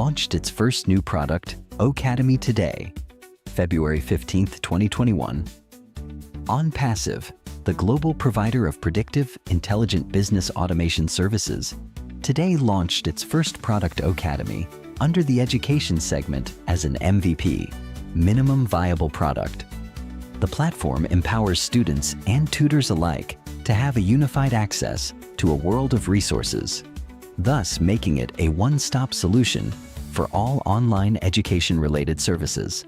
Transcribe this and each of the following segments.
launched its first new product, O-Cademy, today, February 15th, 2021. ONPASSIVE, the global provider of predictive, intelligent business automation services, today launched its first product, O-Cademy, under the education segment as an MVP, minimum viable product. The platform empowers students and tutors alike to have a unified access to a world of resources, thus making it a one-stop solution for all online education-related services.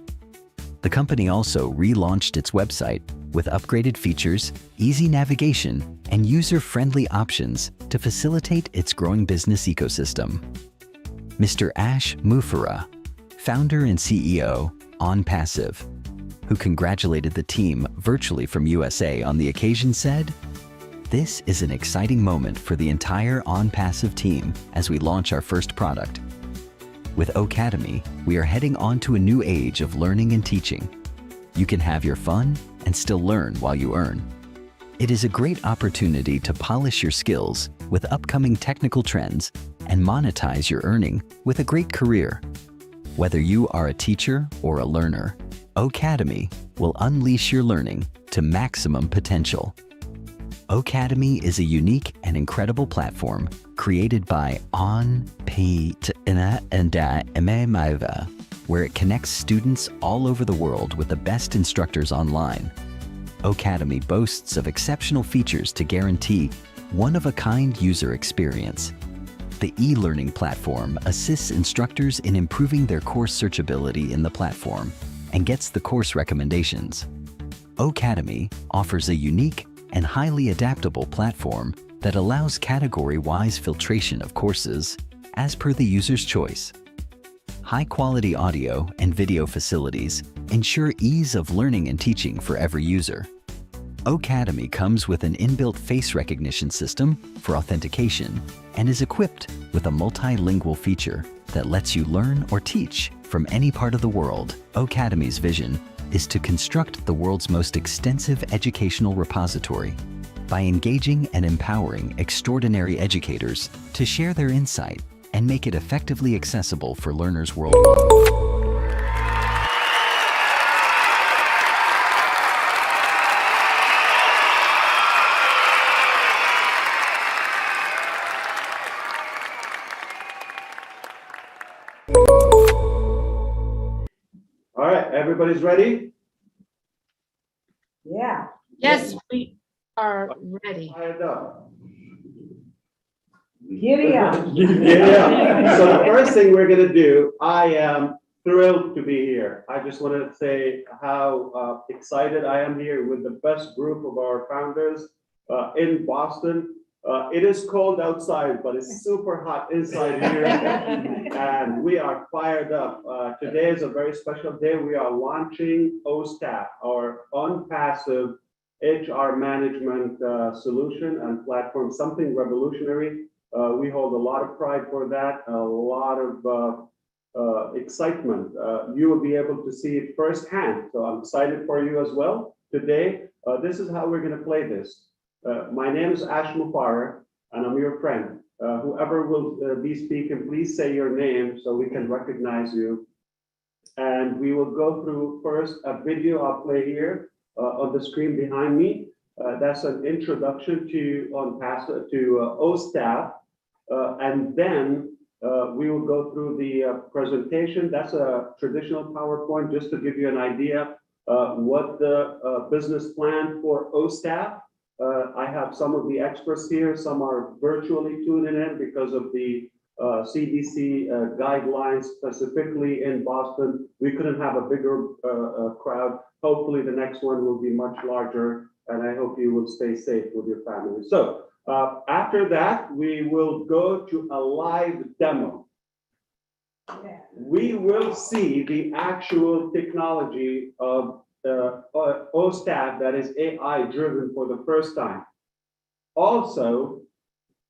The company also relaunched its website with upgraded features, easy navigation, and user-friendly options to facilitate its growing business ecosystem. Mr. Ash Mufareh, founder and CEO, ONPASSIVE, who congratulated the team virtually from USA on the occasion, said, "This is an exciting moment for the entire ONPASSIVE team as we launch our first product. With O-Cademy, we are heading on to a new age of learning and teaching. You can have your fun and still learn while you earn. It is a great opportunity to polish your skills with upcoming technical trends and monetize your earning with a great career. Whether you are a teacher or a learner, O-Cademy will unleash your learning to maximum potential." O-Cademy is a unique and incredible platform created by ONPASSIVE, where it connects students all over the world with the best instructors online. O-Cademy boasts of exceptional features to guarantee one-of-a-kind user experience. The e-learning platform assists instructors in improving their course searchability in the platform and gets the course recommendations. O-Cademy offers a unique and highly adaptable platform that allows category-wise filtration of courses as per the user's choice. High-quality audio and video facilities ensure ease of learning and teaching for every user. O-Cademy comes with an inbuilt face recognition system for authentication and is equipped with a multilingual feature that lets you learn or teach from any part of the world. O-Cademy's vision is to construct the world's most extensive educational repository by engaging and empowering extraordinary educators to share their insight and make it effectively accessible for learners worldwide. All right, everybody's ready? Yeah. Yes, we are ready. Fired up. Giddy up. Yeah. So the first thing we're going to do, I am thrilled to be here. I just want to say how excited I am here with the best group of our founders in Boston. It is cold outside, but it's super hot inside here, and we are fired up. Today is a very special day. We are launching OStaff, our ONPASSIVE HR management solution and platform, something revolutionary. We hold a lot of pride for that, a lot of excitement. You will be able to see it firsthand, so I'm excited for you as well. Today, this is how we're going to play this. My name is Ash Mufareh, and I'm your friend. Whoever will be speaking, please say your name so we can recognize you. And we will go through first a video I'll play here on the screen behind me. That's an introduction to OStaff, and then we will go through the presentation. That's a traditional PowerPoint just to give you an idea what the business plan for OStaff. I have some of the experts here. Some are virtually tuning in because of the CDC guidelines, specifically in Boston. We couldn't have a bigger crowd. Hopefully the next one will be much larger, and I hope you will stay safe with your family. So after that, we will go to a live demo. We will see the actual technology of OStaff that is AI driven for the first time. Also,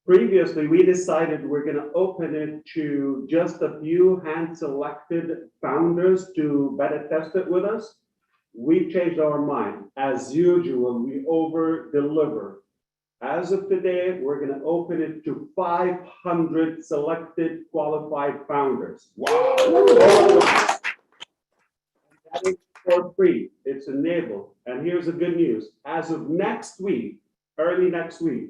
previously we decided we're going to open it to just a few hand-selected founders to beta test it with us. We changed our mind. As usual, we over-deliver. As of today, we're going to open it to 500 selected qualified founders. Wow. That is for free. It's enabled. And here's the good news. As of next week, early next week,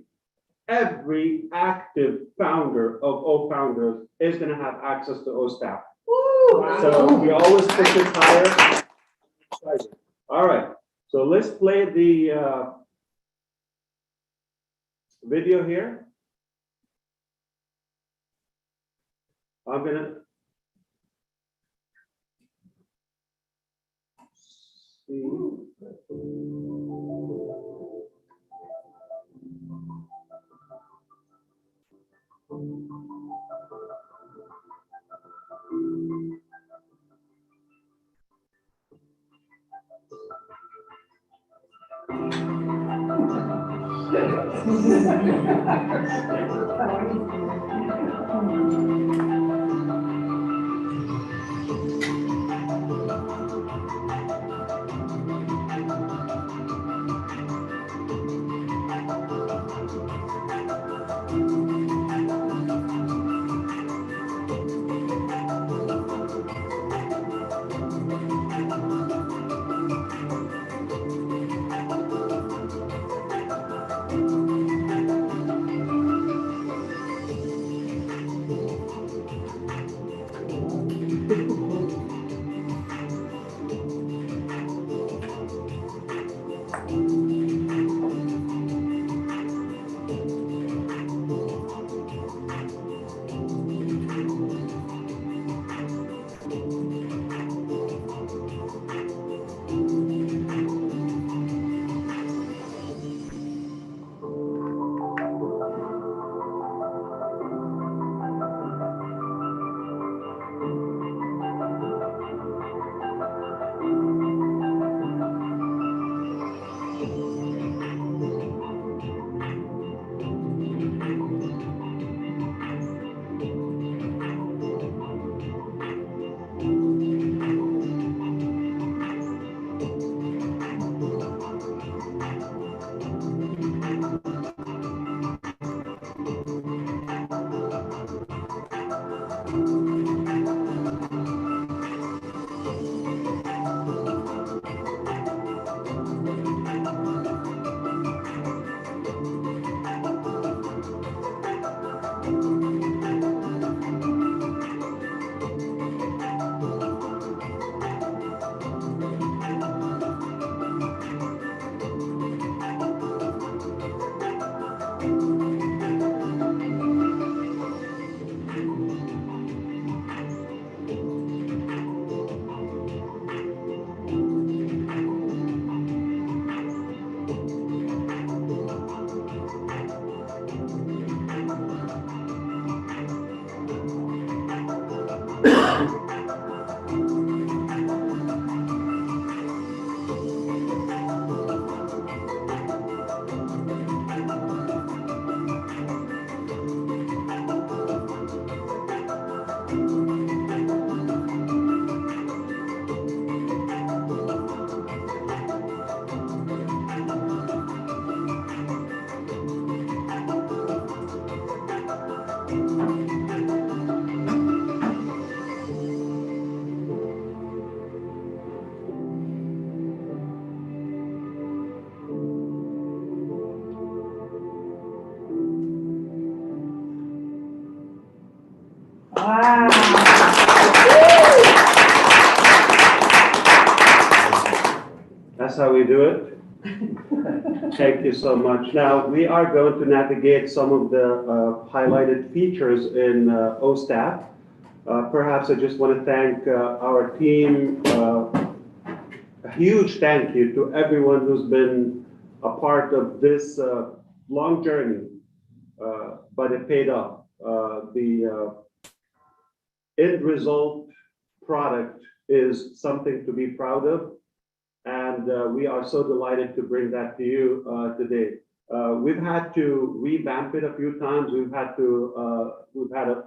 every active founder of O-Founders is going to have access to O-Staff. So we always push it higher. All right. So let's play the video here. I'm going to see. Wow. That's how we do it. Thank you so much. Now, we are going to navigate some of the highlighted features in O-Staff. Perhaps I just want to thank our team. A huge thank you to everyone who's been a part of this long journey, but it paid off. The end result product is something to be proud of. And we are so delighted to bring that to you today. We've had to revamp it a few times. We've had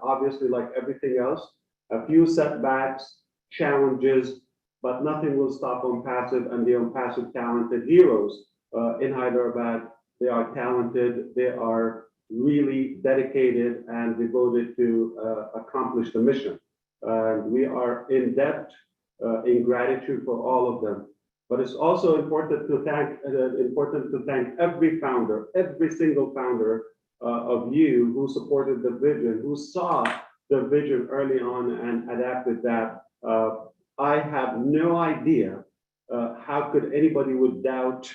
obviously, like everything else, a few setbacks, challenges, but nothing will stop ONPASSIVE and the ONPASSIVE talented heroes in Hyderabad they are talented, they are really dedicated and devoted to accomplish the mission. We are in debt, in gratitude for all of them. But it's also important to thank every founder, every single founder of you who supported the vision, who saw the vision early on and adapted that. I have no idea how could anybody would doubt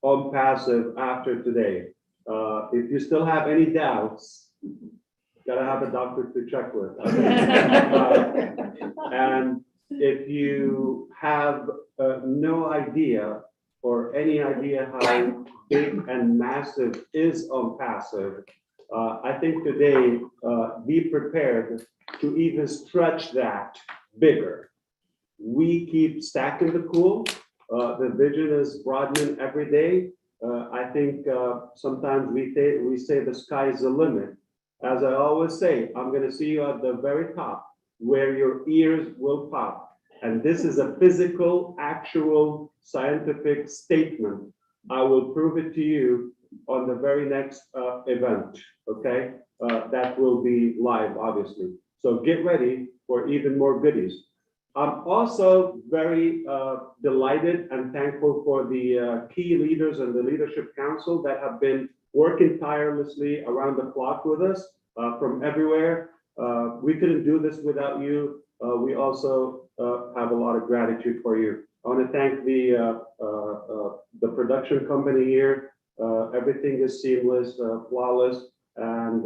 ONPASSIVE after today. If you still have any doubts, gotta have a doctor to check with. And if you have no idea or any idea how big and massive is ONPASSIVE, I think today, be prepared to even stretch that bigger. We keep stacking the cool. The vision is broadening every day. I think sometimes we say the sky is the limit. As I always say, I'm going to see you at the very top where your ears will pop. And this is a physical, actual, scientific statement. I will prove it to you on the very next event, okay? That will be live, obviously. So get ready for even more goodies. I'm also very delighted and thankful for the key leaders and the Leadership Council that have been working tirelessly around the clock with us from everywhere. We couldn't do this without you. We also have a lot of gratitude for you. I want to thank the production company here. Everything is seamless, flawless, and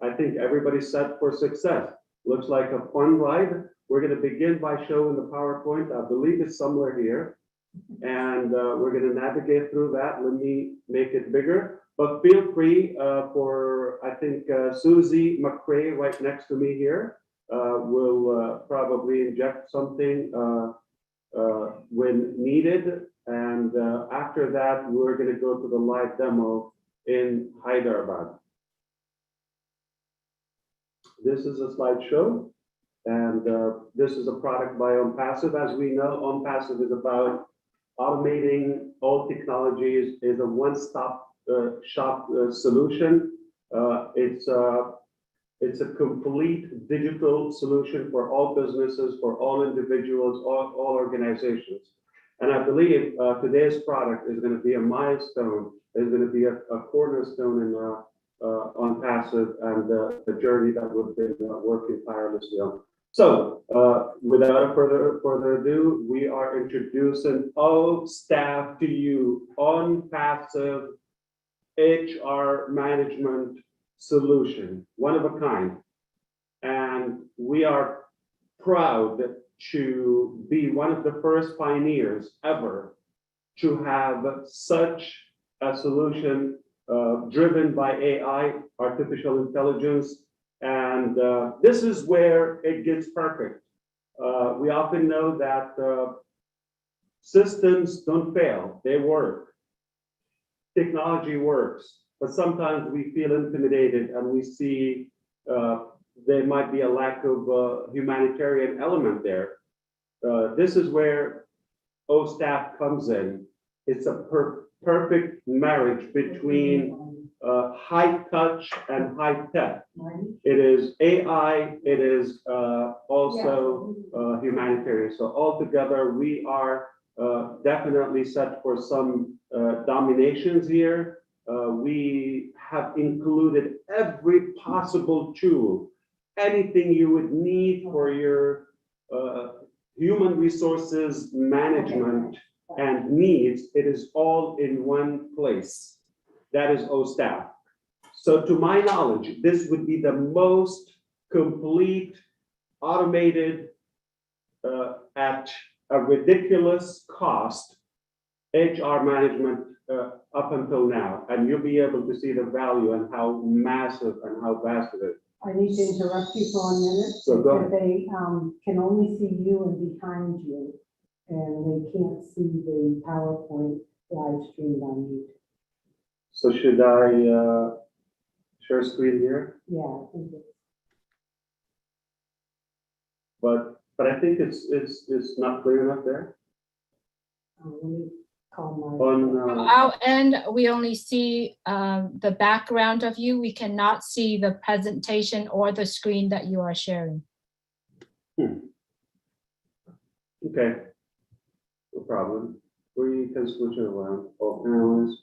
I think everybody's set for success. Looks like a fun ride. We're going to begin by showing the PowerPoint. I believe it's somewhere here. And we're going to navigate through that. Let me make it bigger. But feel free for, I think, Susie McCrae right next to me here will probably inject something when needed. And after that, we're going to go to the live demo in Hyderabad. This is a slideshow. And this is a product by ONPASSIVE. As we know, ONPASSIVE is about automating all technologies, is a one-stop shop solution. It's a complete digital solution for all businesses, for all individuals, all organizations. And I believe today's product is going to be a milestone, is going to be a cornerstone in ONPASSIVE and the journey that we've been working tirelessly on. So, without further ado, we are introducing O-Staff to you, ONPASSIVE HR management solution, one of a kind. And we are proud to be one of the first pioneers ever to have such a solution driven by AI, artificial intelligence. And this is where it gets perfect. We often know that systems don't fail, they work. Technology works, but sometimes we feel intimidated and we see there might be a lack of humanitarian element there. This is where O-Staff comes in. It's a perfect marriage between high touch and high tech. It is AI, it is also humanitarian. So altogether, we are definitely set for some dominations here. We have included every possible tool, anything you would need for your human resources management and needs. It is all in one place. That is O-Staff. So to my knowledge, this would be the most complete, automated, at a ridiculous cost, HR management up until now. And you'll be able to see the value and how massive and how vast it is. I need to interrupt you for a minute. So go ahead. They can only see you and behind you, and they can't see the PowerPoint live streamed on YouTube. So should I share screen here? Yeah, I think it's. But I think it's not clear enough there. Let me on my. From our end, we only see the background of you. We cannot see the presentation or the screen that you are sharing. Okay. No problem. We can switch it around. All panels,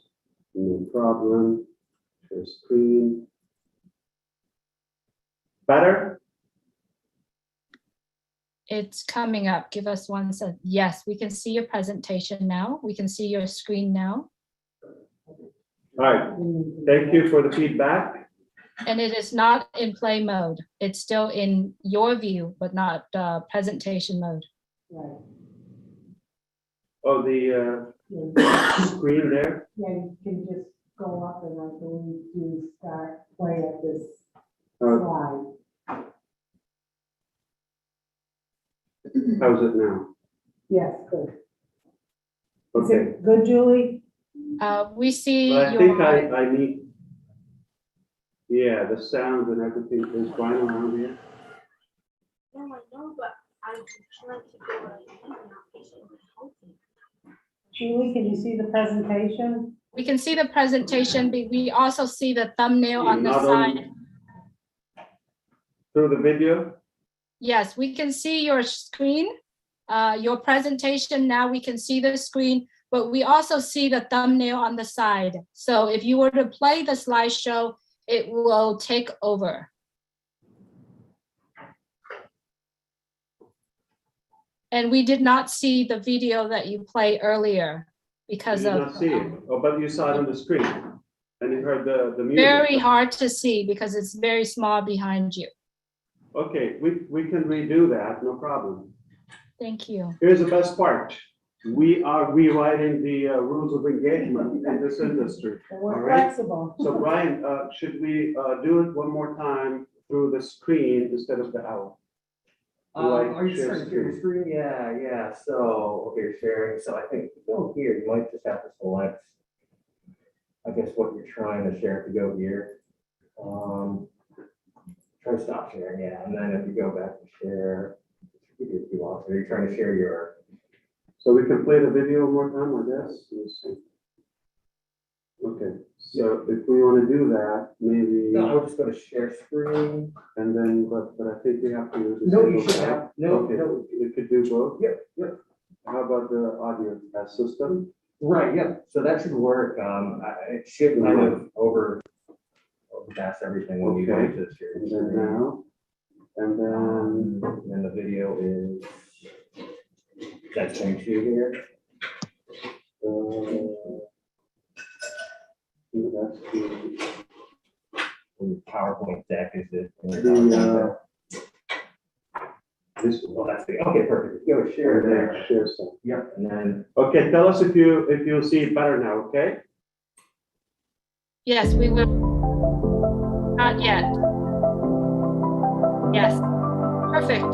no problem. Share screen. Better? It's coming up. Give us one second. Yes, we can see your presentation now. We can see your screen now. All right. Thank you for the feedback. And it is not in play mode. It's still in your view, but not presentation mode. Right. Oh, the Yeah, screen there. you can just go up and I believe you start play at this Uh, slide. How's it now? Yes, good. Is Okay. it good, Julie? We see But I your. think I need, yeah, the sound and everything is fine around here. No, I know, but I'm trying to go Julie, can you see the presentation? We can see the presentation, but we also see the thumbnail on the Not side. Through the video? Yes, we can see your screen, your presentation. Now we can see the screen, but we also see the thumbnail on the side. So if you were to play the slideshow, it will take over. And we did not see the video that you played earlier You because did of not see it. Oh, but you saw it on the screen and you heard the music. very hard to see because it's very small behind you. Okay, we can redo that, no problem. Thank you. Here's the best part. We are rewriting the rules of engagement in this industry. And All we're right. flexible. So Brian, should we do it one more time through the screen instead of the owl? Are you just trying to share your screen? Yeah. So, okay, you're sharing. So I think to go here, you might just have to select, I guess, what you're trying to share to go here. Try to stop sharing, yeah. And then if you go back to share, if you want, so you're trying to share your. So we can play the video one more time, I guess. Let's see. Okay, so if we want to do that, maybe, No, I would just go to share screen. and then, but I think we have to. No, you disable should that. have, no, Okay, no. we could do both. Yep. How about the audio system? Right, yep. So that should work. It should kind of overpass everything when you go Okay. into the share And then screen. now, and then, And the video is, that's going to here. that's the, The PowerPoint deck is it? this Well, one. that's the, okay, perfect. Go share there. Share some. Yep, and then, Okay, tell us if you see it better now, okay? Yes, we will. Not yet. Yes, perfect.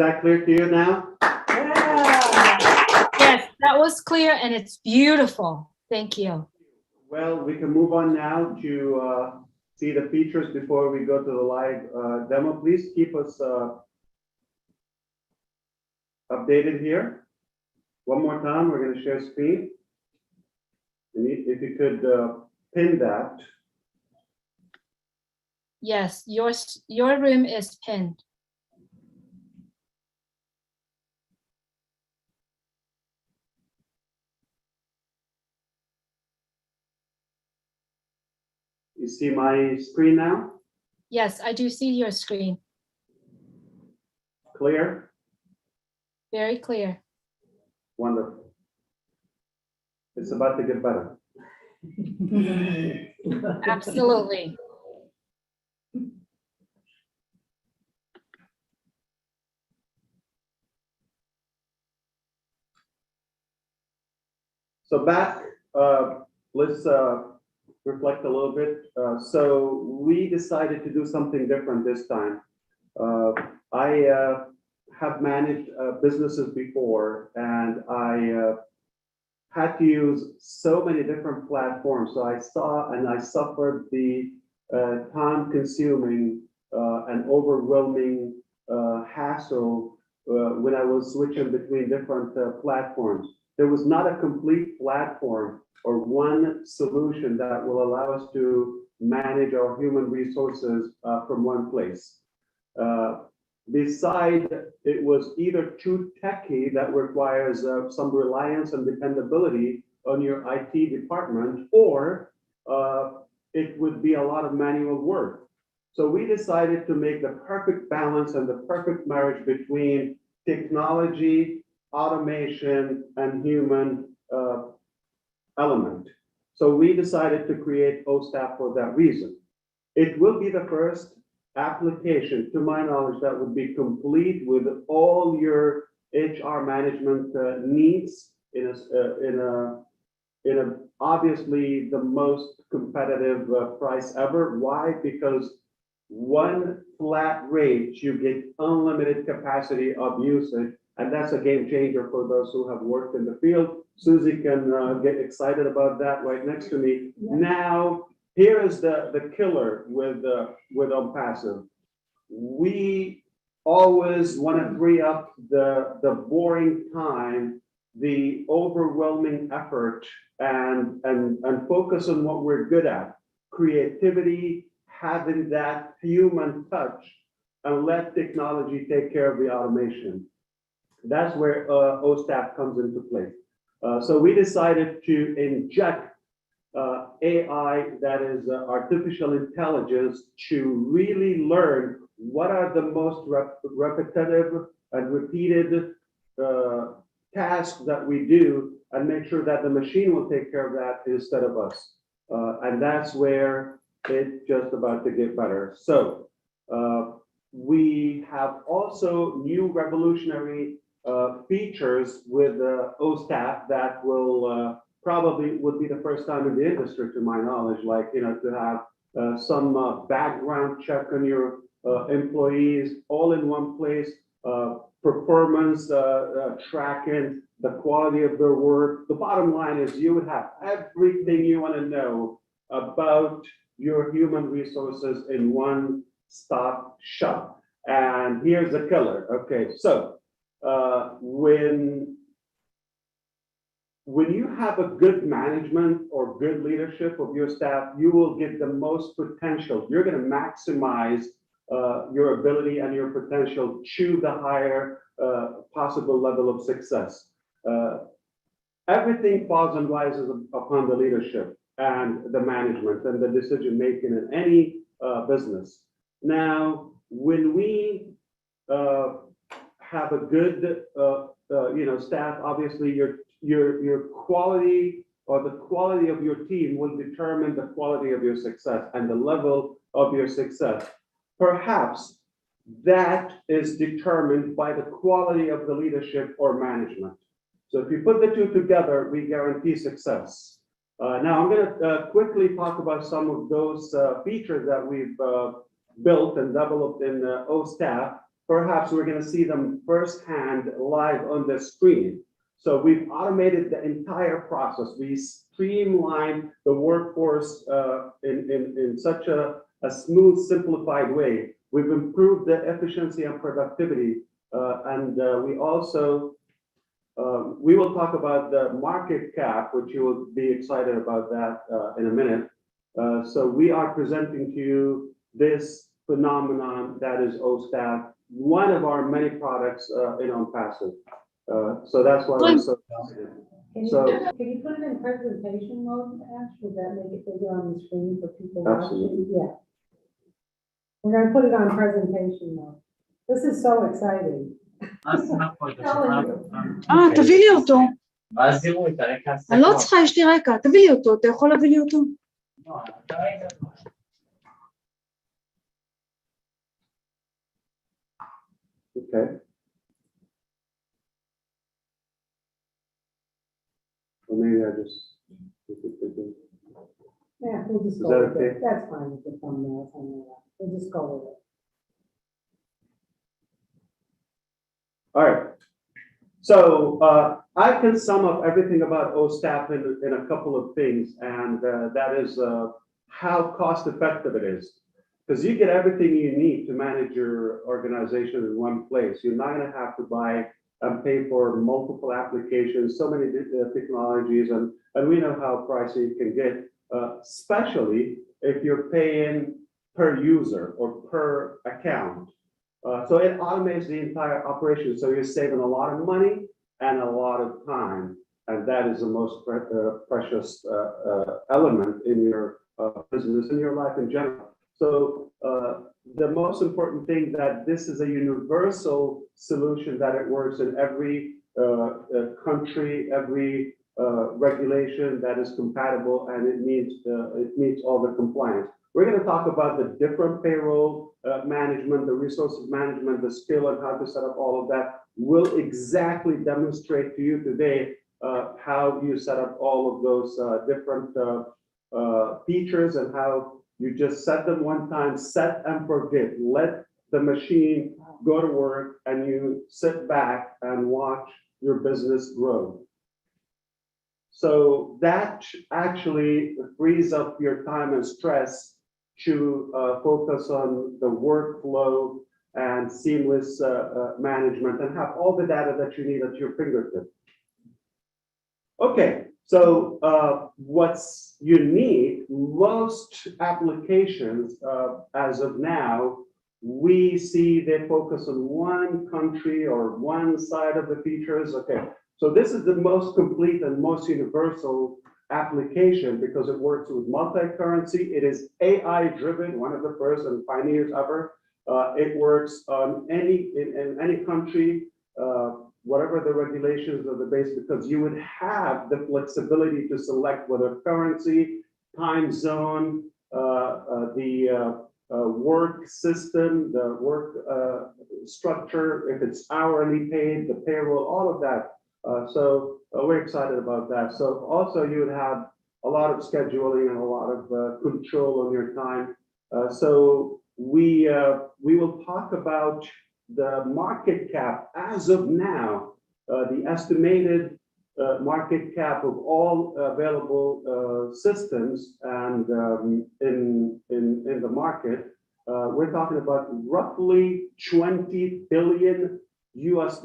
that clear to you now? Yes, that was clear and it's beautiful. Thank you. Well, we can move on now to see the features before we go to the live demo. Please keep us updated here. One more time, we're going to share screen. And if you could pin that. Yes, your room is pinned. You see my screen now? Yes, I do see your screen. Clear? Very clear. Wonderful. It's about to get better. Absolutely. So back, let's reflect a little bit. So we decided to do something different this time. I have managed businesses before, and I had to use so many different platforms. So I saw and I suffered the time-consuming and overwhelming hassle when I was switching between different platforms. There was not a complete platform or one solution that will allow us to manage our human resources from one place. Beside, it was either too techy that requires some reliance and dependability on your IT department, or it would be a lot of manual work. So we decided to make the perfect balance and the perfect marriage between technology, automation, and human element. So we decided to create OSTAF for that reason. It will be the first application, to my knowledge, that would be complete with all your HR management needs in a obviously the most competitive price ever. Why? Because one flat rate, you get unlimited capacity of usage, and that's a game changer for those who have worked in the field. Susie can get excited about that right next to me. Yeah. Now, here is the killer with ONPASSIVE. We always want to free up the boring time, the overwhelming effort, and focus on what we're good at: creativity, having that human touch, and let technology take care of the automation. That's where OSTAF comes into play. So we decided to inject AI, that is artificial intelligence, to really learn what are the most repetitive and repeated tasks that we do, and make sure that the machine will take care of that instead of us. And that's where it's just about to get better. So we have also new revolutionary features with OSTAF that will probably would be the first time in the industry, to my knowledge, like, you know, to have some background check on your employees all in one place, performance tracking, the quality of their work. The bottom line is you would have everything you want to know about your human resources in one stop shop. And here's the killer. Okay, so when you have a good management or good leadership of your staff, you will get the most potential. You're going to maximize your ability and your potential to the higher possible level of success. Everything falls and rises upon the leadership and the management and the decision making in any business. Now, when we have a good staff, obviously your quality or the quality of your team will determine the quality of your success and the level of your success. Perhaps that is determined by the quality of the leadership or management. So if you put the two together, we guarantee success. Now I'm going to quickly talk about some of those features that we've built and developed in OSTAF. perhaps we're going to see them firsthand live on the screen. So we've automated the entire process. We streamlined the workforce in such a smooth, simplified way. We've improved the efficiency and productivity. And we also, we will talk about the market cap, which you will be excited about that in a minute. So we are presenting to you this phenomenon that is OStaff, one of our many products in ONPASSIVE. So that's why we're so excited. Can you put it in presentation mode, Ash? Would that make it bigger on the screen for people watching? Yeah. We're gonna put it on presentation mode. This is so exciting. תביא לי אותו. אני לא צריכה, יש לי רקע, תביא לי אותו, אתה יכול להביא לי אותו? Okay. Or maybe I just. Yeah, we'll just Is go that with it. okay? That's fine with the thumbnails and all that. We'll just go with it. All right. So I can sum up everything about OStaff in a couple of things, and that is how cost effective it is. Because you get everything you need to manage your organization in one place. You're not going to have to buy and pay for multiple applications, so many technologies, and we know how pricey it can get, especially if you're paying per user or per account. So it automates the entire operation. So you're saving a lot of money and a lot of time. And that is the most precious element in your business, in your life in general. So the most important thing that this is a universal solution, that it works in every country, every regulation that is compatible, and it meets all the compliance. We're going to talk about the different payroll management, the resources management, the skill, and how to set up all of that. We'll exactly demonstrate to you today how you set up all of those different features, and how you just set them one time, set and forget. Let the machine go to work, and you sit back and watch your business grow. So that actually frees up your time and stress to focus on the workflow and seamless management, and have all the data that you need at your fingertips. Okay, so what's unique, most applications as of now, we see they focus on one country or one side of the features. Okay, so this is the most complete and most universal application because it works with multi-currency. It is AI driven, one of the first and pioneers ever. It works on in any country, whatever the regulations of the base, because you would have the flexibility to select whether currency, time zone, the work system, the work structure, if it's hourly paid, the payroll, all of that. So we're excited about that. So also you would have a lot of scheduling and a lot of control on your time. So we will talk about the market cap as of now, the estimated market cap of all available systems and in the market. We're talking about roughly $20 billion US.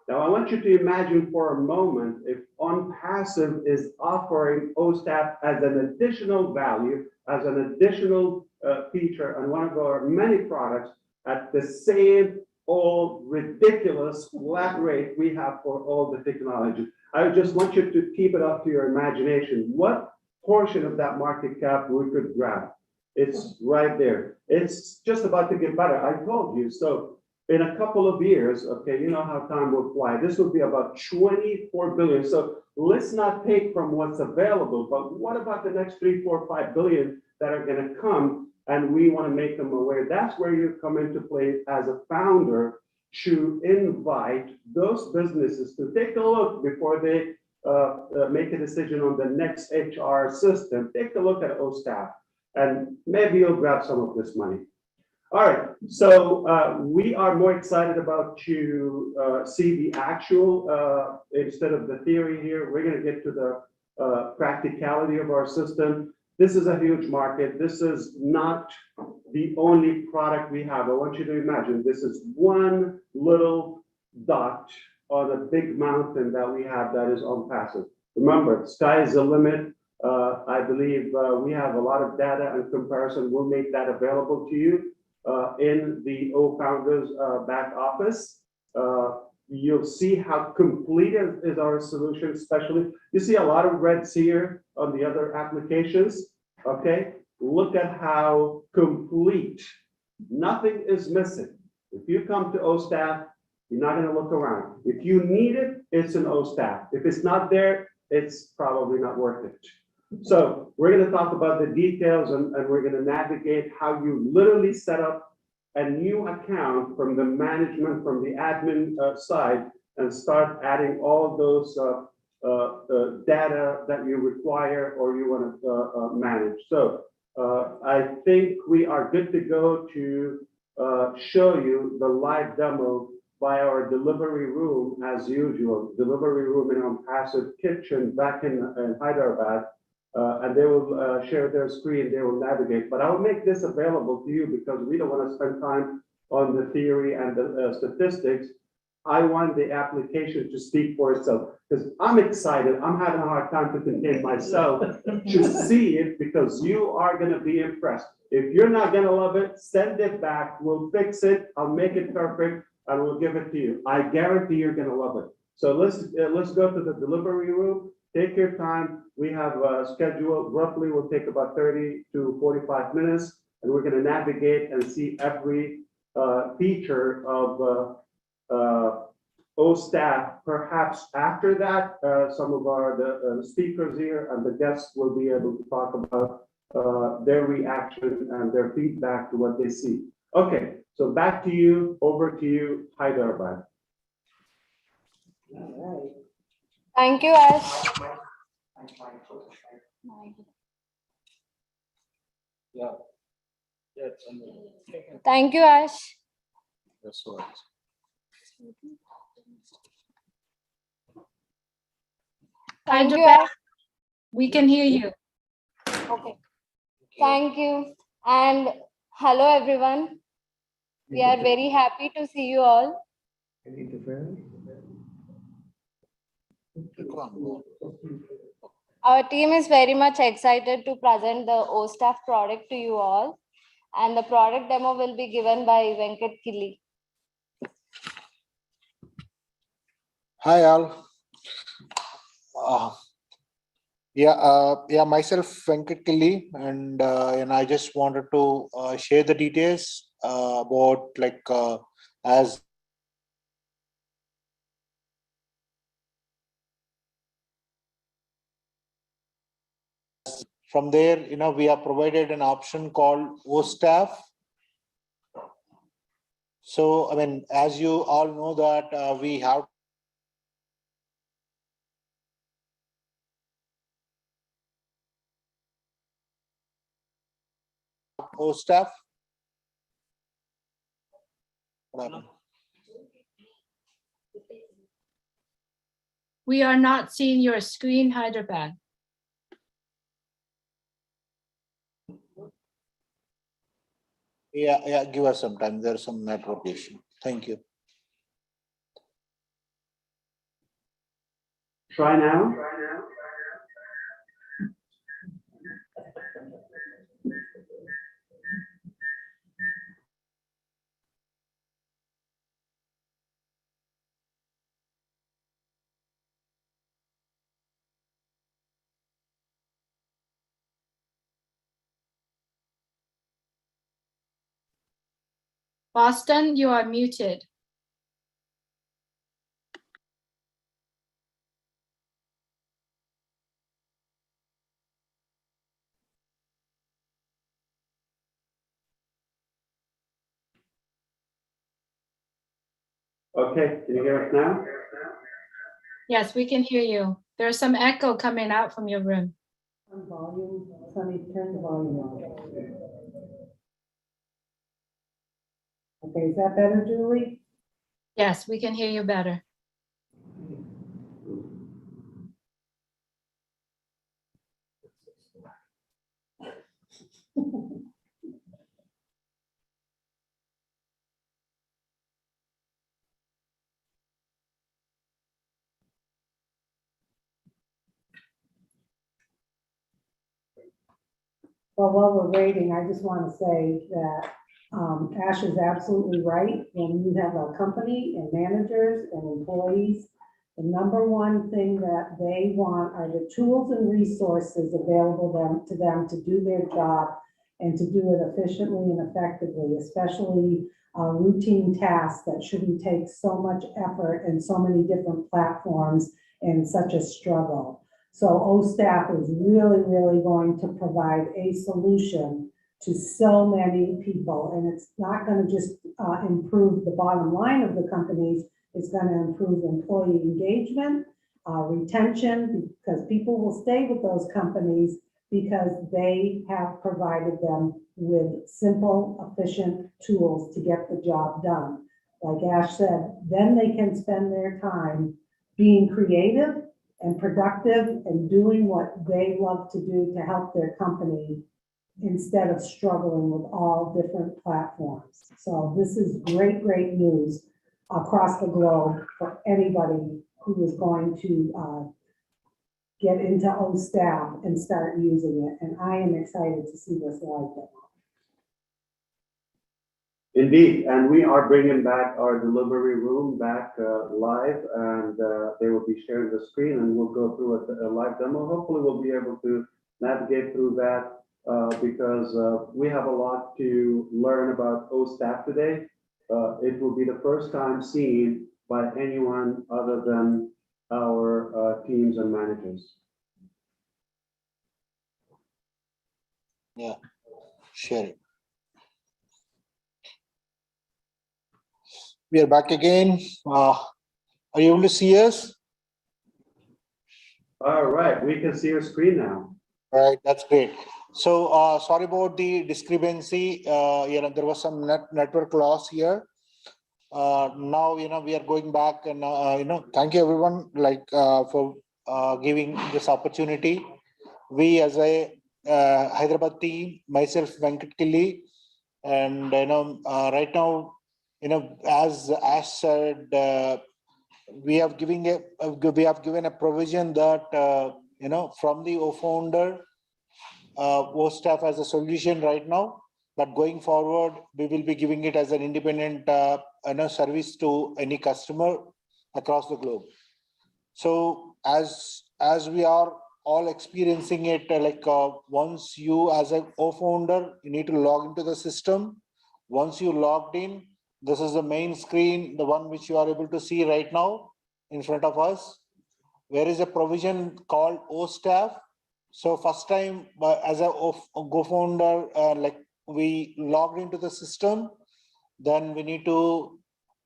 Now, I want you to imagine for a moment if ONPASSIVE is offering OStaff as an additional value, as an additional feature, and one of our many products at the same old ridiculous flat rate we have for all the technology. I just want you to keep it up to your imagination. What portion of that market cap we could grab? It's right there. It's just about to get better. I told you. So in a couple of years, okay, you know how time will fly. This will be about 24 billion. So let's not take from what's available, but what about the next 3, 4, 5 billion that are going to come? And we want to make them aware. That's where you come into play as a founder, to invite those businesses to take a look before they make a decision on the next HR system. Take a look at OStaff, and maybe you'll grab some of this money. All right, so we are more excited about to see the actual, instead of the theory here, we're gonna get to the practicality of our system. This is a huge market. This is not the only product we have. I want you to imagine, this is one little dot on a big mountain that we have that is ONPASSIVE. Remember, sky is the limit. I believe we have a lot of data and comparison. We'll make that available to you in the O-Founders back office. You'll see how complete is our solution, especially. You see a lot of reds here on the other applications, okay? Look at how complete, nothing is missing. If you come to O-Staff, you're not gonna look around. If you need it, it's an O-Staff. If it's not there, it's probably not worth it. So we're gonna talk about the details and we're gonna navigate how you literally set up a new account from the management, from the admin side, and start adding all those data that you require or you wanna manage. So I think we are good to go to show you the live demo by our delivery room as usual, delivery room in ONPASSIVE kitchen back in Hyderabad. And they will share their screen, they will navigate. But I'll make this available to you because we don't want to spend time on the theory and the statistics. I want the application to speak for itself because I'm excited. I'm having a hard time to contain myself to see it because you are going to be impressed. If you're not going to love it, send it back. We'll fix it. I'll make it perfect and we'll give it to you. I guarantee you're going to love it. So let's go to the delivery room. Take your time. We have a schedule, roughly will take about 30 to 45 minutes, and we're gonna navigate and see every feature of O-Staff. Perhaps after that, some of the speakers here and the guests will be able to talk about their reaction and their feedback to what they see. Okay, so back to you, over to you, Hyderabad. All right. Thank you, Ash. Thank you, Ash. Thank you, Ash. We can hear you. Okay. Thank you. And hello, everyone. We are very happy to see you all. Our team is very much excited to present the O-Staff product to you all. And the product demo will be given by Venkat Killi. Hi all. Myself Venkat Killi, and I just wanted to share the details about as from there, we are provided an option called O-Staff. So, as you all know that we have O-Staff. What happened? We are not seeing your screen, Hyderabad. Yeah, give us some time. There's some network issue. Thank you. Try now. Boston, you are muted. Okay, can you hear us now? Yes, we can hear you. There's some echo coming out from your room. On volume, Sunny, turn the volume on. Okay, is that better, Julie? Yes, we can hear you better. Well, while we're waiting, I just want to say that Ash is absolutely right. When you have a company and managers and employees, the number one thing that they want are the tools and resources available to them to do their job and to do it efficiently and effectively, especially routine tasks that shouldn't take so much effort and so many different platforms and such a struggle. So O-Staff is really, really going to provide a solution to so many people. And it's not going to just improve the bottom line of the companies, it's going to improve employee engagement, retention, because people will stay with those companies because they have provided them with simple, efficient tools to get the job done. Like Ash said, then they can spend their time being creative and productive and doing what they love to do to help their company instead of struggling with all different platforms. So this is great, great news across the globe for anybody who is going to get into O-Staff and start using it. And I am excited to see this live demo. Indeed, and we are bringing back our delivery room back live, and they will be sharing the screen, and we'll go through a live demo. Hopefully, we'll be able to navigate through that because we have a lot to learn about O-Staff today. It will be the first time seen by anyone other than our teams and managers. Yeah, share it. We are back again. Are you able to see us? All right, we can see your screen now. All right, that's great. So sorry about the discrepancy. There was some network loss here. Now, we are going back and, thank you everyone for giving this opportunity. We as a Hyderabad team, myself, Venkat Killi, and, right now, as Ash said, we have given a provision that, from the O-founder, O-Staff as a solution right now, but going forward, we will be giving it as an independent service to any customer across the globe. So as we are all experiencing it, once you as a O-founder, you need to log into the system. Once you logged in, this is the main screen, the one which you are able to see right now in front of us. There is a provision called O-Staff. So first time as a go-founder, we logged into the system, then we need to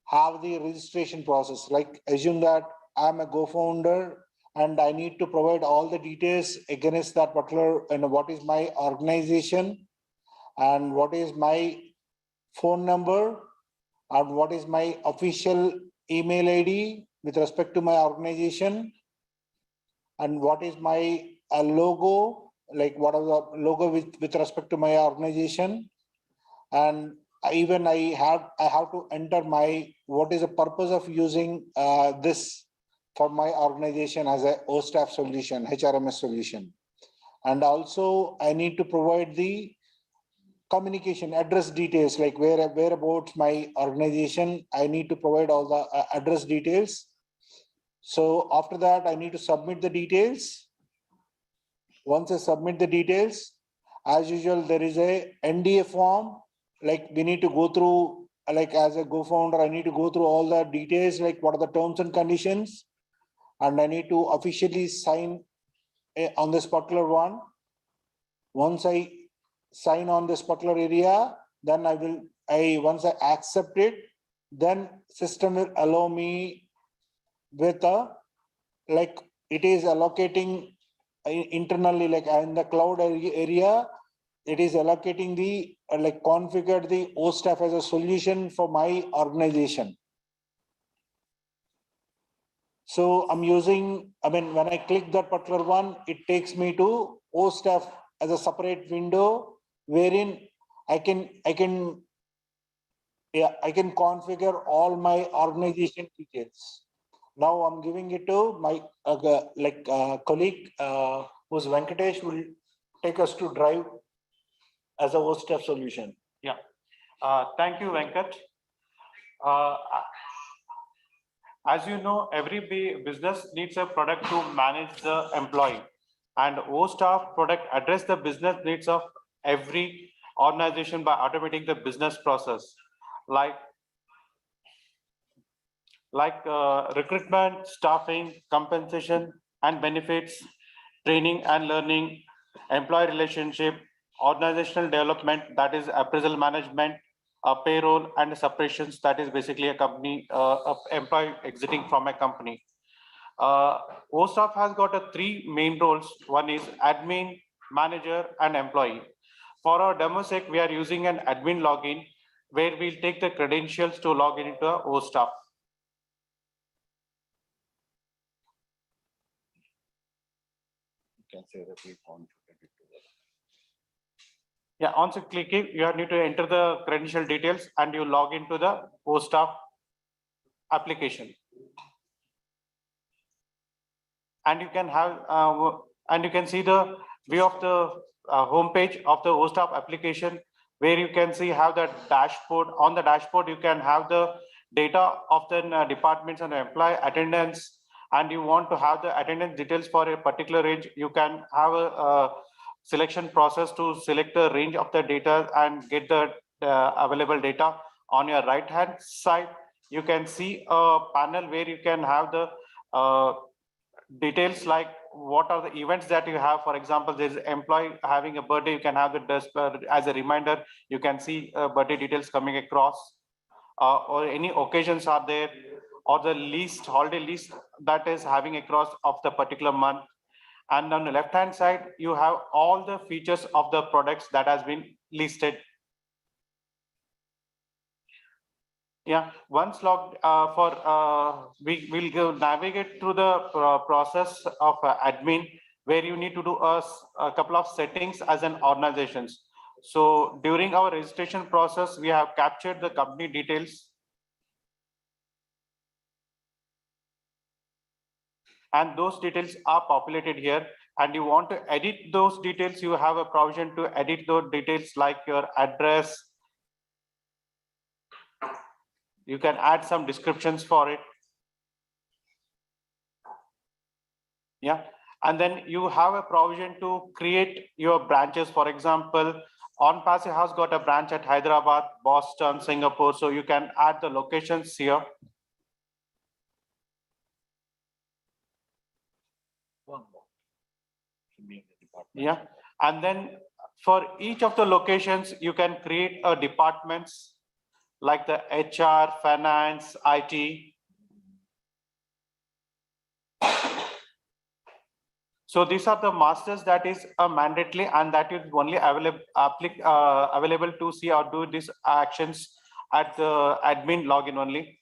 have the registration process. Like assume that I'm a go-founder and I need to provide all the details against that particular, what is my organization and what is my phone number and what is my official email ID with respect to my organization and what is my logo, like what is the logo with respect to my organization. And even I have to enter what is the purpose of using this for my organization as a O-Staff solution, HRMS solution. And also I need to provide the communication address details, like whereabouts my organization, I need to provide all the address details. So after that, I need to submit the details. Once I submit the details, as usual, there is a NDA form, like we need to go through, like as a go-founder, I need to go through all the details, like what are the terms and conditions, and I need to officially sign on this particular one. Once I sign on this particular area, then once I accept it, then system will allow me with it is allocating internally, like in the cloud area, it is allocating the like configure the O-Staff as a solution for my organization. So I'm using, I mean, when I click that particular one, it takes me to O-Staff as a separate window wherein I can configure all my organization details. Now I'm giving it to my colleague, who's Venkatesh, will take us to drive as a O-Staff solution. Yeah. Thank you, Venkat. As you know, every business needs a product to manage the employee, and O-Staff product address the business needs of every organization by automating the business process, like recruitment, staffing, compensation and benefits, training and learning, employee relationship, organizational development, that is appraisal management, payroll and separations, that is basically a company, employee exiting from a company. O-Staff has got three main roles. One is admin, manager and employee. For our demo sake, we are using an admin login where we'll take the credentials to log in into O-Staff. Can say that we want to Yeah, once you click it, you need to enter the credential details and you log into the O-Staff application. And you can have, and you can see the view of the homepage of the O-Staff application, where you can see how the dashboard. On the dashboard, you can have the data of the departments and employee attendance, and you want to have the attendance details for a particular range. You can have a selection process to select the range of the data and get the available data. On your right hand side, you can see a panel where you can have the details like what are the events that you have. For example, there's an employee having a birthday, you can have the as a reminder, you can see birthday details coming across, or any occasions are there, or the list, holiday list that is having across of the particular month. And on the left hand side, you have all the features of the products that has been listed. Yeah, once logged we will go navigate through the process of admin, where you need to do a couple of settings as an organizations. So during our registration process, we have captured the company details. And those details are populated here, and you want to edit those details, you have a provision to edit those details like your address. You can add some descriptions for it. Yeah, and then you have a provision to create your branches. For example, ONPASSIVE has got a branch at Hyderabad, Boston, Singapore, so you can add the locations here. Yeah, and then for each of the locations, you can create a departments like the HR, finance, IT. So these are the masters that is mandatory, and that is only available to see or do these actions at the admin login only.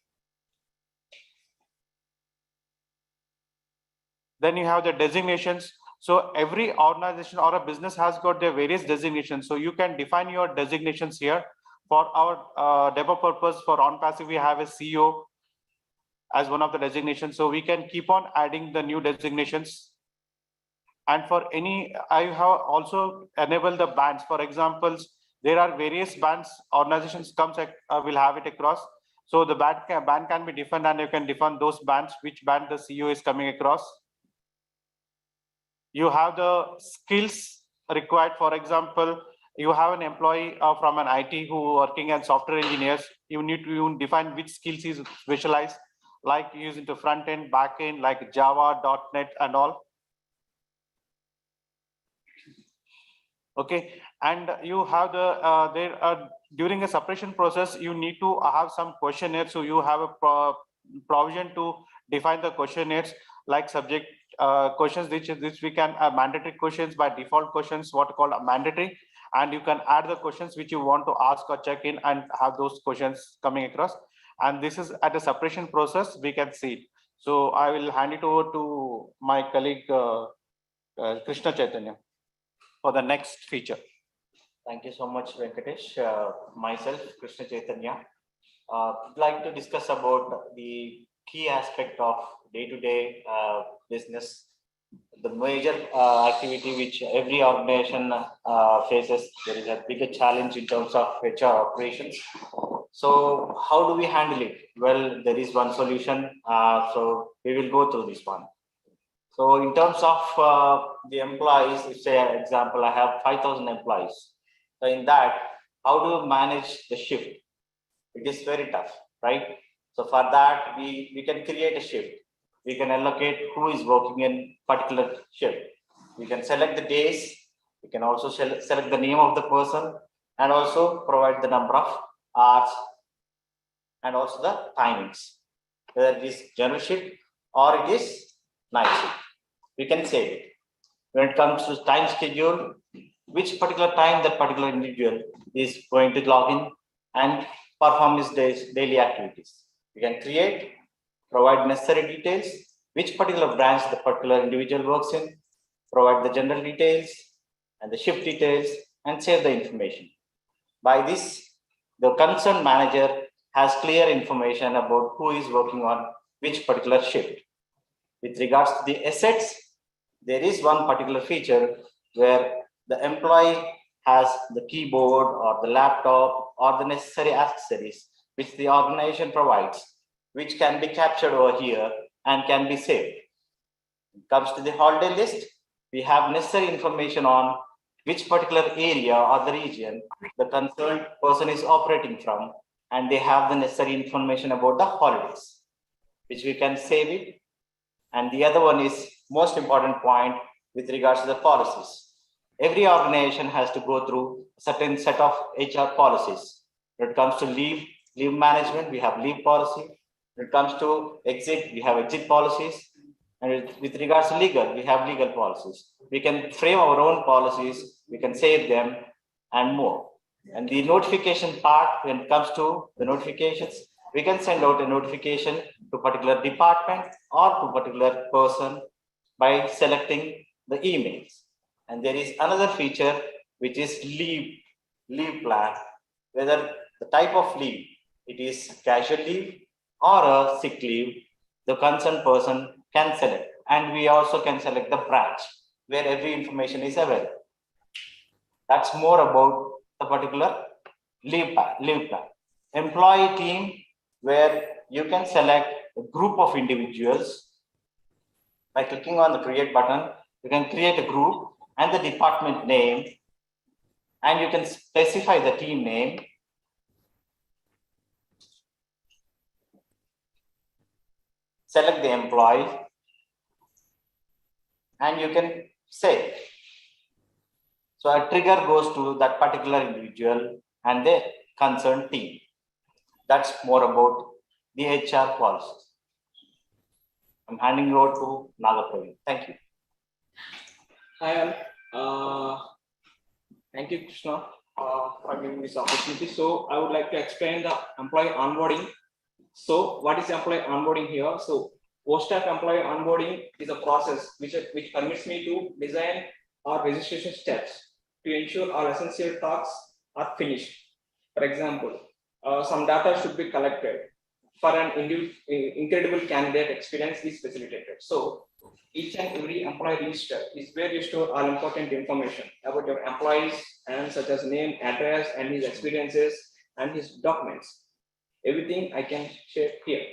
Then you have the designations. So every organization or a business has got their various designations. So you can define your designations here. For our demo purpose for ONPASSIVE, we have a CEO as one of the designations. So we can keep on adding the new designations. And for any, I have also enabled the bands. For examples, there are various bands organizations will have it across. So the band can be defined, and you can define those bands, which band the CEO is coming across. You have the skills required. For example, you have an employee from an IT who working as software engineers. You need to define which skills is specialized, like using the front end, back end, like Java, .NET and all. Okay, and you have the during a separation process, you need to have some questionnaires. So you have a provision to define the questionnaires like subject questions which we can mandatory questions by default questions, what called mandatory, and you can add the questions which you want to ask or check in and have those questions coming across. And this is at a separation process, we can see it. So I will hand it over to my colleague Krishna Chaitanya for the next feature. Thank you so much, Venkatesh. Myself, Krishna Chaitanya, would like to discuss about the key aspect of day-to-day business, the major activity which every organization faces. There is a bigger challenge in terms of HR operations. So how do we handle it? Well, there is one solution. So we will go through this one. So in terms of the employees, if say example, I have 5,000 employees. So in that, how do you manage the shift? It is very tough, right? So for that, we can create a shift. We can allocate who is working in particular shift. We can select the days. We can also select the name of the person and also provide the number of hours and also the timings, whether it is general shift or it is night shift. We can save it. When it comes to time schedule, which particular time that particular individual is going to log in and perform his daily activities. We can create, provide necessary details, which particular branch the particular individual works in, provide the general details and the shift details, and save the information. By this, the concerned manager has clear information about who is working on which particular shift. With regards to the assets, there is one particular feature where the employee has the keyboard or the laptop or the necessary accessories which the organization provides, which can be captured over here and can be saved. When it comes to the holiday list, we have necessary information on which particular area or the region the concerned person is operating from, and they have the necessary information about the holidays, which we can save it. And the other one is most important point with regards to the policies. Every organization has to go through a certain set of HR policies. When it comes to leave management, we have leave policy. When it comes to exit, we have exit policies. And with regards to legal, we have legal policies. We can frame our own policies, we can save them and more. And the notification part, when it comes to the notifications, we can send out a notification to a particular department or to a particular person by selecting the emails. And there is another feature which is leave plan, whether the type of leave, it is casual leave or a sick leave, the concerned person can select. And we also can select the branch where every information is available. That's more about the particular leave plan. Employee team, where you can select a group of individuals. By clicking on the create button, you can create a group and the department name, and you can specify the team name. Select the employee, and you can save. So a trigger goes to that particular individual and the concerned team. That's more about the HR policies. I'm handing over to Nagapraveen. Thank you. Hi all. Thank you, Krishna, for giving this opportunity. So I would like to explain the employee onboarding. So what is employee onboarding here? So post-staff employee onboarding is a process which permits me to design our registration steps to ensure our essential tasks are finished. For example, some data should be collected for an incredible candidate experience is facilitated. So each and every employee register is where you store all important information about your employees, and such as name, address, and his experiences and his documents. Everything I can share here.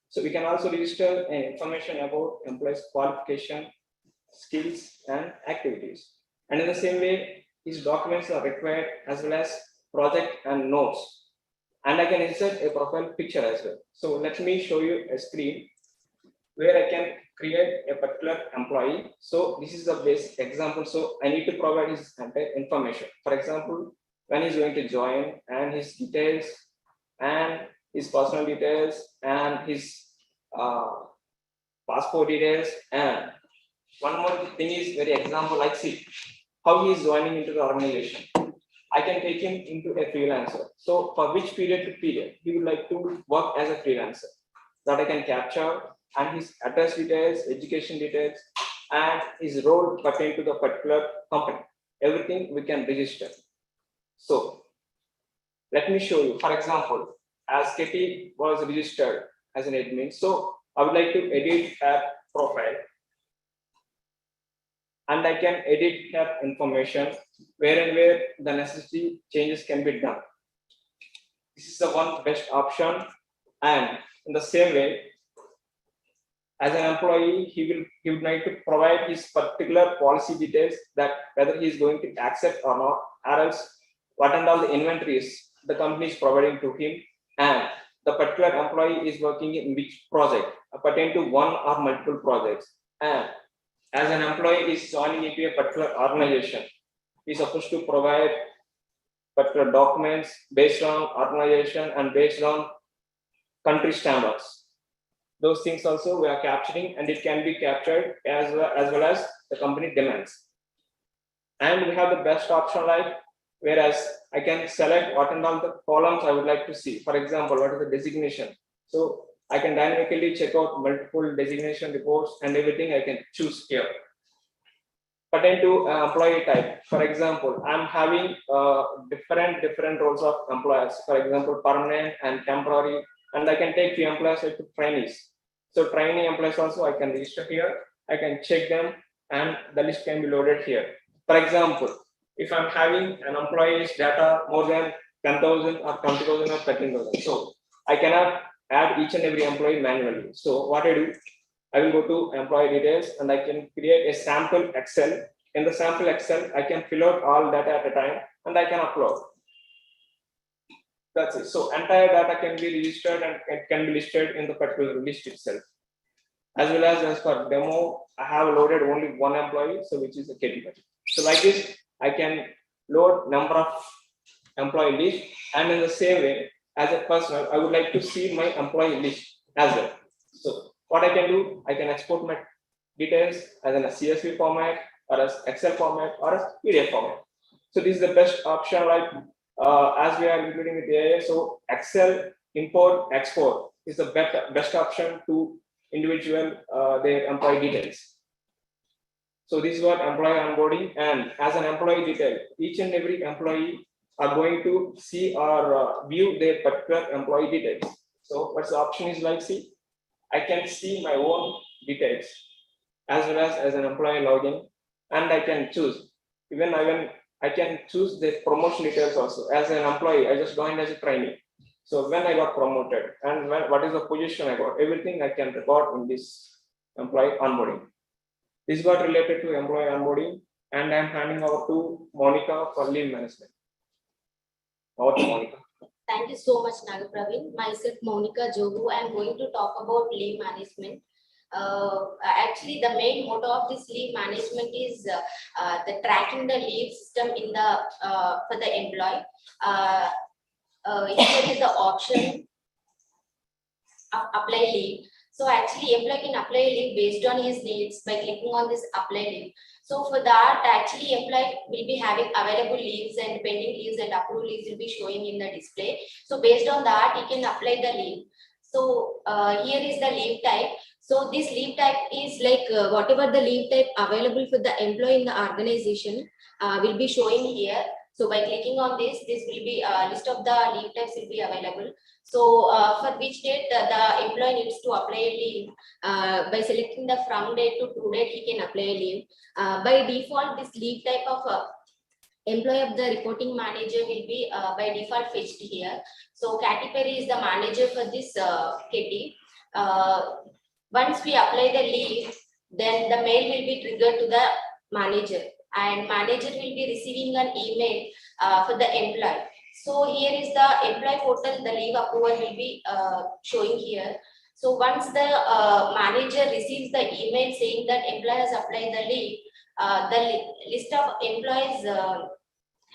So we can also register information about employees' qualification, skills, and activities. And in the same way, his documents are required as well as project and notes. And I can insert a profile picture as well. So let me show you a screen where I can create a particular employee. So this is the basic example. So I need to provide his entire information. For example, when he's going to join and his details and his personal details and his passport details and one more thing is very example, like see how he is joining into the organization. I can take him into a freelancer. So for which period to period he would like to work as a freelancer, that I can capture, and his address details, education details, and his role pertain to the particular company. Everything we can register. So let me show you. For example, as Katie was registered as an admin, so I would like to edit her profile, and I can edit her information where and where the necessary changes can be done. This is the one best option. And in the same way, as an employee, he would like to provide his particular policy details, that whether he is going to accept or not, or else what and all the inventories the company is providing to him, and the particular employee is working in which project, pertain to one or multiple projects. And as an employee is joining into a particular organization, he is supposed to provide particular documents based on organization and based on country standards. Those things also we are capturing, and it can be captured as well as the company demands. And we have the best option, like whereas I can select what and all the columns I would like to see. For example, what is the designation? So I can dynamically check out multiple designation reports and everything I can choose here. Pertain to employee type. For example, I'm having different roles of employers. For example, permanent and temporary, and I can take few employees to trainees. So trainee employees also I can register here. I can check them, and the list can be loaded here. For example, if I'm having an employee's data more than 10,000 or 20,000 or 13,000, so I cannot add each and every employee manually. So what I do, I will go to employee details, and I can create a sample Excel. In the sample Excel, I can fill out all data at a time, and I can upload. That's it. So entire data can be registered and it can be listed in the particular list itself. As well as for demo, I have loaded only one employee, so which is a KT. So like this, I can load number of employee list, and in the same way, as a personal, I would like to see my employee list as well. So what I can do, I can export my details as in a CSV format, or as Excel format, or as PDF format. So this is the best option, like as we are including with AI. So Excel import export is the best option to individual their employee details. So this is what employee onboarding, and as an employee detail, each and every employee are going to see or view their particular employee details. So what's the option is like, see, I can see my own details as well as an employee login, and I can choose. Even I can choose the promotion details also. As an employee, I just joined as a trainee. So when I got promoted and what is the position I got, everything I can record in this employee onboarding. This got related to employee onboarding, and I'm handing over to Monica for leave management. Over to Monica. Thank you so much, Nagapraveen. Myself, Monica Jogu. I'm going to talk about leave management. Actually, the main motto of this leave management is the tracking the leave system in the for the employee. Here is the option of apply leave. So actually, employee can apply leave based on his needs by clicking on this apply leave. So for that, actually, employee will be having available leaves and pending leaves and approved leaves will be showing in the display. So based on that, he can apply the leave. So here is the leave type. So this leave type is like whatever the leave type available for the employee in the organization will be showing here. So by clicking on this will be a list of the leave types will be available. So for which date the employee needs to apply a leave, by selecting the from date to to date, he can apply a leave. By default, this leave type of employee of the reporting manager will be by default fetched here. So Katy Perry is the manager for this Katy. Once we apply the leave, then the mail will be triggered to the manager, and manager will be receiving an email for the employee. So here is the employee portal, the leave approval will be showing here. So once the manager receives the email saying that employee has applied the leave, the list of employees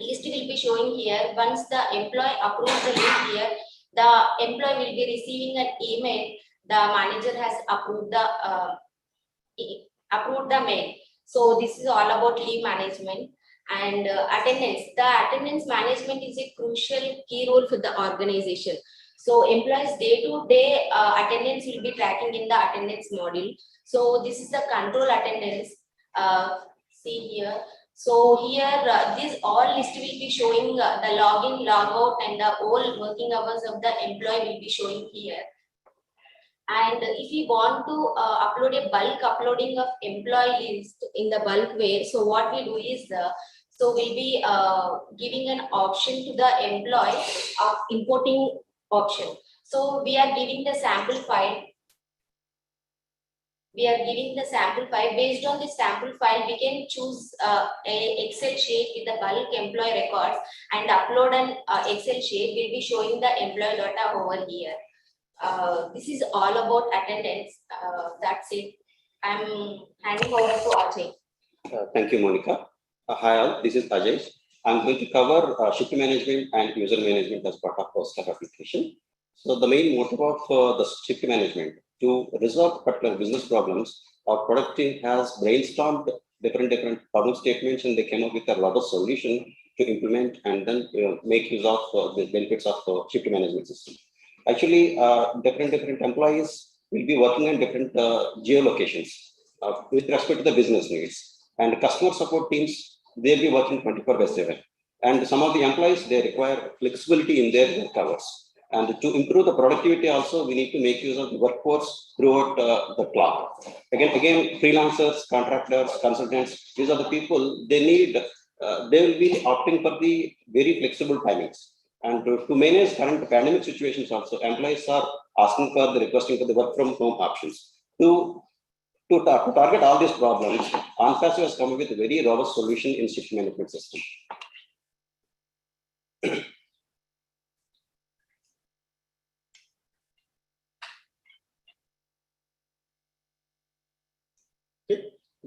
list will be showing here. Once the employee approves the leave here, the employee will be receiving an email. The manager has approved the approved the mail. So this is all about leave management and attendance. The attendance management is a crucial key role for the organization. So employees day-to-day attendance will be tracking in the attendance module. So this is the control attendance. See here. So here, this all list will be showing the login, logout, and the all working hours of the employee will be showing here. And if we want to upload a bulk uploading of employee list in the bulk way, so what we do is so we'll be giving an option to the employee of importing option. So we are giving the sample file. Based on the sample file, we can choose a Excel sheet with the bulk employee records and upload an Excel sheet. We'll be showing the employee data over here. This is all about attendance. That's it. I'm handing over to Ajay. Thank you, Monica. Hi all, this is Ajay. I'm going to cover shift management and user management as part of our staff application. So the main motive of the shift management to resolve particular business problems, our product team has brainstormed different problem statements, and they came up with a robust solution to implement and then make use of the benefits of shift management system. Actually, different employees will be working on different geolocations with respect to the business needs, and customer support teams, they'll be working 24/7. And some of the employees, they require flexibility in their work hours. And to improve the productivity also, we need to make use of the workforce throughout the clock. Again, freelancers, contractors, consultants, these are the people, they will be opting for the very flexible timings. And to manage current pandemic situations also, employees are requesting for the work from home options. To target all these problems, ONPASSIVE has come up with a very robust solution in shift management system.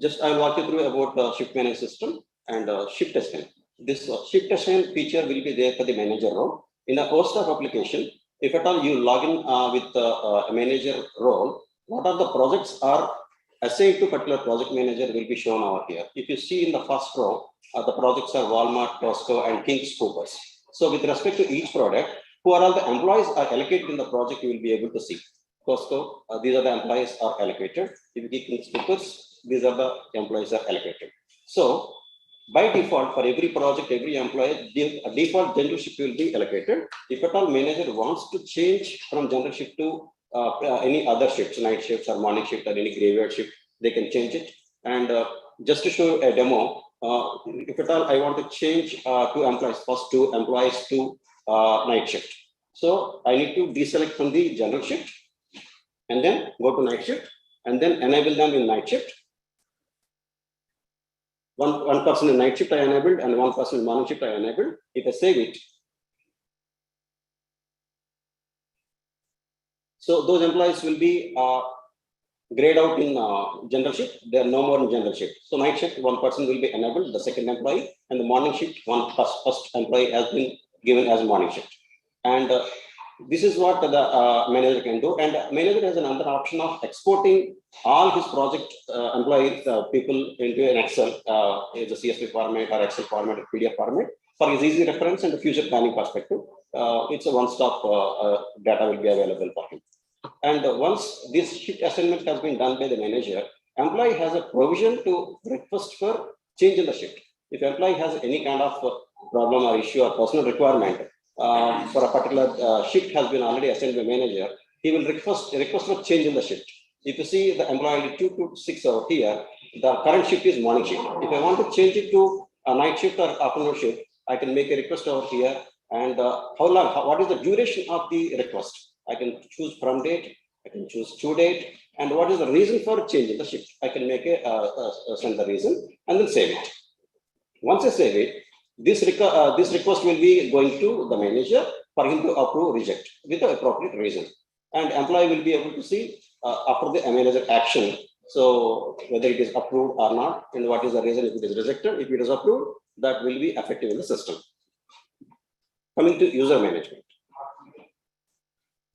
Just I'll walk you through about the shift management system and shift SN. This shift SN feature will be there for the manager role. In a host of application, if at all you log in with a manager role, what are the projects are assigned to particular project manager will be shown over here. If you see in the first row, the projects are Walmart, Costco, and King's Coopers. So with respect to each product, who are all the employees are allocated in the project, you will be able to see. Costco, these are the employees are allocated. If you get King's Coopers, these are the employees are allocated. So by default, for every project, every employee, a default general shift will be allocated. If at all manager wants to change from general shift to any other shifts, night shifts or morning shift or any graveyard shift, they can change it. And just to show a demo, if at all I want to change two employees, first two employees to night shift. So I need to deselect from the general shift and then go to night shift and then enable them in night shift. One person in night shift I enabled and one person in morning shift I enabled. If I save it, so those employees will be grayed out in general shift. They are no more in general shift. So night shift, one person will be enabled, the second employee, and the morning shift, first employee has been given as morning shift. And this is what the manager can do. And manager has another option of exporting all his project employees, people into an Excel, as a CSV format or Excel format or PDF format for his easy reference and the future planning perspective. It's a one-stop data will be available for him. And once this shift assignment has been done by the manager, employee has a provision to request for change in the shift. If employee has any kind of problem or issue or personal requirement for a particular shift has been already assigned by manager, he will request for change in the shift. If you see the employee 2 to 6 over here, the current shift is morning shift. If I want to change it to a night shift or afternoon shift, I can make a request over here. And what is the duration of the request? I can choose from date, I can choose to date, and what is the reason for changing the shift? I can make send the reason and then save it. Once I save it, this request will be going to the manager for him to approve, reject with the appropriate reason. And employee will be able to see after the manager action, so whether it is approved or not, and what is the reason if it is rejected. If it is approved, that will be effective in the system. Coming to user management.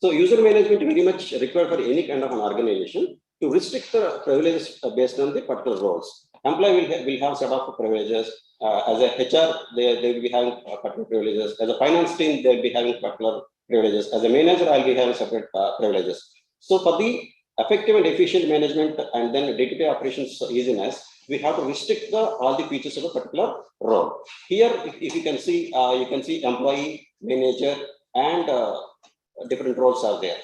So user management very much required for any kind of an organization to restrict the privileges based on the particular roles. Employee will have set of privileges. As a HR, they will be having particular privileges. As a finance team, they'll be having particular privileges. As a manager, I'll be having separate privileges. So for the effective and efficient management and then day-to-day operations easiness, we have to restrict all the features of a particular role. Here, if you can see employee, manager, and different roles are there.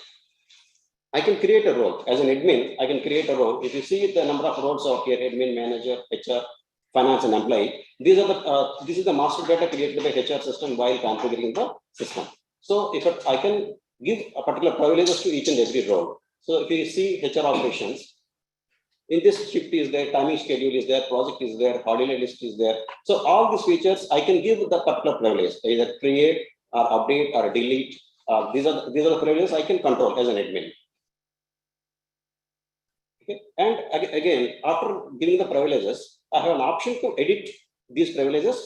I can create a role as an admin. I can create a role. If you see the number of roles are here: admin, manager, HR, finance, and employee. These are the this is the master data created by HR system while configuring the system. So if I can give a particular privileges to each and every role. So if you see HR operations, in this shift is there, timing schedule is there, project is there, holiday list is there. So all these features I can give the particular privilege, either create or update or delete. These are the privileges I can control as an admin. Okay. And again, after giving the privileges, I have an option to edit these privileges.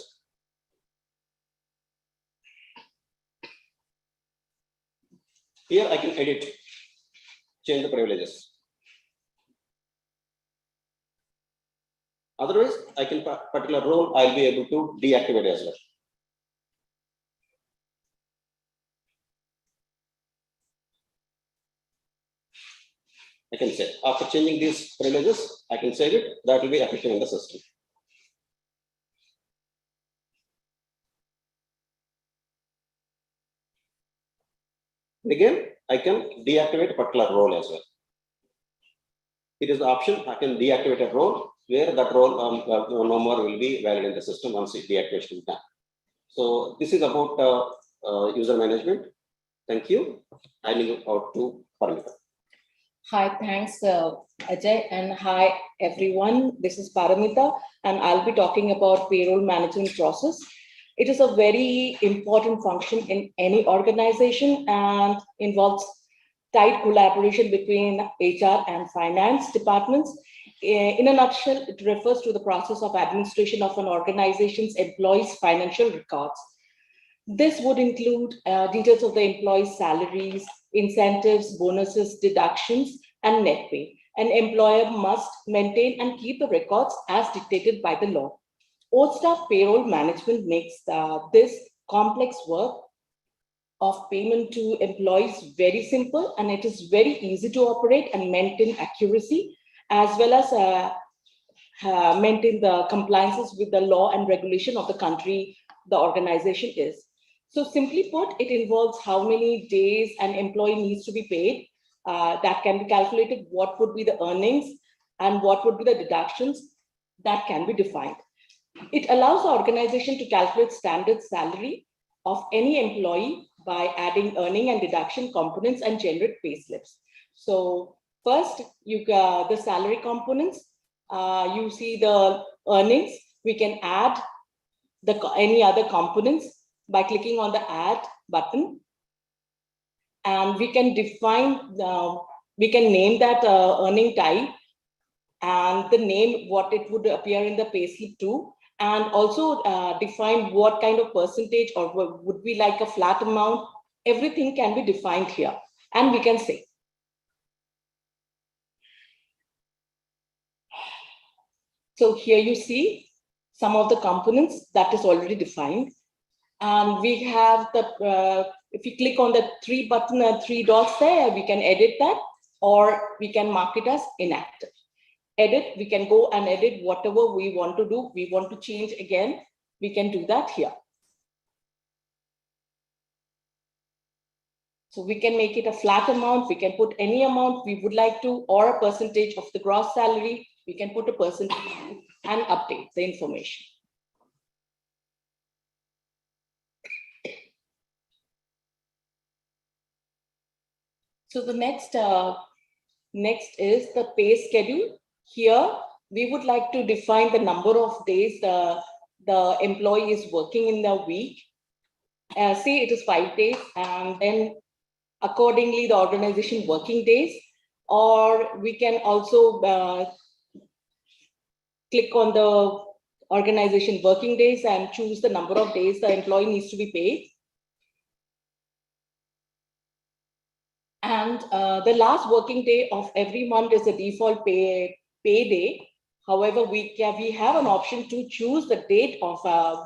Here I can edit, change the privileges. Otherwise, I can particular role I'll be able to deactivate as well. I can say after changing these privileges, I can save it. That will be effective in the system. Again, I can deactivate a particular role as well. It is the option I can deactivate a role where that role no more will be valid in the system once the deactivation is done. So this is about user management. Thank you. I move out to Paramita. Hi, thanks Ajay, and hi everyone. This is Paramita, and I'll be talking about payroll management process. It is a very important function in any organization and involves tight collaboration between HR and finance departments. In a nutshell, it refers to the process of administration of an organization's employees' financial records. This would include details of the employees' salaries, incentives, bonuses, deductions, and net pay. An employer must maintain and keep the records as dictated by the law. O-Staff payroll management makes this complex work of payment to employees very simple, and it is very easy to operate and maintain accuracy, as well as maintain the compliances with the law and regulation of the country the organization is. So simply put, it involves how many days an employee needs to be paid. That can be calculated, what would be the earnings and what would be the deductions that can be defined. It allows the organization to calculate standard salary of any employee by adding earning and deduction components and generate pay slips. So first, the salary components, you see the earnings. We can add any other components by clicking on the add button, and we can define we can name that earning type and the name what it would appear in the payslip too, and also define what kind of percentage or would be like a flat amount. Everything can be defined here, and we can say. So here you see some of the components that is already defined. And we have the, if you click on the three dots there, we can edit that, or we can mark it as inactive. Edit, we can go and edit whatever we want to do. We want to change again, we can do that here. So we can make it a flat amount, we can put any amount we would like to, or a percentage of the gross salary, we can put a percentage and update the information. So the next is the pay schedule. Here, we would like to define the number of days the employee is working in the week. Say it is 5 days, and then accordingly the organization working days, or we can also click on the organization working days and choose the number of days the employee needs to be paid. And the last working day of every month is the default pay day. However, we have an option to choose the date of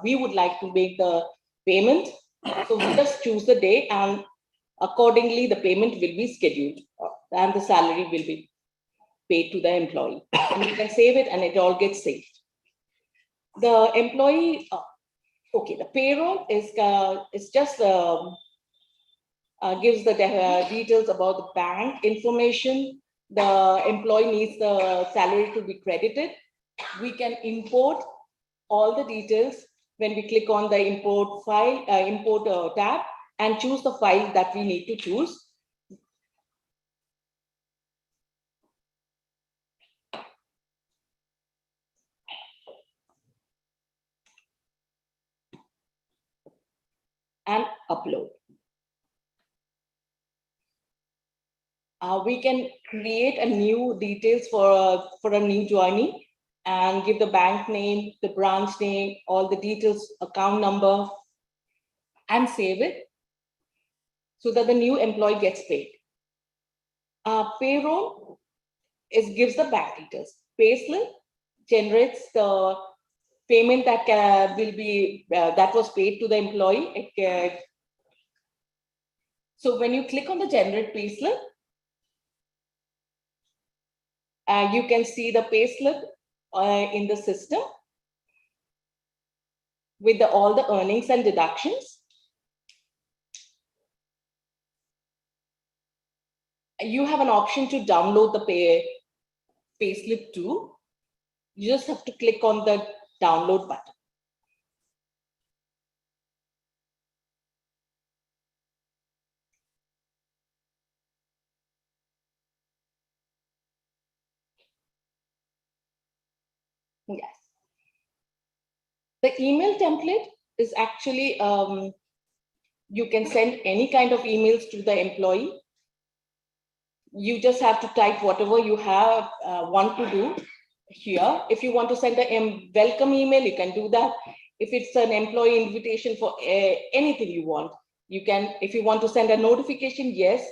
we would like to make the payment. So we just choose the date, and accordingly the payment will be scheduled and the salary will be paid to the employee. And you can save it and it all gets saved. The employee, okay, the payroll is just gives the details about the bank information. The employee needs the salary to be credited. We can import all the details when we click on the import file, import tab, and choose the file that we need to choose. And upload. We can create a new details for a new joinee and give the bank name, the branch name, all the details, account number, and save it so that the new employee gets paid. Payroll gives the bank details. Payslip generates the payment that will be that was paid to the employee. So when you click on the generate payslip, you can see the payslip in the system with all the earnings and deductions. You have an option to download the payslip too. You just have to click on the download button. Yes. The email template is actually, you can send any kind of emails to the employee. You just have to type whatever you have want to do here. If you want to send a welcome email, you can do that. If it's an employee invitation for anything you want, you can. If you want to send a notification, yes.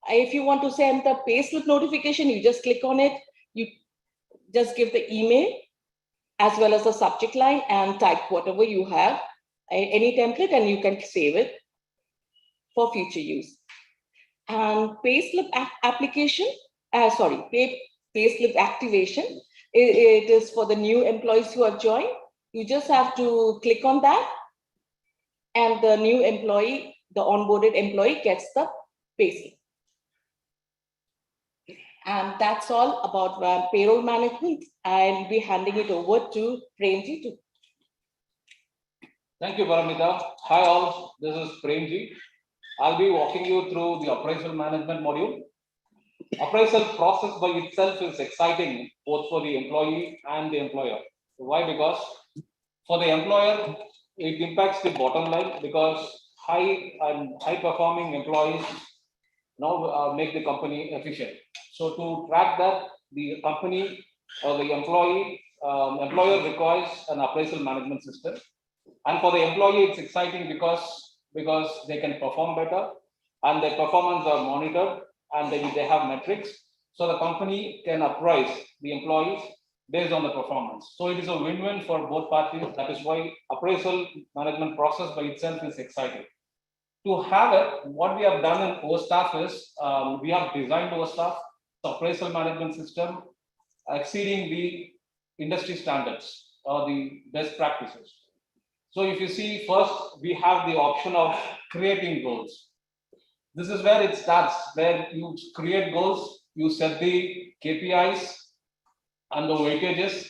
If you want to send the payslip notification, you just click on it. You just give the email as well as the subject line and type whatever you have, any template, and you can save it for future use. And payslip application, payslip activation, it is for the new employees who have joined. You just have to click on that, and the new employee, the onboarded employee, gets the payslip. And that's all about payroll management. I'll be handing it over to Premji too. Thank you, Paramita. Hi all, this is Premji. I'll be walking you through the operational management module. Appraisal process by itself is exciting both for the employee and the employer. Why? Because for the employer, it impacts the bottom line because high performing employees now make the company efficient. So to track that, the company or the employer requires an appraisal management system. And for the employee, it's exciting because they can perform better and their performance are monitored and they have metrics. So the company can appraise the employees based on the performance. So it is a win-win for both parties. That is why appraisal management process by itself is exciting. To have it, what we have done in OStaff is we have designed OStaff, the appraisal management system, exceeding the industry standards or the best practices. So if you see, first, we have the option of creating goals. This is where it starts, where you create goals, you set the KPIs and the weightages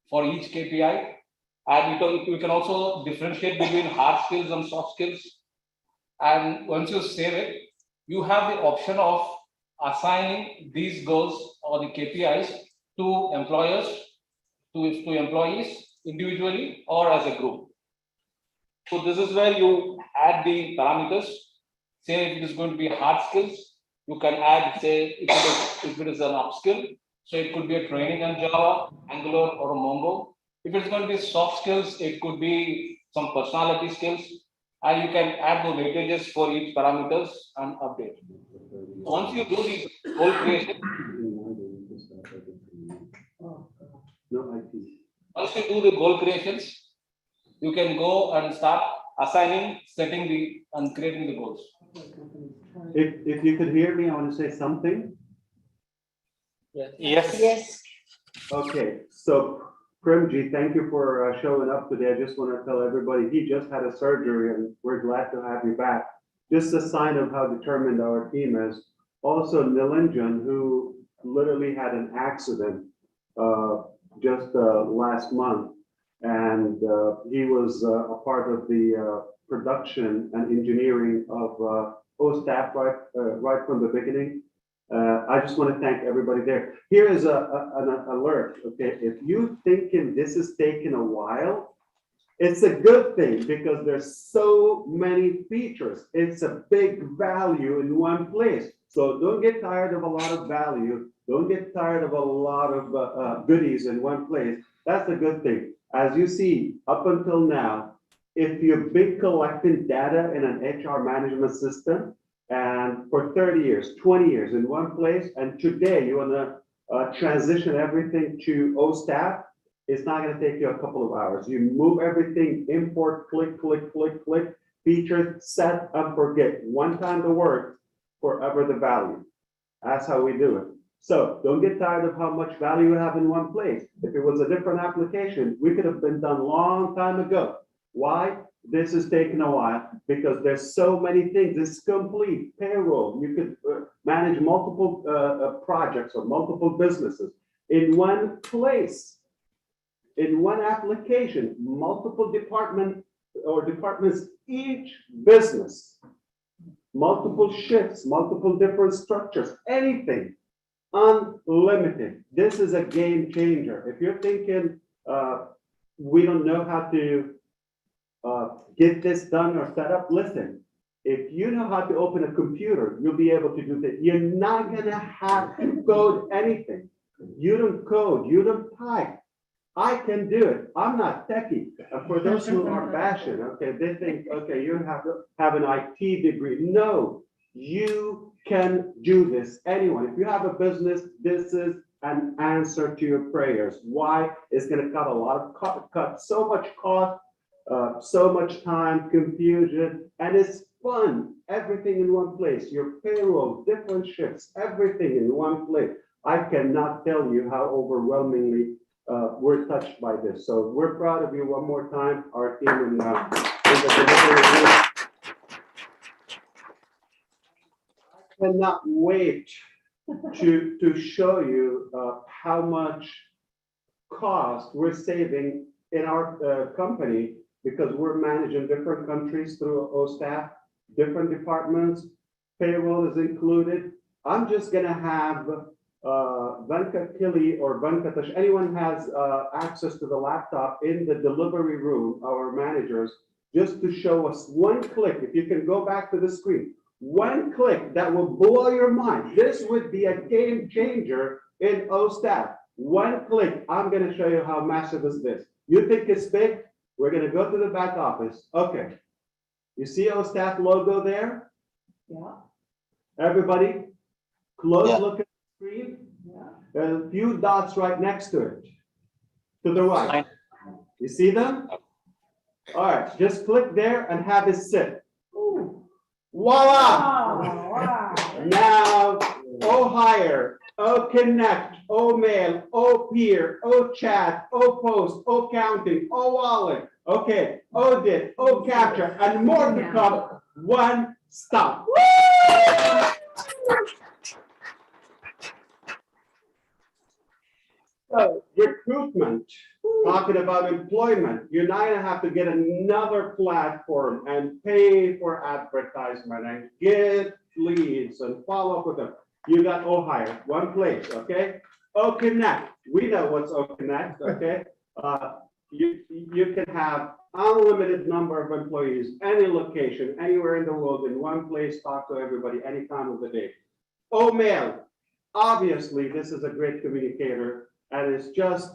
for each KPI. And you can also differentiate between hard skills and soft skills. And once you save it, you have the option of assigning these goals or the KPIs to employers, to employees individually or as a group. So this is where you add the parameters. Say if it is going to be hard skills, you can add, say, if it is an upskill, so it could be a training on Java, Angular, or a Mongo. If it's going to be soft skills, it could be some personality skills, and you can add the weightages for each parameters and update. Once you do the goal creation, once you do the goal creations, you can go and start assigning, setting the and creating the goals. If you could hear me, I want to say something. Yes. Yes. Okay, so Premji, thank you for showing up today. I just want to tell everybody he just had a surgery and we're glad to have you back. Just a sign of how determined our team is. Also, Nilanjan, who literally had an accident just last month, and he was a part of the production and engineering of OSTAF right from the beginning. I just want to thank everybody there. Here is an alert, okay? If you thinking this is taking a while, it's a good thing because there's so many features. It's a big value in one place. So don't get tired of a lot of value. Don't get tired of a lot of goodies in one place. That's a good thing. As you see, up until now, if you've been collecting data in an HR management system, and for 30 years, 20 years in one place, and today you want to transition everything to OSTAF, it's not going to take you a couple of hours. You move everything, import, click, click, click, click, feature, set, and forget. One time the work, forever the value. That's how we do it. So don't get tired of how much value you have in one place. If it was a different application, we could have been done a long time ago. Why? This is taking a while because there's so many things. It's complete payroll. You could manage multiple projects or multiple businesses in one place, in one application, multiple departments, each business, multiple shifts, multiple different structures, anything, unlimited. This is a game changer. If you're thinking we don't know how to get this done or set up, listen, if you know how to open a computer, you'll be able to do that. You're not gonna have to code anything. You don't code, you don't type. I can do it. I'm not techie. For those who are bashing, okay, they think, okay, you have to have an IT degree. No, you can do this. Anyone, if you have a business, this is an answer to your prayers. Why? It's gonna cut a lot of cut so much cost, so much time, confusion, and it's fun. Everything in one place, your payroll, different shifts, everything in one place. I cannot tell you how overwhelmingly we're touched by this. So we're proud of you one more time, our team in the delivery room. I cannot wait to show you how much cost we're saving in our company because we're managing different countries through OSTAF, different departments, payroll is included. I'm just gonna have Venkatili or Venkatash, anyone has access to the laptop in the delivery room, our managers, just to show us one click. If you can go back to the screen, one click that will blow your mind. This would be a game changer in OSTAF. One click, I'm gonna show you how massive is this. You think it's big? We're gonna go to the back office. Okay. You see OSTAF logo there? Yeah. Everybody, close Yeah. look at the screen. Yeah. There's a few dots right next to it. To the right. You see them? All right, just click there and have it sit. Ooh. Voila! Oh, wow. Now, O-Hire, O-Connect, O-Mail, O-Peer, O-Chat, O-Post, O-Counting, O-Wallet, okay, O-Dit, O-Capture, and more to come. One stop. So, recruitment, talking about employment, you're not gonna have to get another platform and pay for advertisement and get leads and follow up with them. You got O-Hire, one place, okay? O-Connect, we know what's O-Connect, okay? You can have unlimited number of employees, any location, anywhere in the world, in one place, talk to everybody, any time of the day. O-Mail, obviously, this is a great communicator, and it's just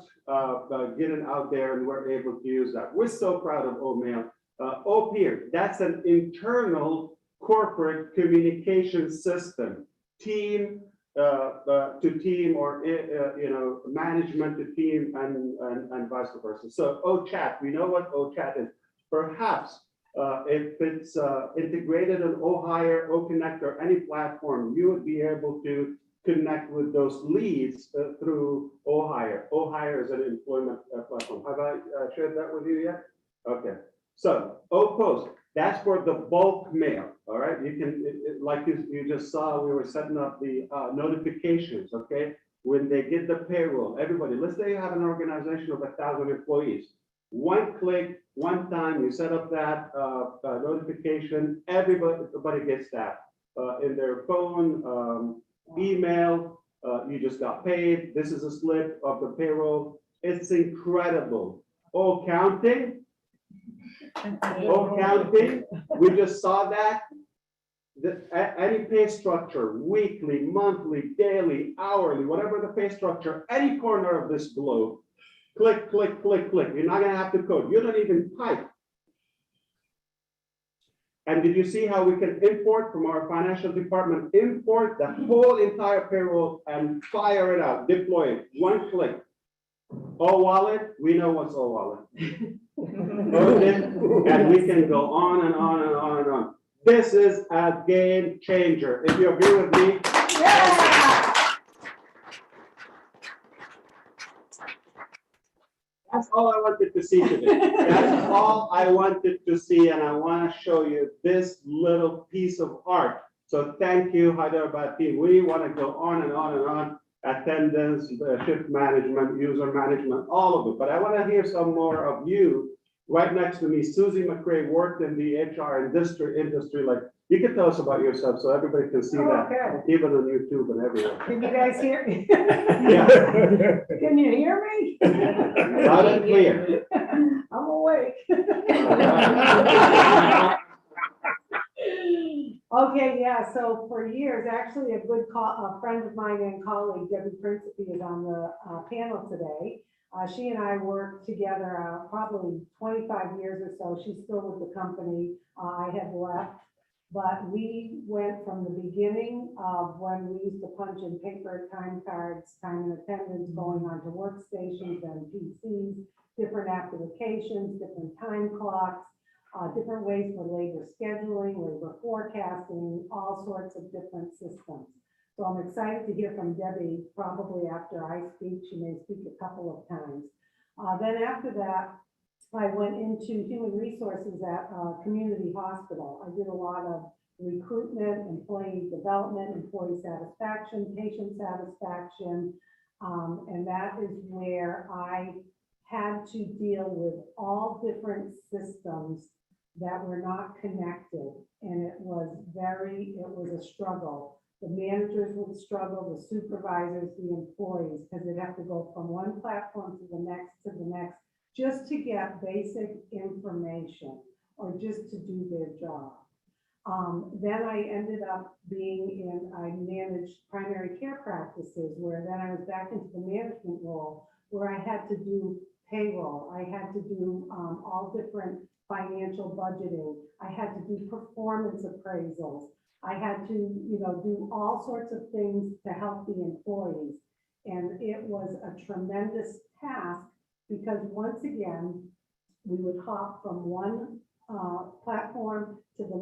getting out there, and we're able to use that. We're so proud of O-Mail. O-Peer, that's an internal corporate communication system. team to team, or management to team, and vice versa. So O-Chat, we know what O-Chat is. Perhaps if it's integrated on O-Hire, O-Connect, or any platform, you would be able to connect with those leads through O-Hire. O-Hire is an employment platform. Have I shared that with you yet? Okay. So O-Post, that's for the bulk mail. All right. You can, like you just saw, we were setting up the notifications. Okay. When they get the payroll, everybody, let's say you have an organization of 1,000 employees. One click, one time, you set up that notification. Everybody gets that in their phone, email. You just got paid. This is a slip of the payroll. It's incredible. Oh, counting. Oh, counting. We just saw that. Any pay structure, weekly, monthly, daily, hourly, whatever the pay structure, any corner of this globe, click, click, click, click. You're not going to have to code. You don't even type. And did you see how we can import from our financial department, import the whole entire payroll and fire it out, deploy it, one click. O-Wallet, we know what's O-Wallet. Okay? And we can go on and on and on and on. This is a game changer. If you agree with me, that's all I wanted to see today. That's all I wanted to see, and I want to show you this little piece of art. So thank you, Hyderabad team. We want to go on and on and on. Attendance, shift management, user management, all of it. But I want to hear some more of you. Right next to me, Susie McRae worked in the HR industry. Like, you can tell us about yourself so everybody can see that, even on YouTube and everywhere. Can you guys hear me? Yeah. Can you hear me? Loud and clear. I'm awake. Okay, yeah, so for years, actually a friend of mine and colleague, Debbie Principe, is on the panel today. She and I worked together probably 25 years or so. She's still with the company. I have left, but we went from the beginning of when we used to punch in paper time cards, time and attendance, going on to workstations and PCs, different applications, different time clocks, different ways for labor scheduling, labor forecasting, all sorts of different systems. So I'm excited to hear from Debbie. Probably after I speak, she may speak a couple of times. Then after that, I went into human resources at a community hospital. I did a lot of recruitment, employee development, employee satisfaction, patient satisfaction, and that is where I had to deal with all different systems that were not connected, and it was a struggle. The managers would struggle, the supervisors, the employees, because they'd have to go from one platform to the next, just to get basic information or just to do their job. Then I ended up I managed primary care practices, where then I was back into the management role, where I had to do payroll. I had to do all different financial budgeting. I had to do performance appraisals. I had to, do all sorts of things to help the employees. And it was a tremendous task because once again, we would hop from one platform to the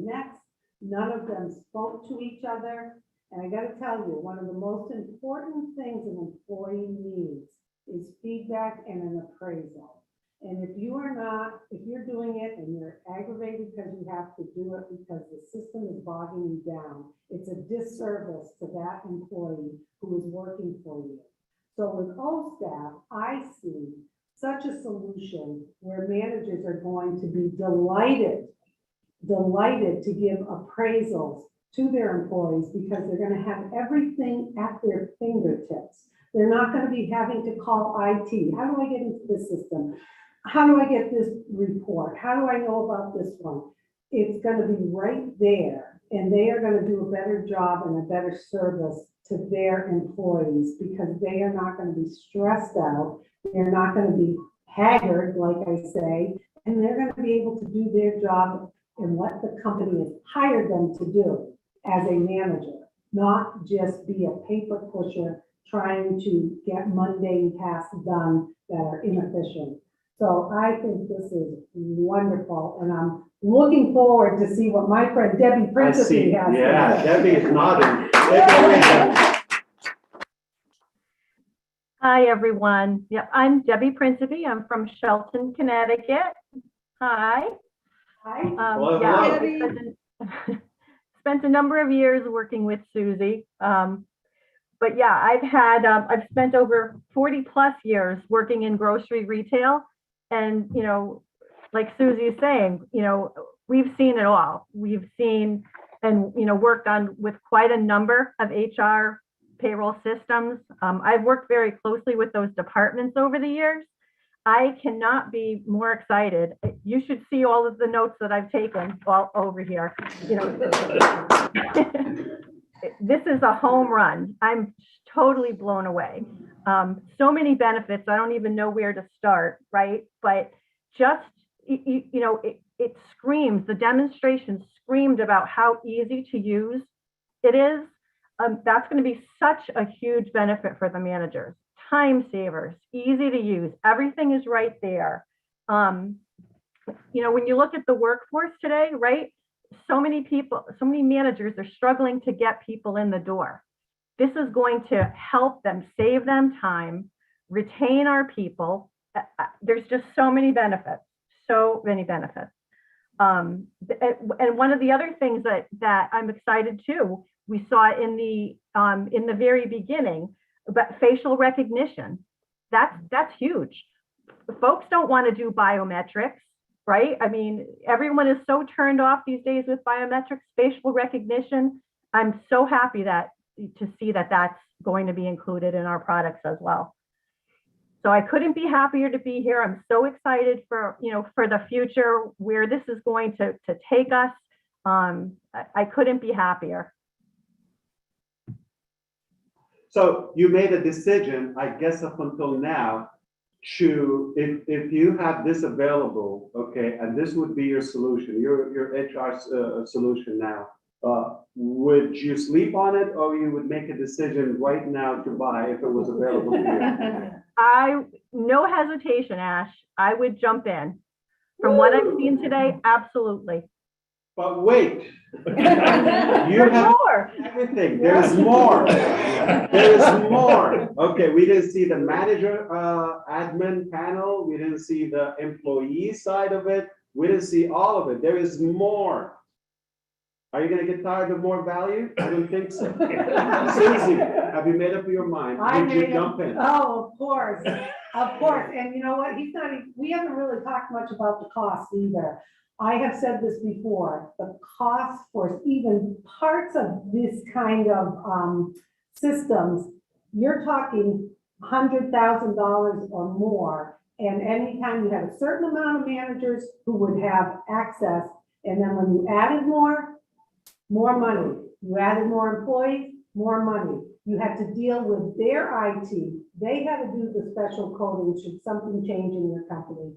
next. None of them spoke to each other. And I got to tell you, one of the most important things an employee needs is feedback and an appraisal. And if you're doing it and you're aggravated because you have to do it because the system is bogging you down, it's a disservice to that employee who is working for you. So with O-Staff, I see such a solution where managers are going to be delighted to give appraisals to their employees because they're going to have everything at their fingertips. They're not going to be having to call IT. How do I get into the system? How do I get this report? How do I know about this one? It's going to be right there, and they are going to do a better job and a better service to their employees because they are not going to be stressed out. They're not going to be haggard, like I say, and they're going to be able to do their job and what the company has hired them to do as a manager. not just be a paper pusher trying to get mundane tasks done that are inefficient. So I think this is wonderful, and I'm looking forward to see what my friend Debbie Principe has. Yeah, Debbie is nodding. Take it away, Debbie. Hi, everyone. Yep, I'm Debbie Principe. I'm from Shelton, Connecticut. Hi. Hi. Hello, Yeah, hello. I spent a number of years working with Susie. But yeah, I've spent over 40 plus years working in grocery retail. And, you know, like Susie is saying, you know, we've seen it all. We've seen and, you know, worked on with quite a number of HR payroll systems. I've worked very closely with those departments over the years. I cannot be more excited. You should see all of the notes that I've taken all over here. You know, this is a home run. I'm totally blown away. So many benefits. I don't even know where to start, right? But just, you know, it screams, the demonstration screamed about how easy to use it is. That's going to be such a huge benefit for the managers. Time savers, easy to use. Everything is right there. You know, when you look at the workforce today, right? So many people, so many managers are struggling to get people in the door. This is going to help them, save them time, retain our people. There's just so many benefits, so many benefits. And one of the other things that I'm excited too, we saw in the very beginning, but facial recognition, that's huge. Folks don't want to do biometrics, right? I mean, everyone is so turned off these days with biometrics, facial recognition. I'm so happy to see that that's going to be included in our products as well. So I couldn't be happier to be here. I'm so excited for, you know, for the future where this is going to take us. I couldn't be happier. So you made a decision, I guess up until now, to, if you have this available, okay, and this would be your solution, your HR solution now, would you sleep on it, or you would make a decision right now to buy if it was available to you? No hesitation, Ash. I would jump in. From what I've seen today, absolutely. But wait, you There's have more. everything. There's more. There is more. Okay, we didn't see the manager admin panel. We didn't see the employee side of it. We didn't see all of it. There is more. Are you going to get tired of more value? I don't think so. Susie, have you made up your mind? Did you jump in? Oh, of course. Of course. And you know what? We haven't really talked much about the cost either. I have said this before, the cost for even parts of this kind of systems, you're talking $100,000 or more. And anytime you have a certain amount of managers who would have access, and then when you added more money. You added more employees, more money. You had to deal with their IT. They had to do the special coding should something change in your company.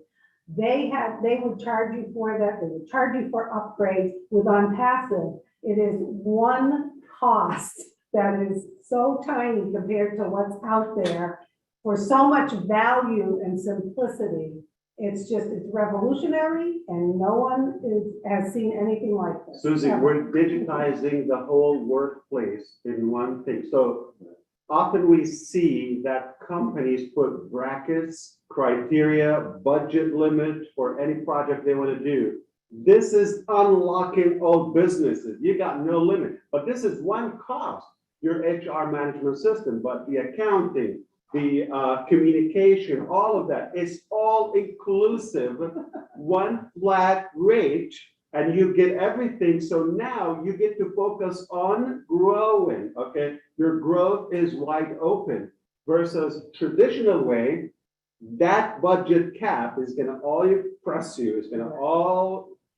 They would charge you for that. They would charge you for upgrades. With ONPASSIVE, it is one cost that is so tiny compared to what's out there for so much value and simplicity. It's revolutionary, and no one has seen anything like this. Susie, we're digitizing the whole workplace in one thing. So often we see that companies put brackets, criteria, budget limit for any project they want to do. This is unlocking old businesses. You got no limit, but this is one cost, your HR management system, but the accounting, the communication, all of that, it's all inclusive, one flat rate, and you get everything. So now you get to focus on growing, okay? Your growth is wide open versus traditional way, that budget cap is gonna always press you, it's gonna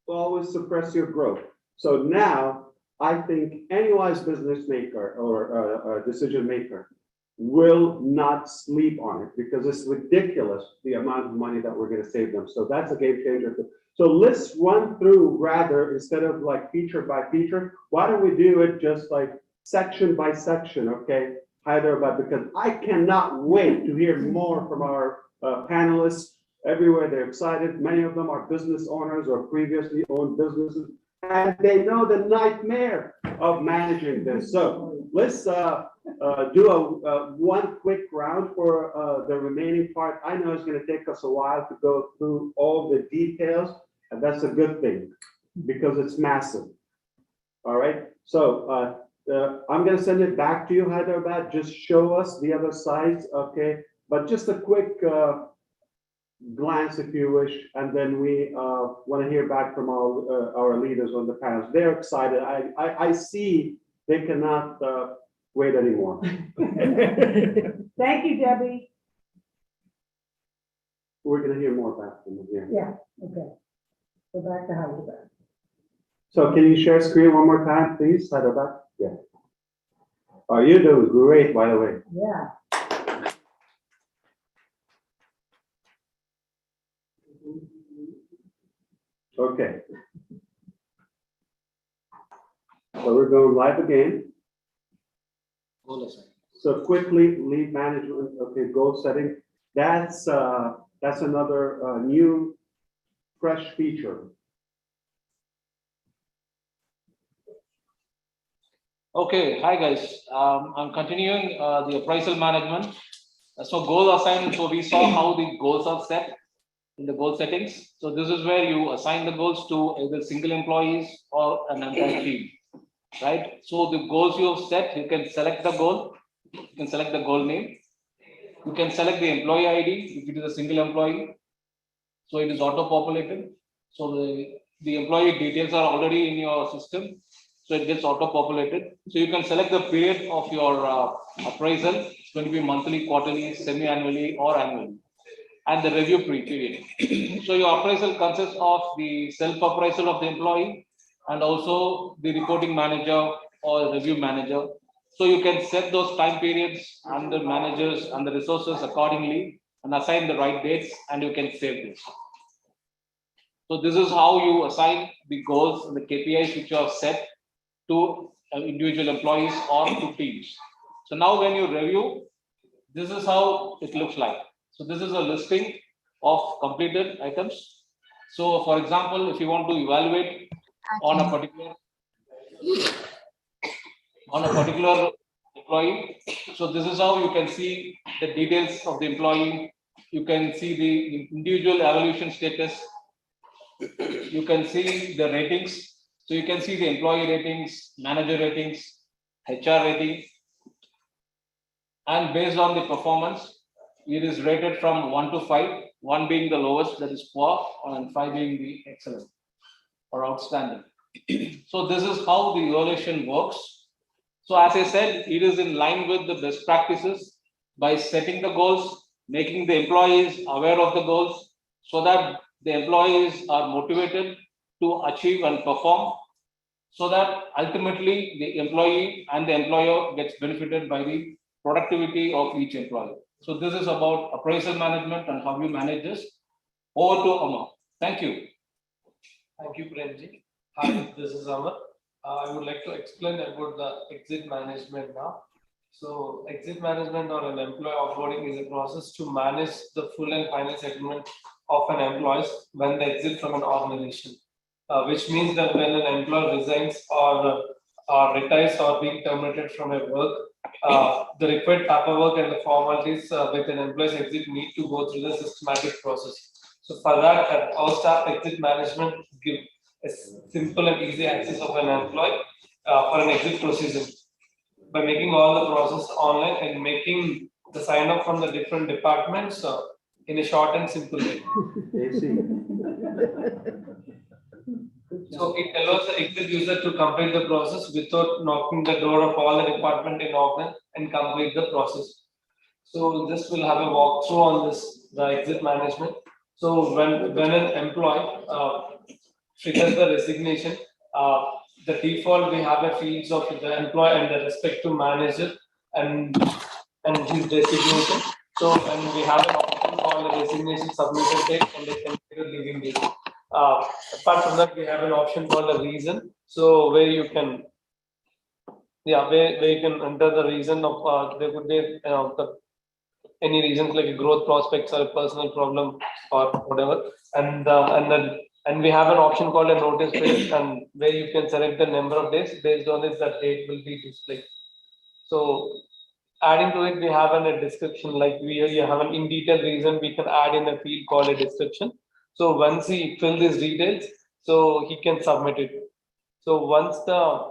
always suppress your growth. So now I think any wise business maker or decision maker will not sleep on it because it's ridiculous the amount of money that we're going to save them. So that's a game changer. So let's run through rather instead of like feature by feature. Why don't we do it just like section by section, okay, Hyderabad, because I cannot wait to hear more from our panelists everywhere. They're excited. Many of them are business owners or previously owned businesses, and they know the nightmare of managing this. So let's do one quick round for the remaining part. I know it's going to take us a while to go through all the details, and that's a good thing because it's massive. All right, so I'm going to send it back to you, Hyderabad. Just show us the other sides, okay? But just a quick glance, if you wish, and then we want to hear back from our leaders on the panels. They're excited. I see they cannot wait anymore. Thank you, Debbie. We're going to hear more back from them here. Yeah, okay. Go back to Hyderabad. So can you share screen one more time, please, Hyderabad? Yeah. Oh, you're doing great, by the way. Yeah. Okay. So we're going live again. So quickly, lead management, okay, goal setting. That's another new, fresh feature. Okay, hi guys. I'm continuing the appraisal management. So goal assignment, so we saw how the goals are set in the goal settings. So this is where you assign the goals to either single employees or an entire team, right? So the goals you have set, you can select the goal, you can select the goal name, you can select the employee ID if it is a single employee. So it is auto-populated. So the employee details are already in your system. So it gets auto-populated. So you can select the period of your appraisal. It's going to be monthly, quarterly, semi-annually, or annually. And the review period. So your appraisal consists of the self-appraisal of the employee and also the reporting manager or review manager. So you can set those time periods and the managers and the resources accordingly and assign the right dates, and you can save this. So this is how you assign the goals and the KPIs which you have set to individual employees or to teams. So now when you review, this is how it looks like. So this is a listing of completed items. So for example, if you want to evaluate on a particular employee, so this is how you can see the details of the employee. You can see the individual evaluation status. You can see the ratings. So you can see the employee ratings, manager ratings, HR rating. And based on the performance, it is rated from 1 to 5, 1 being the lowest, that is poor, and 5 being the excellent or outstanding. So this is how the evaluation works. So as I said, it is in line with the best practices by setting the goals, making the employees aware of the goals so that the employees are motivated to achieve and perform, so that ultimately the employee and the employer gets benefited by the productivity of each employee. So this is about appraisal management and how you manage this. Over to Amar. Thank you. Thank you, Premji. Hi, this is Amar. I would like to explain about the exit management now. So exit management or an employee offboarding is a process to manage the full and final settlement of an employee when they exit from an organization, which means that when an employee resigns or retires or being terminated from a work, the required paperwork and the formalities with an employee's exit need to go through the systematic process. So for that, our staff exit management give a simple and easy access of an employee for an exit procedure by making all the process online and making the sign up from the different departments in a short and simple way. So it allows the exit user to complete the process without knocking the door of all the department in order and complete the process. So just we'll have a walkthrough on this, the exit management. So when an employee triggers the resignation, the default we have a fields of the employee and the respective manager and his resignation. So and we have an option called the resignation submission date and the consider leaving date. Apart from that, we have an option called a reason. So where you can Yeah, where you can enter the reason of there could be any reasons like a growth prospects or a personal problem or whatever, and we have an option called a notice period, and where you can select the number of days. Based on this, that date will be displayed. So adding to it, we have a description, like we have an in detail reason. We can add in a field called a description. So once he fill these details, so he can submit it. So once the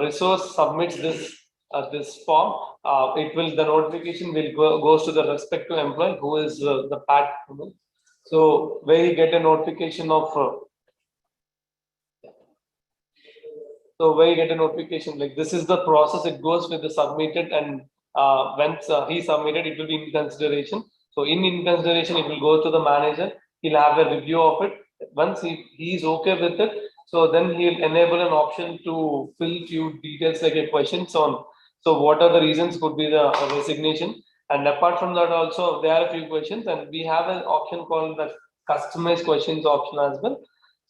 resource submits this form, the notification will goes to the respective employee who is the PAT. So where you get a notification of like this is the process. It goes with the submitted, and once he submitted, it will be in consideration. So in consideration, it will go to the manager. He'll have a review of it. Once he is okay with it, so then he'll enable an option to fill few details like a questions on. So what are the reasons could be the resignation, and apart from that also there are a few questions, and we have an option called the customized questions option as well.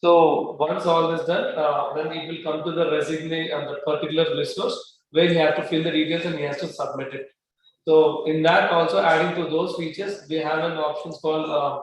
So once all is done, then it will come to the resignation and the particular resource where he has to fill the details and he has to submit it. So in that also adding to those features, we have an options called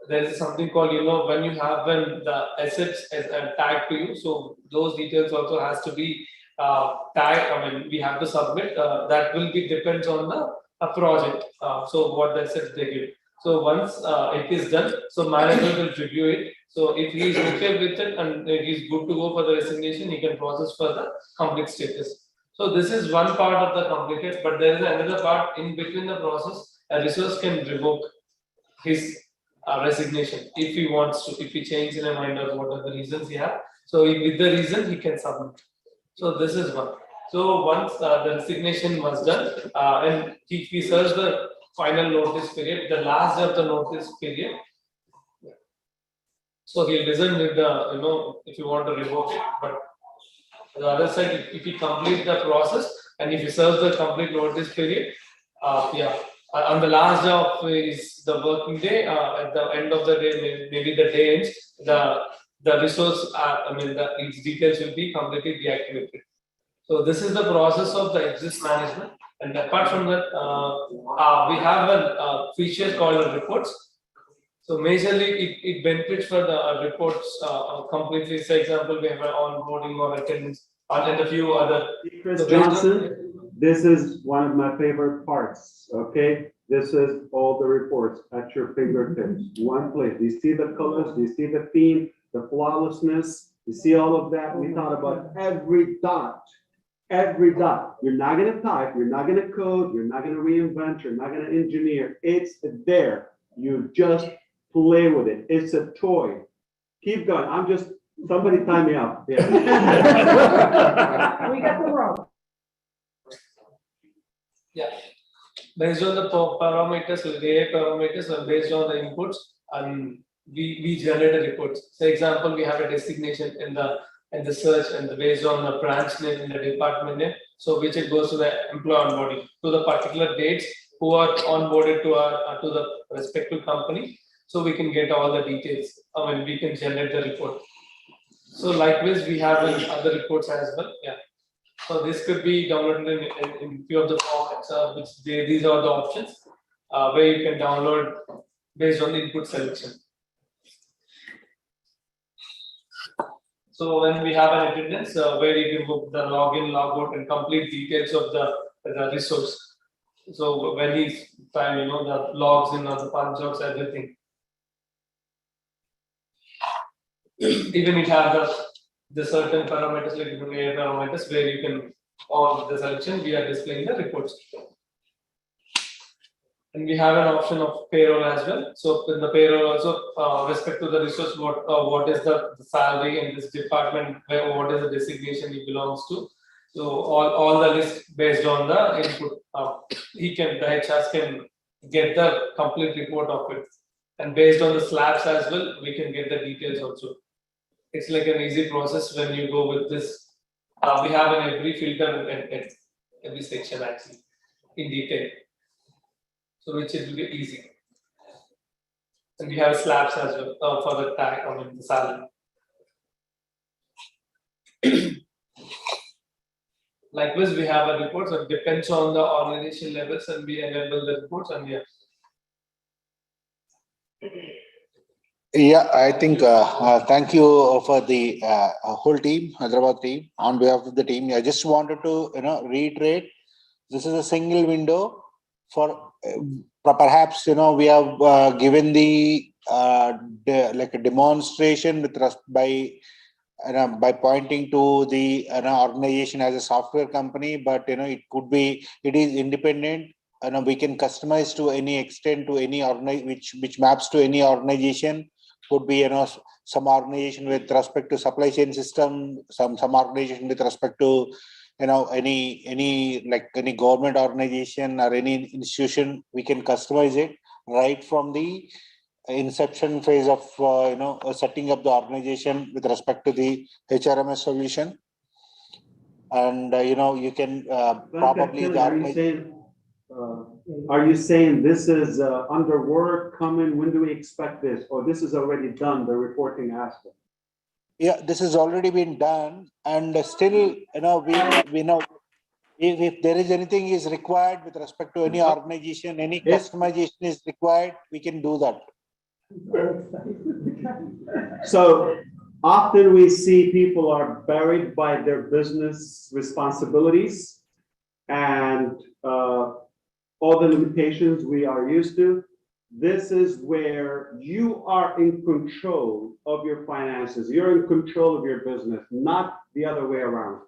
there is something called, when you have the assets as tagged to you, so those details also has to be tagged. I mean, we have to submit. That will be depends on the project. So what the assets they give. So once it is done, so manager will review it. So if he is okay with it and he is good to go for the resignation, he can process for the complete status. So this is one part of the completed, but there is another part in between the process. A resource can revoke his resignation if he wants to, if he changes in a mind or what are the reasons he have. So with the reason he can submit. So this is one. So once the resignation was done, and he serves the final notice period, the last day of the notice period. So he'll resign with the, if you want to revoke it, but on the other side, if he complete the process and if he serves the complete notice period, on the last day of the working day, at the end of the day, maybe the day ends, the resource, its details will be completely deactivated. So this is the process of the exist management. And apart from that, we have a feature called reports. So majorly, it benefits for the reports completely. For example, we have an onboarding or attendance, and a few other. Chris Johnson, this is one of my favorite parts. Okay, this is all the reports at your fingertips. One place. Do you see the colors? Do you see the theme? The flawlessness? You see all of that? We thought about every dot. Every dot. You're not going to type. You're not going to code. You're not going to reinvent. You're not going to engineer. It's there. You just play with it. It's a toy. Keep going. Somebody tie me up. Yeah. We got the rope. Yeah. Based on the parameters, the AI parameters, and based on the inputs, and we generate the reports. For example, we have a designation in the search, and based on the branch name in the department name, so which it goes to the employee onboarding to the particular dates who are onboarded to the respective company. So we can get all the details. We can generate the report. So likewise, we have other reports as well. Yeah. So this could be downloaded in few of the formats, these are the options where you can download based on the input selection. So when we have an attendance where you can book the login, logout, and complete details of the resource. So when he's time, the logs in, the punch outs, everything. Even it has the certain parameters like different AI parameters where you can, on the selection, we are displaying the reports. And we have an option of payroll as well. So in the payroll also, respect to the resource, what is the salary in this department, what is the designation he belongs to. So all the list based on the input, the HRs can get the complete report of it. And based on the slabs as well, we can get the details also. It's like an easy process when you go with this. We have an every filter at every section actually in detail. So which it will be easy. And we have slabs as well for the tag, the salary. Likewise, we have a report, so it depends on the organization levels, and we enable the reports, and yes. Yeah, I think, thank you for the whole team, Hyderabad team. On behalf of the team, I just wanted to, reiterate, this is a single window for perhaps, we have given the like a demonstration with by pointing to the organization as a software company, but it could be, it is independent. We can customize to any extent to any which maps to any organization. Could be some organization with respect to supply chain system, some organization with respect to any government organization or any institution. We can customize it right from the inception phase of setting up the organization with respect to the HRMS solution. And you can probably are you saying this is under work coming? When do we expect this? Or this is already done, the reporting aspect? Yeah, this has already been done, and still, we know if there is anything is required with respect to any organization, any customization is required, we can do that. So often we see people are buried by their business responsibilities and all the limitations we are used to. This is where you are in control of your finances. You're in control of your business, not the other way around.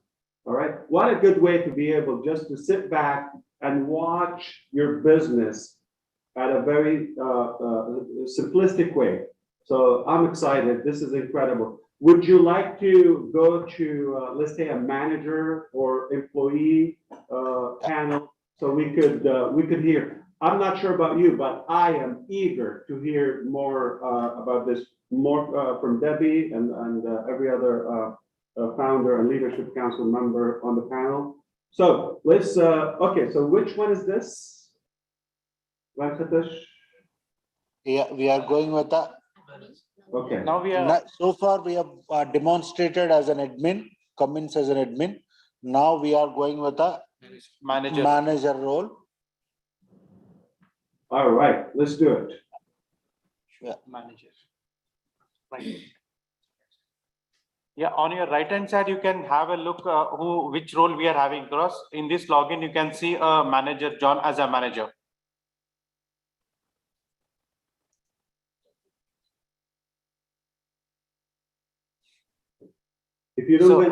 All right. What a good way to be able just to sit back and watch your business at a very simplistic way. So I'm excited. This is incredible. Would you like to go to, let's say, a manager or employee panel so we could hear? I'm not sure about you, but I am eager to hear more about this, more from Debbie and every other founder and leadership council member on the panel. So let's, okay, so which one is this? Venkatesh? Yeah, we are going with that. Okay. Now we are. So far, we have demonstrated as an admin, Cummins as an admin. Now we are going with a manager role. All right, let's do it. Yeah, manager. Right. Yeah, on your right hand side, you can have a look which role we are having. Because in this login, you can see a manager, John, as a manager. If you don't,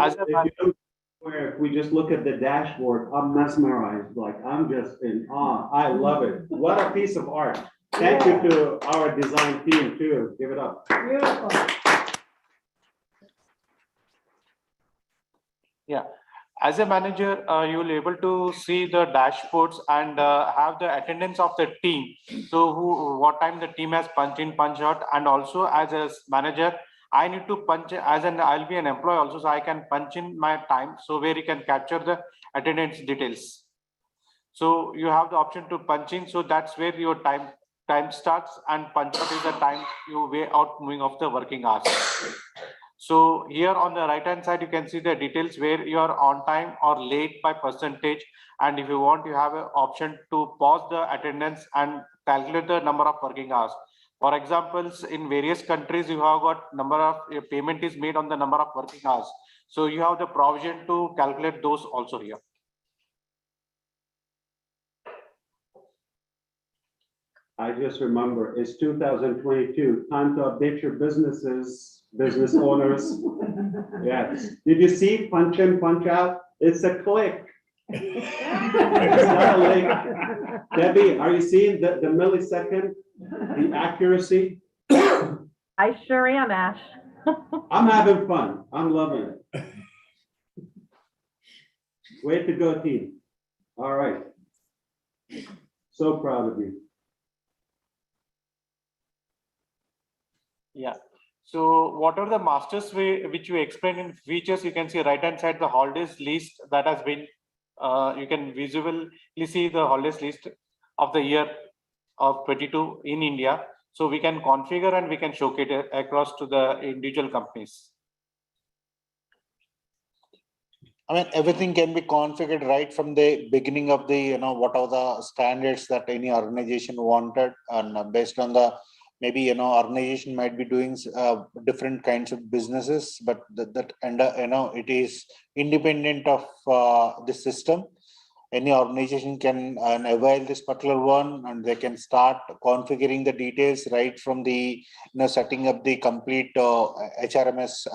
if we just look at the dashboard, I'm mesmerized. Like I'm just in awe. I love it. What a piece of art. Thank you to our design team too. Give it up. Beautiful. Yeah. As a manager, you will be able to see the dashboards and have the attendance of the team. So what time the team has punched in, punched out, and also as a manager, I need to punch I'll be an employee also, so I can punch in my time. So where you can capture the attendance details. So you have the option to punch in. So that's where your time starts, and punch out is the time you way out moving of the working hours. So here on the right hand side, you can see the details where you are on time or late by percentage. And if you want, you have an option to pause the attendance and calculate the number of working hours. For examples, in various countries, you have got number of payment is made on the number of working hours. So you have the provision to calculate those also here. I just remember it's 2022. Time to update your businesses, business owners. Yes. Did you see punch in, punch out? It's a click. It's not a link. Debbie, are you seeing the millisecond, the accuracy? I sure am, Ash. I'm having fun. I'm loving it. Way to go, team. All right. So proud of you. Yeah. So what are the masters which you explained in features? You can see right hand side the holidays list that has been. You can visually see the holidays list of the year of 22 in India. So we can configure and we can showcase it across to the individual companies. I mean, everything can be configured right from the beginning of the, what are the standards that any organization wanted, and based on the, maybe, organization might be doing different kinds of businesses, but it is independent of the system. Any organization can avail this particular one, and they can start configuring the details right from the, setting up the complete HRMS,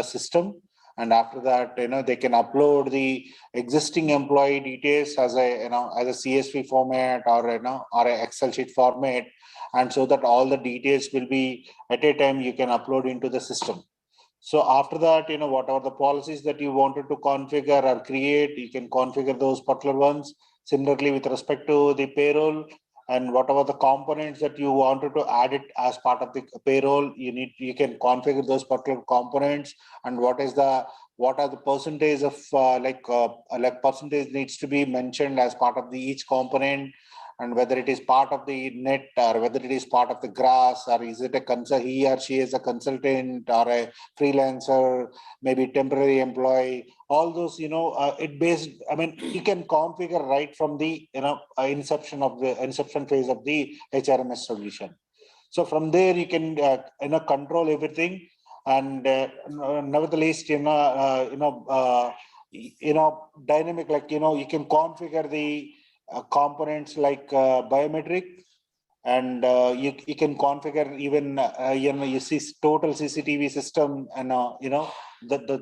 system. And after that, they can upload the existing employee details as a, as a CSV format or, or a Excel sheet format. And so that all the details will be at a time you can upload into the system. So after that, whatever the policies that you wanted to configure or create, you can configure those particular ones. Similarly, with respect to the payroll, and whatever the components that you wanted to add it as part of the payroll, you can configure those particular components, and what are the percentage of percentage needs to be mentioned as part of the each component, and whether it is part of the net or whether it is part of the grass, or is it he or she is a consultant or a freelancer, maybe temporary employee, all those, you can configure right from the, inception phase of the HRMS solution. So from there, you can, control everything. And nevertheless, dynamic, you can configure the components like biometric, and you can configure even you see total CCTV system, and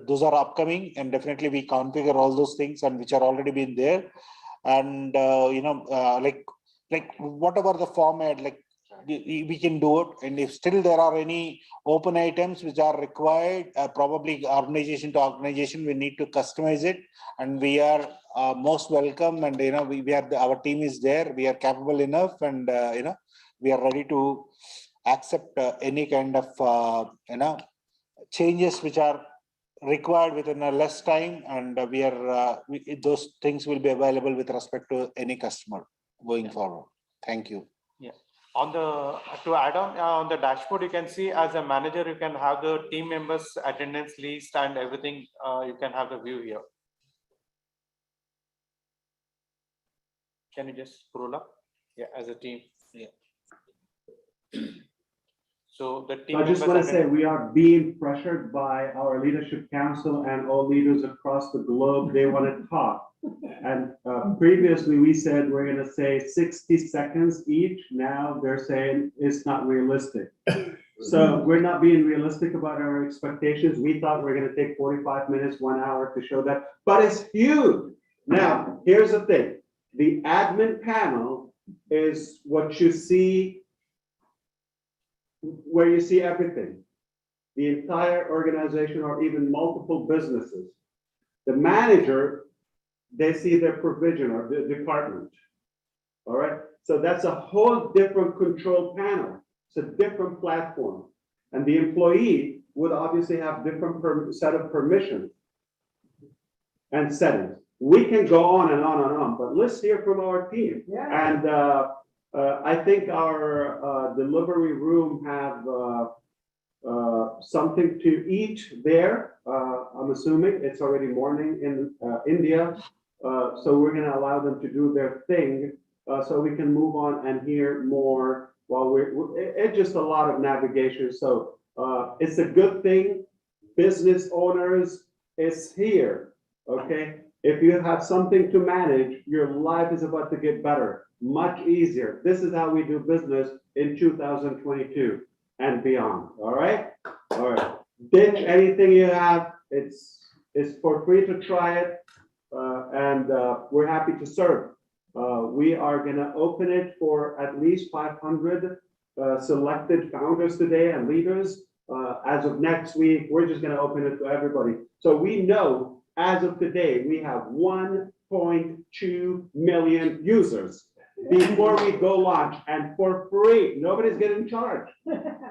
those are upcoming, and definitely we configure all those things, and which are already been there. And whatever the format, we can do it. And if still there are any open items which are required, probably organization to organization, we need to customize it, and we are most welcome. And we are our team is there, we are capable enough, and we are ready to accept any kind of changes which are required within a less time, and we are those things will be available with respect to any customer going forward. Thank you. Yeah. To add on the dashboard, you can see as a manager, you can have the team members attendance list and everything. You can have the view here. Can you just scroll up? Yeah, as a team. Yeah. So the team. I just want to say we are being pressured by our leadership council and all leaders across the globe. They want to talk. And previously we said we're going to say 60 seconds each. Now they're saying it's not realistic. So we're not being realistic about our expectations. We thought we're going to take 45 minutes, 1 hour to show that, but it's huge. Now, here's the thing. The admin panel is what you see, where you see everything, the entire organization or even multiple businesses. The manager, they see their provision or the department. All right. So that's a whole different control panel. It's a different platform. And the employee would obviously have different set of permissions and settings. We can go on and on and on, but let's hear from our team. Yeah. And I think our delivery room have something to eat there. I'm assuming it's already morning in India. So we're going to allow them to do their thing so we can move on and hear more while it's just a lot of navigation. So it's a good thing. Business owners is here. Okay. If you have something to manage, your life is about to get better, much easier. This is how we do business in 2022 and beyond. All right. All right. Ditch anything you have. It's for free to try it. And we're happy to serve. We are going to open it for at least 500 selected founders today and leaders. As of next week, we're just going to open it to everybody. So we know as of today, we have 1.2 million users before we go launch, and for free. Nobody's getting charged.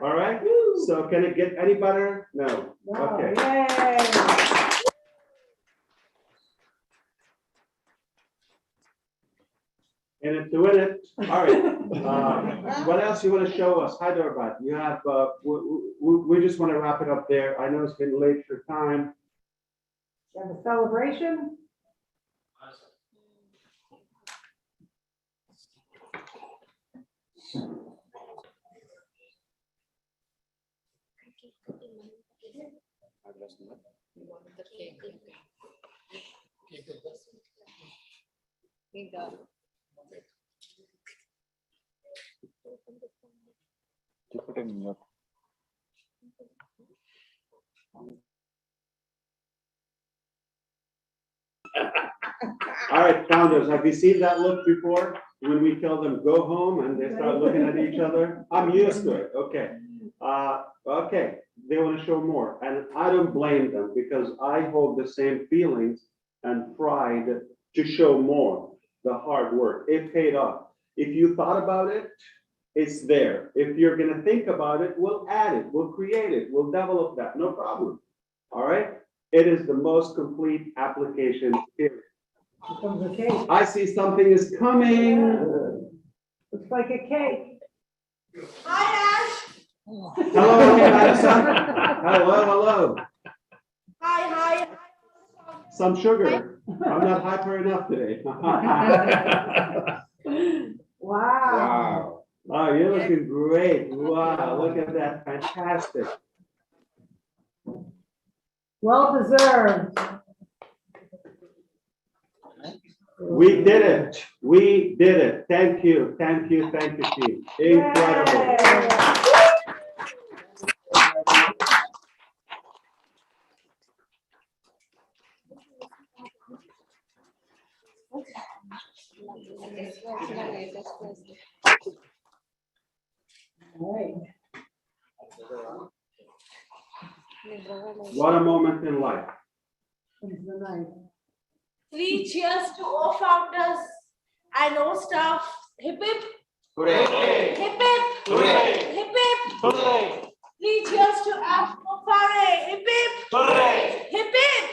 All right. So can it get any better? No. Okay. Yay. In it to win it. All right. What else you want to show us? Hyderabad. You have. We just want to wrap it up there. I know it's been late for time. Have a celebration? All right, founders, have you seen that look before? When we tell them go home and they start looking at each other? I'm used to it, okay. Okay, they want to show more, and I don't blame them because I hold the same feelings and pride to show more. The hard work, it paid off. If you thought about it, it's there. If you're gonna think about it, we'll add it, we'll create it, we'll develop that, no problem. All right? It is the most complete application period. I see something is coming. Looks like a cake. Hi, Ash. Hello, Madison. Hello. Hi. Some sugar. I'm not hyper enough today. Wow. Oh, you're looking great. Wow, look at that. Fantastic. Well deserved. We did it. We did it. Thank you, team. Incredible. What a moment in life. Three cheers to all founders and all staff. Hip hip. Hooray. Hip hip. Hooray. Hip hip. Hooray. Three cheers to Mufareh. Hip hip. Hooray. Hip hip.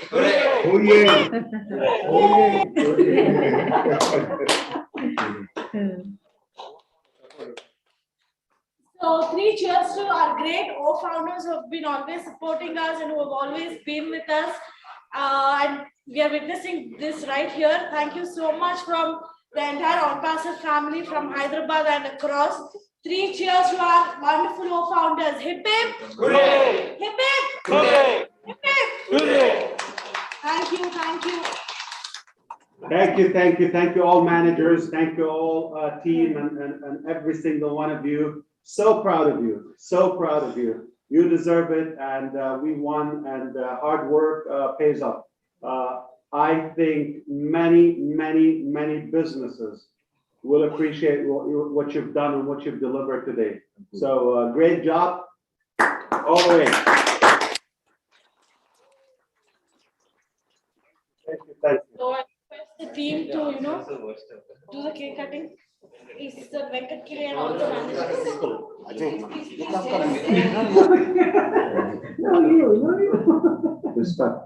So three cheers to our great O-founders who have been always supporting us and who have always been with us. And we are witnessing this right here. Thank you so much from the entire ONPASSIVE family from Hyderabad and across. Three cheers to our wonderful O-founders. Hip hip. Hooray. Hip hip. Hooray. Hip hip. Hooray. Thank you. Thank you all managers, thank you all team and every single one of you. So proud of you, You deserve it and we won and hard work pays off. I think many businesses will appreciate what you've done and what you've delivered today. So great job all the way. Thank you. So I request the team to, do the cake cutting. Is the Venkat Kile and all the managers. No, you. Respect.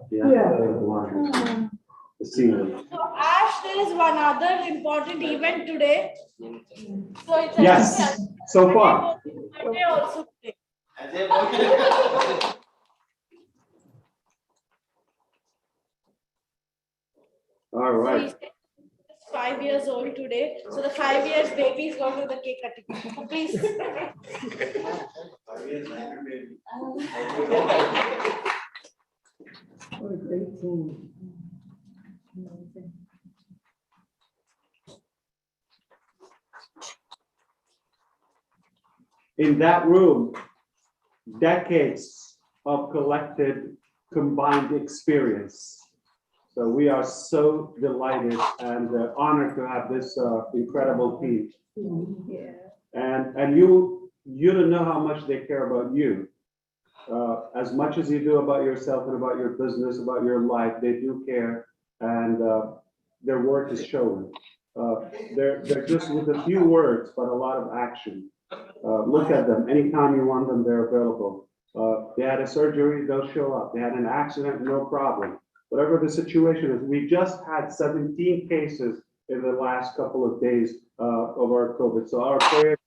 So Ash, there is one other important event today. So it's Yes, so far. Monday also today. All right. So 5 years old today. So the 5 years baby is going to the cake cutting. So please. What a great team. In that room, decades of collected combined experience. So we are so delighted and honored to have this incredible team. And you don't know how much they care about you. As much as you do about yourself and about your business, about your life, they do care, and their work is shown. They're just with a few words, but a lot of action. Look at them. Anytime you want them, they're available. They had a surgery, they'll show up. They had an accident, no problem. Whatever the situation is, we just had 17 cases in the last couple of days of our COVID. So our prayers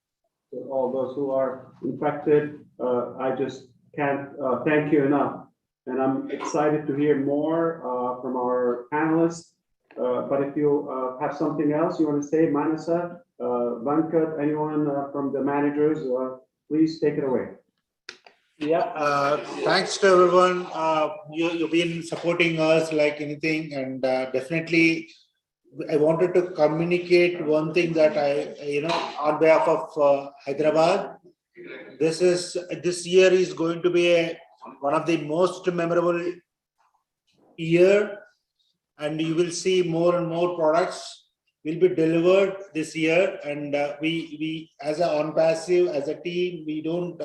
to all those who are infected. I just can't thank you enough. And I'm excited to hear more from our panelists. But if you have something else you want to say, Manasa, Venkat, anyone from the managers, please take it away. Yeah, thanks to everyone. You've been supporting us like anything, and definitely I wanted to communicate one thing that on behalf of Hyderabad, this year is going to be one of the most memorable year, and you will see more and more products will be delivered this year. And we as a ONPASSIVE, as a team, we don't.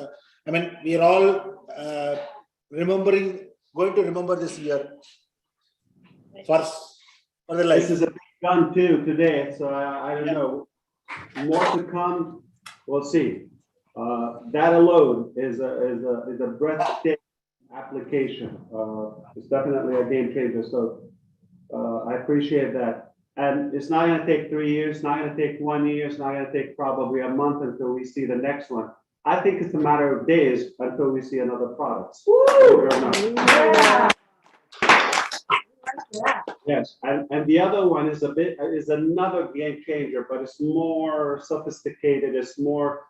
We are all going to remember this year for the life. This is a big gun too today, so I don't know. More to come, we'll see. That alone is a breathtaking application. It's definitely a game changer. So I appreciate that. And it's not going to take 3 years. It's not going to take 1 year. It's not going to take probably a month until we see the next one. I think it's a matter of days until we see another product. Yeah. Yes, and the other one is another game changer, but it's more sophisticated. It's more,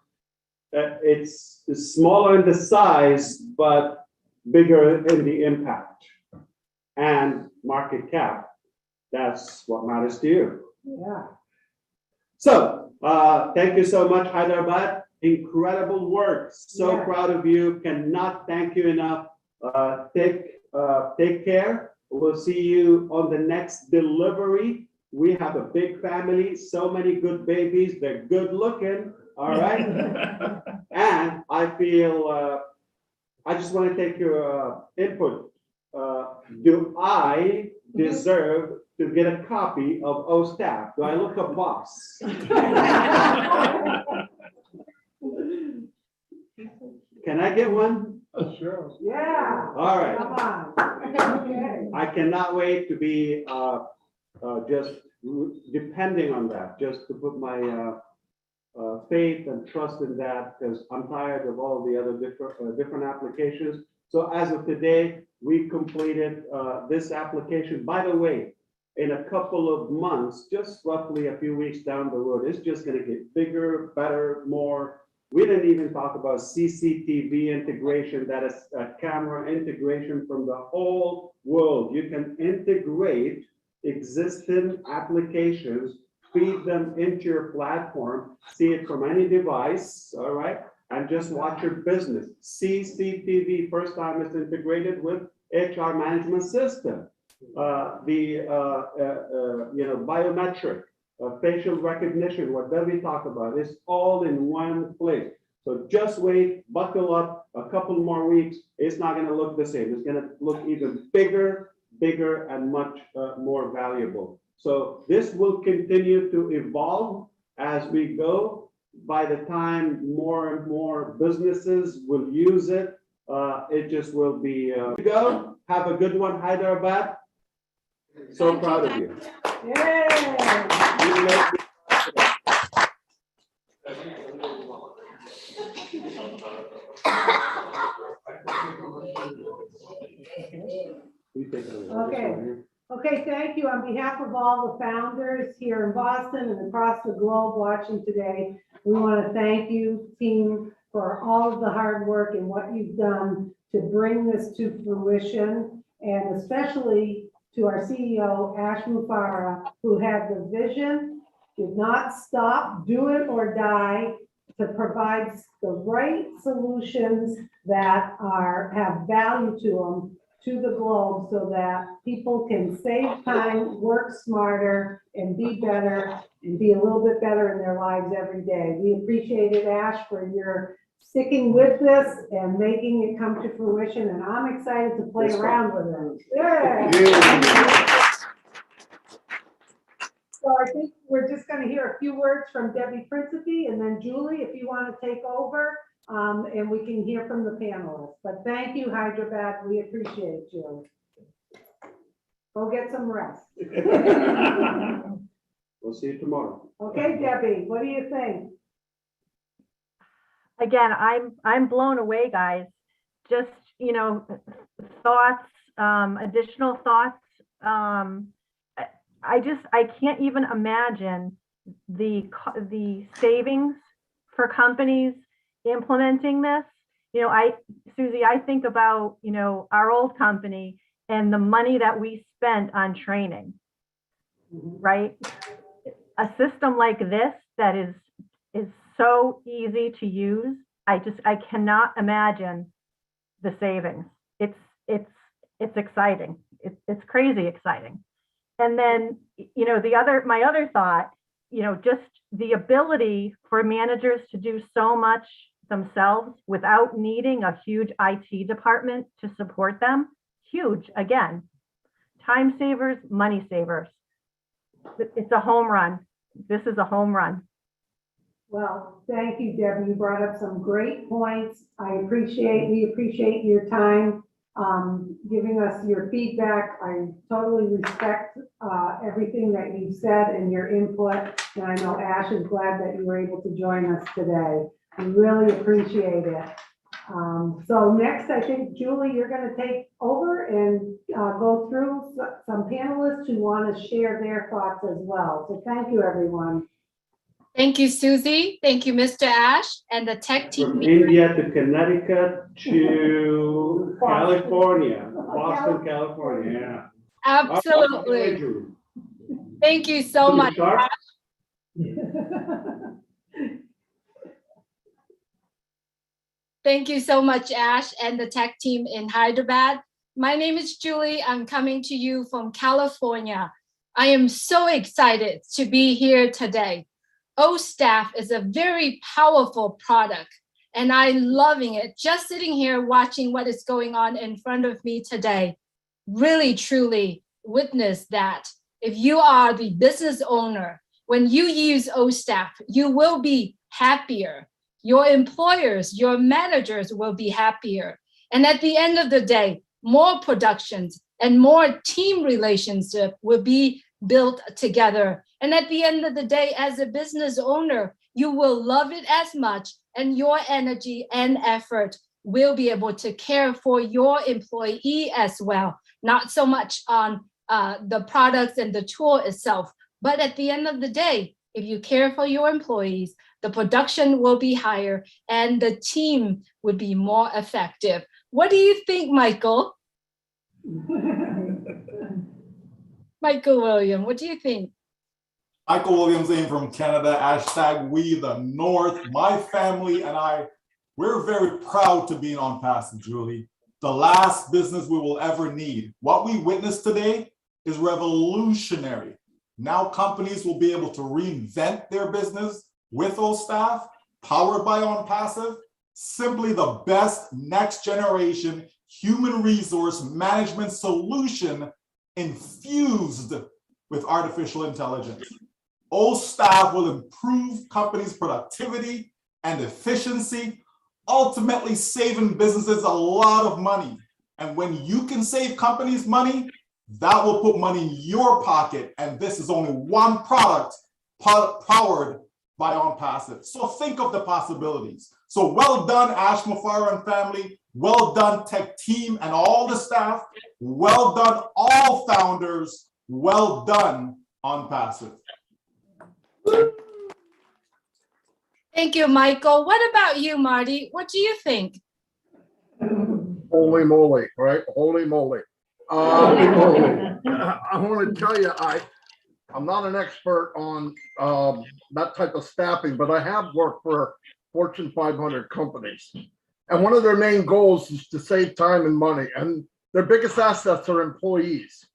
it's smaller in the size, but bigger in the impact and market cap. That's what matters to you. Yeah. So thank you so much, Hyderabad. Incredible work. So proud of you. Cannot thank you enough. Take care. We'll see you on the next delivery. We have a big family, so many good babies. They're good looking. All right. And I feel, I just want to take your input. Do I deserve to get a copy of O-Staff? Do I look a boss? Can I get one? Sure. Yeah. All right. Come on. I cannot wait to be just depending on that, just to put my faith and trust in that, because I'm tired of all the other different applications. So as of today, we completed this application. By the way, in a couple of months, just roughly a few weeks down the road, it's just going to get bigger, better, more. We didn't even talk about CCTV integration, that is a camera integration from the whole world. You can integrate existing applications, feed them into your platform, see it from any device, all right? And just watch your business. CCTV, first time it's integrated with HR management system. Biometric, facial recognition, whatever we talk about, it's all in one place. So just wait, buckle up, a couple more weeks. It's not going to look the same. It's going to look even bigger, and much more valuable. So this will continue to evolve as we go. By the time more and more businesses will use it, it just will be go. Have a good one, Hyderabad. So proud of you. Yeah. Okay, thank you. On behalf of all the founders here in Boston and across the globe watching today, we want to thank you, team, for all of the hard work and what you've done to bring this to fruition, and especially to our CEO, Ash Mufareh, who had the vision, did not stop, do it or die, to provide the right solutions that have value to them, to the globe, so that people can save time, work smarter, and be better, and be a little bit better in their lives every day. We appreciate it, Ash, for your sticking with this and making it come to fruition, and I'm excited to play around with it. Yeah. So I think we're just going to hear a few words from Debbie Principe, and then Julie, if you want to take over, and we can hear from the panelists. But thank you, Hyderabad. We appreciate you. Go get some rest. We'll see you tomorrow. Okay, Debbie, what do you think? Again, I'm blown away, guys. Just, thoughts, additional thoughts I can't even imagine the savings for companies implementing this. You know, Susie, I think about, you know, our old company and the money that we spent on training, right? A system like this that is so easy to use, I cannot imagine the savings. It's exciting. It's crazy exciting. And then, you know, my other thought, you know, just the ability for managers to do so much themselves without needing a huge IT department to support them. Huge, again, time savers, money savers. It's a home run. This is a home run. Well, thank you, Debbie. You brought up some great points. We appreciate your time, giving us your feedback. I totally respect everything that you said and your input. And I know Ash is glad that you were able to join us today. We really appreciate it. So next, I think, Julie, you're going to take over and go through some panelists who want to share their thoughts as well. So thank you, everyone. Thank you, Susie. Thank you, Mr. Ash and the tech team. From India to Connecticut to California, Boston, California. Yeah. Absolutely. Thank you so much, Ash. Thank you so much, Ash and the tech team in Hyderabad. My name is Julie. I'm coming to you from California. I am so excited to be here today. O-Staff is a very powerful product, and I'm loving it. Just sitting here watching what is going on in front of me today, really, truly witness that if you are the business owner, when you use O-Staff, you will be happier. Your employers, your managers will be happier. And at the end of the day, more productions and more team relationship will be built together. And at the end of the day, as a business owner, you will love it as much, and your energy and effort will be able to care for your employee as well. Not so much on the products and the tool itself, but at the end of the day, if you care for your employees, the production will be higher and the team would be more effective. What do you think, Michael? Michael William, what do you think? Michael Williams in from Canada, hashtag we the North. My family and I, we're very proud to be on ONPASSIVE, Julie. The last business we will ever need. What we witnessed today is revolutionary. Now companies will be able to reinvent their business with O-Staff, powered by ONPASSIVE, simply the best next generation human resource management solution infused with artificial intelligence. O-Staff will improve companies' productivity and efficiency, ultimately saving businesses a lot of money. And when you can save companies money, that will put money in your pocket. And this is only one product powered by ONPASSIVE. So think of the possibilities. So well done, Ash, Mufareh, and family. Well done, tech team and all the staff. Well done, all founders. Well done, ONPASSIVE. Thank you, Michael. What about you, Marty? What do you think? Holy moly, right? Holy moly. I want to tell you, I'm not an expert on that type of staffing, but I have worked for Fortune 500 companies. And one of their main goals is to save time and money. And their biggest assets are employees.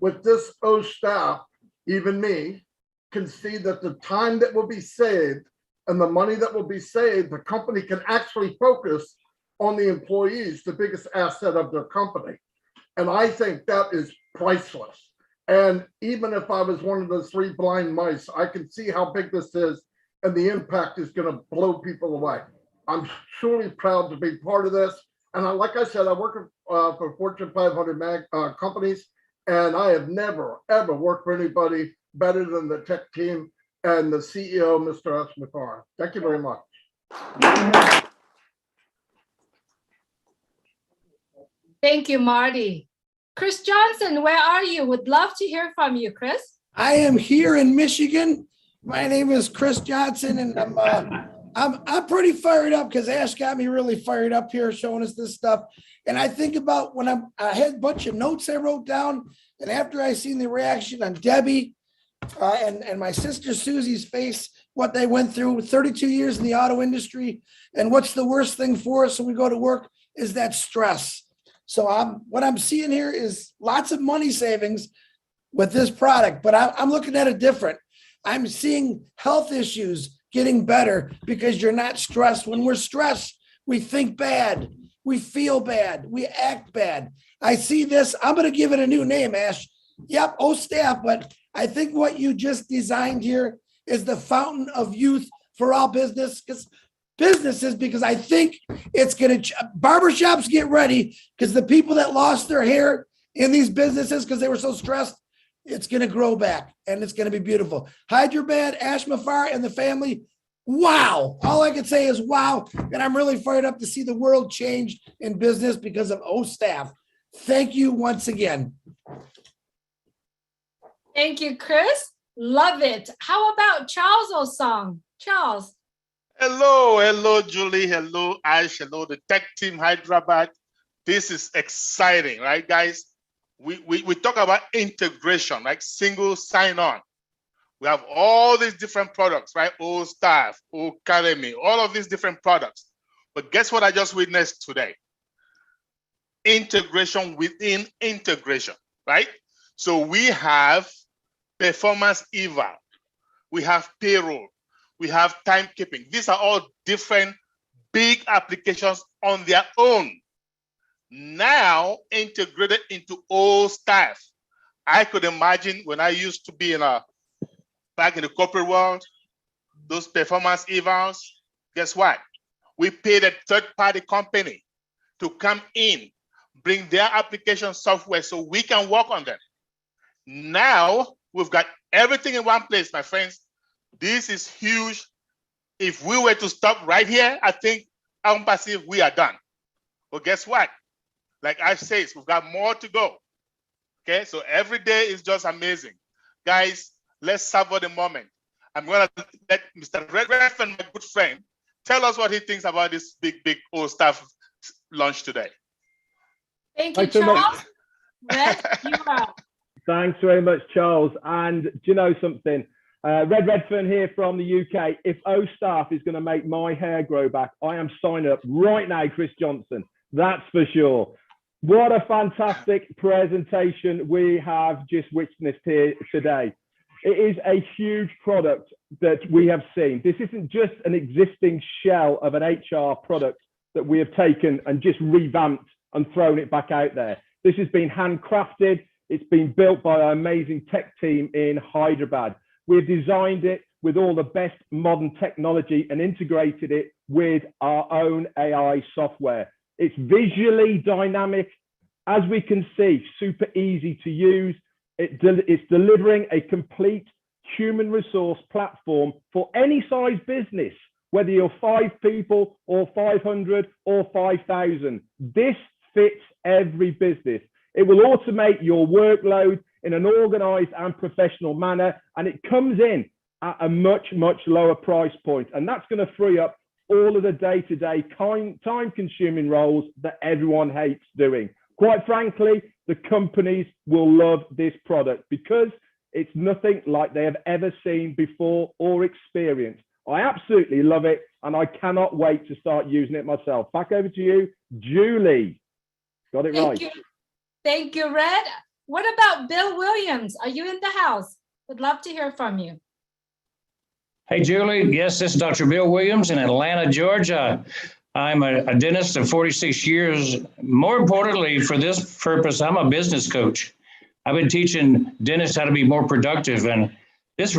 With this O-Staff, even me, can see that the time that will be saved and the money that will be saved, the company can actually focus on the employees, the biggest asset of their company. And I think that is priceless. And even if I was one of those 3 blind mice, I can see how big this is and the impact is going to blow people away. I'm truly proud to be part of this. And like I said, I work for Fortune 500 companies, and I have never, ever worked for anybody better than the tech team and the CEO, Mr. Mufareh. Thank you very much. Thank you, Marty. Chris Johnson, where are you? Would love to hear from you, Chris. I am here in Michigan. My name is Chris Johnson, and I'm pretty fired up because Ash got me really fired up here showing us this stuff. And I think about when I had a bunch of notes I wrote down, and after I seen the reaction on Debbie and my sister Susie's face, what they went through, 32 years in the auto industry, and what's the worst thing for us when we go to work is that stress. So what I'm seeing here is lots of money savings with this product, but I'm looking at it different. I'm seeing health issues getting better because you're not stressed. When we're stressed, we think bad, we feel bad, we act bad. I see this, I'm going to give it a new name, Ash. Yep, O-Staff, but I think what you just designed here is the fountain of youth for all businesses, because I think it's going to, barbershops get ready because the people that lost their hair in these businesses because they were so stressed, it's going to grow back and it's going to be beautiful. Hyderabad, Ash Mufareh and the family. Wow. All I can say is wow. And I'm really fired up to see the world change in business because of O-Staff. Thank you once again. Thank you, Chris. Love it. How about Charles Osong? Charles. Hello, Julie. Hello, Ash. Hello, the tech team, Hyderabad. This is exciting, right, guys? We talk about integration, like single sign-on. We have all these different products, right? O-Staff, O-Cademy, all of these different products. But guess what I just witnessed today? Integration within integration, right? So we have performance eval, we have payroll, we have timekeeping. These are all different big applications on their own, now integrated into O-Staff. I could imagine when I used to be back in the corporate world, those performance evals, guess what? We paid a third-party company to come in, bring their application software so we can work on them. Now, we've got everything in one place, my friends. This is huge. If we were to stop right here, I think ONPASSIVE, we are done. But guess what? Like Ash says, we've got more to go. Okay, so every day is just amazing. Guys, let's savor the moment. I'm going to let Mr. Redfern, my good friend, tell us what he thinks about this big O-Staff launch today. Thank you, Charles. Red, you are. Thanks very much, Charles. And do you know something? Redfern here from the UK. If O-Staff is going to make my hair grow back, I am signing up right now, Chris Johnson. That's for sure. What a fantastic presentation we have just witnessed here today. It is a huge product that we have seen. This isn't just an existing shell of an HR product that we have taken and just revamped and thrown it back out there. This has been handcrafted. It's been built by our amazing tech team in Hyderabad. We've designed it with all the best modern technology and integrated it with our own AI software. It's visually dynamic, as we can see, super easy to use. It's delivering a complete human resource platform for any size business, whether you're 5 people or 500 or 5,000. This fits every business. It will automate your workload in an organized and professional manner, and it comes in at a much, much lower price point. And that's going to free up all of the day-to-day time-consuming roles that everyone hates doing. Quite frankly, the companies will love this product because it's nothing like they have ever seen before or experienced. I absolutely love it, and I cannot wait to start using it myself. Back over to you, Julie. Got it right. Thank you, Red. What about Bill Williams? Are you in the house? Would love to hear from you. Hey, Julie. Yes, this is Dr. Bill Williams in Atlanta, Georgia. I'm a dentist of 46 years. More importantly, for this purpose, I'm a business coach. I've been teaching dentists how to be more productive. And this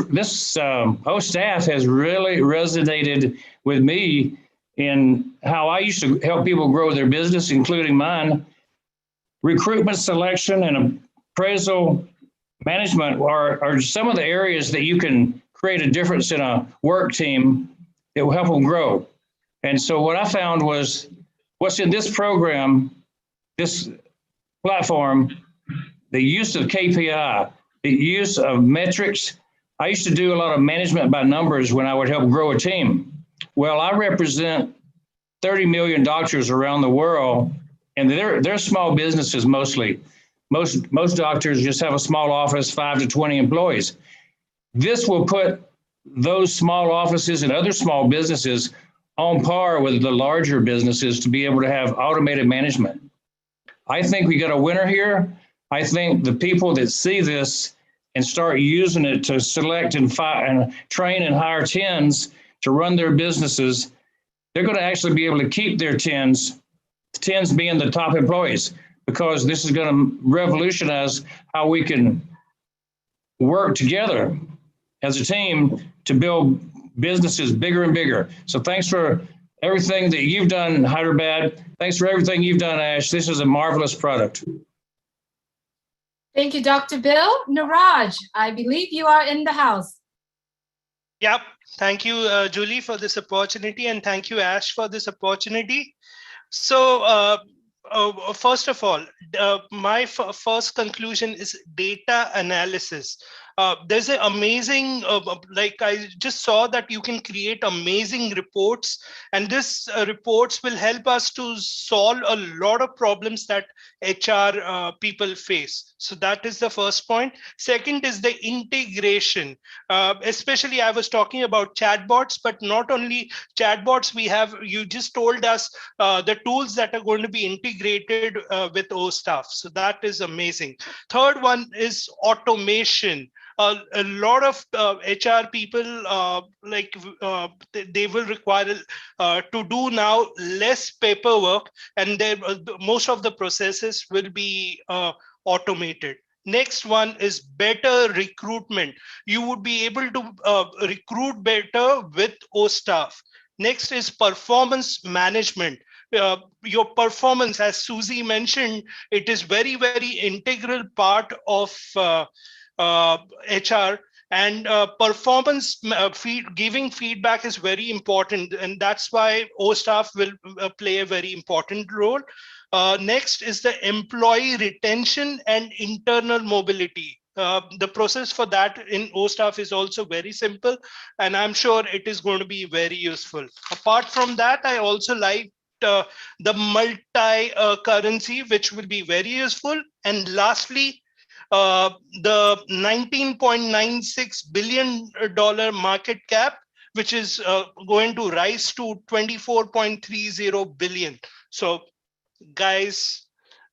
O-Staff has really resonated with me in how I used to help people grow their business, including mine. Recruitment, selection, and appraisal management are some of the areas that you can create a difference in a work team that will help them grow. And so what I found was what's in this program, this platform, the use of KPI, the use of metrics. I used to do a lot of management by numbers when I would help grow a team. Well, I represent 30 million doctors around the world, and they're small businesses mostly. Most doctors just have a small office, 5 to 20 employees. This will put those small offices and other small businesses on par with the larger businesses to be able to have automated management. I think we got a winner here. I think the people that see this and start using it to select and train and hire 10s to run their businesses, they're going to actually be able to keep their 10s being the top employees, because this is going to revolutionize how we can work together as a team to build businesses bigger and bigger. So thanks for everything that you've done, Hyderabad. Thanks for everything you've done, Ash. This is a marvelous product. Thank you, Dr. Bill. Niraj, I believe you are in the house. Yep. Thank you, Julie, for this opportunity, and thank you, Ash, for this opportunity. So first of all, my first conclusion is data analysis. There's an amazing, like I just saw that you can create amazing reports, and this reports will help us to solve a lot of problems that HR people face. So that is the first point. Second is the integration. Especially I was talking about chatbots, but not only chatbots, you just told us the tools that are going to be integrated with O-Staff. So that is amazing. Third one is automation. A lot of HR people, they will require to do now less paperwork, and most of the processes will be automated. Next one is better recruitment. You would be able to recruit better with O-Staff. Next is performance management. Your performance, as Susie mentioned, it is very, very integral part of HR, and performance giving feedback is very important, and that's why O-Staff will play a very important role. Next is the employee retention and internal mobility. The process for that in O-Staff is also very simple, and I'm sure it is going to be very useful. Apart from that, I also like the multi-currency, which will be very useful. And lastly, the $19.96 billion market cap, which is going to rise to 24.30 billion. So guys,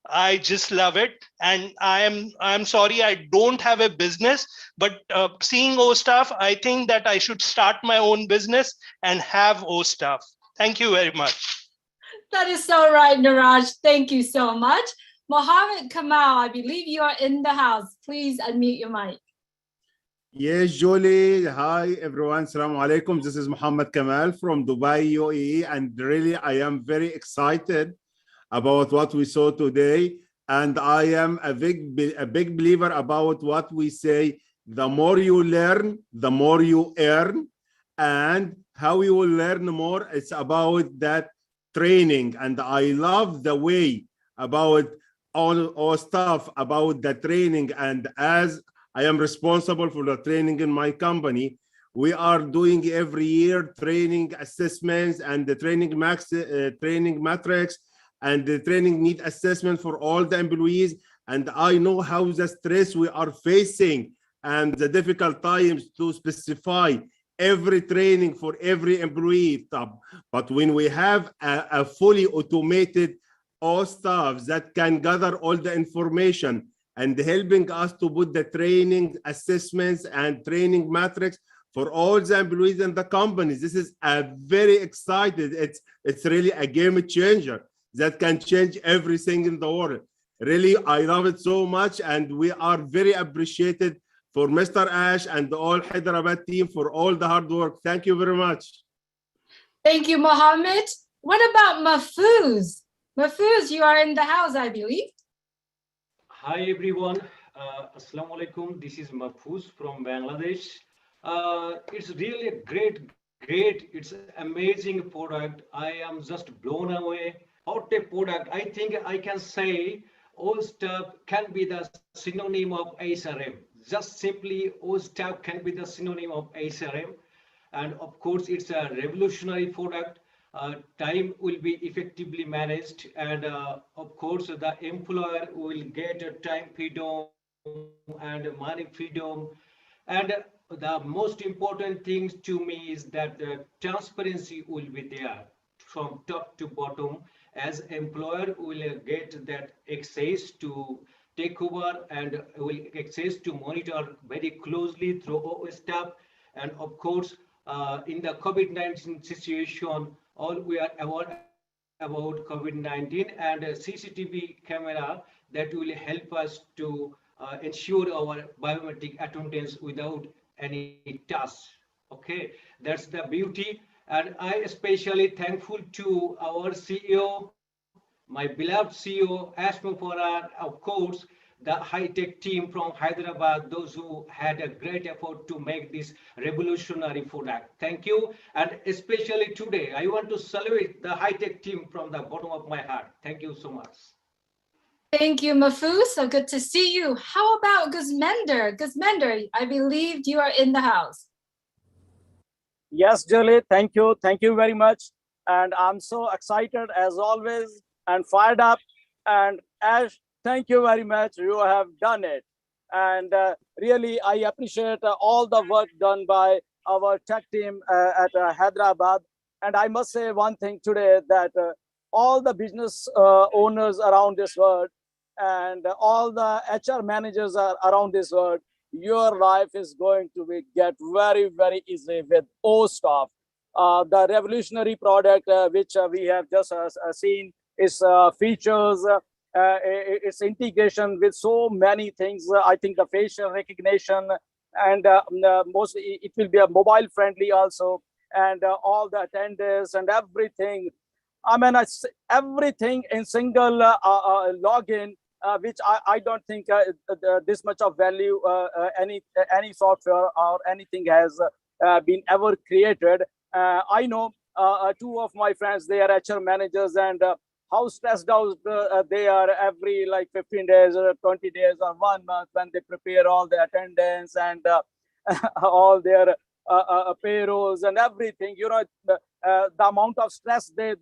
I just love it. And I'm sorry, I don't have a business, but seeing O-Staff, I think that I should start my own business and have O-Staff. Thank you very much. That is so right, Niraj. Thank you so much. Mohammed Kamal, I believe you are in the house. Please unmute your mic. Yes, Julie. Hi, everyone. Assalamu alaikum. This is Mohammed Kamal from Dubai, UAE. And really, I am very excited about what we saw today. And I am a big believer about what we say. The more you learn, the more you earn. And how you will learn more, it's about that training. And I love the way about all stuff about the training. And as I am responsible for the training in my company, we are doing every year training assessments and the training metrics and the training need assessment for all the employees. And I know how the stress we are facing and the difficult times to specify every training for every employee. But when we have a fully automated O-Staff that can gather all the information and helping us to put the training assessments and training metrics for all the employees in the companies, this is a very excited. It's really a game changer that can change everything in the world. Really, I love it so much, and we are very appreciated for Mr. Ash and the all Hyderabad team for all the hard work. Thank you very much. Thank you, Mohammed. What about Mahfouz? Mahfouz, you are in the house, I believe. Hi, everyone. Assalamu alaikum. This is Mahfouz from Bangladesh. It's really a great, it's an amazing product. I am just blown away. What a product. I think I can say O-Staff can be the synonym of SRM. Just simply O-Staff can be the synonym of SRM. And of course, it's a revolutionary product. Time will be effectively managed, and of course, the employer will get a time freedom and money freedom. And the most important thing to me is that the transparency will be there from top to bottom, as employer will get that access to take over and will access to monitor very closely through O-Staff. And of course, in the COVID-19 situation, all we are aware about COVID-19 and a CCTV camera that will help us to ensure our biometric attendance without any task. Okay, that's the beauty. And I especially thankful to our CEO, my beloved CEO, Ash Mufareh, of course, the high-tech team from Hyderabad, those who had a great effort to make this revolutionary product. Thank you. And especially today, I want to salute the high-tech team from the bottom of my heart. Thank you so much. Thank you, Mahfouz. So good to see you. How about Guzmender? Guzmender, I believe you are in the house. Yes, Julie, thank you. Thank you very much. And I'm so excited as always and fired up. And Ash, thank you very much. You have done it. And really, I appreciate all the work done by our tech team at Hyderabad. And I must say one thing today, that all the business owners around this world and all the HR managers around this world, your life is going to get very, very easy with O-Staff. The revolutionary product which we have just seen is features, its integration with so many things. I think the facial recognition and mostly it will be a mobile friendly also, and all the attendance and everything. I mean, everything in single login, which I don't think this much of value any software or anything has been ever created. I know two of my friends, they are HR managers, and how stressed out they are every like 15 days or 20 days or 1 month when they prepare all the attendance and all their payrolls and everything. You know, the amount of stress they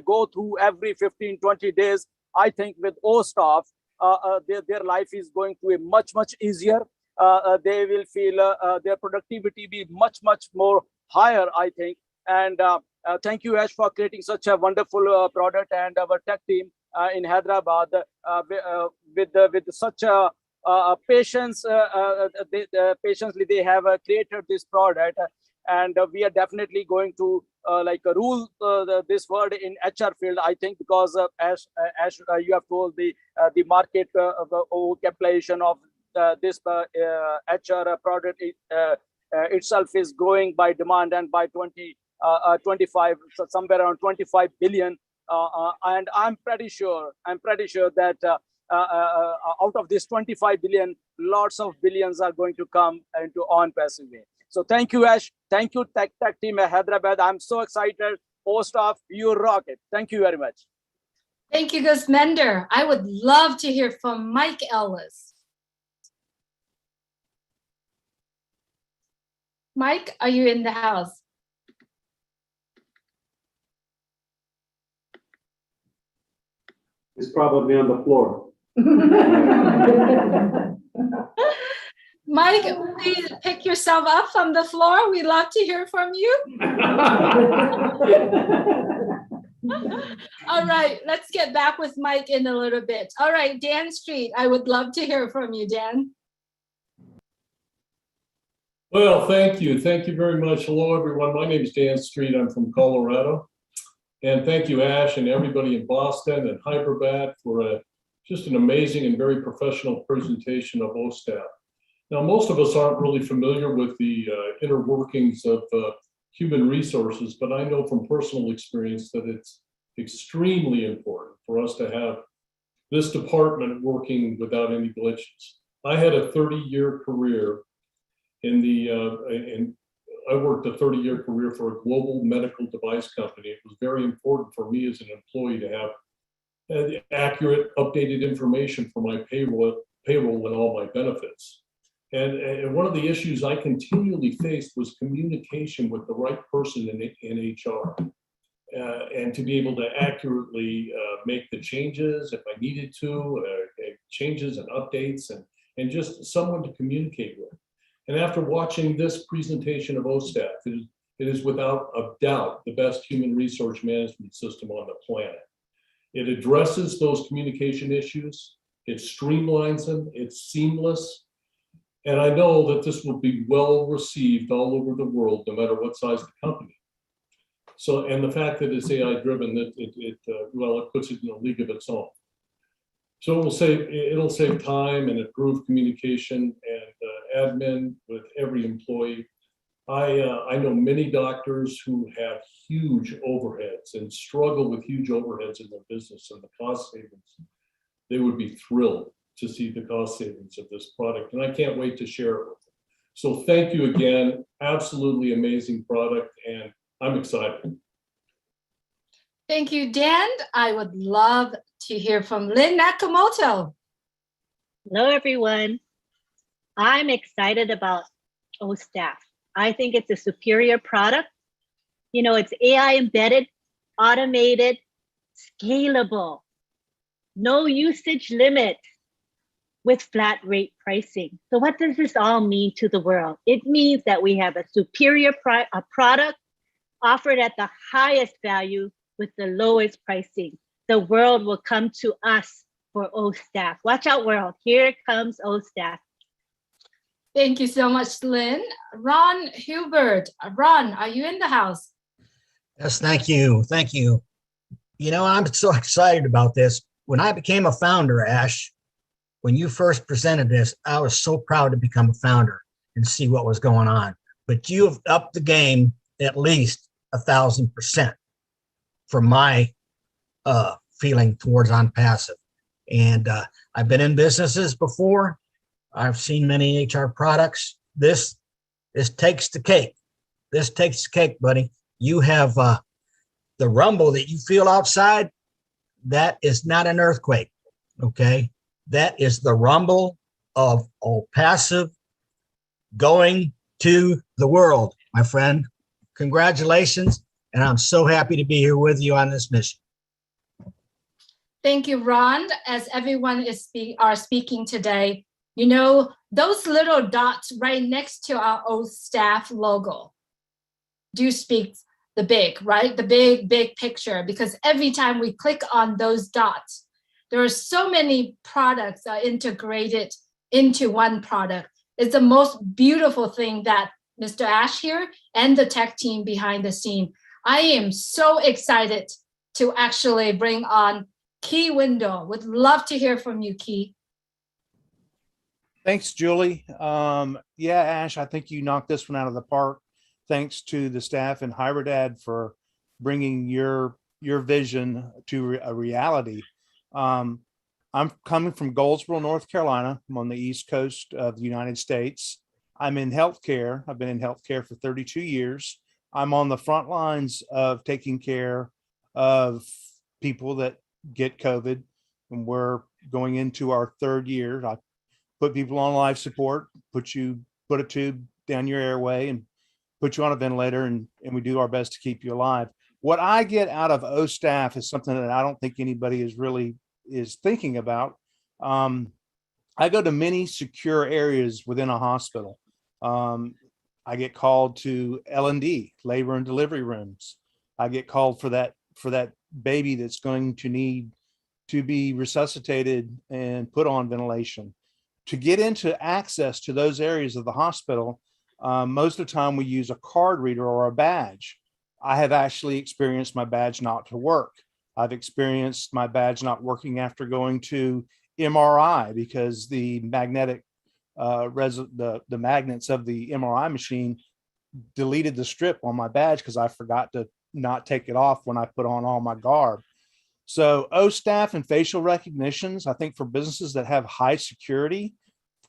go through every 15-20 days. I think with O-Staff, their life is going to be much easier. They will feel their productivity be much more higher, I think. And thank you, Ash, for creating such a wonderful product, and our tech team in Hyderabad with such a patience. Patiently they have created this product, and we are definitely going to rule this world in HR field, I think, because as you have told, the market capitalization of this HR product itself is growing by demand, and by 2025, so somewhere around 25 billion. And I'm pretty sure that out of this 25 billion, lots of billions are going to come into ONPASSIVE. So thank you, Ash. Thank you, tech team at Hyderabad. I'm so excited. O-Staff, you rock it. Thank you very much. Thank you, Guzmender. I would love to hear from Mike Ellis. Mike, are you in the house? He's probably on the floor. Mike, please pick yourself up from the floor. We'd love to hear from you. All right, let's get back with Mike in a little bit. All right, Dan Street, I would love to hear from you, Dan. Well, thank you. Thank you very much. Hello, everyone. My name is Dan Street. I'm from Colorado. And thank you, Ash, and everybody in Boston and Hyderabad for just an amazing and very professional presentation of O-Staff. Now, most of us aren't really familiar with the inner workings of human resources, but I know from personal experience that it's extremely important for us to have this department working without any glitches. I had a 30-year career in the, I worked a 30-year career for a global medical device company. It was very important for me as an employee to have accurate, updated information for my payroll and all my benefits. And one of the issues I continually faced was communication with the right person in HR. And to be able to accurately make the changes if I needed to, changes and updates, and just someone to communicate with. And after watching this presentation of OSTAF, it is without a doubt the best human resource management system on the planet. It addresses those communication issues, it streamlines them, it's seamless. And I know that this will be well received all over the world, no matter what size the company. So, and the fact that it's AI driven, it puts it in a league of its own. So it'll save time and improve communication and admin with every employee. I know many doctors who have huge overheads and struggle with huge overheads in their business and the cost savings. They would be thrilled to see the cost savings of this product, and I can't wait to share it with them. So thank you again. Absolutely amazing product, and I'm excited. Thank you, Dan. I would love to hear from Lynn Nakamoto. Hello, everyone. I'm excited about OSTAF. I think it's a superior product. You know, it's AI embedded, automated, scalable, no usage limit with flat rate pricing. So what does this all mean to the world? It means that we have a superior product offered at the highest value with the lowest pricing. The world will come to us for OSTAF. Watch out, world. Here comes OSTAF. Thank you so much, Lynn. Ron Hubert. Ron, are you in the house? Yes, thank you. Thank you. You know, I'm so excited about this. When I became a founder, Ash, when you first presented this, I was so proud to become a founder and see what was going on. But you have upped the game at least 1,000% from my feeling towards ONPASSIVE. And I've been in businesses before. I've seen many HR products. This takes the cake. This takes the cake, buddy. You have the rumble that you feel outside. That is not an earthquake, okay? That is the rumble of ONPASSIVE going to the world, my friend. Congratulations, and I'm so happy to be here with you on this mission. Thank you, Ron. As everyone are speaking today, you know, those little dots right next to our OSTAF logo do speak the big, right? The big picture, because every time we click on those dots, there are so many products integrated into one product. It's the most beautiful thing that Mr. Ash here and the tech team behind the scene. I am so excited to actually bring on Key Window. Would love to hear from you, Key. Thanks, Julie. Yeah, Ash, I think you knocked this one out of the park. Thanks to the staff and Hybridad for bringing your vision to a reality. I'm coming from Goldsboro, North Carolina. I'm on the East Coast of the United States. I'm in healthcare. I've been in healthcare for 32 years. I'm on the front lines of taking care of people that get COVID, and we're going into our third year. I put people on life support, put a tube down your airway and put you on a ventilator, and we do our best to keep you alive. What I get out of OSTAF is something that I don't think anybody is thinking about. I go to many secure areas within a hospital. I get called to L&D, labor and delivery rooms. I get called for that baby that's going to need to be resuscitated and put on ventilation. To get into access to those areas of the hospital, most of the time we use a card reader or a badge. I have actually experienced my badge not to work. I've experienced my badge not working after going to MRI because the magnetic the magnets of the MRI machine deleted the strip on my badge because I forgot to not take it off when I put on all my garb. So OSTAF and facial recognitions, I think for businesses that have high security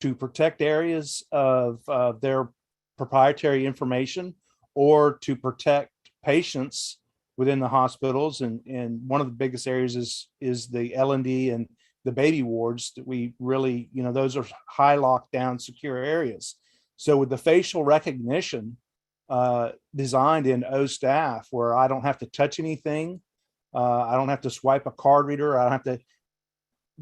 to protect areas of their proprietary information or to protect patients within the hospitals. And one of the biggest areas is the L&D and the baby wards that we really, those are high lockdown secure areas. So with the facial recognition designed in O-Staff, where I don't have to touch anything, I don't have to swipe a card reader, I don't have to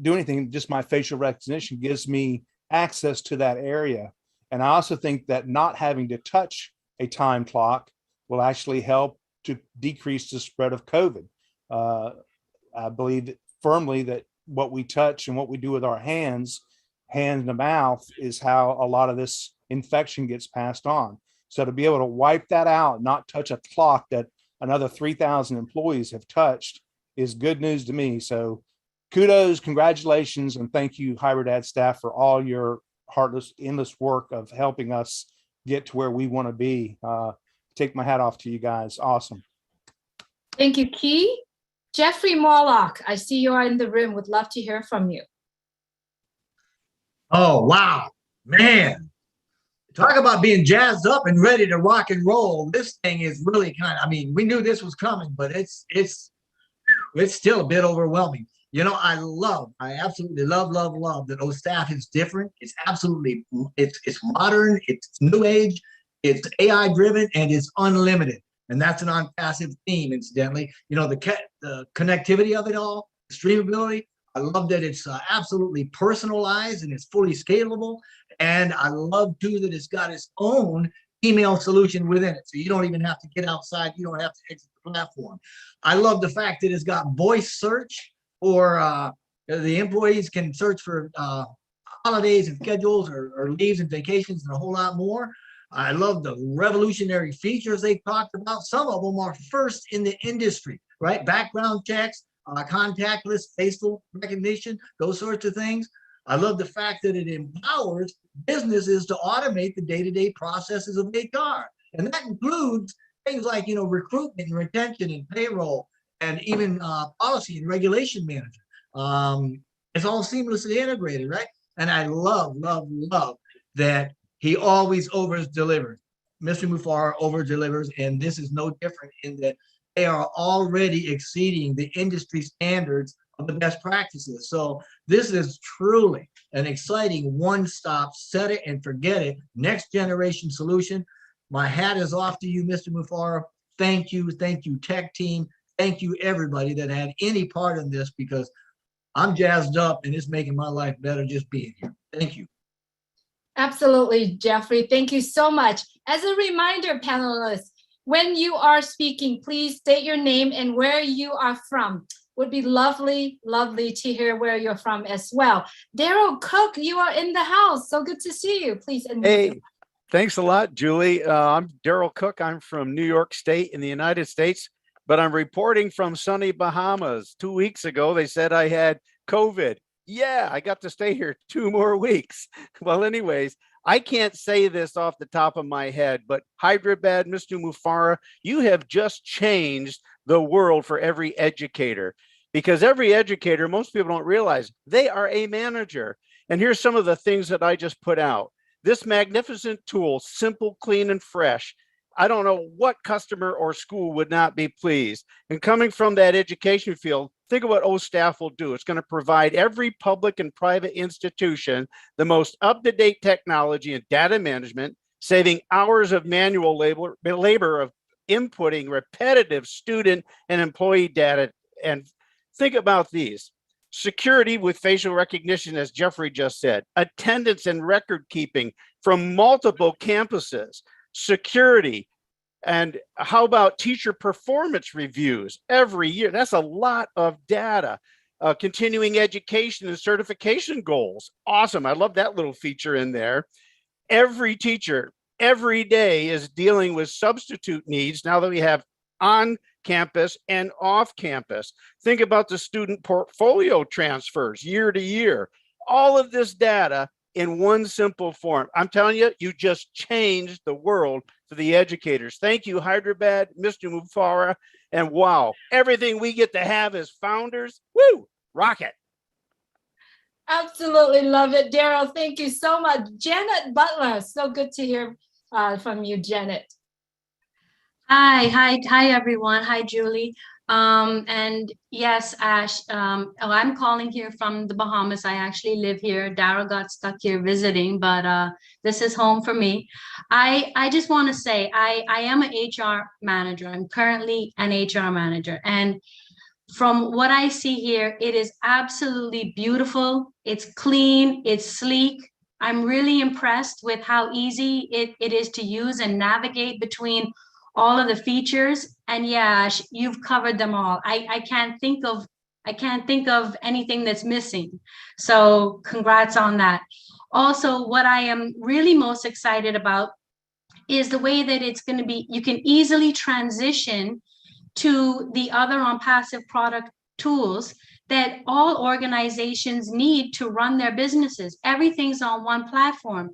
do anything, just my facial recognition gives me access to that area. And I also think that not having to touch a time clock will actually help to decrease the spread of COVID. I believe firmly that what we touch and what we do with our hands, hand to mouth, is how a lot of this infection gets passed on. So to be able to wipe that out, not touch a clock that another 3,000 employees have touched, is good news to me. So kudos, congratulations, and thank you, HybridAd staff, for all your heartless, endless work of helping us get to where we want to be. Take my hat off to you guys. Awesome. Thank you, Key. Jeffrey Morlock, I see you are in the room. Would love to hear from you. Oh, wow, man. Talk about being jazzed up and ready to rock and roll. This thing is really we knew this was coming, but it's still a bit overwhelming. I absolutely love that O-Staff is different. It's absolutely, it's modern, it's new age, it's AI driven, and it's unlimited. And that's an ONPASSIVE theme, incidentally. The connectivity of it all, the streamability. I love that it's absolutely personalized and it's fully scalable. And I love too that it's got its own email solution within it. So you don't even have to get outside. You don't have to exit the platform. I love the fact that it's got voice search, or the employees can search for holidays and schedules, or leaves and vacations, and a whole lot more. I love the revolutionary features they talked about. Some of them are first in the industry, right? Background checks, contactless facial recognition, those sorts of things. I love the fact that it empowers businesses to automate the day-to-day processes of HR. And that includes things like, recruitment and retention and payroll, and even policy and regulation management. It's all seamlessly integrated, right? And I love that he always over-delivers. Mr. Mufareh over-delivers, and this is no different in that they are already exceeding the industry standards of the best practices. So this is truly an exciting one-stop, set it and forget it, next generation solution. My hat is off to you, Mr. Mufareh. Thank you, tech team. Thank you, everybody that had any part in this, because I'm jazzed up and it's making my life better just being here. Thank you. Absolutely, Jeffrey. Thank you so much. As a reminder, panelists, when you are speaking, please state your name and where you are from. Would be lovely to hear where you're from as well. Daryl Cook, you are in the house. So good to see you. Please. Hey, thanks a lot, Julie. I'm Daryl Cook. I'm from New York State in the United States, but I'm reporting from sunny Bahamas. 2 weeks ago, they said I had COVID. Yeah, I got to stay here 2 more weeks. Well, anyways, I can't say this off the top of my head, but HybridAd, Mr. Mufareh, you have just changed the world for every educator, because every educator, most people don't realize, they are a manager. And here's some of the things that I just put out. This magnificent tool, simple, clean, and fresh. I don't know what customer or school would not be pleased. And coming from that education field, think of what O-Staff will do. It's going to provide every public and private institution the most up-to-date technology and data management, saving hours of manual labor of inputting repetitive student and employee data. And think about these. Security with facial recognition, as Jeffrey just said, attendance and record keeping from multiple campuses, security, and how about teacher performance reviews every year? That's a lot of data. Continuing education and certification goals. Awesome. I love that little feature in there. Every teacher every day is dealing with substitute needs now that we have on campus and off campus. Think about the student portfolio transfers year to year. All of this data in one simple form. I'm telling you, you just changed the world for the educators. Thank you, HybridAd, Mr. Mufareh, and wow, everything we get to have as founders, woo, rocket. Absolutely love it, Daryl. Thank you so much. Janet Butler, so good to hear from you, Janet. Hi, everyone. Hi, Julie. And yes, Ash, I'm calling here from the Bahamas. I actually live here. Daryl got stuck here visiting, but this is home for me. I just want to say I am an HR manager. I'm currently an HR manager. And from what I see here, it is absolutely beautiful. It's clean, it's sleek. I'm really impressed with how easy it is to use and navigate between all of the features. And yeah, you've covered them all. I can't think of anything that's missing. So congrats on that. Also, what I am really most excited about is the way that it's going to be, you can easily transition to the other ONPASSIVE product tools that all organizations need to run their businesses. Everything's on one platform.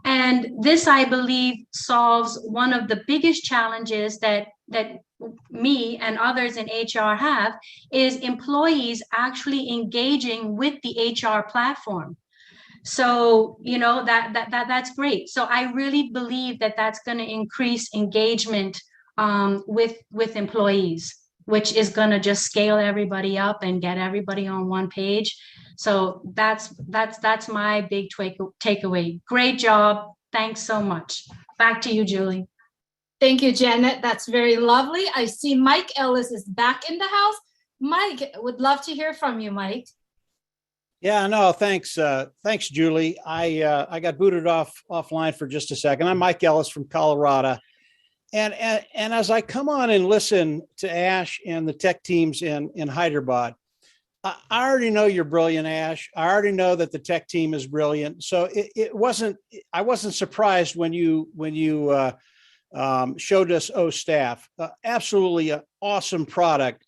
And this, I believe, solves one of the biggest challenges that me and others in HR have, is employees actually engaging with the HR platform. So, that's great. So I really believe that that's going to increase engagement with employees, which is going to just scale everybody up and get everybody on one page. So that's my big takeaway. Great job. Thanks so much. Back to you, Julie. Thank you, Janet. That's very lovely. I see Mike Ellis is back in the house. Mike, would love to hear from you, Mike. Yeah, no, thanks. Thanks, Julie. I got booted offline for just a second. I'm Mike Ellis from Colorado. And as I come on and listen to Ash and the tech teams in Hyderabad, I already know you're brilliant, Ash. I already know that the tech team is brilliant. So I wasn't surprised when you showed us O-Staff. Absolutely an awesome product.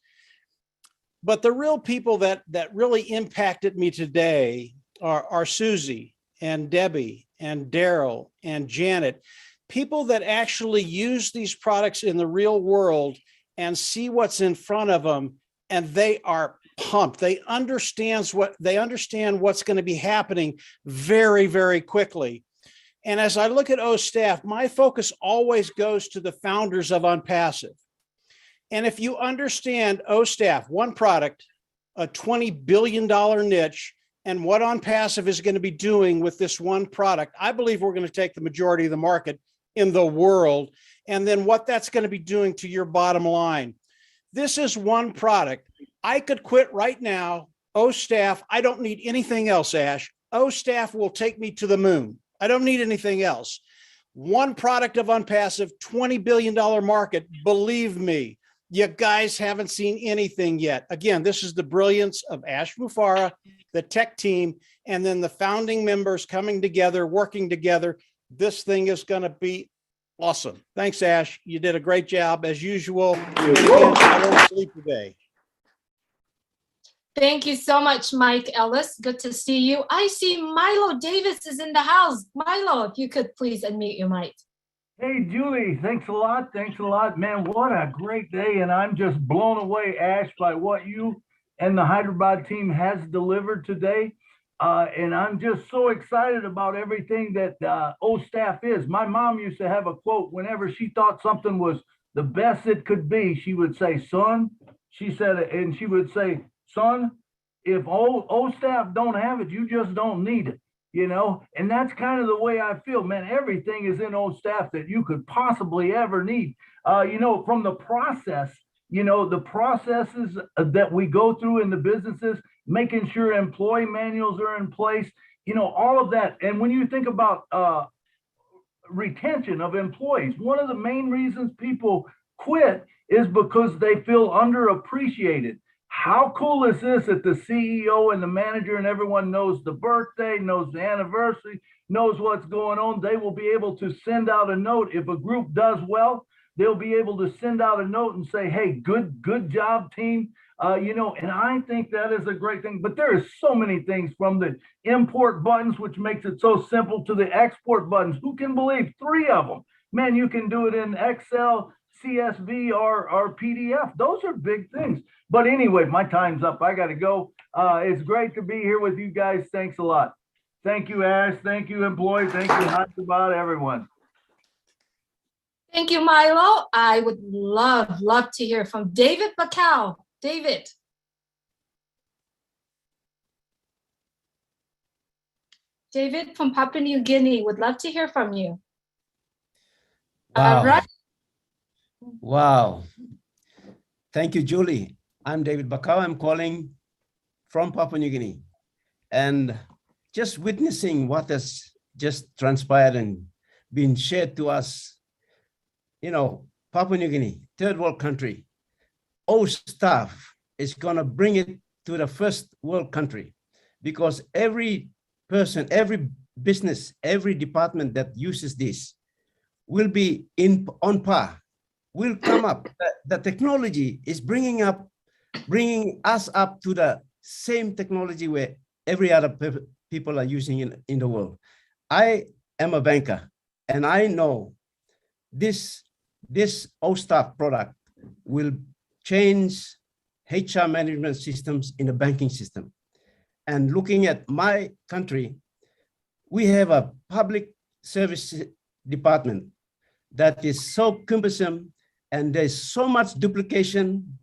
But the real people that really impacted me today are Susie and Debbie and Daryl and Janet, people that actually use these products in the real world and see what's in front of them, and they are pumped. They understand what's going to be happening very, very quickly. And as I look at O-Staff, my focus always goes to the founders of ONPASSIVE. And if you understand O-Staff, one product, a $20 billion niche, and what ONPASSIVE is going to be doing with this one product, I believe we're going to take the majority of the market in the world, and then what that's going to be doing to your bottom line. This is one product. I could quit right now. O-Staff, I don't need anything else, Ash. O-Staff will take me to the moon. I don't need anything else. One product of ONPASSIVE, $20 billion market. Believe me, you guys haven't seen anything yet. Again, this is the brilliance of Ash Mufareh, the tech team, and then the founding members coming together, working together. This thing is going to be awesome. Thanks, Ash. You did a great job as usual. Again, I won't sleep today. Thank you so much, Mike Ellis. Good to see you. I see Milo Davis is in the house. Milo, if you could please unmute your mic. Hey, Julie, thanks a lot. Thanks a lot, man. What a great day. And I'm just blown away, Ash, by what you and the Hyderabad team has delivered today. And I'm just so excited about everything that O-Staff is. My mom used to have a quote whenever she thought something was the best it could be. She would say, son, she said, and she would say, son, if O-Staff don't have it, you just don't need it. And that's kind of the way I feel, man. Everything is in O-Staff that you could possibly ever need. From the process, the processes that we go through in the businesses, making sure employee manuals are in place, all of that. And when you think about retention of employees, one of the main reasons people quit is because they feel underappreciated. How cool is this that the CEO and the manager and everyone knows the birthday, knows the anniversary, knows what's going on? They will be able to send out a note. If a group does well, they'll be able to send out a note and say, hey, good job, team. And I think that is a great thing. But there is so many things, from the import buttons, which makes it so simple, to the export buttons. Who can believe 3 of them? Man, you can do it in Excel, CSV, or PDF. Those are big things. But anyway, my time's up. I got to go. It's great to be here with you guys. Thanks a lot. Thank you, Ash. Thank you, employees. Thank you, Hyderabad, everyone. Thank you, Milo. I would love to hear from David Bacau. David. David from Papua New Guinea, would love to hear from you. Wow. Right. Wow. Thank you, Julie. I'm David Bacau. I'm calling from Papua New Guinea. And just witnessing what has just transpired and been shared to us, you know, Papua New Guinea, third world country, O-Staff is going to bring it to the first world country, because every person, every business, every department that uses this will be on par, will come up. The technology is bringing us up to the same technology where every other people are using in the world. I am a banker, and I know this O-Staff product will change HR management systems in the banking system. And looking at my country, we have a public service department that is so cumbersome, and there's so much duplication.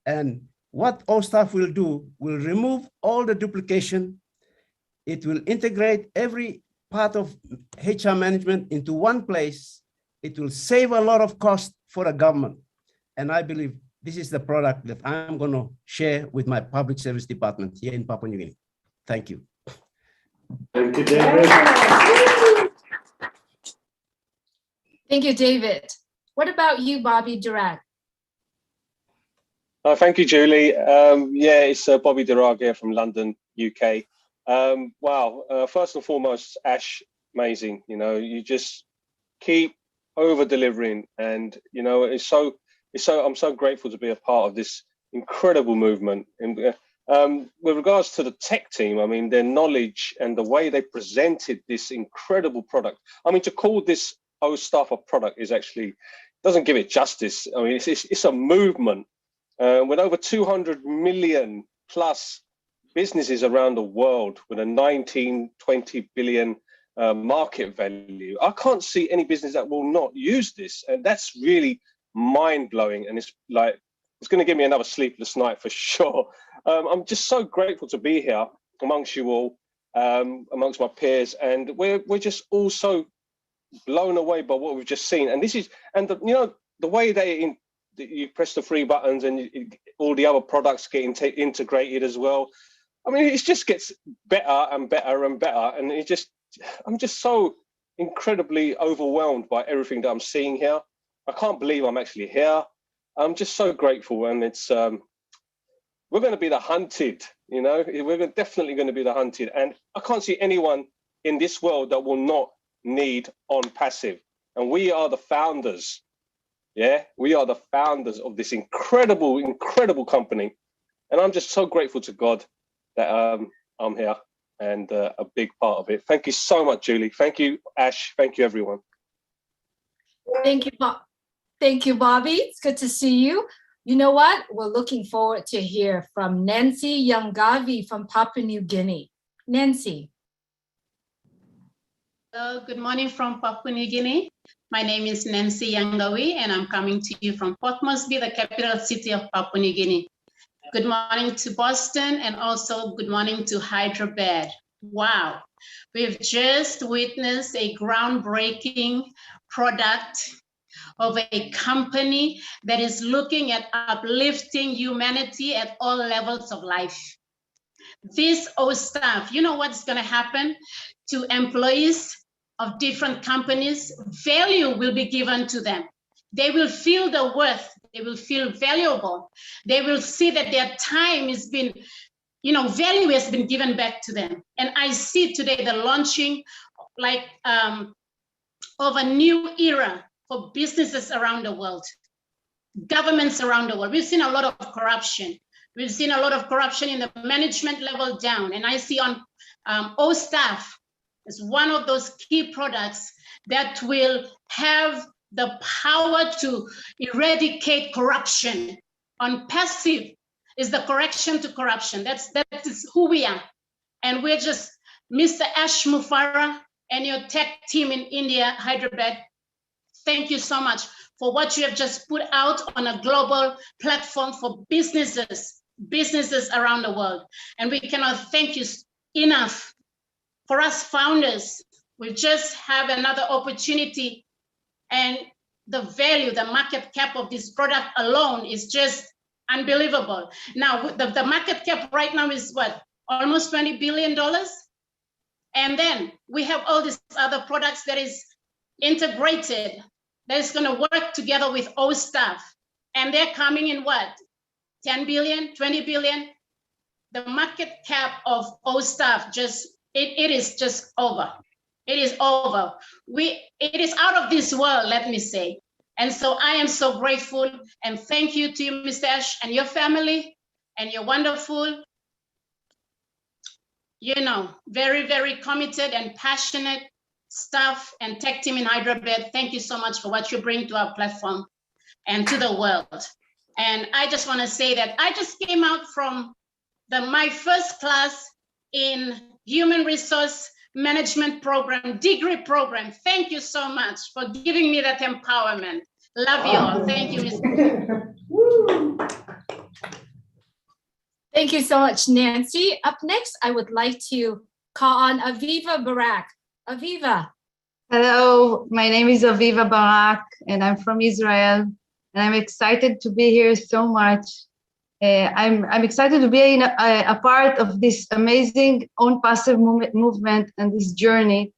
And what O-Staff will do will remove all the duplication. It will integrate every part of HR management into one place. It will save a lot of cost for the government. And I believe this is the product that I'm going to share with my public service department here in Papua New Guinea. Thank you. Thank you, David. Thank you, David. What about you, Bobby Durag? Thank you, Julie. Yeah, it's Bobby Durag here from London, UK. Wow. First and foremost, Ash, amazing. You know, you just keep over delivering, and you know, I'm so grateful to be a part of this incredible movement. And with regards to the tech team, I mean, their knowledge and the way they presented this incredible product. I mean, to call this O-Staff a product is actually doesn't give it justice. I mean, it's a movement with over 200 million plus businesses around the world with a 19-20 billion market value. I can't see any business that will not use this, and that's really mind-blowing. And it's going to give me another sleepless night for sure. I'm just so grateful to be here amongst you all, amongst my peers, and we're just all so blown away by what we've just seen. And this is, and you know, the way you press the three buttons and all the other products get integrated as well. I mean, it just gets better and better and better, and I'm just so incredibly overwhelmed by everything that I'm seeing here. I can't believe I'm actually here. I'm just so grateful, and it's we're going to be the hunted. You know, we're definitely going to be the hunted, and I can't see anyone in this world that will not need ONPASSIVE, and we are the founders. Yeah, we are the founders of this incredible company, and I'm just so grateful to God that I'm here and a big part of it. Thank you so much, Julie. Thank you, Ash. Thank you, everyone. Thank you, Bob. Thank you, Bobby. It's good to see you. You know what? We're looking forward to hear from Nancy Yangavi from Papua New Guinea. Nancy. Hello, good morning from Papua New Guinea. My name is Nancy Yangawi, and I'm coming to you from Port Moresby, the capital city of Papua New Guinea. Good morning to Boston, and also good morning to Hyderabad. Wow, we've just witnessed a groundbreaking product of a company that is looking at uplifting humanity at all levels of life. This O-Staff, you know what's going to happen to employees of different companies? Value will be given to them. They will feel the worth. They will feel valuable. They will see that their time has been, you know, value has been given back to them. And I see today the launching of a new era for businesses around the world, governments around the world. We've seen a lot of corruption. We've seen a lot of corruption in the management level down. And I see on O-Staff as one of those key products that will have the power to eradicate corruption. ONPASSIVE is the correction to corruption. That is who we are. And we're just, Mr. Ash Mufareh and your tech team in India, Hyderabad, thank you so much for what you have just put out on a global platform for businesses around the world. And we cannot thank you enough. For us founders, we just have another opportunity, and the value, the market cap of this product alone is just unbelievable. Now, the market cap right now is what? Almost $20 billion. And then we have all these other products that is integrated, that is gonna work together with O-Staff. And they're coming in what? 10 billion, 20 billion? The market cap of O-Staff it is just over. It is over. It is out of this world, let me say. And so I am so grateful, and thank you to you, Mr. Ash, and your family, and your wonderful, very, very committed and passionate staff and tech team in Hyderabad. Thank you so much for what you bring to our platform and to the world. And I just want to say that I just came out from my first class in human resource management program, degree program. Thank you so much for giving me that empowerment. Love you all. Thank you, Mr. Thank you so much, Nancy. Up next, I would like to call on Aviva Barak. Aviva. Hello, my name is Aviva Barak, and I'm from Israel, and I'm excited to be here so much. I'm excited to be a part of this amazing ONPASSIVE movement and this journey.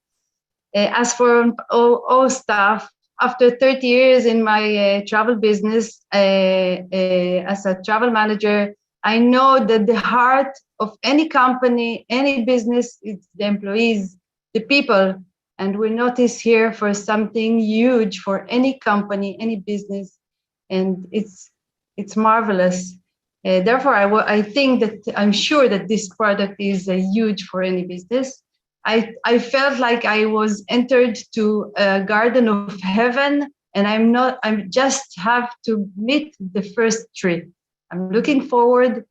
As for O-Staff, after 30 years in my travel business as a travel manager, I know that the heart of any company, any business, is the employees, the people. And we notice here for something huge for any company, any business, and it's marvelous. Therefore, I think that I'm sure that this product is huge for any business. I felt like I was entered to a garden of heaven, and I just have to meet the first tree. I'm looking forward.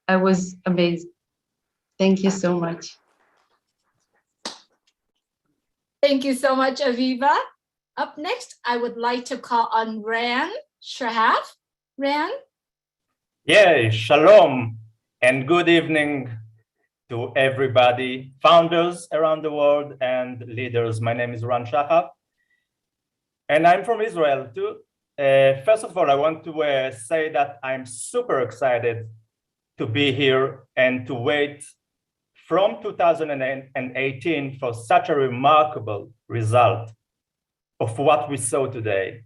I was amazed. Thank you so much. Thank you so much, Aviva. Up next, I would like to call on Ran Shahab. Ran? Yeah, shalom and good evening to everybody, founders around the world and leaders. My name is Ran Shahab, and I'm from Israel too. First of all, I want to say that I'm super excited to be here and to wait from 2018 for such a remarkable result of what we saw today.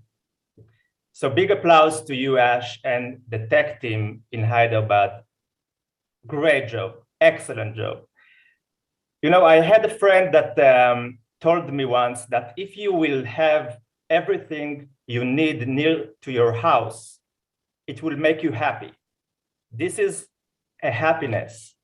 So big applause to you, Ash, and the tech team in Hyderabad. Great job, excellent job. I had a friend that told me once that if you will have everything you need near to your house, it will make you happy. This is a happiness.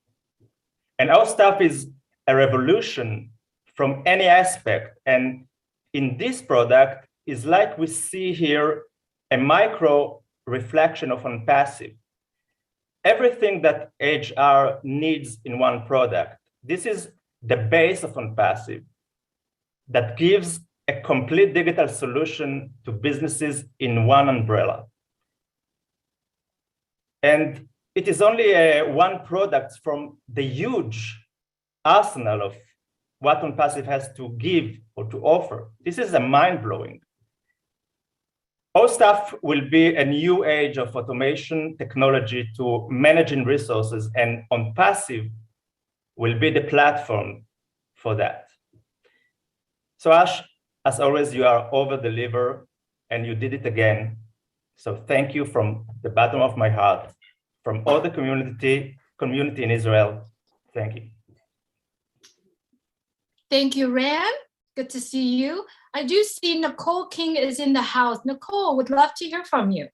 And our stuff is a revolution from any aspect. And in this product is like we see here a micro reflection of ONPASSIVE. Everything that HR needs in one product. This is the base of ONPASSIVE that gives a complete digital solution to businesses in one umbrella. And it is only one product from the huge arsenal of what ONPASSIVE has to give or to offer. This is a mind-blowing. O-Staff will be a new age of automation technology to managing resources, and ONPASSIVE will be the platform for that. So Ash, as always, you are over-deliver, and you did it again. So thank you from the bottom of my heart, from all the community in Israel. Thank you. Thank you, Ran. Good to see you. I do see Nicole King is in the house. Nicole, would love to hear from you.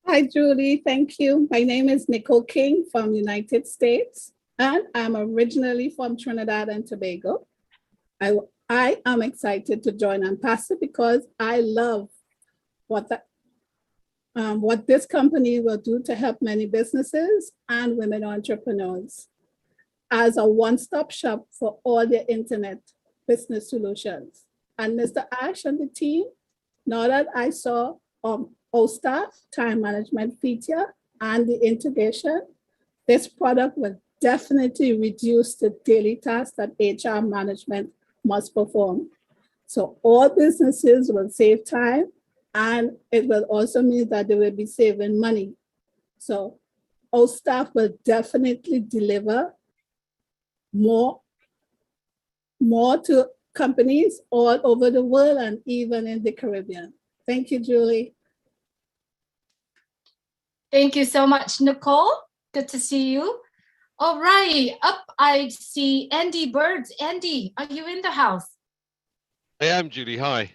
Hi, Julie. Thank you. My name is Nicole King from United States, and I'm originally from Trinidad and Tobago. I am excited to join ONPASSIVE because I love what this company will do to help many businesses and women entrepreneurs as a one-stop shop for all their internet business solutions. And Mr. Ash and the team, now that I saw OStaff time management feature and the integration, this product will definitely reduce the daily tasks that HR management must perform. So all businesses will save time, and it will also mean that they will be saving money. So OStaff will definitely deliver more to companies all over the world and even in the Caribbean. Thank you, Julie. Thank you so much, Nicole. Good to see you. All right, up I see Andy Birds. Andy, are you in the house? I am, Julie. Hi.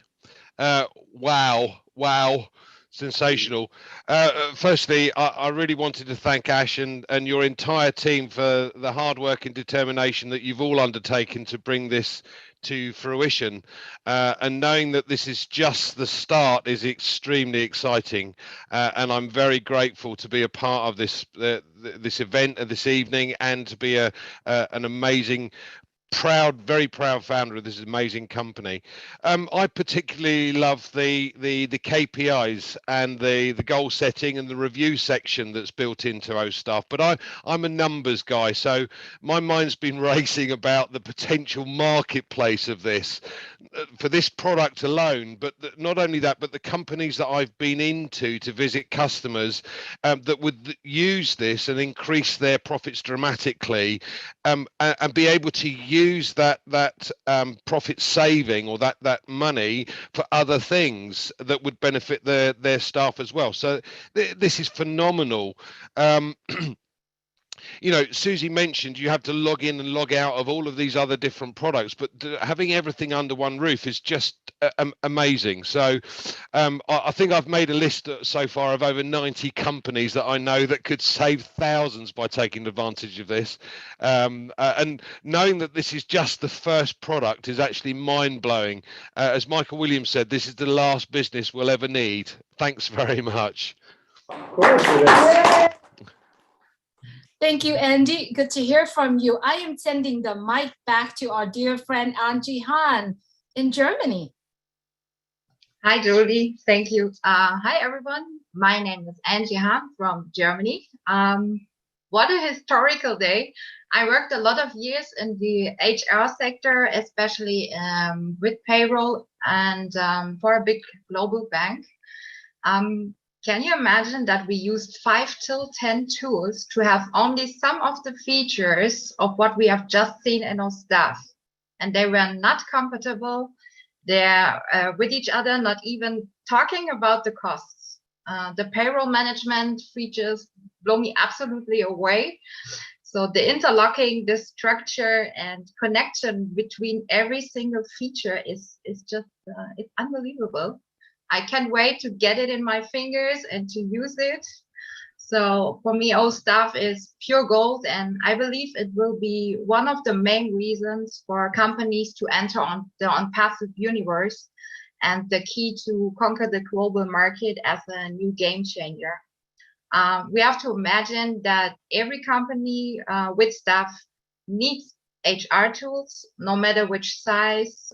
Wow. Sensational. Firstly, I really wanted to thank Ash and your entire team for the hard work and determination that you've all undertaken to bring this to fruition. And knowing that this is just the start is extremely exciting. And I'm very grateful to be a part of this this event this evening, and to be an amazing, very proud founder of this amazing company. I particularly love the KPIs and the goal setting and the review section that's built into OStaff. But I'm a numbers guy, so my mind's been racing about the potential marketplace of this for this product alone. But not only that, but the companies that I've been into to visit customers that would use this and increase their profits dramatically, and be able to use that profit saving or that money for other things that would benefit their staff as well. So this is phenomenal. You know, Susie mentioned you have to log in and log out of all of these other different products, but having everything under one roof is just amazing. So I think I've made a list so far of over 90 companies that I know that could save thousands by taking advantage of this. And knowing that this is just the first product is actually mind-blowing. As Michael Williams said, this is the last business we'll ever need. Thanks very much. Of course it is. Thank you, Andy. Good to hear from you. I am sending the mic back to our dear friend Angie Han in Germany. Hi, Julie. Thank you. Hi, everyone. My name is Angie Han from Germany. What a historical day. I worked a lot of years in the HR sector, especially with payroll and for a big global bank. Can you imagine that we used 5 till 10 tools to have only some of the features of what we have just seen in our staff? And they were not compatible. They're with each other, not even talking about the costs. The payroll management features blow me absolutely away. So the interlocking, the structure and connection between every single feature is just, it's unbelievable. I can't wait to get it in my fingers and to use it. So for me, OStaff is pure gold, and I believe it will be one of the main reasons for companies to enter on the ONPASSIVE universe, and the key to conquer the global market as a new game changer. We have to imagine that every company with staff needs HR tools, no matter which size.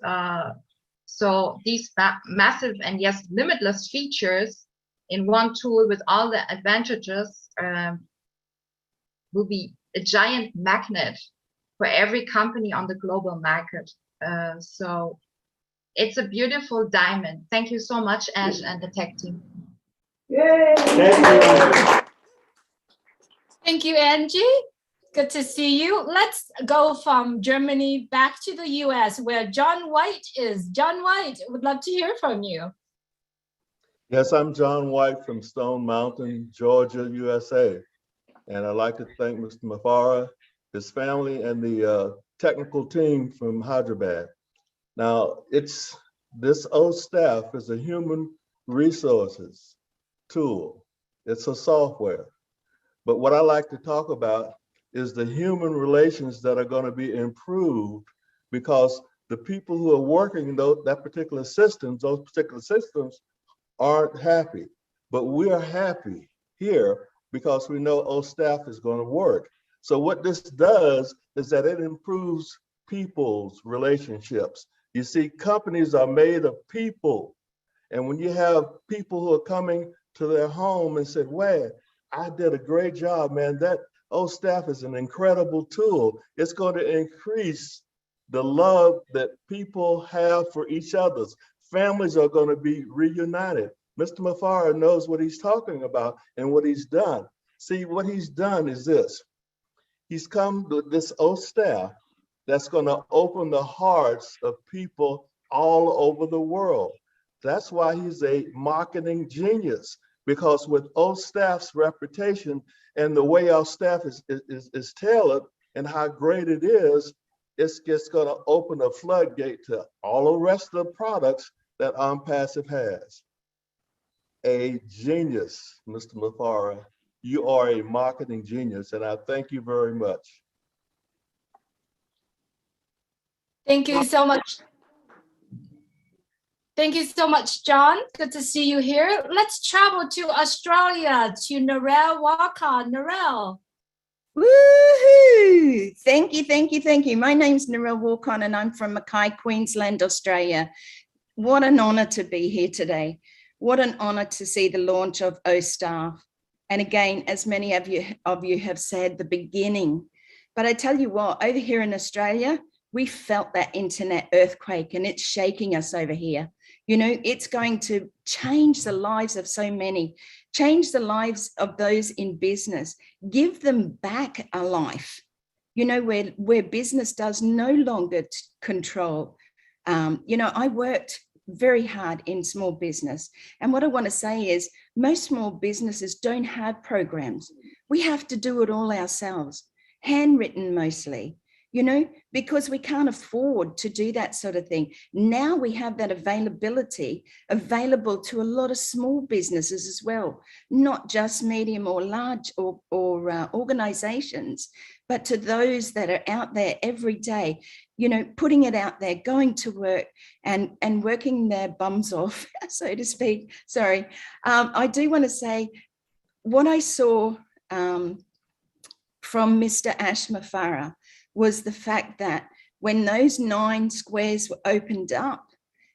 So these massive and yes, limitless features in one tool with all the advantages will be a giant magnet for every company on the global market. So it's a beautiful diamond. Thank you so much, Ash and the tech team. Yay! Thank you, Angie. Good to see you. Let's go from Germany back to the US, where John White is. John White, would love to hear from you. Yes, I'm John White from Stone Mountain, Georgia, USA. And I'd like to thank Mr. Mufareh, his family, and the technical team from Hyderabad. Now, this OStaff is a human resources tool. It's a software. But what I like to talk about is the human relations that are going to be improved, because the people who are working in those particular systems, aren't happy. But we are happy here because we know OStaff is going to work. So what this does is that it improves people's relationships. You see, companies are made of people. And when you have people who are coming to their home and said, "Wow, I did a great job, man. That O-Staff is an incredible tool." It's going to increase the love that people have for each other. Families are going to be reunited. Mr. Mufareh knows what he's talking about and what he's done. See, what he's done is this. He's come with this O-Staff that's going to open the hearts of people all over the world. That's why he's a marketing genius, because with O-Staff's reputation and the way our staff is tailored and how great it is, it's just going to open a floodgate to all the rest of the products that ONPASSIVE has. A genius, Mr. Mufareh. You are a marketing genius, and I thank you very much. Thank you so much. Thank you so much, John. Good to see you here. Let's travel to Australia, to Narelle Walker. Narelle. Woohoo! Thank you, thank you, thank you. My name's Narelle Walcon and I'm from Mackay, Queensland, Australia. What an honor to be here today. What an honor to see the launch of O-Staff. And again, as many of you have said, the beginning. But I tell you what, over here in Australia, we felt that internet earthquake and it's shaking us over here. You know, it's going to change the lives of so many, change the lives of those in business, give them back a life, you know, where business does no longer control. You know, I worked very hard in small business. And what I want to say is most small businesses don't have programs. We have to do it all ourselves, handwritten mostly. You know, because we can't afford to do that sort of thing. Now we have that availability available to a lot of small businesses as well, not just medium or large or organizations, but to those that are out there every day, you know, putting it out there, going to work and working their bums off, so to speak. Sorry. I do want to say what I saw from Mr. Ash Mufareh was the fact that when those 9 squares were opened up,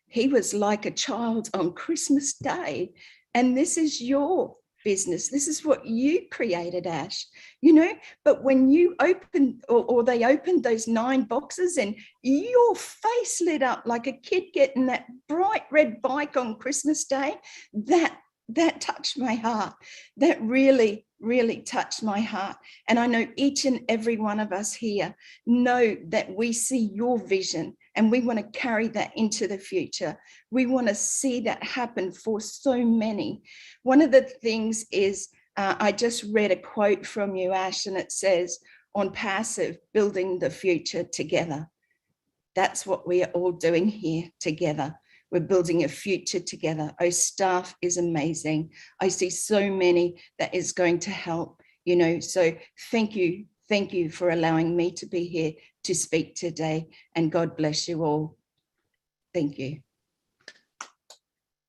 he was like a child on Christmas Day. And this is your business. This is what you created, Ash, you know, but when you opened or they opened those 9 boxes and your face lit up like a kid getting that bright red bike on Christmas Day, that touched my heart. That really touched my heart. And I know each and every one of us here know that we see your vision and we want to carry that into the future. We want to see that happen for so many. One of the things is, I just read a quote from you, Ash, and it says, ONPASSIVE, building the future together. That's what we are all doing here together. We're building a future together. O-Staff is amazing. I see so many that is going to help, you know, so thank you for allowing me to be here to speak today, and God bless you all. Thank you.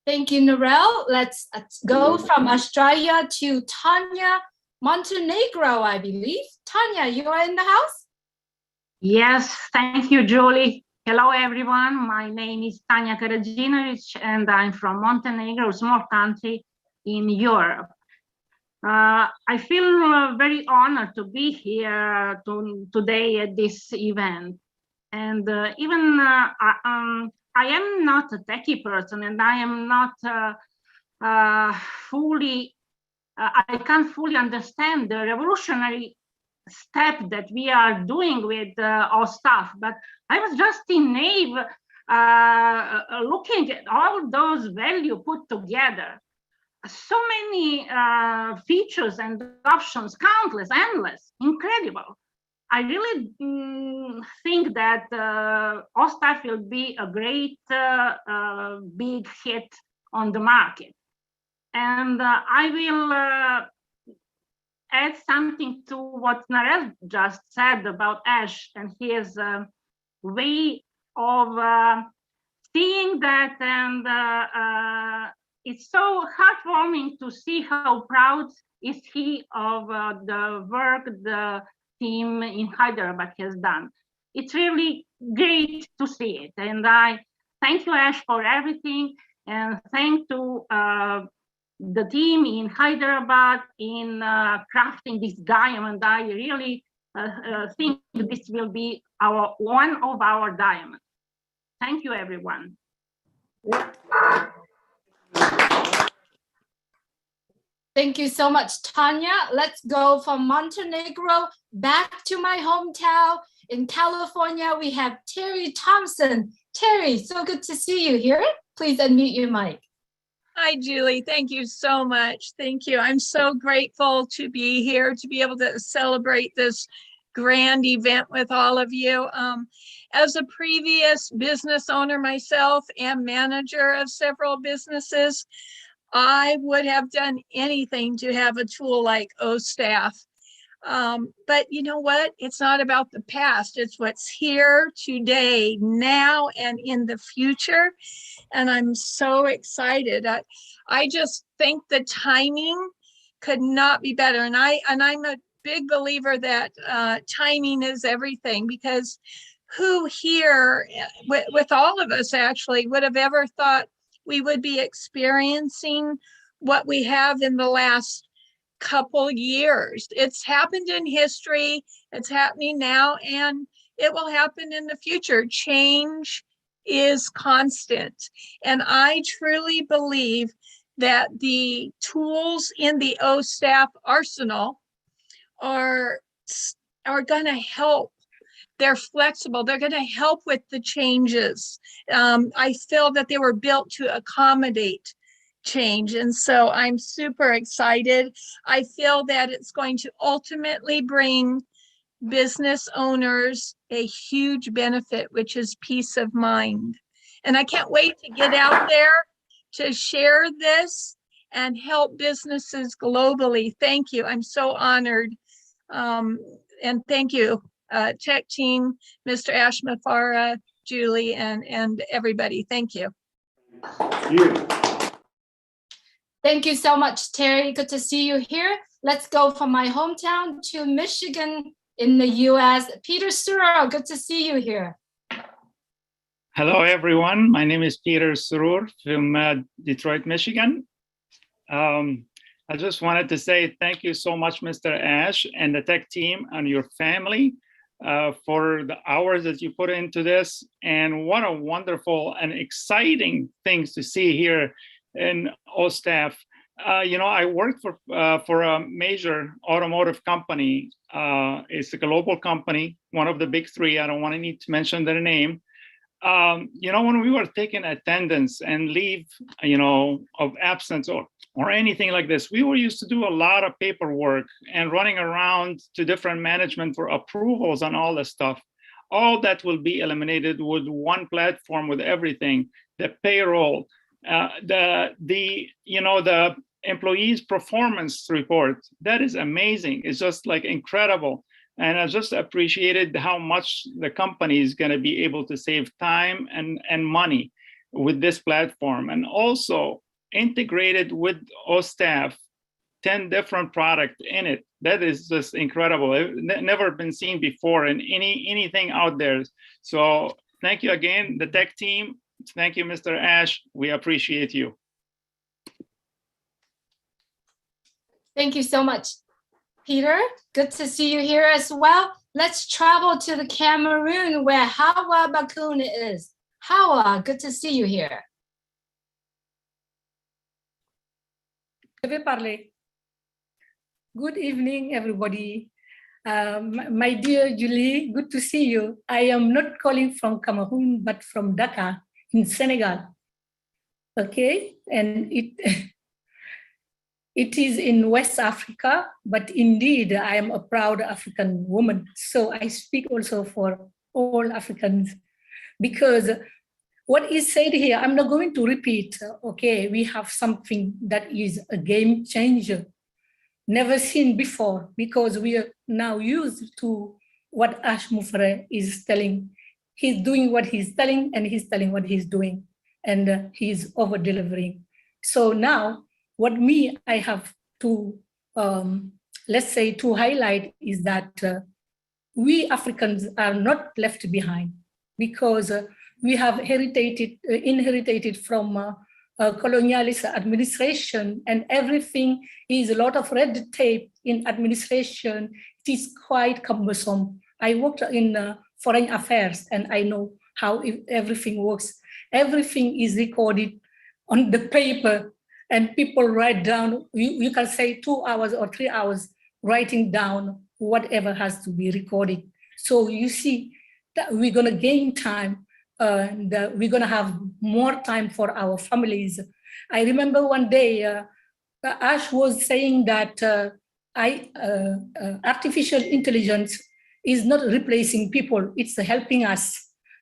Thank you, Narelle. Let's go from Australia to Tanya Montenegro, I believe. Tanya, you are in the house? Yes, thank you, Julie. Hello, everyone. My name is Tanya Karadzinovic, and I'm from Montenegro, a small country in Europe. I feel very honored to be here today at this event. And I am not a techie person, and I am not I can't fully understand the revolutionary step that we are doing with O-Staff, but I was just in naive looking at all those values put together. So many features and options, countless, endless, incredible. I really think that O-Staff will be a great big hit on the market. And I will add something to what Narelle just said about Ash and his way of seeing that, and it's so heartwarming to see how proud is he of the work the team in Hyderabad has done. It's really great to see it. And I thank you, Ash, for everything. And thank to the team in Hyderabad in crafting this diamond. I really think this will be one of our diamonds. Thank you, everyone. Thank you so much, Tanya. Let's go from Montenegro back to my hometown in California. We have Terry Thompson. Terry, so good to see you here. Please unmute your mic. Hi, Julie. Thank you so much. Thank you. I'm so grateful to be here, to be able to celebrate this grand event with all of you. As a previous business owner myself and manager of several businesses, I would have done anything to have a tool like O-Staff. But you know what? It's not about the past. It's what's here today, now, and in the future. And I'm so excited. I just think the timing could not be better. And I'm a big believer that timing is everything, because who here, with all of us actually, would have ever thought we would be experiencing what we have in the last couple years. It's happened in history, it's happening now, and it will happen in the future. Change is constant. And I truly believe that the tools in the O-Staff arsenal are going to help. They're flexible. They're going to help with the changes. I feel that they were built to accommodate change. And so I'm super excited. I feel that it's going to ultimately bring business owners a huge benefit, which is peace of mind. And I can't wait to get out there to share this and help businesses globally. Thank you. I'm so honored. And thank you, tech team, Mr. Ash Mufareh, Julie, and everybody. Thank you. Thank you so much, Terry. Good to see you here. Let's go from my hometown to Michigan in the US. Peter Surur, good to see you here. Hello, everyone. My name is Peter Surur from Detroit, Michigan. I just wanted to say thank you so much, Mr. Ash and the tech team and your family for the hours that you put into this. And what a wonderful and exciting things to see here in O-Staff. You know, I worked for a major automotive company. It's a global company, one of the big three. I don't want to need to mention their name. You know, when we were taking attendance and leave, you know, of absence or anything like this, we were used to do a lot of paperwork and running around to different management for approvals and all this stuff. All that will be eliminated with one platform with everything, the payroll, you know, the employees' performance report. That is amazing. It's just like incredible. And I just appreciated how much the company is going to be able to save time and money with this platform. And also integrated with O-Staff, 10 different products in it. That is just incredible. It's never been seen before in anything out there. So thank you again, the tech team. Thank you, Mr. Ash. We appreciate you. Thank you so much, Peter. Good to see you here as well. Let's travel to the Cameroon where Hawa Bakun is. Hawa, good to see you here. Je vais parler. Good evening, everybody. My dear Julie, good to see you. I am not calling from Cameroon, but from Dakar in Senegal. Okay, and it is in West Africa, but indeed I am a proud African woman. So I speak also for all Africans, because what is said here, I'm not going to repeat. Okay, we have something that is a game changer, never seen before, because we are now used to what Ash Mufareh is telling. He's doing what he's telling, and he's telling what he's doing, and he's over delivering. So now, what I have to, let's say, to highlight is that we Africans are not left behind, because we have inherited from colonialist administration, and everything is a lot of red tape in administration. It is quite cumbersome. I worked in foreign affairs, and I know how everything works. Everything is recorded on the paper, and people write down, you can say 2 hours or 3 hours writing down whatever has to be recorded. So you see that we're gonna gain time, and we're gonna have more time for our families. I remember one day, Ash was saying that artificial intelligence is not replacing people, it's helping us.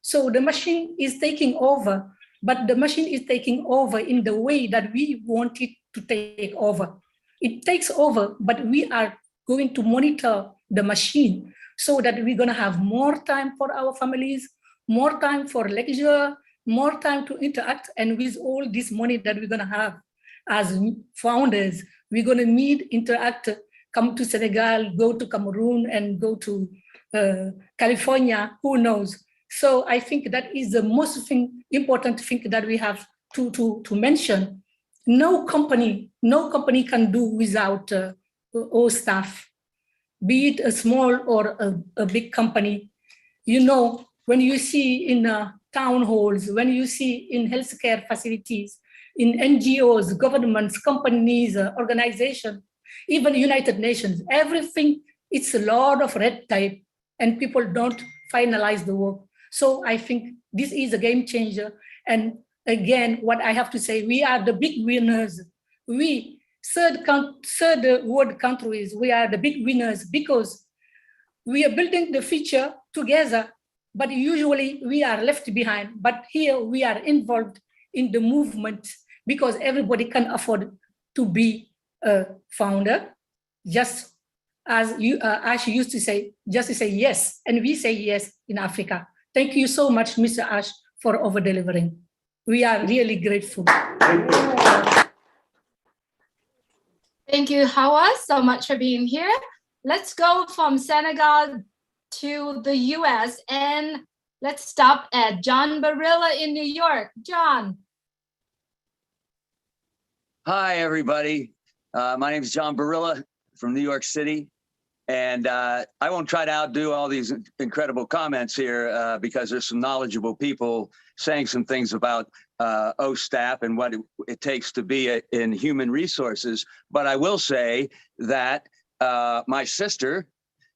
So the machine is taking over, but the machine is taking over in the way that we want it to take over. It takes over, but we are going to monitor the machine so that we're gonna have more time for our families, more time for leisure, more time to interact. And with all this money that we're gonna have as founders, we're gonna meet, interact, come to Senegal, go to Cameroon, and go to California, who knows? So I think that is the most important thing that we have to mention. No company can do without all staff, be it a small or a big company. You know, when you see in town halls, when you see in healthcare facilities, in NGOs, governments, companies, organizations, even United Nations, everything, it's a lot of red tape, and people don't finalize the work. So I think this is a game changer. And again, what I have to say, we are the big winners. We, third world countries, we are the big winners because we are building the future together, but usually we are left behind. But here we are involved in the movement because everybody can afford to be a founder, just as Ash used to say, just to say yes. And we say yes in Africa. Thank you so much, Mr. Ash, for over-delivering. We are really grateful. Thank you, Hawa, so much for being here. Let's go from Senegal to the US, and let's stop at John Barilla in New York. John. Hi, everybody. My name is John Barilla from New York City. And I won't try to outdo all these incredible comments here because there's some knowledgeable people saying some things about O-Staff and what it takes to be in human resources. But I will say that my sister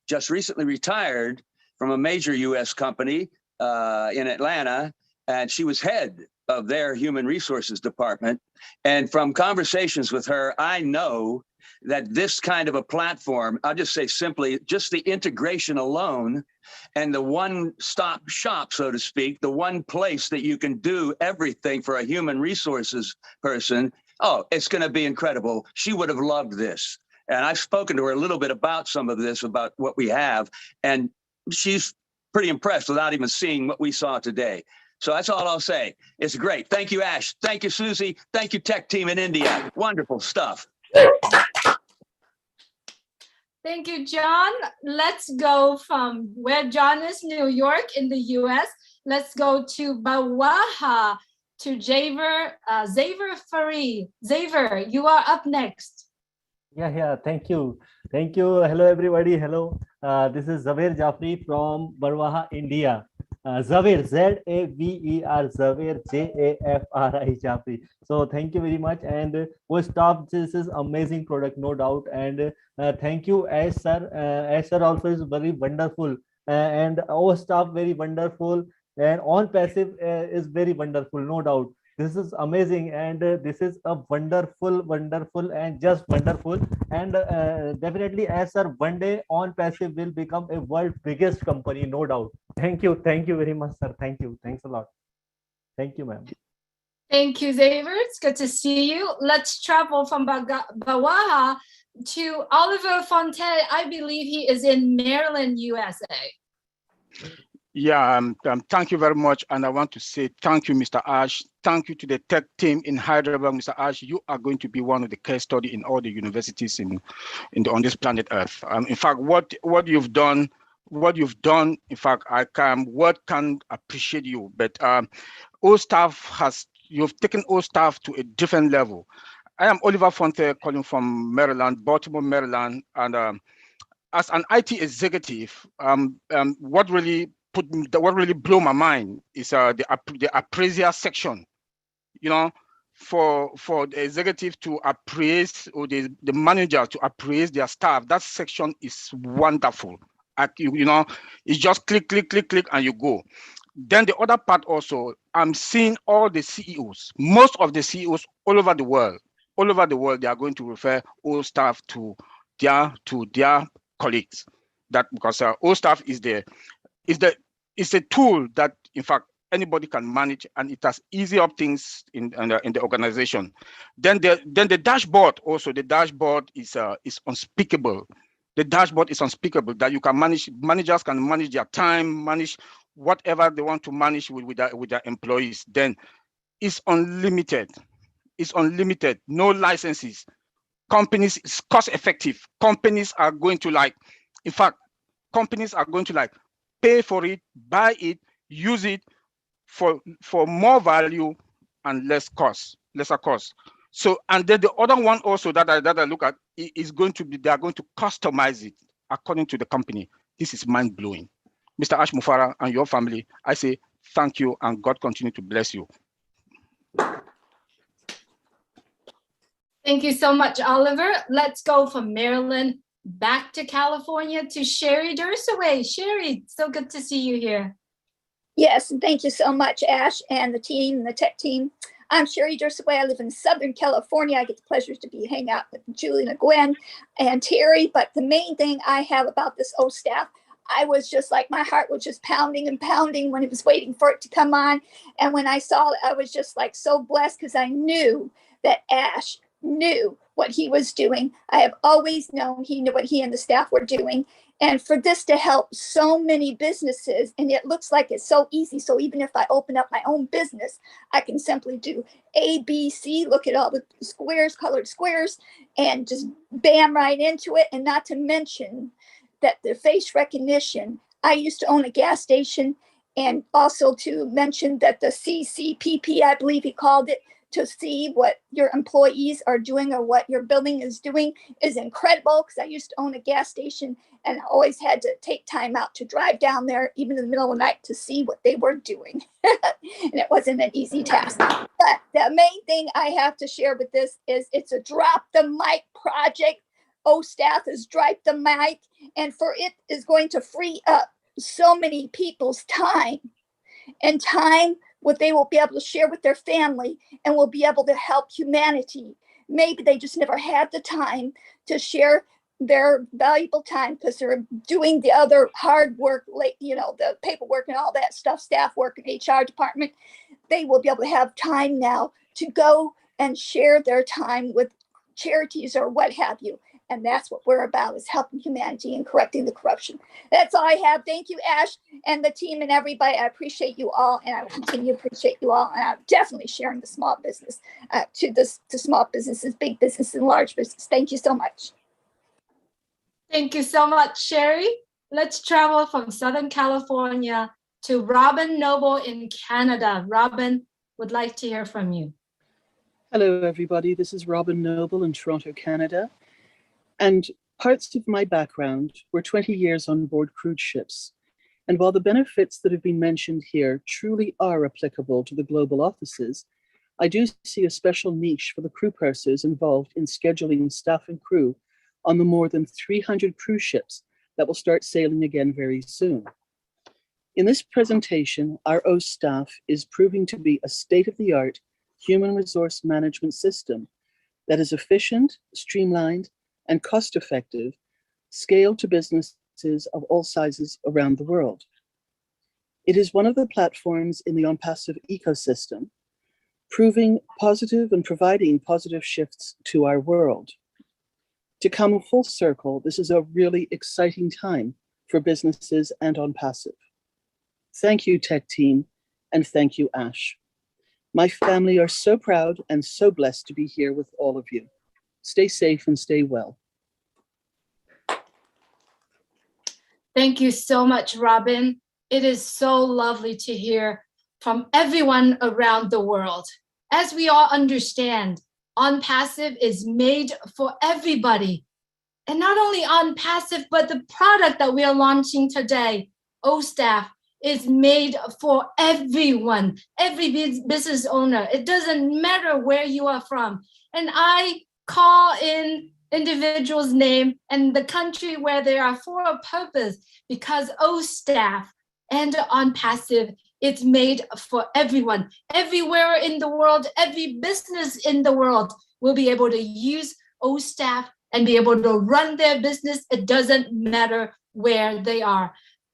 just recently retired from a major US company in Atlanta, and she was head of their human resources department. And from conversations with her, I know that this kind of a platform, I'll just say simply, just the integration alone and the one-stop shop, so to speak, the one place that you can do everything for a human resources person, oh, it's going to be incredible. She would have loved this. And I've spoken to her a little bit about some of this, about what we have, and she's pretty impressed without even seeing what we saw today. So that's all I'll say. It's great. Thank you, Ash. Thank you, Susie. Thank you, tech team in India. Wonderful stuff. Thank you, John. Let's go from where John is, New York in the US. Let's go to Bawaha, to Xavier Farid. Xavier, you are up next. Yeah, thank you. Thank you. Hello, everybody. Hello. This is Xavier Jafri from Barwaha, India. Xavier, Z-A-V-E-R, Xavier, J-A-F-R-I, Jafri. So thank you very much. And O-Staff, this is amazing product, no doubt. And thank you, Ash sir. Ash sir also is very wonderful. And O-Staff, very wonderful. And ONPASSIVE is very wonderful, no doubt. This is amazing, and this is a wonderful and just wonderful. And definitely, as sir, one day ONPASSIVE will become a world's biggest company, no doubt. Thank you very much, sir. Thank you. Thanks a lot. Thank you, ma'am. Thank you, Xavier. It's good to see you. Let's travel from Bawaha to Oliver Fonte. I believe he is in Maryland, USA. Yeah, thank you very much. And I want to say thank you, Mr. Ash. Thank you to the tech team in Hyderabad, Mr. Ash. You are going to be one of the case studies in all the universities on this planet Earth. In fact, what you've done what you've done. In fact, word can't appreciate you, but all staff you've taken all staff to a different level. I am Oliver Fonte calling from Maryland, Baltimore, Maryland, and as an IT executive, what really blew my mind is the appraisal section. You know, for the executive to appraise, or the manager to appraise their staff, that section is wonderful. You know, it's just click, click, click, click, and you go. Then the other part also, I'm seeing all the CEOs, most of the CEOs all over the world, they are going to refer all staff to their colleagues. That because all staff is a tool that in fact anybody can manage, and it has easy up things in the organization. Then the dashboard also, the dashboard is unspeakable. The dashboard is unspeakable, that you can managers can manage their time, manage whatever they want to manage with their employees. Then it's unlimited. It's unlimited, no licenses. Companies, it's cost effective. Companies are going to pay for it, buy it, use it for more value and lesser cost. So, and then the other one also that I look at is going to be, they are going to customize it according to the company. This is mind blowing. Mr. Ash Mufareh and your family, I say thank you, and God continue to bless you. Thank you so much, Oliver. Let's go from Maryland back to California to Sherry Dursaway. Sherry, so good to see you here. Yes, and thank you so much, Ash, and the team, the tech team. I'm Sherry Dursaway. I live in Southern California. I get the pleasure to be hanging out with Julie and Gwen and Terry. But the main thing I have about this O staff, I was just like, my heart was just pounding and pounding when it was waiting for it to come on. And when I saw it, I was just like so blessed, because I knew that Ash knew what he was doing. I have always known he knew what he and the staff were doing. And for this to help so many businesses, and it looks like it's so easy. So even if I open up my own business, I can simply do A, B, C, look at all the squares, colored squares, and just bam right into it. And not to mention that the face recognition, I used to own a gas station, and also to mention that the CCPP, I believe he called it, to see what your employees are doing or what your building is doing is incredible, because I used to own a gas station and I always had to take time out to drive down there, even in the middle of the night, to see what they were doing. And it wasn't an easy task. But the main thing I have to share with this is it's a drop the mic project. O staff is drop the mic, and for it is going to free up so many people's time, and time what they will be able to share with their family and will be able to help humanity. Maybe they just never had the time to share their valuable time because they're doing the other hard work, like, you know, the paperwork and all that stuff, staff work in HR department. They will be able to have time now to go and share their time with charities or what have you. And that's what we're about, is helping humanity and correcting the corruption. That's all I have. Thank you, Ash, and the team and everybody. I appreciate you all, and I will continue to appreciate you all. And I'm definitely sharing the small business to small businesses, big business, and large business. Thank you so much. Thank you so much, Sherry. Let's travel from Southern California to Robin Noble in Canada. Robin, would like to hear from you. Hello, everybody. This is Robin Noble in Toronto, Canada. And parts of my background were 20 years on board cruise ships. And while the benefits that have been mentioned here truly are applicable to the global offices, I do see a special niche for the crew pursers involved in scheduling staff and crew on the more than 300 cruise ships that will start sailing again very soon. In this presentation, our O staff is proving to be a state-of-the-art human resource management system that is efficient, streamlined, and cost-effective, scaled to businesses of all sizes around the world. It is one of the platforms in the ONPASSIVE ecosystem, proving positive and providing positive shifts to our world. To come full circle, this is a really exciting time for businesses and ONPASSIVE. Thank you, tech team, and thank you, Ash. My family are so proud and so blessed to be here with all of you. Stay safe and stay well. Thank you so much, Robin. It is so lovely to hear from everyone around the world. As we all understand, ONPASSIVE is made for everybody. And not only ONPASSIVE, but the product that we are launching today, O-Staff, is made for everyone, every business owner. It doesn't matter where you are from. And I call in individual's name and the country where they are for a purpose, because O-Staff and ONPASSIVE, it's made for everyone. Everywhere in the world, every business in the world will be able to use O-Staff and be able to run their business. It doesn't matter where they are.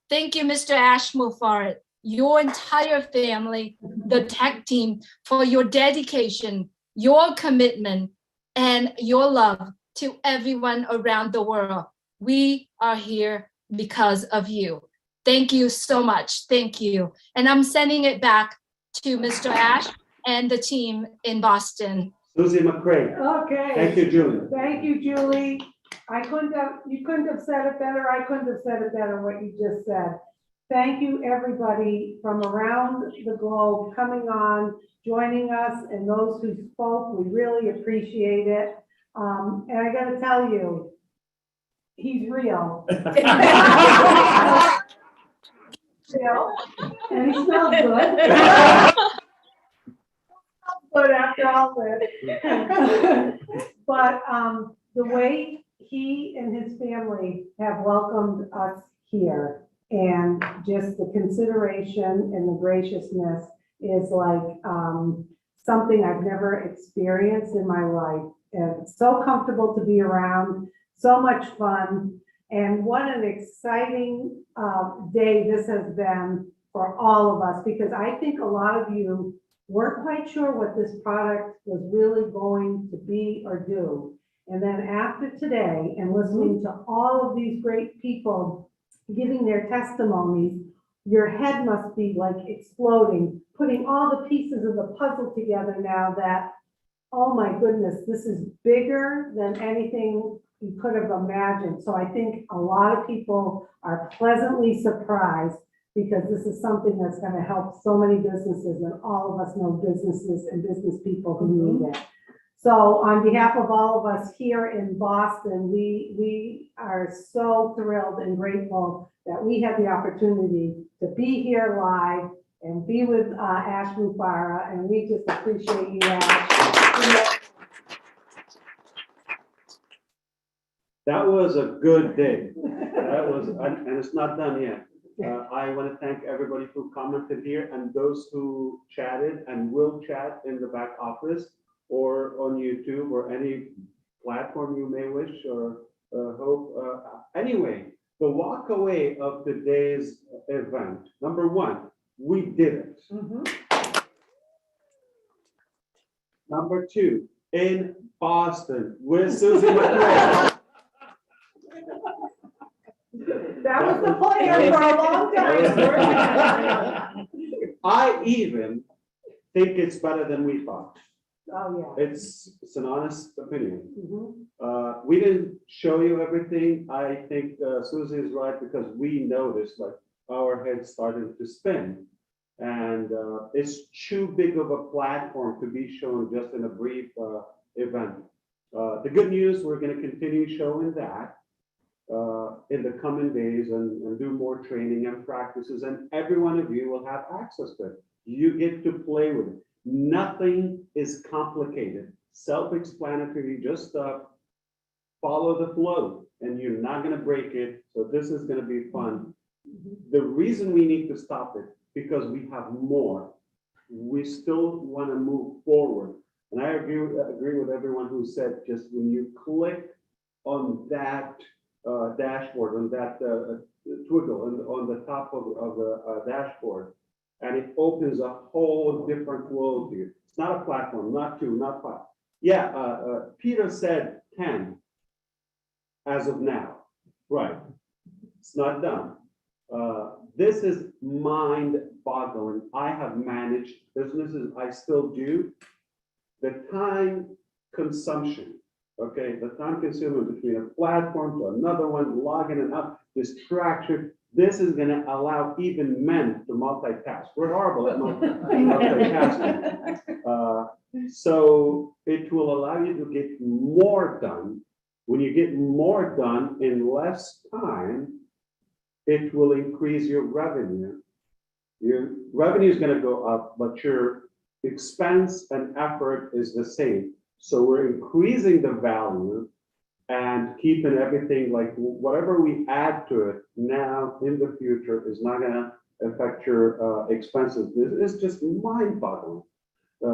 Thank you, Mr. Ash Mufareh, your entire family, the tech team, for your dedication, your commitment, and your love to everyone around the world. We are here because of you. Thank you so much. Thank you. And I'm sending it back to Mr. Ash and the team in Boston. Susie McCray. Okay. Thank you, Julie. Thank you, Julie. You couldn't have said it better. I couldn't have said it better what you just said. Thank you, everybody from around the globe coming on, joining us, and those who spoke. We really appreciate it. And I got to tell you, he's real. And he smells good. But after all this, but the way he and his family have welcomed us here, and just the consideration and the graciousness is like something I've never experienced in my life. And it's so comfortable to be around, so much fun, and what an exciting day this has been for all of us, because I think a lot of you weren't quite sure what this product was really going to be or do. And then after today and listening to all of these great people giving their testimonies, your head must be like exploding, putting all the pieces of the puzzle together now that, oh my goodness, this is bigger than anything you could have imagined. So I think a lot of people are pleasantly surprised, because this is something that's going to help so many businesses, and all of us know businesses and business people who need it. So on behalf of all of us here in Boston, we are so thrilled and grateful that we have the opportunity to be here live and be with Ash Mufareh, and we just appreciate you, Ash. That was a good day. That was, and it's not done yet. I want to thank everybody who commented here, and those who chatted and will chat in the back office or on YouTube or any platform you may wish or hope. Anyway, the walk away of today's event. Number one, we did it. Number two, in Boston with Susie McCray. That was the plan for a long time. I even think it's better than we thought. Oh, yeah. It's an honest opinion. We didn't show you everything. I think Susie is right, because we noticed like our heads started to spin, and it's too big of a platform to be shown just in a brief event. The good news, we're going to continue showing that in the coming days and do more training and practices, and every one of you will have access to it. You get to play with it. Nothing is complicated, self-explanatory. Just follow the flow, and you're not going to break it. So this is going to be fun. The reason we need to stop it, because we have more. We still want to move forward. And I agree with everyone who said, just when you click on that dashboard, on that twiddle on the top of the dashboard, and it opens a whole different world to you. It's not a platform, not two, not five. Yeah, Peter said 10 as of now. Right. It's not done. This is mind-boggling. I have managed businesses, I still do. The time consumption Okay, the time consuming between a platform to another one, logging and out, distraction. This is going to allow even men to multitask. We're horrible at multitasking. So it will allow you to get more done. When you get more done in less time, it will increase your revenue. Your revenue is going to go up, but your expense and effort is the same. So we're increasing the value and keeping everything like whatever we add to it now in the future is not going to affect your expenses. It's just mind-boggling.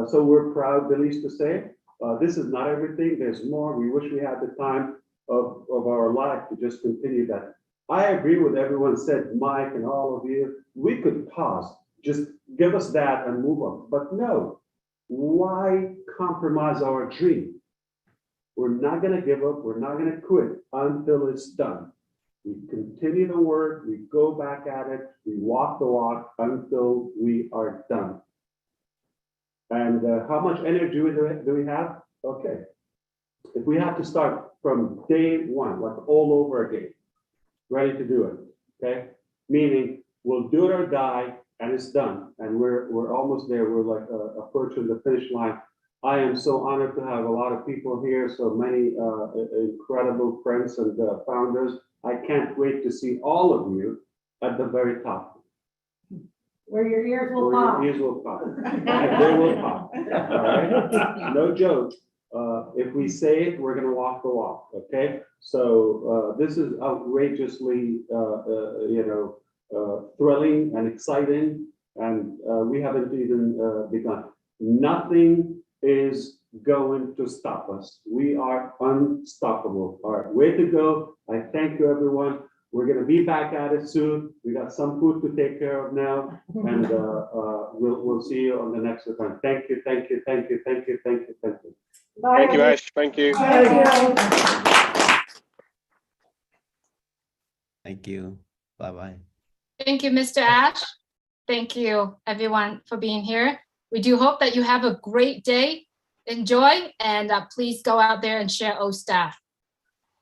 So we're proud, Belize, to say this is not everything. There's more. We wish we had the time of our life to just continue that. I agree with everyone said, Mike and all of you. We could pause, just give us that and move on. But no, why compromise our dream? We're not going to give up. We're not going to quit until it's done. We continue the work. We go back at it. We walk the walk until we are done. And how much energy do we have? Okay. If we have to start from day one, like all over again, ready to do it, okay? Meaning we'll do it or die, and it's done. And we're almost there. We're like approaching the finish line. I am so honored to have a lot of people here, so many incredible friends and founders. I can't wait to see all of you at the very top. Where your ears will Where pop. your ears will pop. And they will pop. All right? No joke. If we say it, we're going to walk the walk. Okay. So this is outrageously, thrilling and exciting, and we haven't even begun. Nothing is going to stop us. We are unstoppable. All right, way to go. I thank you, everyone. We're going to be back at it soon. We got some food to take care of now, and we'll see you on the next event. Thank you, thank you, thank you, thank you, thank you, thank you. Bye. Thank you, Ash. Thank you. Thank you. Bye-bye. Thank you, Mr. Ash. Thank you, everyone, for being here. We do hope that you have a great day. Enjoy, and please go out there and share O-Staff.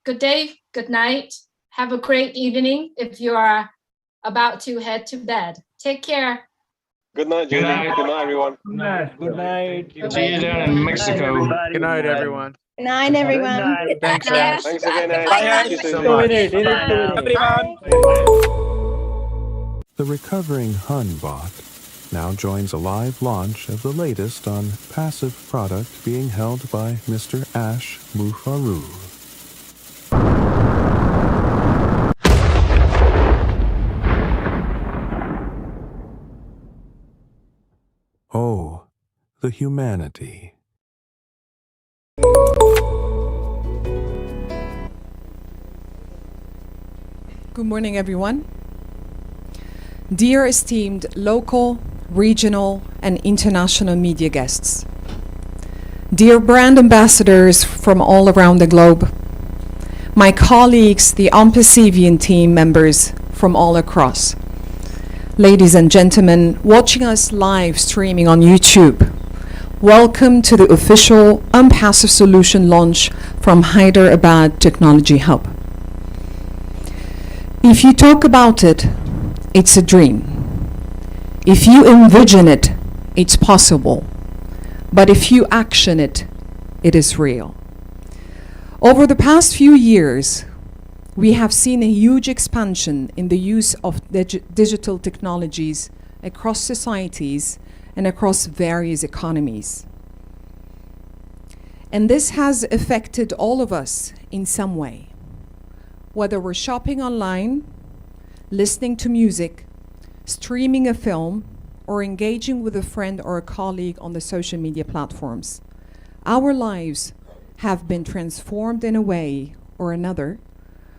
Good day, good night. Have a great evening if you are about to head to bed. Take care. Good night, Julie. Good night, everyone. Good night. Good night. See you down in Mexico. Good night, everyone. Good night, everyone. Thanks, Ash. Thanks again, Ash. Bye, See you Ash. soon. So much. Everyone. The Recovering Hunbot now joins a live launch of the latest ONPASSIVE product being held by Mr. Ash Mufareh. Oh, the humanity. Good morning, everyone. Dear esteemed local, regional, and international media guests. Dear brand ambassadors from all around the globe. My colleagues, the ONPASSIVE team members from all across. Ladies and gentlemen, watching us live streaming on YouTube, welcome to the official ONPASSIVE solution launch from Hyderabad Technology Hub. If you talk about it, it's a dream. If you envision it, it's possible. But if you action it, it is real. Over the past few years, we have seen a huge expansion in the use of digital technologies across societies and across various economies. And this has affected all of us in some way. Whether we're shopping online, listening to music, streaming a film, or engaging with a friend or a colleague on the social media platforms, our lives have been transformed in a way or another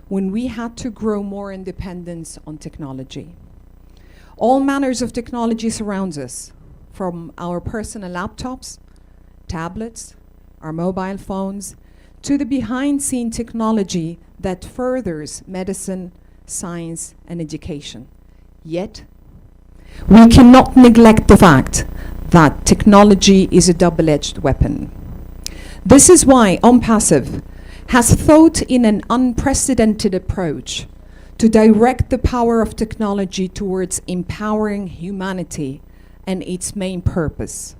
when we had to grow more independence on technology. All manners of technology surrounds us, from our personal laptops, tablets, our mobile phones, to the behind-scene technology that furthers medicine, science, and education. Yet, we cannot neglect the fact that technology is a double-edged weapon. This is why ONPASSIVE has thought in an unprecedented approach to direct the power of technology towards empowering humanity and its main purpose.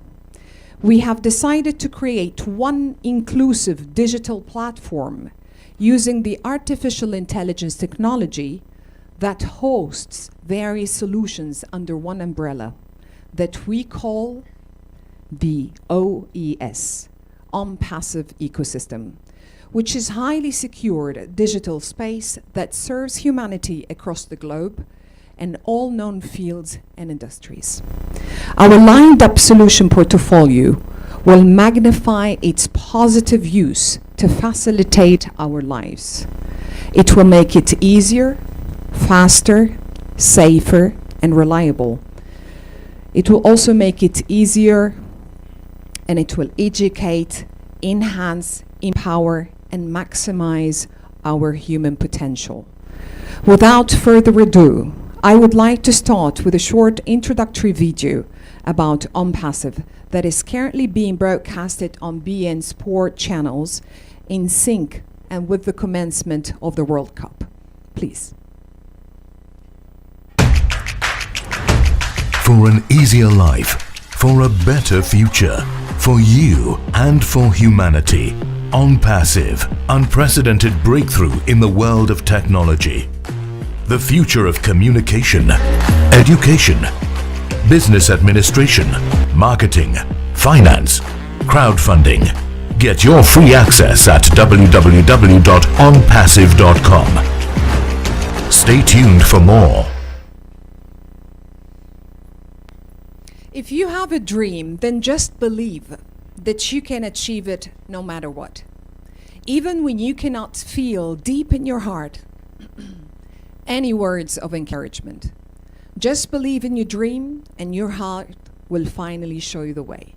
We have decided to create one inclusive digital platform using the artificial intelligence technology that hosts various solutions under one umbrella that we call the OES, ONPASSIVE ecosystem, which is highly secured digital space that serves humanity across the globe and all known fields and industries. Our lined-up solution portfolio will magnify its positive use to facilitate our lives. It will make it easier, faster, safer, and reliable. It will also make it easier, and it will educate, enhance, empower, and maximize our human potential. Without further ado, I would like to start with a short introductory video about ONPASSIVE that is currently being broadcasted on BN Sport channels in sync and with the commencement of the World Cup. Please. For an easier life, for a better future, for you and for humanity. ONPASSIVE, unprecedented breakthrough in the world of technology. The future of communication, education, business administration, marketing, finance, crowdfunding. Get your free access at www.onpassive.com. Stay tuned for more. If you have a dream, then just believe that you can achieve it no matter what. Even when you cannot feel deep in your heart any words of encouragement. Just believe in your dream and your heart will finally show you the way.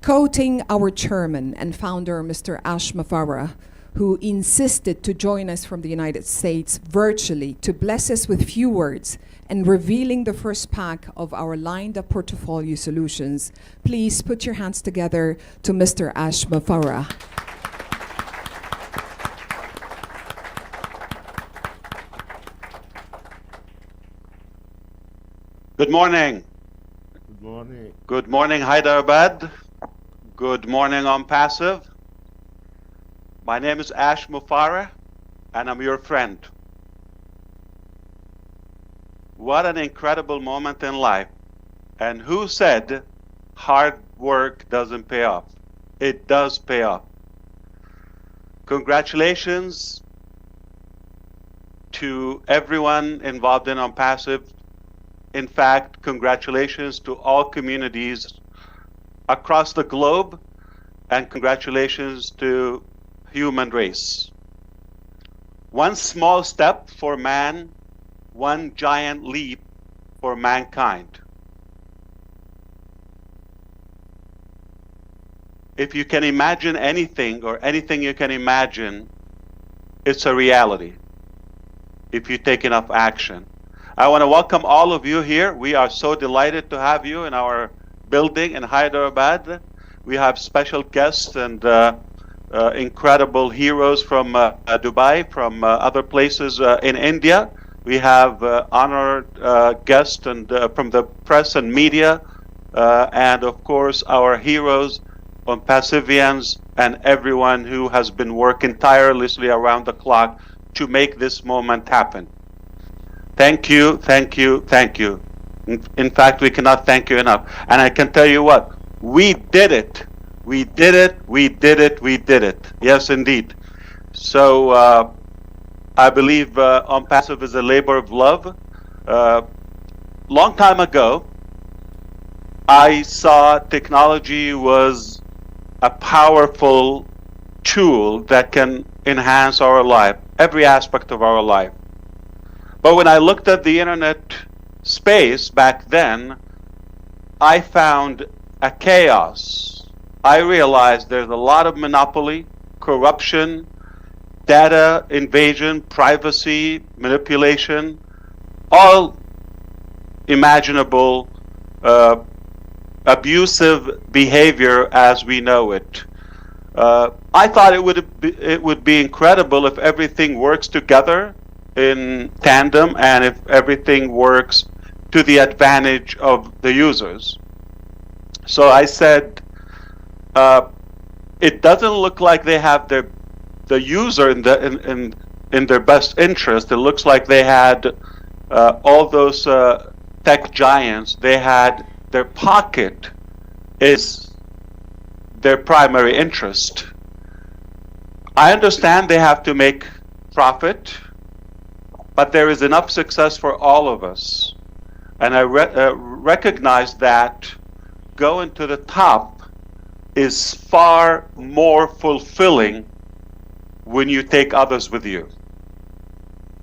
Quoting our chairman and founder, Mr. Ash Mufareh, who insisted to join us from the United States virtually to bless us with few words and revealing the first pack of our lined-up portfolio solutions, please put your hands together to Mr. Ash Mufareh. Good morning. Good morning. Good morning, Hyderabad. Good morning, ONPASSIVE. My name is Ash Mufareh, and I'm your friend. What an incredible moment in life. And who said hard work doesn't pay off? It does pay off. Congratulations to everyone involved in ONPASSIVE. In fact, congratulations to all communities across the globe, and congratulations to human race. One small step for man, one giant leap for mankind. If you can imagine anything or anything you can imagine, it's a reality if you take enough action. I want to welcome all of you here. We are so delighted to have you in our building in Hyderabad. We have special guests and incredible heroes from Dubai, from other places in India. We have honored guests and from the press and media, and of course our heroes, ONPASSIVians, and everyone who has been working tirelessly around the clock to make this moment happen. Thank you, thank you, thank you. In fact, we cannot thank you enough. And I can tell you what, we did it. We did it, we did it, we did it. Yes, indeed. So I believe ONPASSIVE is a labor of love. Long time ago, I saw technology was a powerful tool that can enhance our life, every aspect of our life. But when I looked at the internet space back then, I found a chaos. I realized there's a lot of monopoly, corruption, data invasion, privacy, manipulation, all imaginable abusive behavior as we know it. I thought it would be incredible if everything works together in tandem and if everything works to the advantage of the users. So I said, it doesn't look like they have the user in their best interest. It looks like they had all those tech giants. They had their pocket is their primary interest. I understand they have to make profit, but there is enough success for all of us. And I recognize that going to the top is far more fulfilling when you take others with you,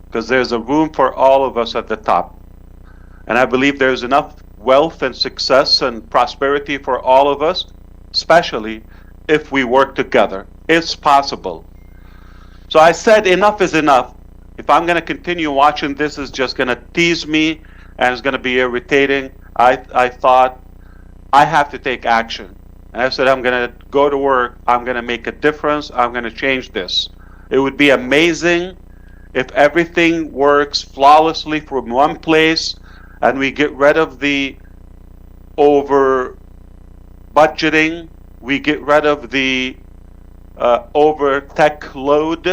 because there's a room for all of us at the top. And I believe there's enough wealth and success and prosperity for all of us, especially if we work together. It's possible. So I said enough is enough. If I'm going to continue watching this, it's just going to tease me and it's going to be irritating. I thought I have to take action. And I said, I'm going to go to work. I'm going to make a difference. I'm going to change this. It would be amazing if everything works flawlessly from one place and we get rid of the over budgeting, we get rid of the over tech load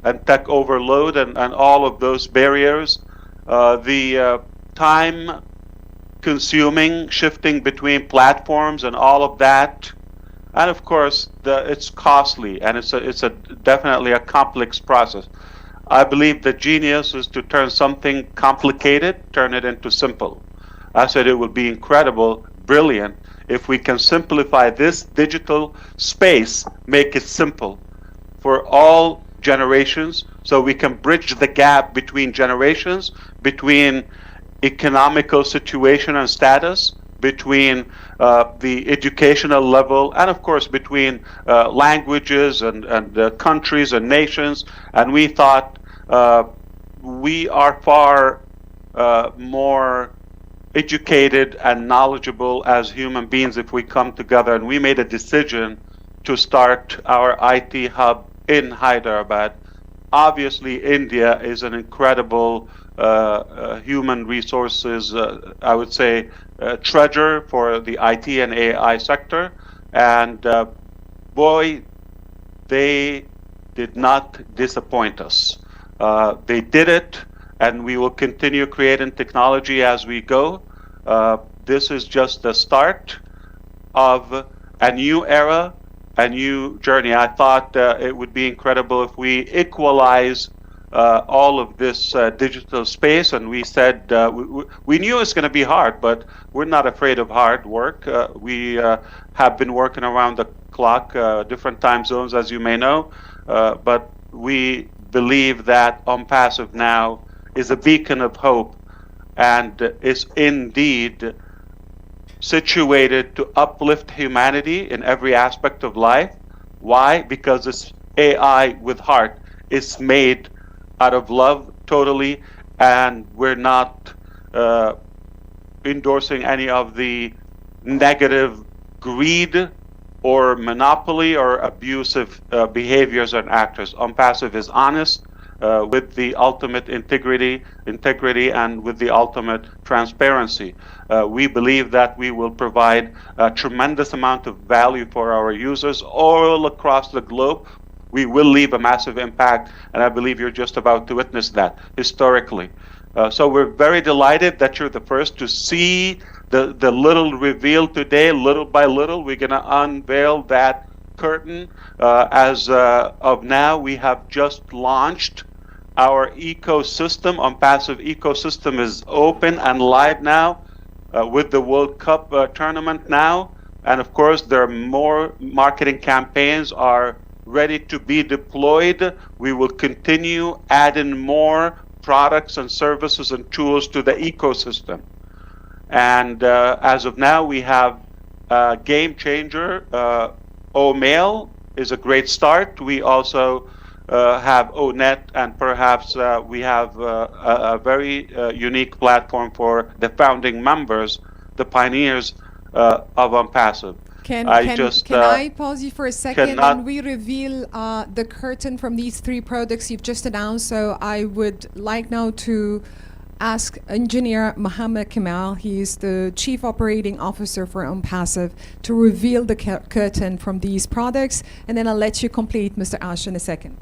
and tech overload and all of those barriers, the time consuming, shifting between platforms and all of that. And of course, it's costly and it's definitely a complex process. I believe the genius is to turn something complicated, turn it into simple. I said it would be incredible, brilliant, if we can simplify this digital space, make it simple for all generations, so we can bridge the gap between generations, between economical situation and status, between the educational level, and of course between languages and countries and nations. And we thought we are far more educated and knowledgeable as human beings if we come together. And we made a decision to start our IT hub in Hyderabad. Obviously, India is an incredible human resources, I would say, treasure for the IT and AI sector. And boy, they did not disappoint us. They did it, and we will continue creating technology as we go. This is just the start of a new era, a new journey. I thought it would be incredible if we equalize all of this digital space, and we said we knew it's going to be hard, but we're not afraid of hard work. We have been working around the clock, different time zones, as you may know, but we believe that ONPASSIVE now is a beacon of hope and is indeed situated to uplift humanity in every aspect of life. Why? Because it's AI with heart. It's made out of love totally, and we're not endorsing any of the negative greed or monopoly or abusive behaviors and actors. ONPASSIVE is honest with the ultimate integrity and with the ultimate transparency. We believe that we will provide a tremendous amount of value for our users all across the globe. We will leave a massive impact, and I believe you're just about to witness that historically. So we're very delighted that you're the first to see the little reveal today. Little by little, we're going to unveil that curtain. As of now, we have just launched our ecosystem. ONPASSIVE ecosystem is open and live now with the World Cup tournament now. And of course, there are more marketing campaigns are ready to be deployed. We will continue adding more products and services and tools to the ecosystem. And as of now, we have a game changer. O-Mail is a great start. We also have O-Net, and perhaps we have a very unique platform for the founding members, the pioneers of ONPASSIVE. Can can I pause you for a second cannot- and we reveal the curtain from these 3 products you've just announced? So I would like now to ask Engineer Mohammed Kemal, he is the Chief Operating Officer for ONPASSIVE, to reveal the curtain from these products, and then I'll let you complete, Mr. Ash, in a second.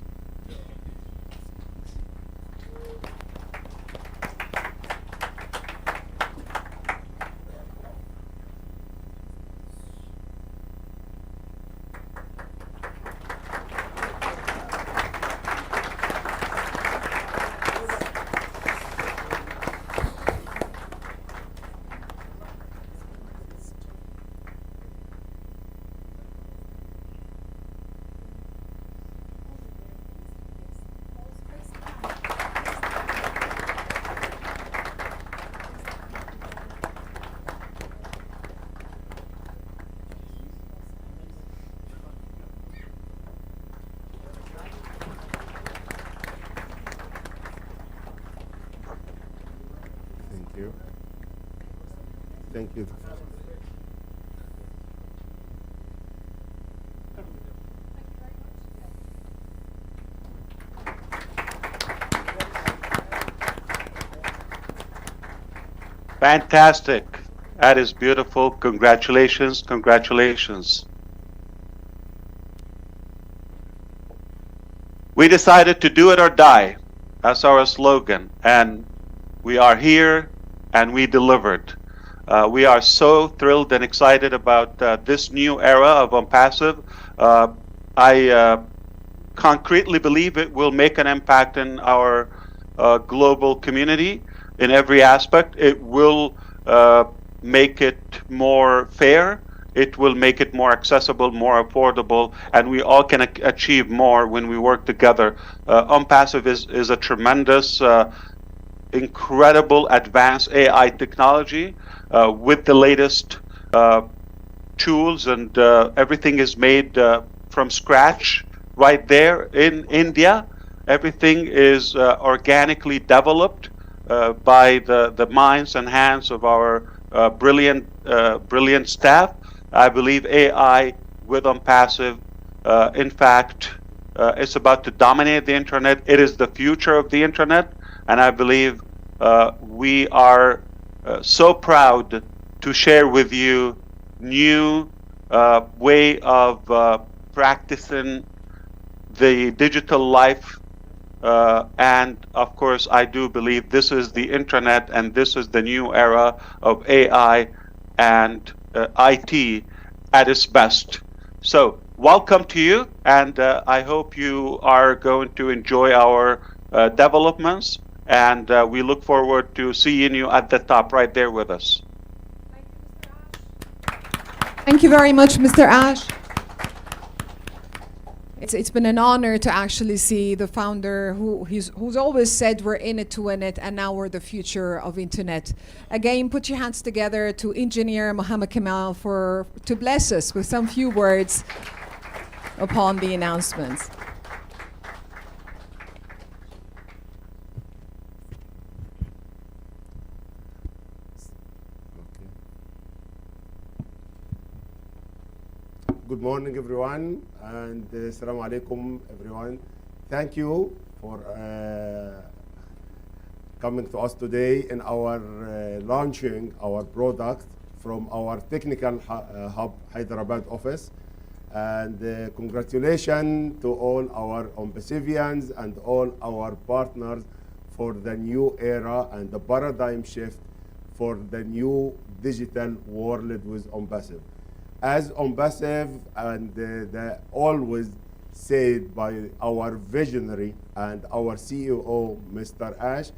Thank you. Thank you. Fantastic. That is beautiful. Congratulations, congratulations. We decided to do it or die. That's our slogan. And we are here and we delivered. We are so thrilled and excited about this new era of ONPASSIVE. I concretely believe it will make an impact in our global community in every aspect. It will make it more fair. It will make it more accessible, more affordable, and we all can achieve more when we work together. ONPASSIVE is a tremendous, incredible advanced AI technology with the latest tools, and everything is made from scratch right there in India. Everything is organically developed by the minds and hands of our brilliant staff. I believe AI with ONPASSIVE, in fact, it's about to dominate the internet. It is the future of the internet, and I believe we are so proud to share with you new way of practicing the digital life. And of course, I do believe this is the internet and this is the new era of AI and IT at its best. So welcome to you, and I hope you are going to enjoy our developments, and we look forward to seeing you at the top right there with us. Thank you very much, Mr. Ash. It's been an honor to actually see the founder who's always said we're in it to win it, and now we're the future of internet. Again, put your hands together to Engineer Mohammed Kemal to bless us with some few words upon the announcements. Good morning, everyone, and assalamu alaikum, everyone. Thank you for coming to us today in our launching our product from our technical hub Hyderabad office. And congratulations to all our ONPASSIVians and all our partners for the new era and the paradigm shift for the new digital world with ONPASSIVE. As ONPASSIVE and always said by our visionary and our CEO, Mr. Ash,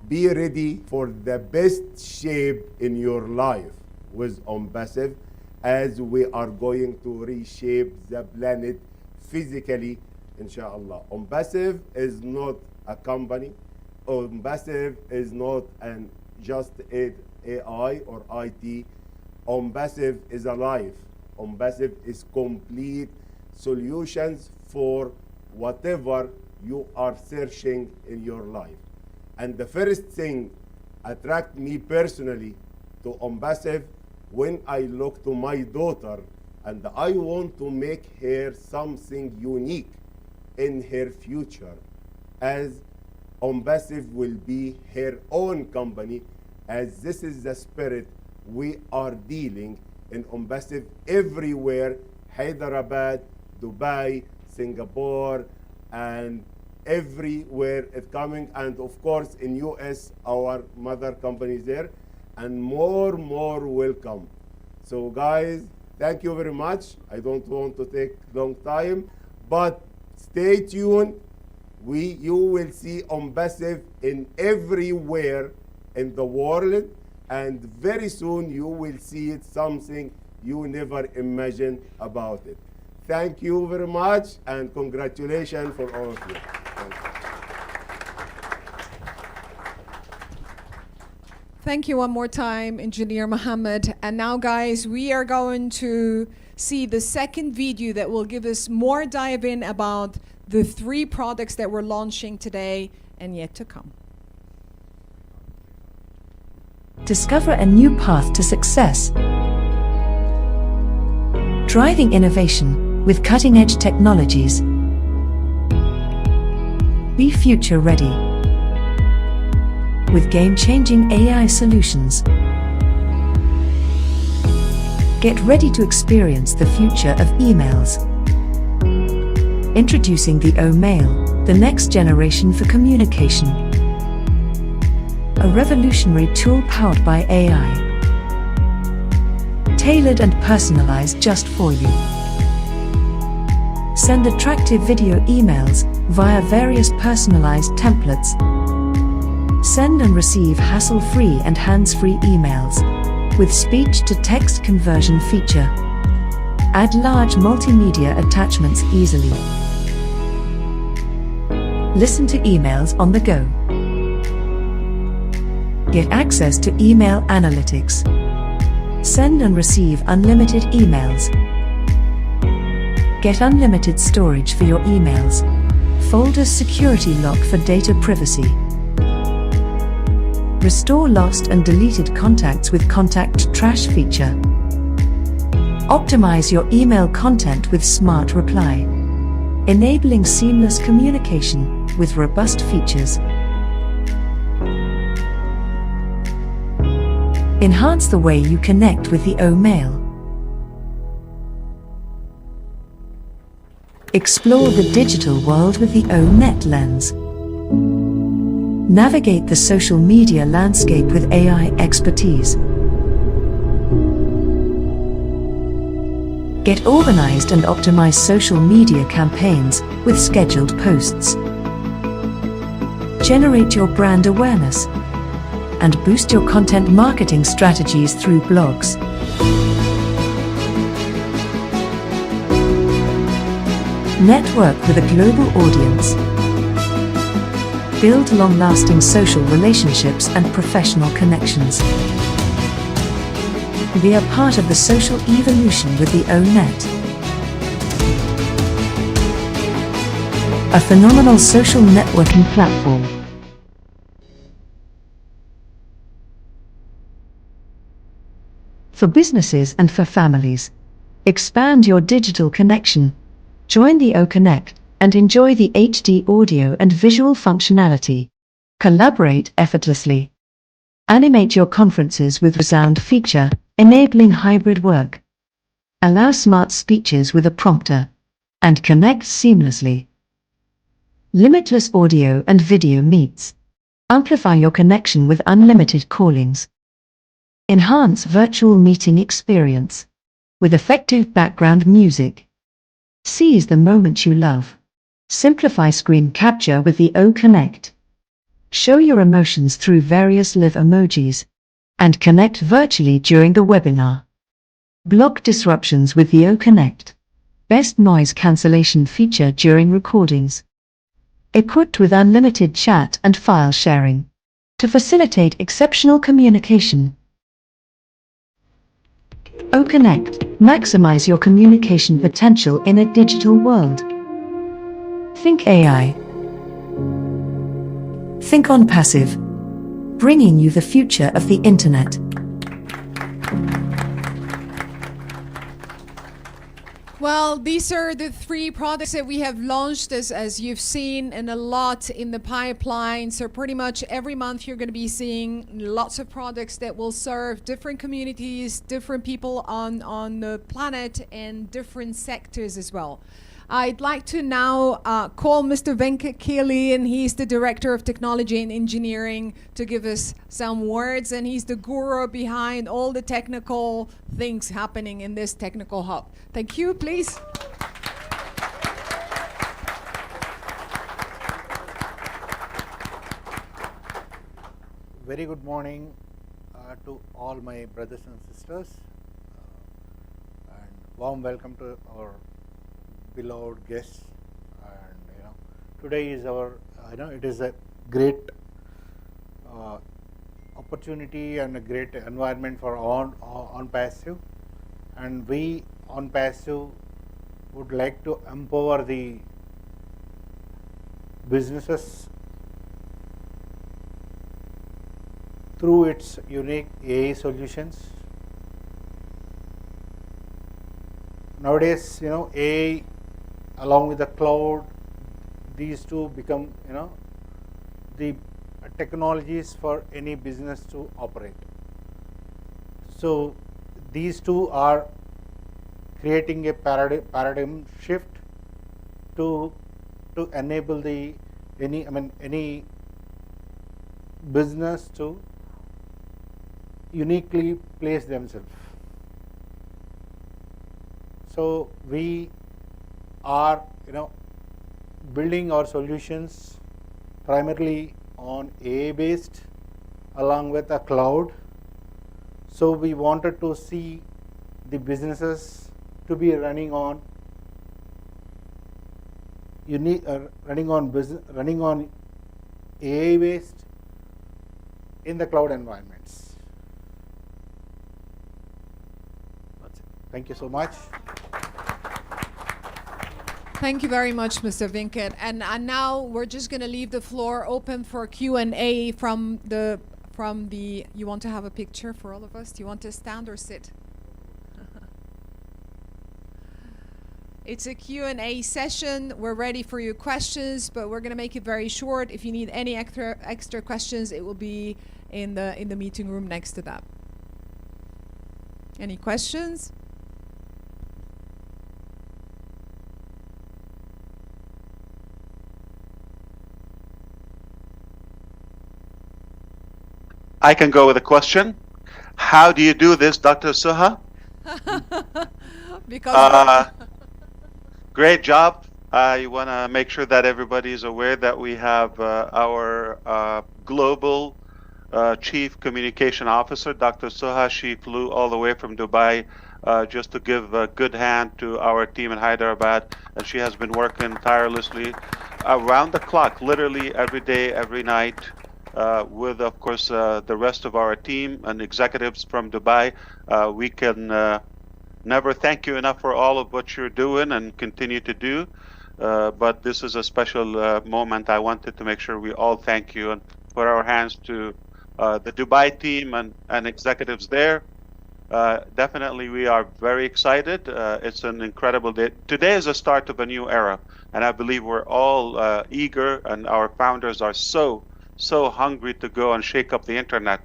be ready for the best shape in your life with ONPASSIVE, as we are going to reshape the planet physically, inshallah. ONPASSIVE is not a company. ONPASSIVE is not just AI or IT. ONPASSIVE is alive. ONPASSIVE is complete solutions for whatever you are searching in your life. And the first thing attract me personally to ONPASSIVE when I look to my daughter and I want to make her something unique in her future, as ONPASSIVE will be her own company, as this is the spirit we are dealing in ONPASSIVE everywhere, Hyderabad, Dubai, Singapore, and everywhere it's coming, and of course in US, our mother company is there, and more welcome. So guys, thank you very much. I don't want to take long time, but stay tuned. You will see ONPASSIVE in everywhere in the world, and very soon you will see it something you never imagined about it. Thank you very much, and congratulations for all of you. Thank you one more time, Engineer Mohammed. And now, guys, we are going to see the second video that will give us more dive in about the 3 products that we're launching today and yet to come. Discover a new path to success. Driving innovation with cutting-edge technologies. Be future-ready with game-changing AI solutions. Get ready to experience the future of emails. Introducing the O-Mail, the next generation for communication. A revolutionary tool powered by AI. Tailored and personalized just for you. Send attractive video emails via various personalized templates. Send and receive hassle-free and hands-free emails with speech-to-text conversion feature. Add large multimedia attachments easily. Listen to emails on the go. Get access to email analytics. Send and receive unlimited emails. Get unlimited storage for your emails. Folder security lock for data privacy. Restore lost and deleted contacts with contact trash feature. Optimize your email content with smart reply. Enabling seamless communication with robust features. Enhance the way you connect with the O-Mail. Explore the digital world with the O-Net lens. Navigate the social media landscape with AI expertise. Get organized and optimize social media campaigns with scheduled posts. Generate your brand awareness and boost your content marketing strategies through blogs. Network with a global audience. Build long-lasting social relationships and professional connections. Be a part of the social evolution with the O-Net. A phenomenal social networking platform. For businesses and for families. Expand your digital connection. Join the O-Connect and enjoy the HD audio and visual functionality. Collaborate effortlessly. Animate your conferences with Resound feature, enabling hybrid work. Allow smart speeches with a prompter. And connect seamlessly. Limitless audio and video meets. Amplify your connection with unlimited callings. Enhance virtual meeting experience with effective background music. Seize the moment you love. Simplify screen capture with the O-Connect. Show your emotions through various live emojis. And connect virtually during the webinar. Block disruptions with the O-Connect. Best noise cancellation feature during recordings. Equipped with unlimited chat and file sharing. To facilitate exceptional communication. O-Connect. Maximize your communication potential in a digital world. Think AI. Think ONPASSIVE. Bringing you the future of the internet. Well, these are the 3 products that we have launched as you've seen, and a lot in the pipeline. So pretty much every month you're going to be seeing lots of products that will serve different communities, different people on the planet, and different sectors as well. I'd like to now call Mr. Venkat Keely, and he's the Director of Technology and Engineering, to give us some words, and he's the guru behind all the technical things happening in this technical hub. Thank you, please. Very good morning to all my brothers and sisters, and warm welcome to our beloved guests. And today is our it is a great opportunity and a great environment for ONPASSIVE, and we ONPASSIVE would like to empower the businesses through its unique AI solutions. Nowadays, AI along with the cloud, these two become, the technologies for any business to operate. So these two are creating a paradigm shift to enable any business to uniquely place themselves. So we are building our solutions primarily on AI based along with a cloud. So we wanted to see the businesses to be running on running on AI based in the cloud environments. That's it. Thank you so much. Thank you very much, Mr. Venkat. And now we're just going to leave the floor open for Q&A from the. You want to have a picture for all of us? Do you want to stand or sit? It's a Q&A session. We're ready for your questions, but we're going to make it very short. If you need any extra questions, it will be in the meeting room next to that. Any questions? I can go with a question. How do you do this, Dr. Suha? Because great job. I want to make sure that everybody is aware that we have our global Chief Communication Officer, Dr. Suha. She flew all the way from Dubai just to give a good hand to our team in Hyderabad, and she has been working tirelessly around the clock, literally every day, every night, with, of course, the rest of our team and executives from Dubai. We can never thank you enough for all of what you're doing and continue to do. But this is a special moment. I wanted to make sure we all thank you and put our hands to the Dubai team and executives there. Definitely, we are very excited. It's an incredible day. Today is the start of a new era, and I believe we're all eager, and our founders are so hungry to go and shake up the internet.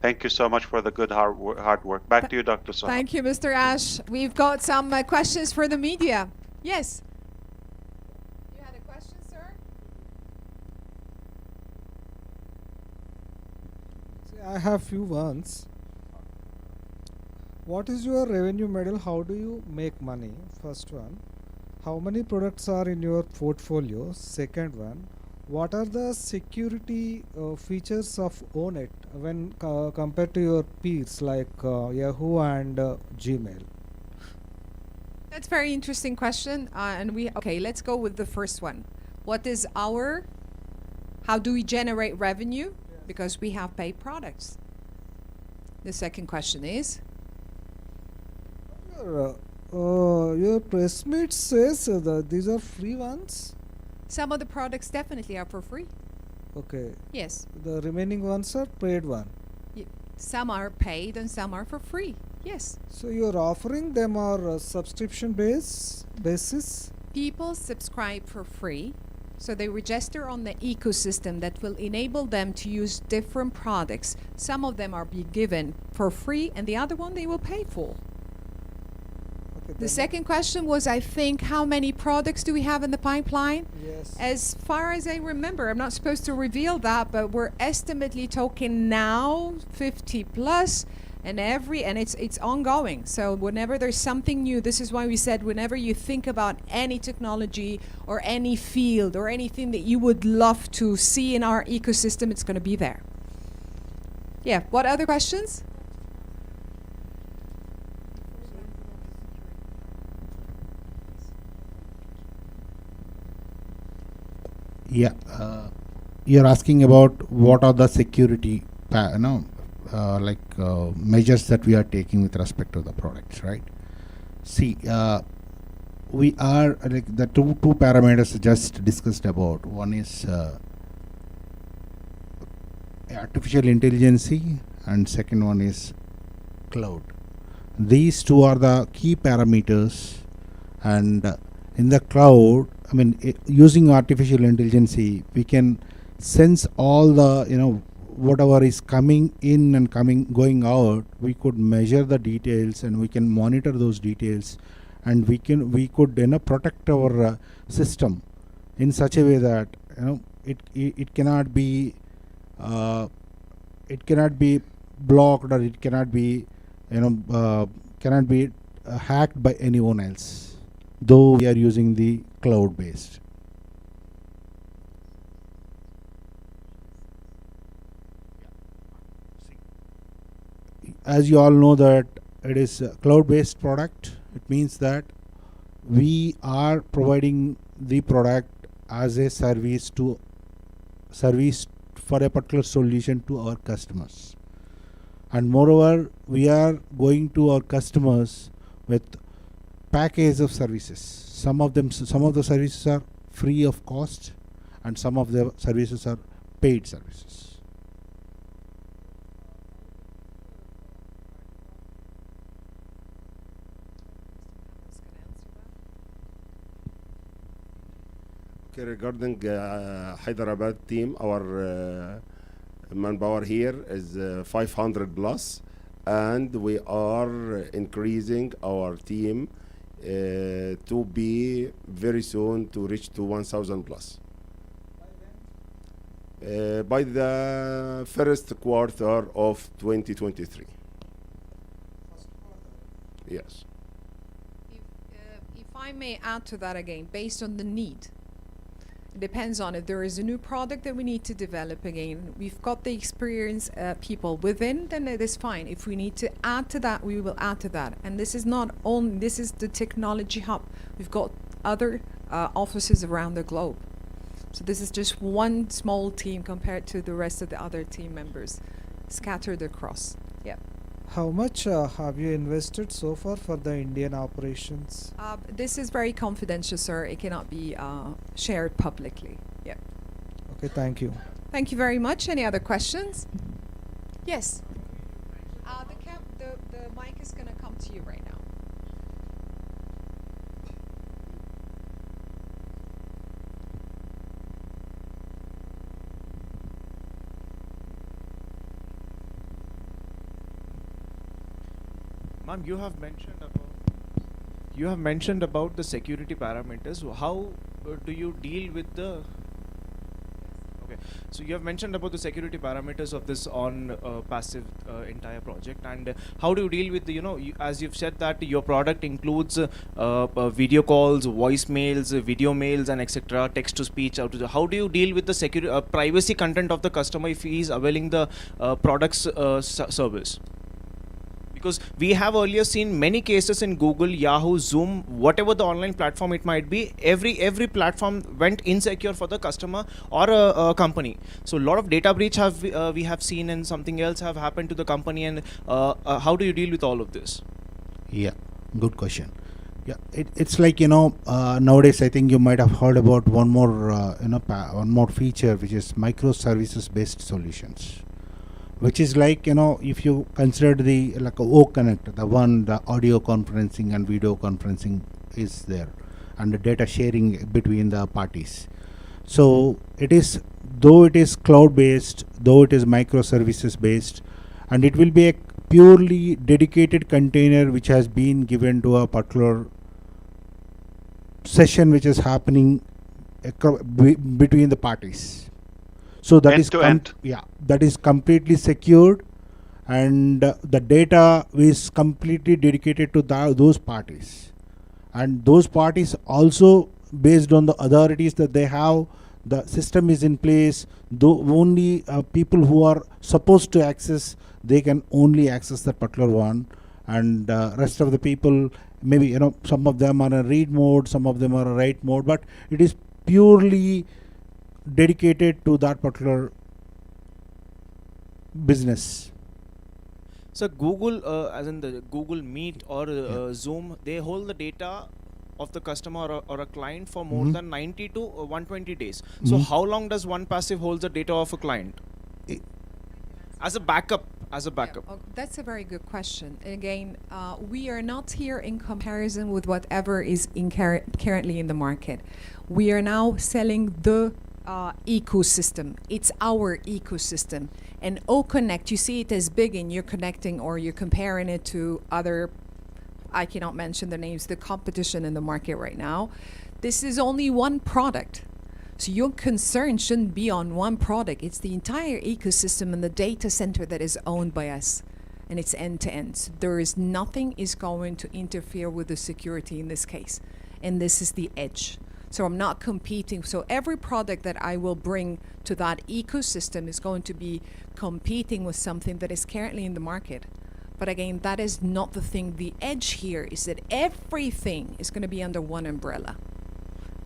Thank you so much for the good hard work. Back to you, Dr. Suha. Thank you, Mr. Ash. We've got some questions for the media. Yes. You had a question, sir? I have few ones. What is your revenue model? How do you make money? First one. How many products are in your portfolio? Second one. What are the security features of ONET when compared to your peers like Yahoo and Gmail? That's a very interesting question. Okay, let's go with the first one. How do we generate revenue? Because we have paid products. The second question is? Your press meet says that these are free ones. Some of the products definitely are for free. Okay. Yes. The remaining ones are paid one. Some are paid and some are for free. Yes. So you're offering them on a subscription basis? People subscribe for free. So they register on the ecosystem that will enable them to use different products. Some of them are be given for free, and the other one they will pay for. The second question was, I think, how many products do we have in the pipeline? Yes. As far as I remember, I'm not supposed to reveal that, but we're estimately talking now 50 plus, and it's ongoing. So whenever there's something new, this is why we said whenever you think about any technology or any field or anything that you would love to see in our ecosystem, it's going to be there. Yeah. What other questions? Yeah, you're asking about what are the security, measures that we are taking with respect to the products, right? See, we are like the two parameters just discussed about. One is artificial intelligence, and second one is cloud. These two are the key parameters, and in the cloud, I mean, using artificial intelligence, we can sense all the, whatever is coming in and going out. We could measure the details, and we can monitor those details, and we could protect our system in such a way that it cannot be blocked, or it cannot be hacked by anyone else, though we are using the cloud based. As you all know that it is a cloud based product, it means that we are providing the product as a service for a particular solution to our customers. And moreover, we are going to our customers with package of services. Some of the services are free of cost, and some of the services are paid services. Okay, regarding Hyderabad team, our manpower here is 500 plus, and we are increasing our team to be very soon to reach to 1,000 plus. By the first quarter of 2023. Yes. If I may add to that again, based on the need. It depends on if there is a new product that we need to develop again. We've got the experienced people within, then it is fine. If we need to add to that, we will add to that. And this is not only, this is the technology hub. We've got other offices around the globe. So this is just one small team compared to the rest of the other team members scattered across. Yeah. How much have you invested so far for the Indian operations? This is very confidential, sir. It cannot be shared publicly. Yeah. Okay, thank you. Thank you very much. Any other questions? Yes. The mic is going to come to you right now. Ma'am, you have mentioned about the security parameters. How do you deal with the? Okay, so you have mentioned about the security parameters of this ONPASSIVE entire project, and how do you deal with the as you've said that your product includes video calls, voicemails, video mails, and etc. text to speech. How do you deal with the security privacy content of the customer if he is availing the product's service? Because we have earlier seen many cases in Google, Yahoo, Zoom, whatever the online platform it might be, every platform went insecure for the customer or a company. So a lot of data breach we have seen, and something else have happened to the company. And how do you deal with all of this? Yeah, good question. Yeah, it's like nowadays I think you might have heard about one more one more feature, which is microservices based solutions. which is like, if you consider the like a O-Connect, the audio conferencing and video conferencing is there, and the data sharing between the parties. So though it is cloud based, though it is microservices based, and it will be a purely dedicated container which has been given to a particular session which is happening between the parties. So that End is to end. that is completely secured, and the data is completely dedicated to those parties, and those parties also, based on the authorities that they have, the system is in place. Though only people who are supposed to access, they can only access that particular one, and rest of the people, maybe some of them are in read mode, some of them are in write mode, but it is purely dedicated to that particular business. So Google, as in the Google Meet or Zoom, they hold the data of the customer or a client for more than 90 to 120 days. So how long does OnePassive hold the data of a client? As a backup. That's a very good question. Again, we are not here in comparison with whatever is currently in the market. We are now selling the ecosystem. It's our ecosystem. And O-Connect, you see it as big, and you're connecting or you're comparing it to other, I cannot mention the names, the competition in the market right now. This is only one product. So your concern shouldn't be on one product. It's the entire ecosystem and the data center that is owned by us, and it's end to end. So there is nothing is going to interfere with the security in this case. And this is the edge. So I'm not competing. So every product that I will bring to that ecosystem is going to be competing with something that is currently in the market. But again, that is not the thing. The edge here is that everything is going to be under one umbrella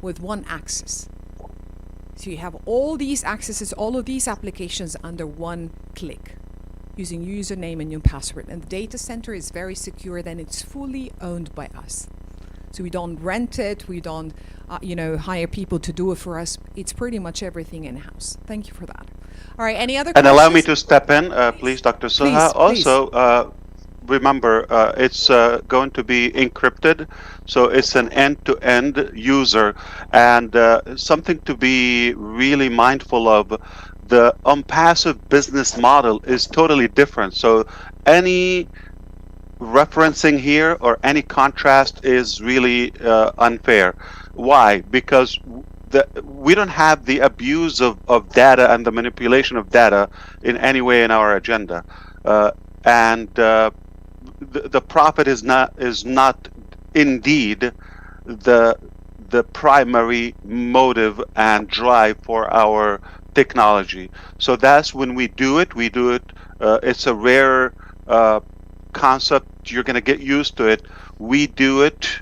with one access. So you have all these accesses, all of these applications under one click using username and your password. And the data center is very secure, then it's fully owned by us. So we don't rent it, we don't hire people to do it for us. It's pretty much everything in-house. Thank you for that. All right, any other questions? And allow me to step in, please, Dr. Suha. Please. Also, remember, it's going to be encrypted, so it's an end-to-end user, and something to be really mindful of. The ONPASSIVE business model is totally different, so any referencing here or any contrast is really unfair. Why? Because we don't have the abuse of data and the manipulation of data in any way in our agenda, and the profit is not indeed the primary motive and drive for our technology. So that's when we do it. It's a rare concept. You're going to get used to it. We do it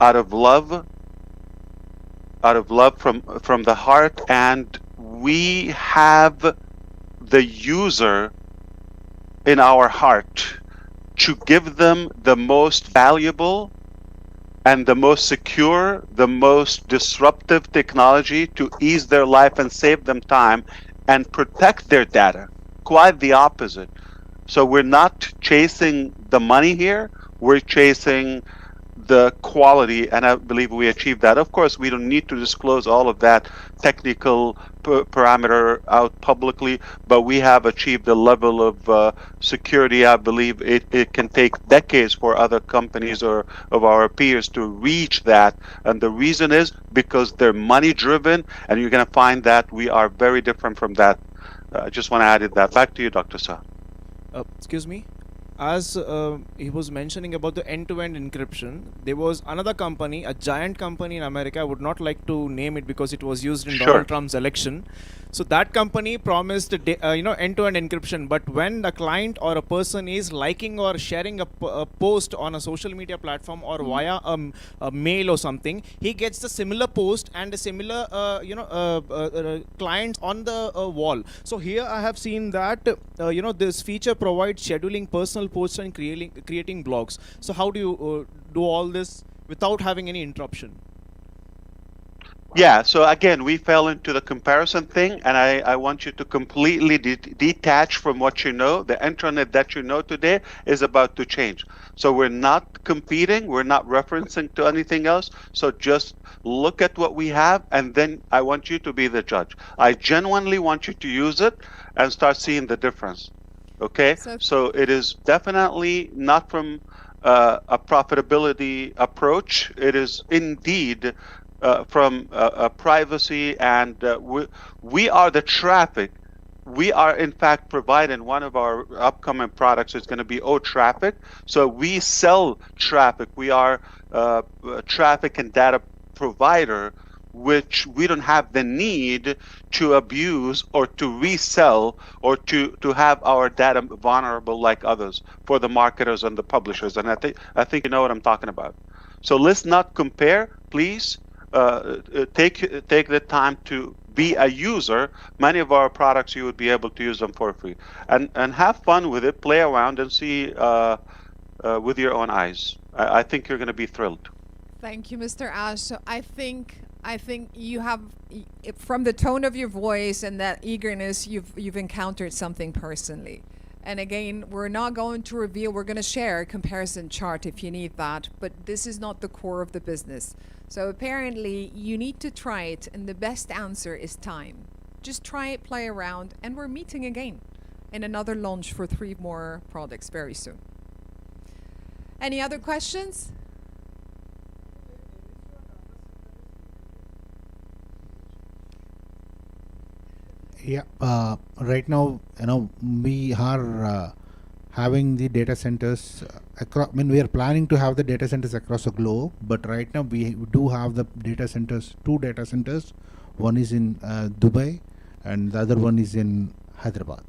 out of love from the heart, and we have the user in our heart to give them the most valuable and the most secure, the most disruptive technology to ease their life and save them time and protect their data. Quite the opposite. So we're not chasing the money here, we're chasing the quality, and I believe we achieved that. Of course, we don't need to disclose all of that technical parameter out publicly, but we have achieved a level of security. I believe it can take decades for other companies or of our peers to reach that, and the reason is because they're money driven, and you're going to find that we are very different from that. I just want to add that. Back to you, Dr. Shah. Excuse me. As he was mentioning about the end-to-end encryption, there was another company, a giant company in America. I would not like to name it because it was used in Donald Trump's election. So that company promised end-to-end encryption, but when the client or a person is liking or sharing a post on a social media platform or via a mail or something, he gets the similar post and a similar clients on the wall. So here I have seen that this feature provides scheduling personal posts and creating blogs. So how do you do all this without having any interruption? Yeah, so again, we fell into the comparison thing, and I want you to completely detach from what you know. The internet that you know today is about to change. So we're not competing, we're not referencing to anything else. So just look at what we have, and then I want you to be the judge. I genuinely want you to use it and start seeing the difference. Okay? So it is definitely not from a profitability approach. It is indeed from privacy, and we are the traffic. We are in fact providing one of our upcoming products is going to be O-Traffic. So we sell traffic. We are a traffic and data provider, which we don't have the need to abuse or to resell or to have our data vulnerable like others for the marketers and the publishers. And I think you know what I'm talking about. So let's not compare, please. Take the time to be a user. Many of our products you would be able to use them for free, and have fun with it, play around, and see with your own eyes. I think you're going to be thrilled. Thank you, Mr. Ash. So I think you have, from the tone of your voice and that eagerness, you've encountered something personally. And again, we're not going to reveal, we're going to share a comparison chart if you need that, but this is not the core of the business. So apparently you need to try it, and the best answer is time. Just try it, play around, and we're meeting again in another launch for 3 more products very soon. Any other questions? Yeah, right now, we are having the data centers across. I mean, we are planning to have the data centers across the globe, but right now we do have the data centers, 2 data centers. One is in Dubai, and the other one is in Hyderabad.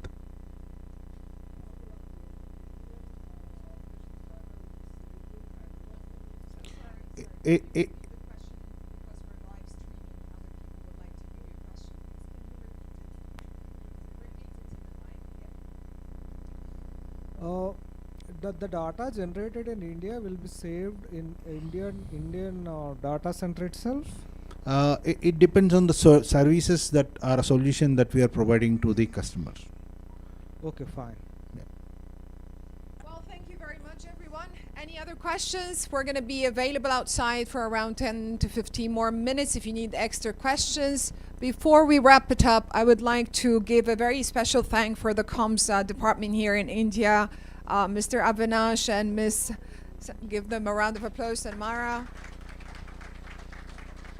The data generated in India will be saved in Indian data center itself? It depends on the services that are a solution that we are providing to the customers. Okay, fine. Well, thank you very much, everyone. Any other questions? We're going to be available outside for around 10 to 15 more minutes if you need extra questions. Before we wrap it up, I would like to give a very special thank for the comms department here in India, Mr. Avinash and Miss, give them a round of applause, and Mara.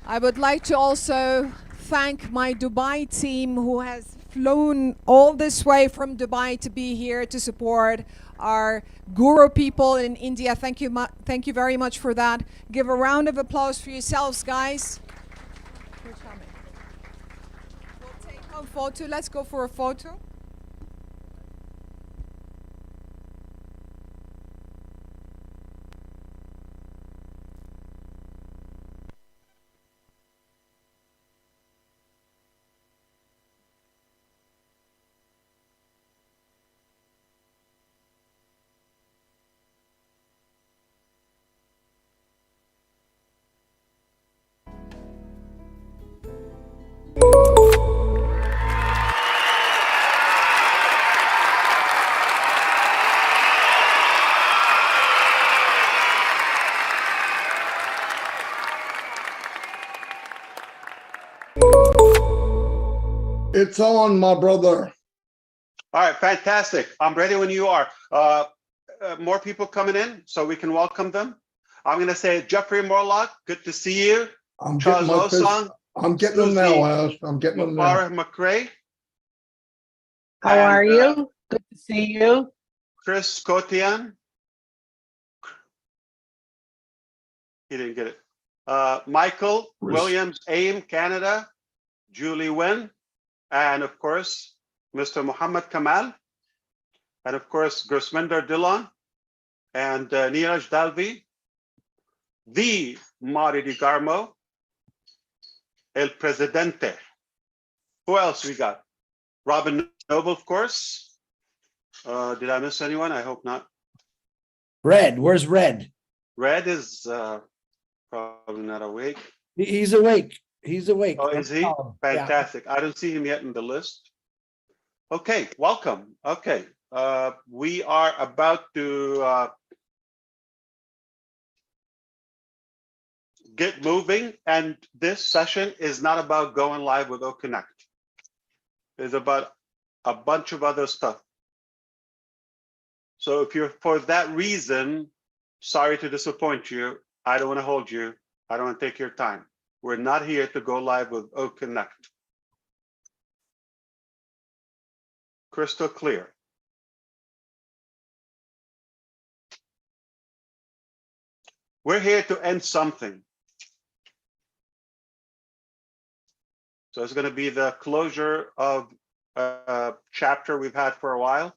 I would like to also thank my Dubai team who has flown all this way from Dubai to be here to support our guru people in India. Thank you very much for that. Give a round of applause for yourselves, guys. We'll take a photo. Let's go for a photo. It's on, my brother. All right, fantastic. I'm ready when you are. More people coming in, so we can welcome them. I'm going to say Jeffrey Morlock, good to see you. Charles Osong. I'm getting them now, Ash. I'm getting them now. Mufareh McRae. How are you? Good to see you. Chris Kotian. He didn't get it. Michael Williams, AIM Canada. Julie Wen. And of course, Mr. Muhammad Kamal. And of course, Gursminder Dillon. And Neeraj Dalvi. The Mari Di Garmo. El Presidente. Who else we got? Robin Noble, of course. Did I miss anyone? I hope not. Red, where's Red? Red is probably not awake. He's awake. He's awake. Oh, is he? Fantastic. I don't see him yet in the list. Okay, welcome. Okay, we are about to get moving, and this session is not about going live with O-Connect. It's about a bunch of other stuff. So if you're for that reason, sorry to disappoint you. I don't want to hold you. I don't want to take your time. We're not here to go live with O-Connect. Crystal clear. We're here to end something. So it's going to be the closure of a chapter we've had for a while.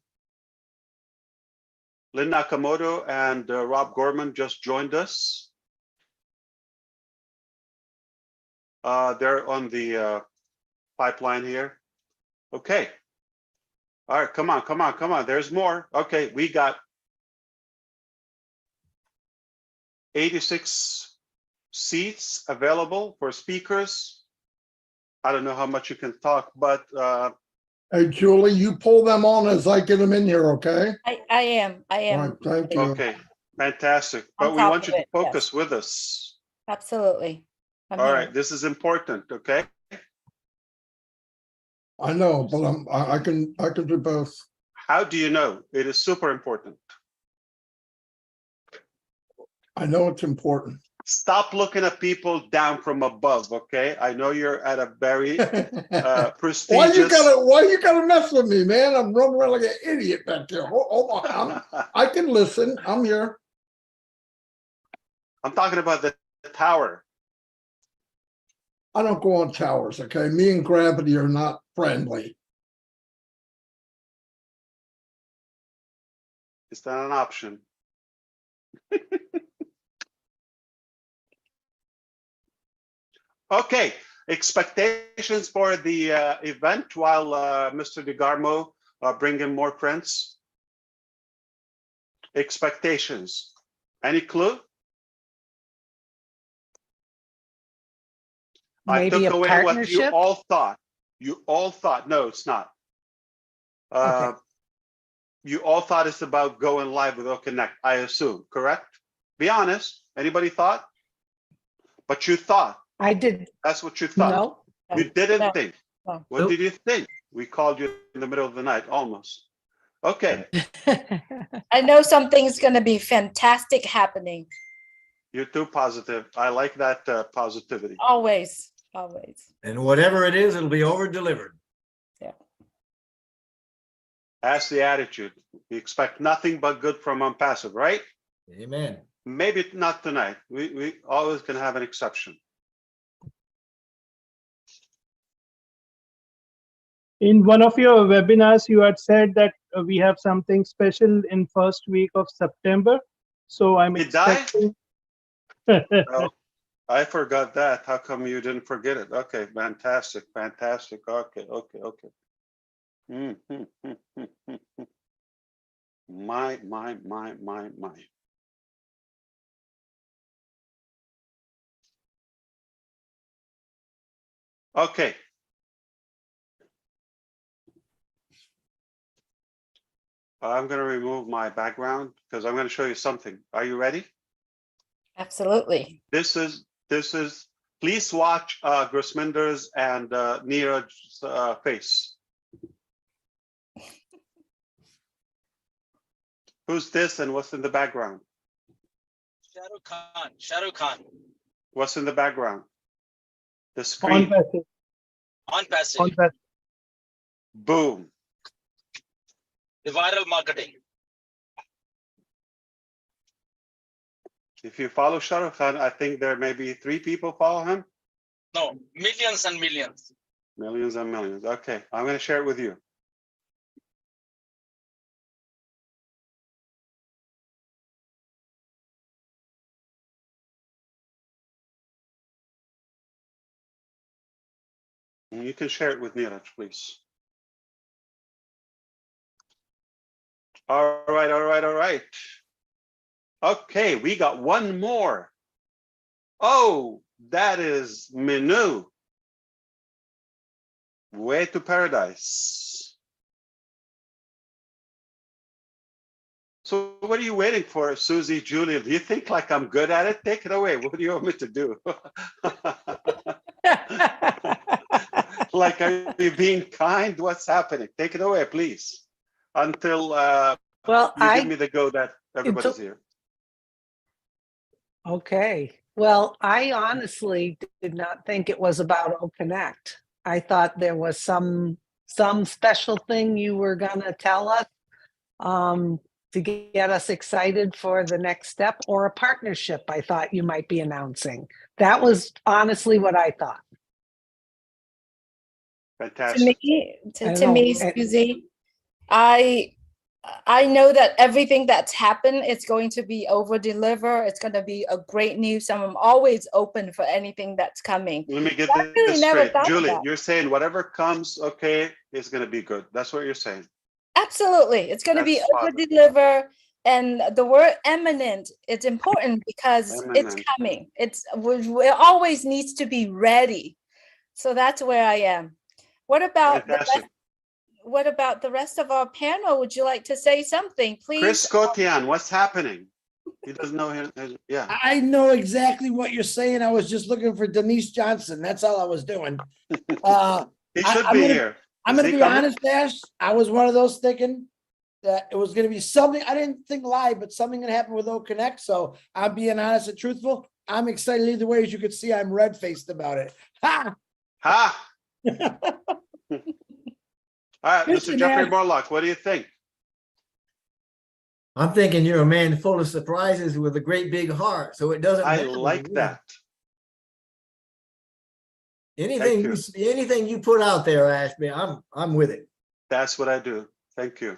Lynn Nakamoto and Rob Gorman just joined us. They're on the pipeline here. Okay. All right, come on, come on, come on. There's more. Okay, we got 86 seats available for speakers. I don't know how much you can talk, but Hey, Julie, you pull them on as I get them in here, okay? I am. All right, thank you. okay, fantastic. But On we top want of you to it, focus yes. with us. Absolutely. I'm All here. right, this is important, okay? I know, but I can do both. How do you know? It is super important. I know it's important. Stop looking at people down from above, okay? I know you're at a very prestigious. Why you gotta mess with me, man? I'm running around like an idiot back there. Hold on, I can listen. I'm here. I'm talking about the tower. I don't go on towers, okay? Me and gravity are not friendly. Is that an option? Okay, expectations for the event while Mr. DeGarmo bring in more friends. Expectations. Any clue? Maybe I a took away what you partnership? all thought. You all thought, no, it's not. Okay. You all thought it's about going live with O-Connect, I assume, correct? Be honest, anybody thought? But you thought. I did. That's what you thought. No. You didn't No. think. No. What did you think? We called you in the middle of the night, almost. Okay, I know something's going to be fantastic happening. you're too positive. I like that positivity. Always, always. And whatever it is, it'll be over-delivered. Yeah. That's the attitude. We expect nothing but good from ONPASSIVE, right? Amen. Maybe not tonight. We always can have an exception. In one of your webinars, you had said that we have something special in first week of September. So I'm expecting. Oh, I forgot that. How come you didn't forget it? Okay, fantastic, fantastic. Okay. My. Okay. I'm going to remove my background because I'm going to show you something. Are you ready? Absolutely. This is, please watch Grisminder's and Neeraj's face. Who's this and what's in the background? Shahrukh Khan. What's in the background? The screen. ONPASSIVE. ONPASSIVE. Boom. The viral marketing. If you follow Shahrukh Khan, I think there may be 3 people follow him. No, millions and millions. Millions and millions. Okay, I'm going to share it with you. And you can share it with Neeraj, please. All right. Okay, we got one more. Oh, That is menu. Way to paradise. So what are you waiting for, Susie, Julia? Do you think like I'm good at it? Take it away. What do you want me to do? Like, are you being kind? What's happening? Take it away, please. Until Well, you give me the go that everybody's here. Okay. Well, I honestly did not think it was about O-Connect. I thought there was some special thing you were gonna tell us to get us excited for the next step, or a partnership I thought you might be announcing. That was honestly what I thought. Fantastic. To me, Susie, I know that everything that's happened is going to be over deliver. It's going to be a great news. I'm always open for anything that's coming. Let me get I really this never straight. thought of Julie, that. you're saying whatever comes, okay, is going to be good. That's what you're saying. Absolutely. It's going to be over deliver. And the word eminent, it's important because it's coming. It always needs to be ready. So that's where I am. What about the rest of our panel? Would you like to say something, please? Chris Cotian, what's happening? He doesn't know him. Yeah. I know exactly what you're saying. I was just looking for Denise Johnson. That's all I was doing. He should be here. I'm going to be honest, Ash. I was one of those thinking that it was going to be something. I didn't think live, but something going to happen with O-Connect. So I'm being honest and truthful. I'm excited either way. As you can see, I'm red-faced about it. Ha! Ha! All right, Mr. Jeffrey Morlock, what do you think? I'm thinking you're a man full of surprises with a great big heart, so it doesn't matter. I like that. Anything you put out there, Ashby, I'm with it. That's what I do. Thank you.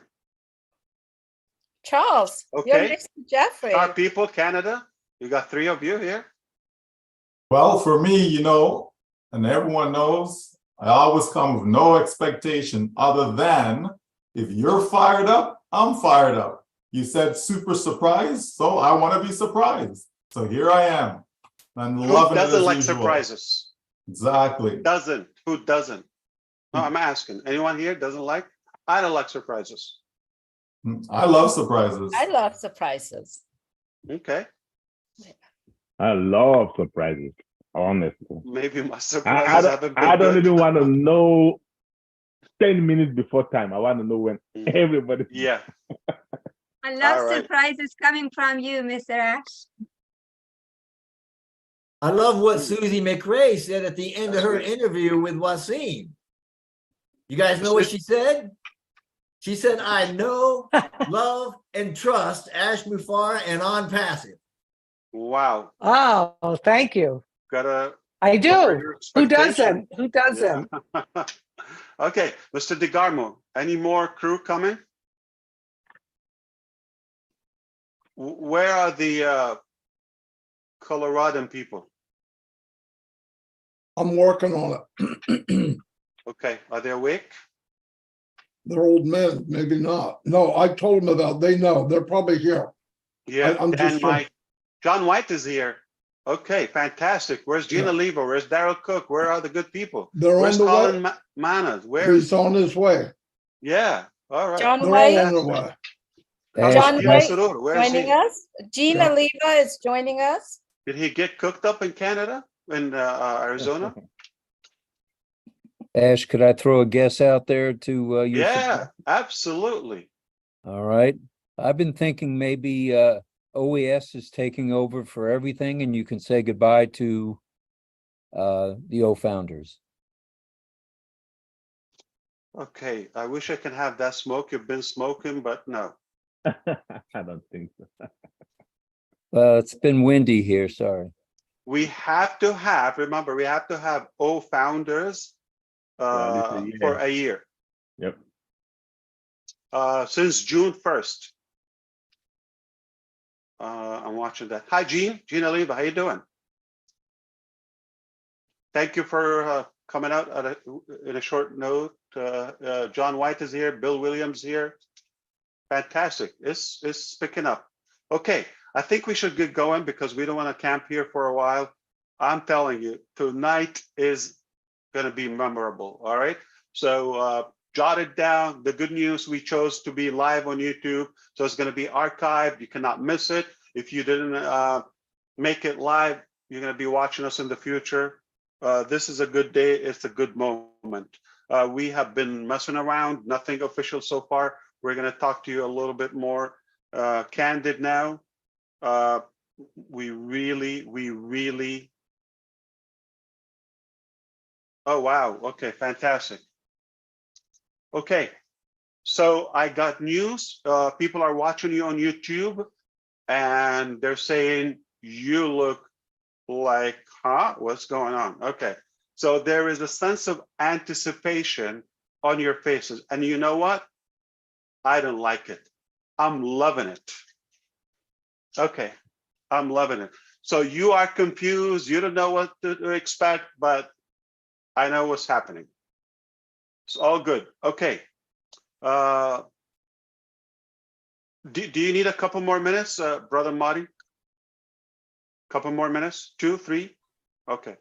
Charles, you're next to Jeffrey. Star People Canada, you got 3 of you here. Well, for me, you know, and everyone knows, I always come with no expectation other than if you're fired up, I'm fired up. You said super surprised, so I want to be surprised. So here I am. I'm loving it as doesn't like usual. surprises? Exactly. Who doesn't? No, I'm asking. Anyone here doesn't like? I don't like surprises. I love surprises. I love surprises. Okay. I love surprises, honestly. Maybe my surprises haven't been I don't good. even want to know 10 minutes before time. I want to know when everybody. Yeah. I love surprises coming from you, Mr. Ash. I love what Susie McRae said at the end of her interview with Wasim. You guys know what she said? She said, I know, love, and trust Ash Mufareh and ONPASSIVE. Wow. Oh, thank you. I do. Who doesn't? Who doesn't? Yeah. Okay, Mr. DeGarmo, any more crew coming? Where are the Coloradan people? I'm working on it. Okay, are they awake? They're old men, maybe not. No, I told them about, they know, they're probably here. Yeah, I'm Dan just White. John White is here. Okay, fantastic. Where's Gina Levo? Where's Daryl Cook? Where are the good people? They're Where's on the Colin way. Manas? Where is He's on his way. Yeah, all right. John They're White. all on the way. John White Where is joining he? us. Gina Yeah. Leva is joining us. Did he get cooked up in Canada, in Arizona? Ash, could I throw a guess out there to your Yeah, absolutely. All right. I've been thinking maybe OES is taking over for everything and you can say goodbye to the O-founders. Okay, I wish I could have that smoke you've been smoking, but no. I don't think so. Well, it's been windy here, sorry. We have to have, remember, we have to have O-founders for a year. Yep. Since June 1st. I'm watching that. Hi, Gina Leva, how you doing? Thank you for coming out in a short note. John White is here, Bill Williams here. Fantastic, it's picking up. Okay, I think we should get going because we don't want to camp here for a while. I'm telling you, tonight is going to be memorable. All right. So jot it down. The good news, we chose to be live on YouTube. So it's going to be archived. You cannot miss it. If you didn't make it live, you're going to be watching us in the future. This is a good day. It's a good moment. We have been messing around, nothing official so far. We're going to talk to you a little bit more candid now. We really. Oh, wow. Okay, fantastic. Okay, so I got news. People are watching you on YouTube and they're saying, you look like, huh? What's going on? Okay, so there is a sense of anticipation on your faces. And you know what? I don't like it. I'm loving it. Okay, I'm loving it. So you are confused. You don't know what to expect, but I know what's happening. It's all good. Okay. Do you need a couple more minutes, Brother Marty? Couple more minutes? 2, 3? Okay.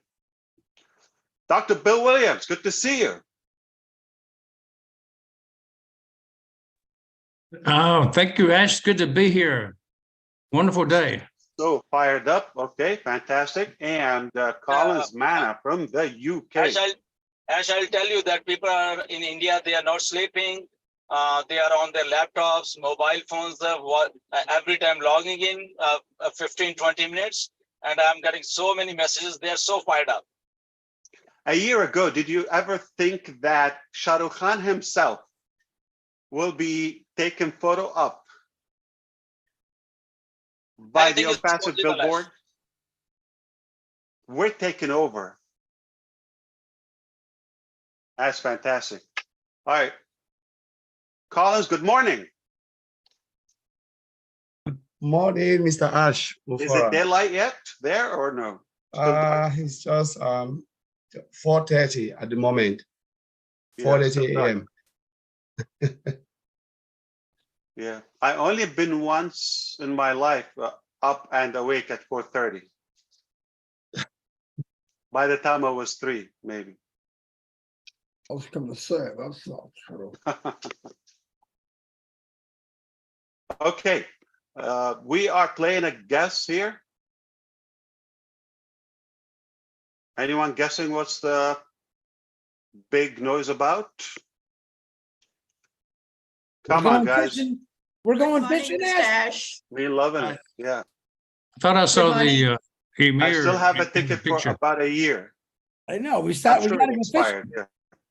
Dr. Bill Williams, good to see you. Oh, thank you, Ash. Good to be here. Wonderful day. So fired up. Okay, fantastic. And Collins Manna from the UK. I'll tell you that people are in India, they are not sleeping. They are on their laptops, mobile phones, every time logging in 15, 20 minutes. And I'm getting so many messages. They're so fired up. A year ago, did you ever think that Shah Rukh Khan himself will be taken photo up by the ONPASSIVE billboard? We're taking over. That's fantastic. All right. Collins, good morning. Morning, Mr. Ash. Is it daylight yet there or no? It's just 4:30 at the moment. 4:30 a.m. Yeah, I only been once in my life up and awake at 4:30. By the time I was 3, maybe. I was going to say, that's not true. Okay, we are playing a guess here. Anyone guessing what's the big noise about? Come on, guys. Fishing. We're going fishing, Ash. We loving it. Yeah. I thought I saw the Emir. I still have a ticket for about a year. I know. We I'm gotta sure go it expired. fishing. Yeah.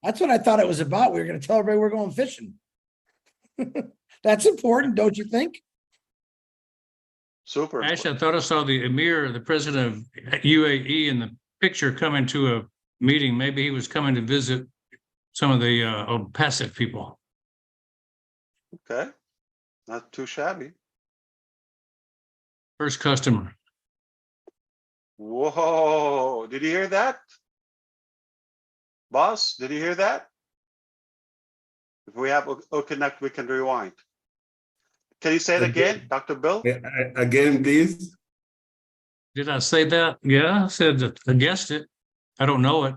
That's what I thought it was about. We were going to tell everybody we're going fishing. That's important, don't you think? Super. Actually, I thought I saw the Emir, the president of UAE, in the picture coming to a meeting. Maybe he was coming to visit some of the ONPASSIVE people. Okay, not too shabby. First customer. Whoa, did you hear that? Boss, did you hear that? If we have O-Connect, we can rewind. Can you say it again, Dr. Bill? Again, please. Did I say that? Yeah, I said that. I guessed it. I don't know it.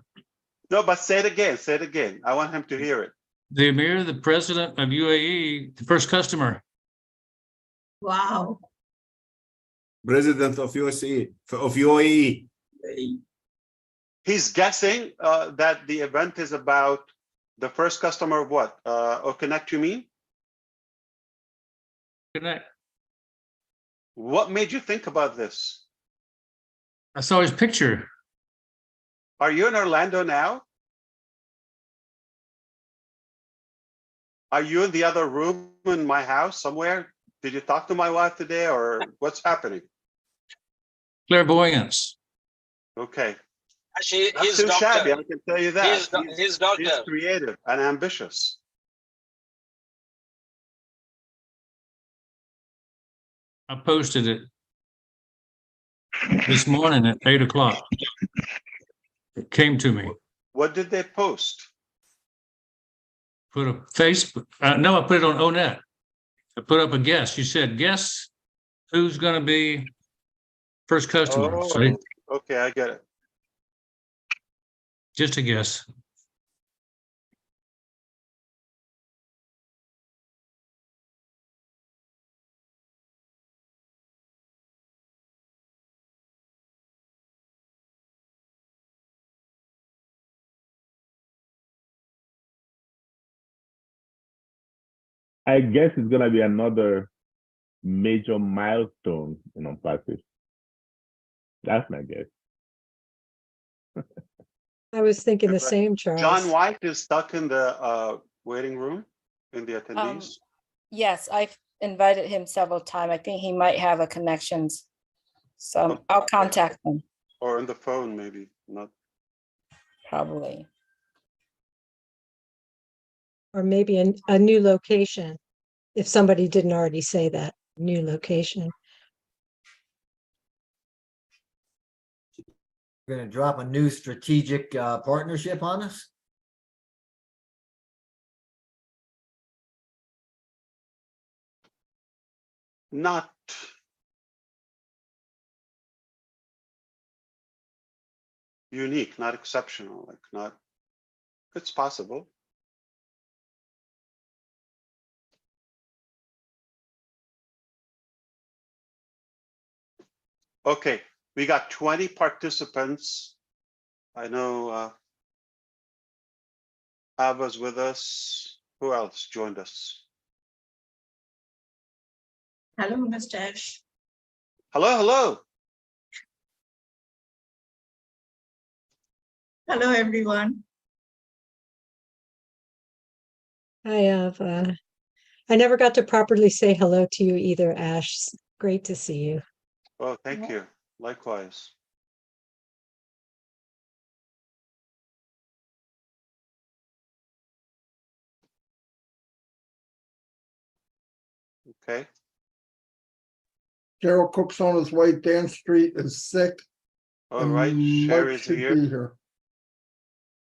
No, but say it again. Say it again. I want him to hear it. The Emir, the president of UAE, the first customer. Wow. President of UAE. He's guessing that the event is about the first customer of what? O-Connect, you mean? Connect. What made you think about this? I saw his picture. Are you in Orlando now? Are you in the other room in my house somewhere? Did you talk to my wife today or what's happening? Clairvoyance. Okay. Actually, Not he's too doctor. shabby, I can tell you that. He's doctor. He's creative and ambitious. I posted it this morning at 8 o'clock. It came to me. What did they post? Put a Facebook. No, I put it on ONET. I put up a guess. You said, guess who's going to be first customer. Oh, So okay, I get it. Just a guess. I guess it's gonna be another major milestone in ONPASSIVE. That's my guess. I was thinking the same, John Charles. White is stuck in the waiting room in the attendees. Yes, I've invited him several times. I think he might have a connections. So I'll contact him. Or on the phone, maybe. Not. Probably. Or maybe a new location, if somebody didn't already say that, new location. You're gonna drop a new strategic partnership on us? Not. Unique, not exceptional, like not. It's possible. Okay, we got 20 participants. I know Ava's with us. Who else joined us? Hello, Mr. Ash. Hello, hello. Hello, everyone. I never got to properly say hello to you either, Ash. Great to see you. Oh, thank you. Likewise. Okay. Gerald Cook's on his way. Dan Street is sick. All and right. Mike Sherry's should here. be here.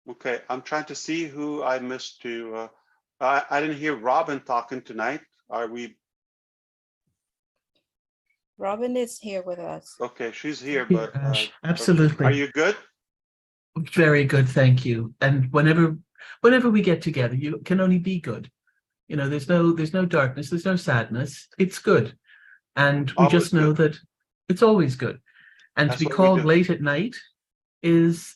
Okay, I'm trying to see who I missed to. I didn't hear Robin talking tonight. Are we? Robin is here with us. Okay, she's here, but Absolutely. Are you good? Very good, thank you. And whenever we get together, you can only be good. You know, there's no darkness, there's no sadness. It's good, and we just know that it's always good. And to be called late at night is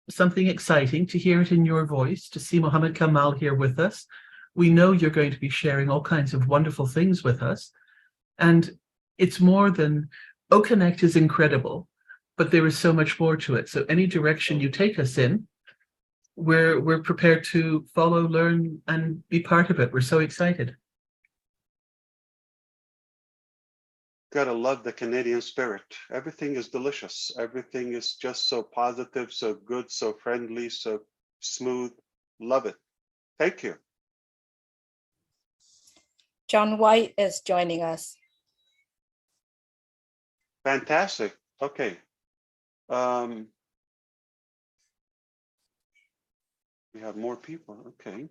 something exciting. To hear it in your voice, to see Mohammed Kamal here with us. We know you're going to be sharing all kinds of wonderful things with us, and it's more than O-Connect is incredible, but there is so much more to it. So any direction you take us in, we're prepared to follow, learn, and be part of it. We're so excited. Gotta love the Canadian spirit. Everything is delicious. Everything is just so positive, so good, so friendly, so smooth. Love it. Thank you. John White is joining us. Fantastic. Okay. We have more people. Okay.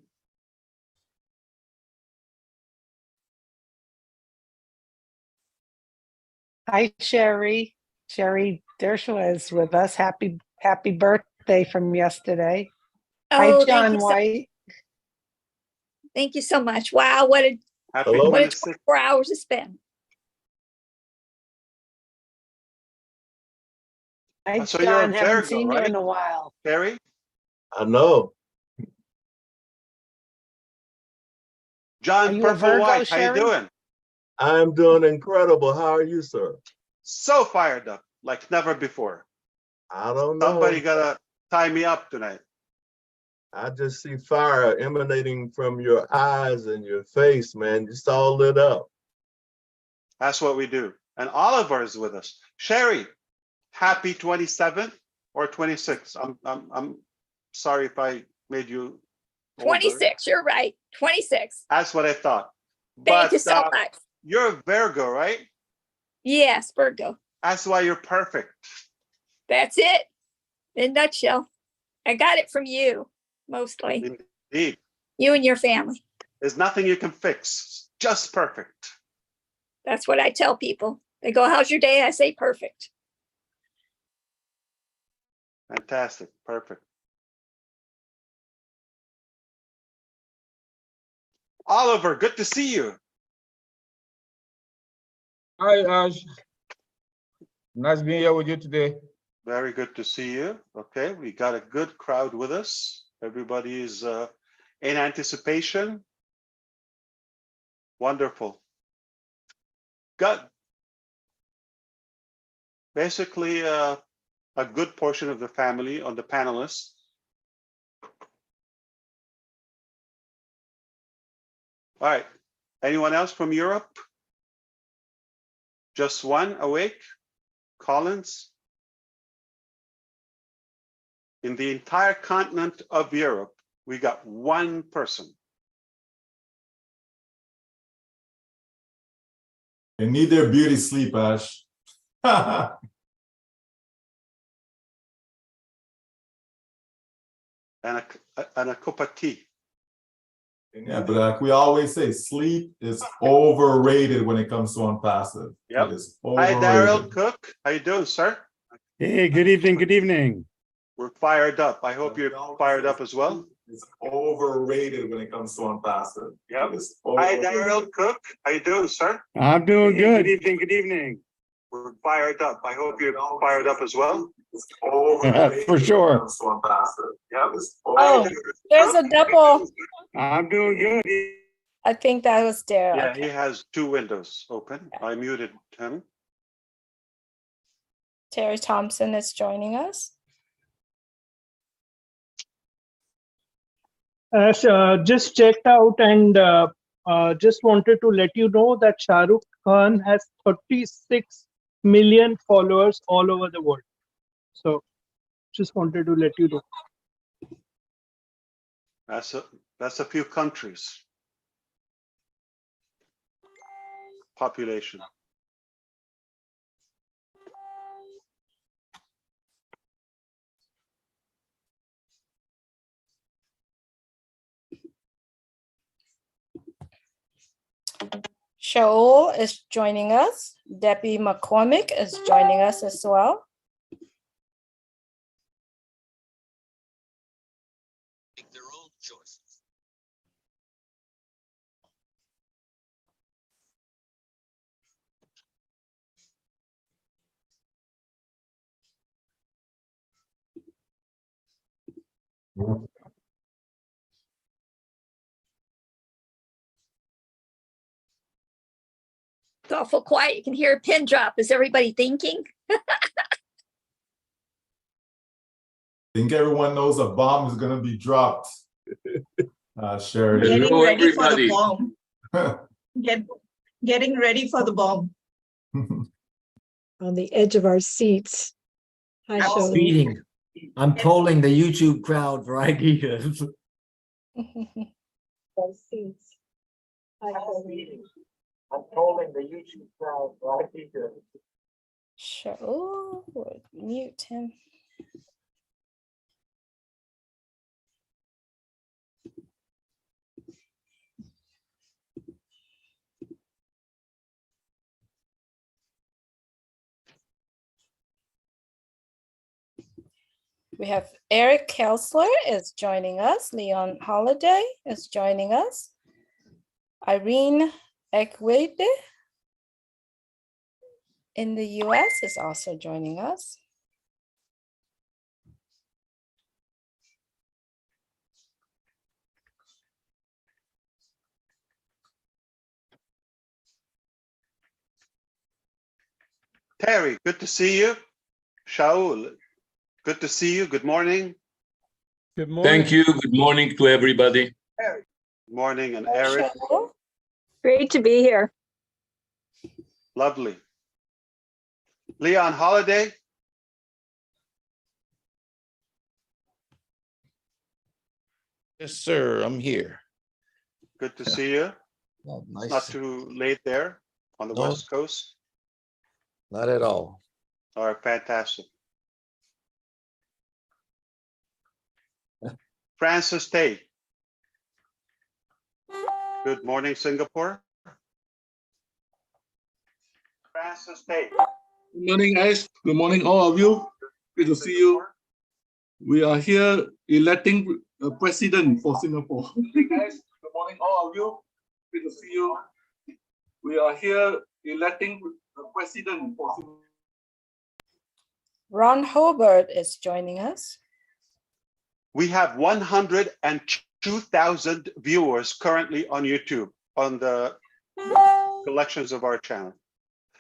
Hi, Sherry. Sherry Dershowitz is with us. Happy birthday from yesterday. Hi, Oh, John White. Thank you so much. Wow, what a Hello. what a 24 hours it's been. Hi, So you're John. a Haven't Virgo, seen you right? in a while. Terry? I know. John Are you a Purple Virgo, White, how you Sherry? doing? I'm doing incredible. How are you, sir? So fired up, like never before. I don't know. Somebody gotta tie me up tonight. I just see fire emanating from your eyes and your face, man. Just all lit up. That's what we do. And Oliver is with us. Sherry, happy 27th or 26th. I'm sorry if I made you older. 26, you're right. 26. That's what I thought. Thank you so much. You're a Virgo, right? Yes, Virgo. That's why you're perfect. That's it. In a nutshell. I got it from you, mostly. Indeed. You and your family. There's nothing you can fix. Just perfect. That's what I tell people. They go, how's your day? I say perfect. Fantastic. Perfect. Oliver, good to see you. Hi, Ash. Nice being here with you today. Very good to see you. Okay, we got a good crowd with us. Everybody is in anticipation. Wonderful. Got basically a good portion of the family on the panelists. All right. Anyone else from Europe? Just one awake? Collins? In the entire continent of Europe, we got one person. They need their beauty sleep, Ash. And a cup of tea. Yeah, but like we always say, sleep is overrated when it comes to ONPASSIVE. Yep. It is Hi, overrated. Daryl Cook. How you doing, sir? Hey, good evening, good evening. We're fired up. I hope you're fired up as well. It's overrated when it comes to ONPASSIVE. Yep. Hi, Hi, Daryl Cook. How you doing, sir? I'm doing good. Good evening, good evening. We're fired up. I hope you're fired up as well. For sure. Yep. Oh, there's a double. I'm doing good. I think that was Daryl. Yeah, Okay. he has two windows open. I muted him. Terry Thompson is joining us. Ash, just checked out and just wanted to let you know that Shah Rukh Khan has 36 million followers all over the world. So just wanted to let you know. That's a few countries. Population. Shaul is joining us. Debbie McCormick is joining us as well. Their own choices. It's awful quiet. You can hear a pin drop. Is everybody thinking? I think everyone knows a bomb is going to be dropped. Sherry. Getting ready for the bomb. Getting ready for the bomb. On the edge of our seats. Hi, I'm Shaul. speeding. I'm polling the YouTube crowd for ideas. Those seats. Hi, Shaul. I'm polling the YouTube crowd for ideas. Shaul, we'll mute him. We have Eric Kelsler is joining us. Leon Holiday is joining us. Irene Ekwede in the US is also joining us. Terry, good to see you. Shaul, good to see you. Good morning. Good morning. Thank you. Good morning to everybody. Good morning, and Eric. Great to be here. Lovely. Leon Holiday. Yes, sir. I'm here. Good to see you. Oh, It's nice. not too late there on the No. West Coast. Not at all. All right, fantastic. Francis Tate. Good morning, Singapore. Francis Tate. Good morning, guys. Good morning, all of you. Good to see you. We are here electing a president for Singapore. Guys, good morning, all of you. Good to see you. We are here electing the president. Ron Hobart is joining us. We have 102,000 viewers currently on YouTube on the collections of our channel.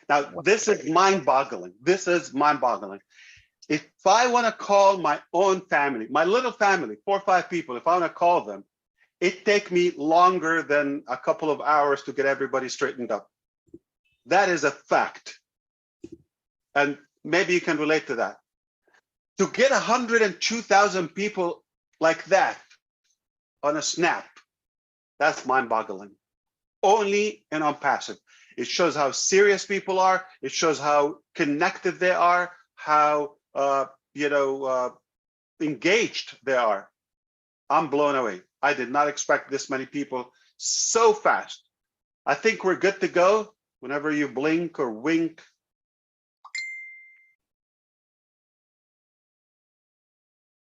Now, this is mind-boggling. This is mind-boggling. If I want to call my own family, my little family, 4 or 5 people, if I want to call them, it takes me longer than a couple of hours to get everybody straightened up. That is a fact. And maybe you can relate to that. To get 102,000 people like that on a snap, that's mind-boggling. Only in ONPASSIVE. It shows how serious people are. It shows how connected they are, how engaged they are. I'm blown away. I did not expect this many people so fast. I think we're good to go. Whenever you blink or wink.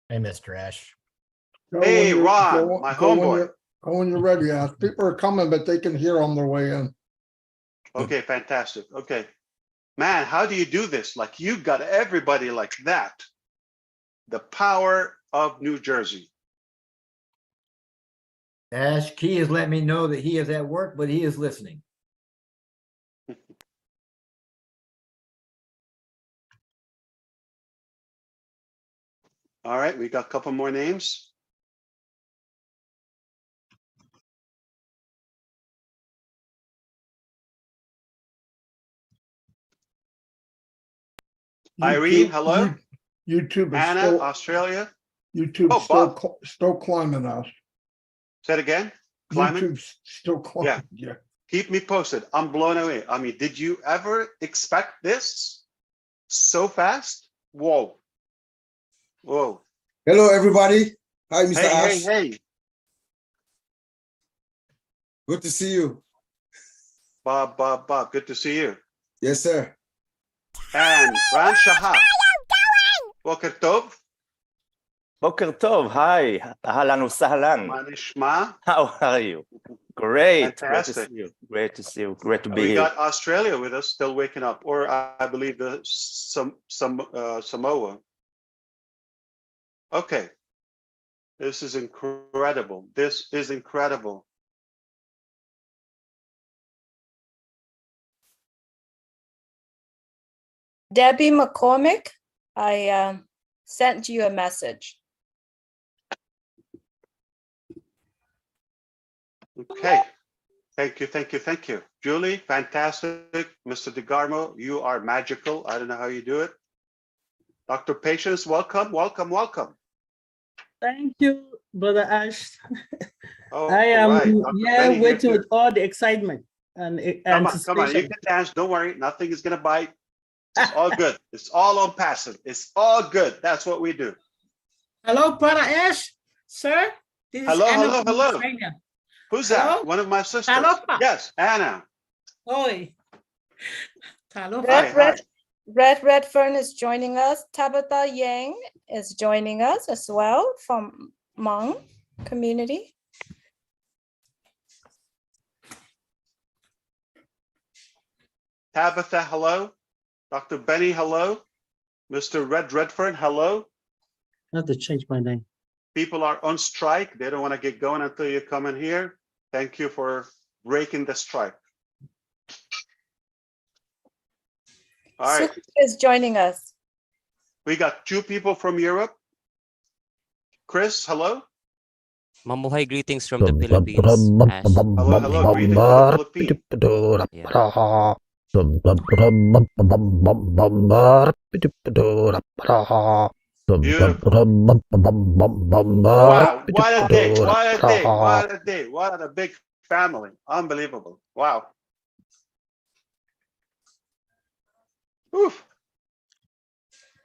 Hey, Mr. Ash. Hey, Ron, my homeboy. Go when you're ready. People are coming, but they can hear on their way in. Okay, fantastic. Okay. Man, how do you do this? Like, you got everybody like that. The power of New Jersey. Ash, Key has let me know that he is at work, but he is listening. All right, we got a couple more names. Irene, hello. YouTube is Anna, still, Australia. YouTube's still climbing us. Say it again. Climbing? YouTube's still climbing. Yeah. Keep me posted. I'm blown away. I mean, did you ever expect this so fast? Whoa. Whoa. Hello, everybody. Hi, Mr. Ash. Hey. Good to see you. Bob. Good to see you. Yes, sir. And Ran Shahab. Boker Tov. Boker Tov. Hi. Ahlan usahlan. Manishma. How are you? Great. Fantastic. Great to see you. Great to be We here. got Australia with us, still waking up, or I believe the Samoa. Okay. This is incredible. This is incredible. Debbie McCormick, I sent you a message. Okay. Thank you. Julie, fantastic. Mr. DeGarmo, you are magical. I don't know how you do it. Dr. Patience, welcome. Thank you, Brother Ash. Oh, I am right. here waiting with all the excitement and Come on, anticipation. you can dance. Don't worry, nothing is gonna bite. It's all good. It's all ONPASSIVE. It's all good. That's what we do. Hello, Brother Ash, sir. This is Anna from Australia. Who's Hello? that? One of my sisters. Hello. Yes, Anna. Oi. Hello. Red Redfern is joining us. Tabitha Yang is joining us as well from Hmong community. Tabitha, hello. Dr. Benny, hello. Mr. Redfern, hello. I have to change my name. People are on strike. They don't want to get going until you come in here. Thank you for breaking the strike. All right. Suki is joining us. We got 2 people from Europe. Chris, hello. Mamuhay greetings from the Philippines. Ash. Hello. Greetings from the Philippines. Beautiful. Wow, what a day. What a big family. Unbelievable. Wow. Oof.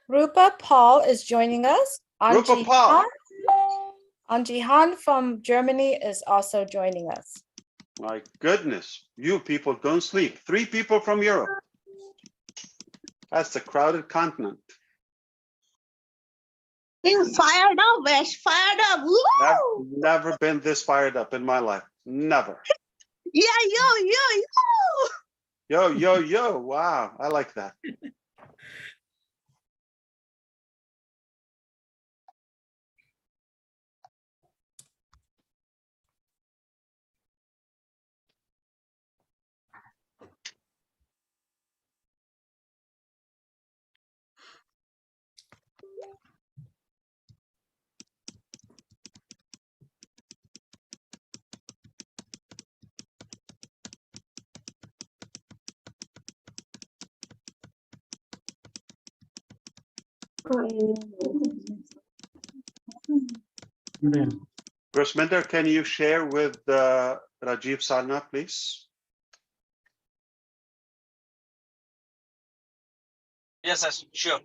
Rupa Paul is joining us. Rupa Paul. Anji Han from Germany is also joining us. My goodness, you people don't sleep. 3 people from Europe. That's a crowded continent. Fired up, Ash. Fired up. Woo! Never been this fired up in my life. Never. Yeah, yo. Yo, yo, yo. Wow. I like that. Rosminder, can you share with Rajiv Sarna, please? Yes, sure.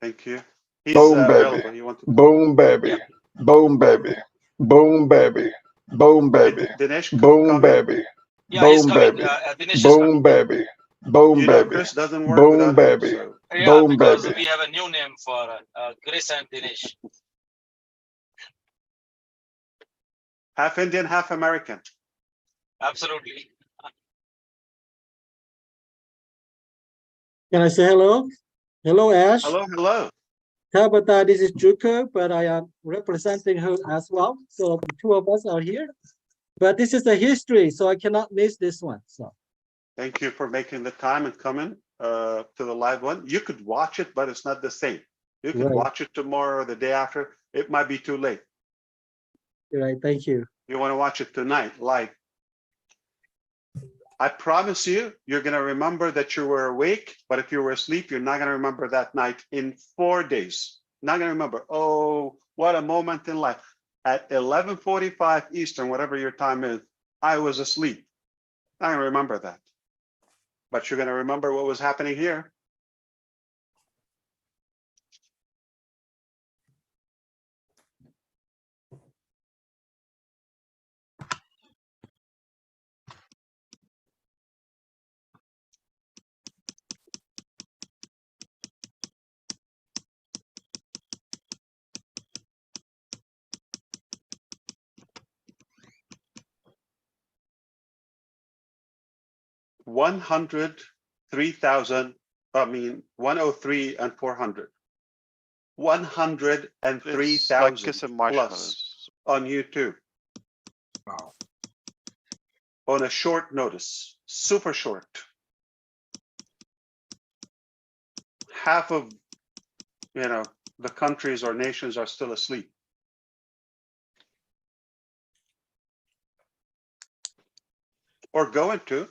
Thank you. He's Boom, baby. available. You want to Boom, baby. Boom, baby. Boom, baby. Boom, baby. Dinesh Boom, coming? baby. Yeah, he's Boom, coming. baby. Dinesh is coming. Boom, baby. Boom, You know baby. Chris doesn't work Boom, without him, baby. so. Yeah, Boom, because baby. we have a new name for Chris and Dinesh. Half Indian, half American. Absolutely. Can I say hello? Hello, Ash. Hello, hello. Tabitha, this is Juker, but I am representing her as well. So the two of us are here. But this is a history, so I cannot miss this one. So Thank you for making the time and coming to the live one. You could watch it, but it's not the same. You could Right. watch it tomorrow or the day after. It might be too late. right, thank you. You want to watch it tonight, live. I promise you, you're going to remember that you were awake, but if you were asleep, you're not going to remember that night in 4 days. Not going to remember, oh, what a moment in life. At 11:45 Eastern, whatever your time is, I was asleep. Not going to remember that. But you're going to remember what was happening here. $103,000, 103 and 400. 103,000 plus on YouTube. Wow. On a short notice, super short. Half of, the countries or nations are still asleep. Or going to.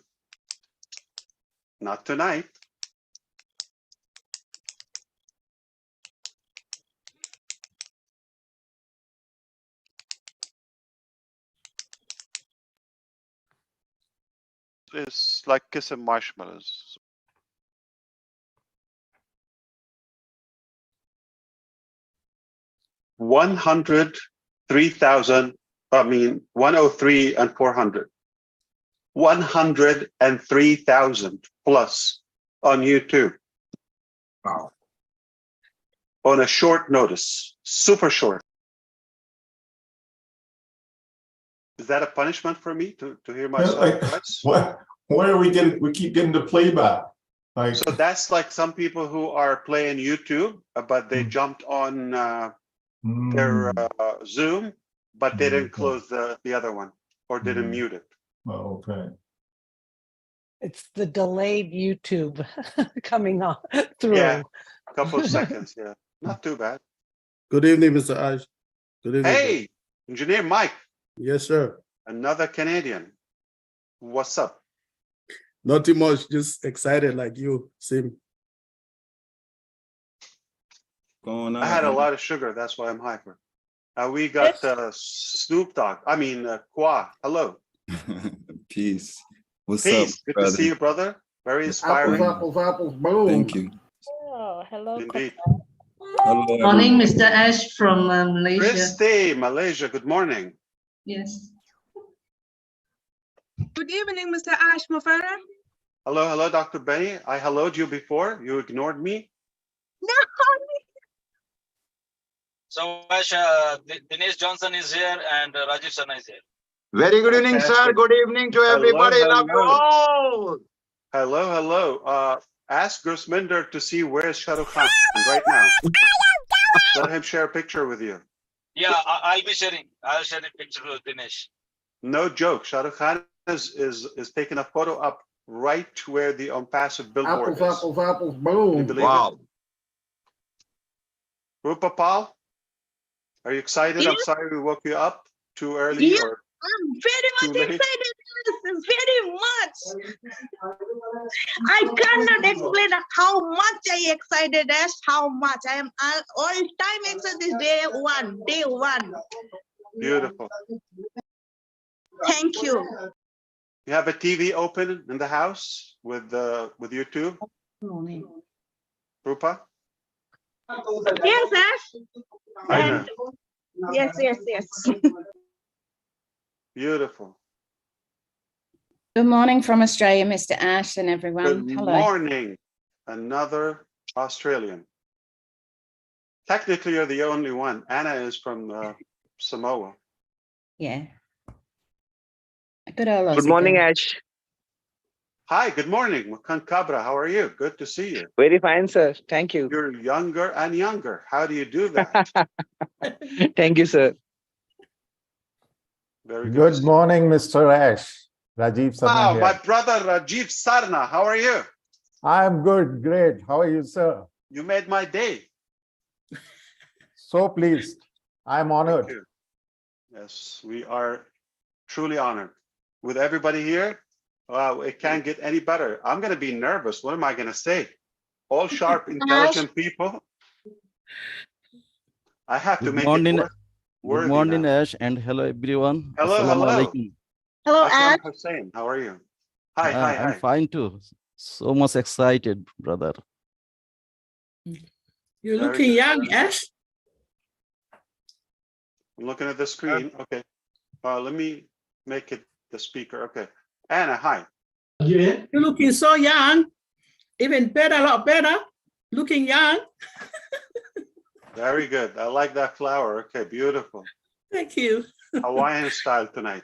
Not tonight. It's like kissing marshmallows. $103,000, 103 and 400. 103,000 plus on YouTube. Wow. On a short notice, super short. Is that a punishment for me to hear myself? Where are we getting? We keep getting the playback. Like, so that's like some people who are playing YouTube, but they jumped on their Zoom, but they didn't close the other one or didn't mute it. Oh, okay. It's the delayed YouTube coming on through. Yeah, a couple of seconds. Yeah, not too bad. Good evening, Mr. Ash. Good evening. Hey, Engineer Mike. Yes, sir. Another Canadian. What's up? Not too much, just excited like you, same. Going on? I had a lot of sugar, that's why I'm hyper. We got Snoop Dogg. Kwa. Hello. Peace. What's Peace. up, Good brother? to see you, brother. Very inspiring. Apples, boom. Thank you. Oh, hello. Indeed. Hello, Morning, everyone. Mr. Ash from Malaysia. Christy, Malaysia. Good morning. Yes. Good evening, Mr. Ash Mufareh. Hello, Dr. Benny. I helloed you before. You ignored me. No. So Ash, Dinesh Johnson is here and Rajiv Sana is here. Very good evening, sir. Good evening to everybody. Love you all. Hello. Ask Gursminder to see where's Shah Rukh Khan right now. Let him share a picture with you. Yeah, I'll be sharing. I'll share a picture with Dinesh. No joke. Shah Rukh Khan is taking a photo up right where the ONPASSIVE billboard is. Apples, boom. Wow. Rupa Pal, are you excited? I'm sorry we woke you up too early. Yeah, or I'm very much late? excited. Very much. I cannot explain how much I excited as how much I am all time excited this day one. Beautiful. Thank you. You have a TV open in the house with YouTube, Rupa? Yes, Ash. I know. And yes. Beautiful. Good morning from Australia, Mr. Ash and everyone. Good Hello. morning. Another Australian. Technically, you're the only one. Anna is from Samoa. Yeah. Good morning, Ash. Hi, good morning. Makan Kabra, how are you? Good to see you. Very fine, sir. Thank you. You're younger and younger. How do you do that? Thank you, sir. Very Good morning, Mr. Ash. Rajiv Sarna Wow, here. my brother Rajiv Sarna, how are you? I'm good, great. How are you, sir? You made my day. So pleased. I'm honored. Thank you. Yes, we are truly honored. With everybody here, wow, it can't get any better. I'm going to be nervous. What am I going to say? All sharp, intelligent people. I have to make it worthy Good morning, now. Ash, and hello, everyone. Hello. Assalamualaikum. Hello, Aslam Ash. Hussain, how are you? Hi. I'm fine too. So much excited, brother. You're Very looking good. young, Ash. I'm looking at the screen. Okay. Let me make it the speaker. Okay. Anna, hi. Yeah. You're looking so young. Even better, a lot better. Looking young. Very good. I like that flower. Okay, beautiful. Thank you. Hawaiian style tonight.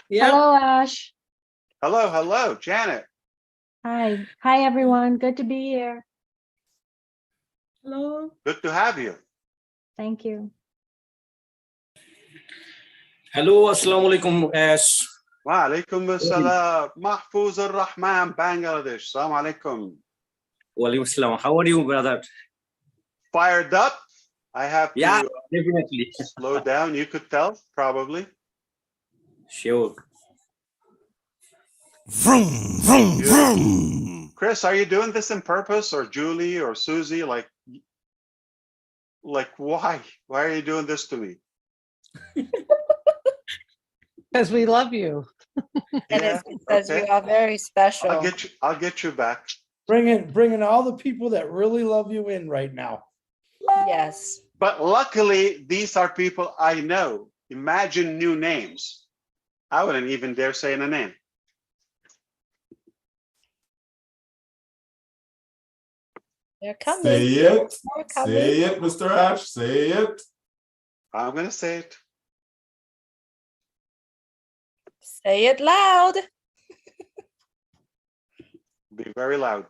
Yeah. Hello, Ash. Hello, Janet. Hi. Hi, everyone. Good to be here. Hello. Good to have you. Thank you. Hello, Assalamu alaikum, Ash. Wa alaikum assalam. Mahfouz ar-Rahman, Bangladesh. Assalamu alaikum. Wa alaikum assalam. How are you, brother? Fired up. I have to definitely. slow down. You could tell, probably. Sure. Vroom, vroom, vroom. Chris, are you doing this on purpose, or Julie or Susie? Like why? Why are you doing this to me? Because we love you. And it's because you are very special. I'll get you back. Bringing all the people that really love you in right now. Yes. But luckily, these are people I know. Imagine new names. I wouldn't even dare say a name. They're coming. Say it. They're coming. Say it, Mr. Ash. Say it. I'm going to say it. Say it loud. Be very loud.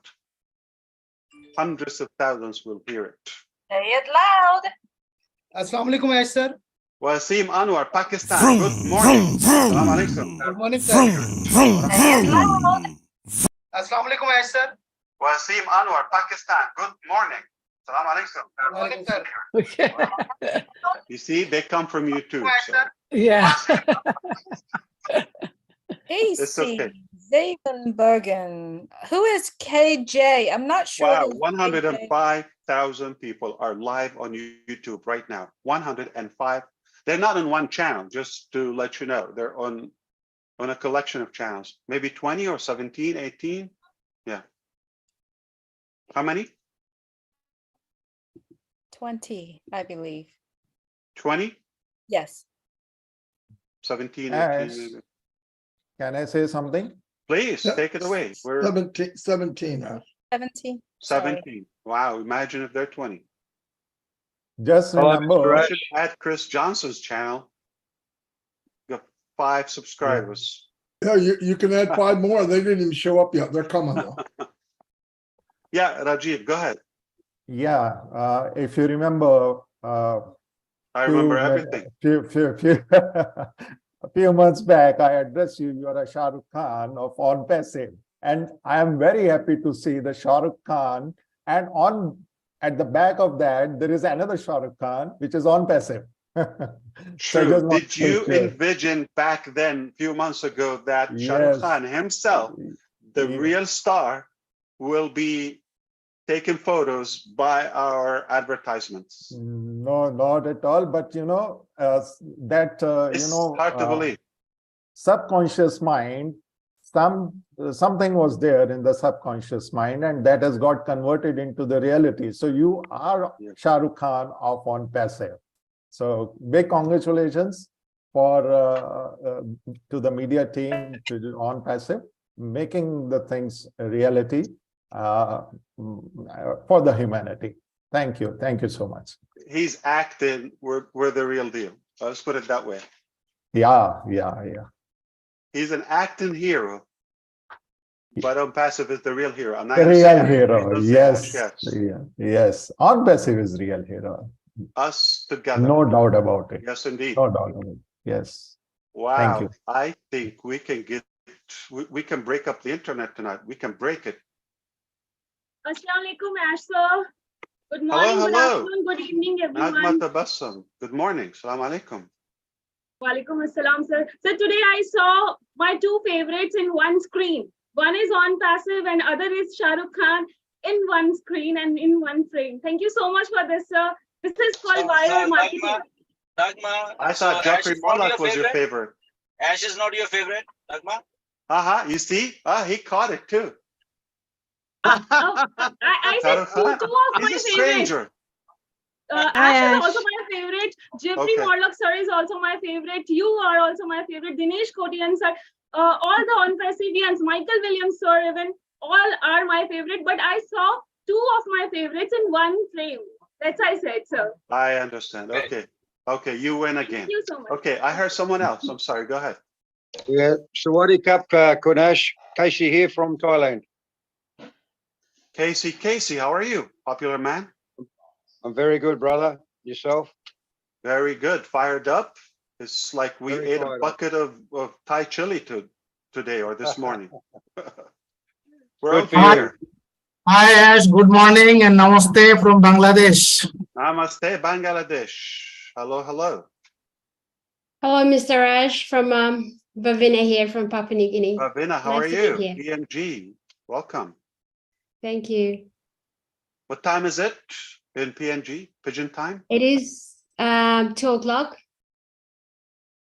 Hundreds of thousands will hear it. Say it loud. Assalamu alaikum, Ash, sir. Wasim Anwar, Pakistan. Good morning. Assalamu alaikum. Good morning, sir. Say it loud. Assalamu alaikum, Ash, sir. Wasim Anwar, Pakistan. Good morning. Assalamu alaikum. You see, they come from YouTube. So. Yeah. It's Casey okay. Zavenbergen. Who is KJ? I'm not sure. Wow, who's 105,000 people are live on YouTube right now. 105. They're not on one channel, just to let you know. They're on a collection of channels. Maybe 20 or 17, 18. Yeah. How many? 20, I believe. 20? Yes. 17, Ash, 18 maybe. can I say something? Please, take it away. We're 17. 17. 17. Wow, imagine if they're 20. Just remember, We should add Chris Johnson's channel. Go. 5 subscribers. Yeah, you can add 5 more. They didn't even show up yet. They're coming though. Yeah, Rajiv, go ahead. Yeah, if you remember, I remember everything. A few months back, I addressed you. You are a Shah Rukh Khan of ONPASSIVE, and I am very happy to see the Shah Rukh Khan. And at the back of that, there is another Shah Rukh Khan, which is ONPASSIVE. True. Did you envision back then, a few months ago, that Shah Rukh Khan himself, the real star, will be taking photos by our advertisements? No, not at all. But you know It's hard to believe. Subconscious mind, something was there in the subconscious mind, and that has got converted into the reality. So you are Shah Rukh Khan of ONPASSIVE. So big congratulations for to the media team, to ONPASSIVE, making the things a reality for the humanity. Thank you so much. He's acting. We're the real deal. Let's put it that way. Yeah. He's an acting hero, but ONPASSIVE is the real hero. I'm not The gonna say real that. hero, yes. Yes. Yes. ONPASSIVE is real hero. Us together. No doubt about it. Yes, indeed. No doubt about it. Yes. Wow. Thank you. I think we can we can break up the internet tonight. We can break it. Assalamu alaikum, Ash sir. Good morning, Hello. good afternoon, good evening, everyone. Good morning. Assalamu alaikum. Walaikum assalam, sir. So today I saw my 2 favorites in one screen. One is ONPASSIVE and other is Shah Rukh Khan in one screen and in one frame. Thank you so much for this, sir. This is called viral marketing. Dagma, I thought Jeffrey Morlock was your favorite. Ash is not your favorite, Dagma? You see? He caught it too. I said two of my He's a favorites. stranger. Ash is also my favorite. Jeffrey Okay. Morlock sir is also my favorite. You are also my favorite. Dinesh Kotian sir. All the ONPASSIVians, Michael Williams sir, even all are my favorite. But I saw 2 of my favorites in one frame. That's I said, sir. I understand. Okay, you win again. Thank you so much. Okay, I heard someone else. I'm sorry. Go ahead. Yeah, Sawadee Kap, Kunash, Casey here from Thailand. Casey, how are you? Popular man? I'm very good, brother. Yourself? Very good. Fired up? It's like we Very ate a fired bucket of Thai chili today or this morning. We're Good on for you. fire. Hi Ash, good morning and namaste from Bangladesh. Namaste, Bangladesh. Hello. Hello, Mr. Ash from Bhavina here from Papua New Guinea. Ravina, how Nice are to you? be here. PNG, welcome. Thank you. What time is it in PNG? Pigeon time? It is 2 o'clock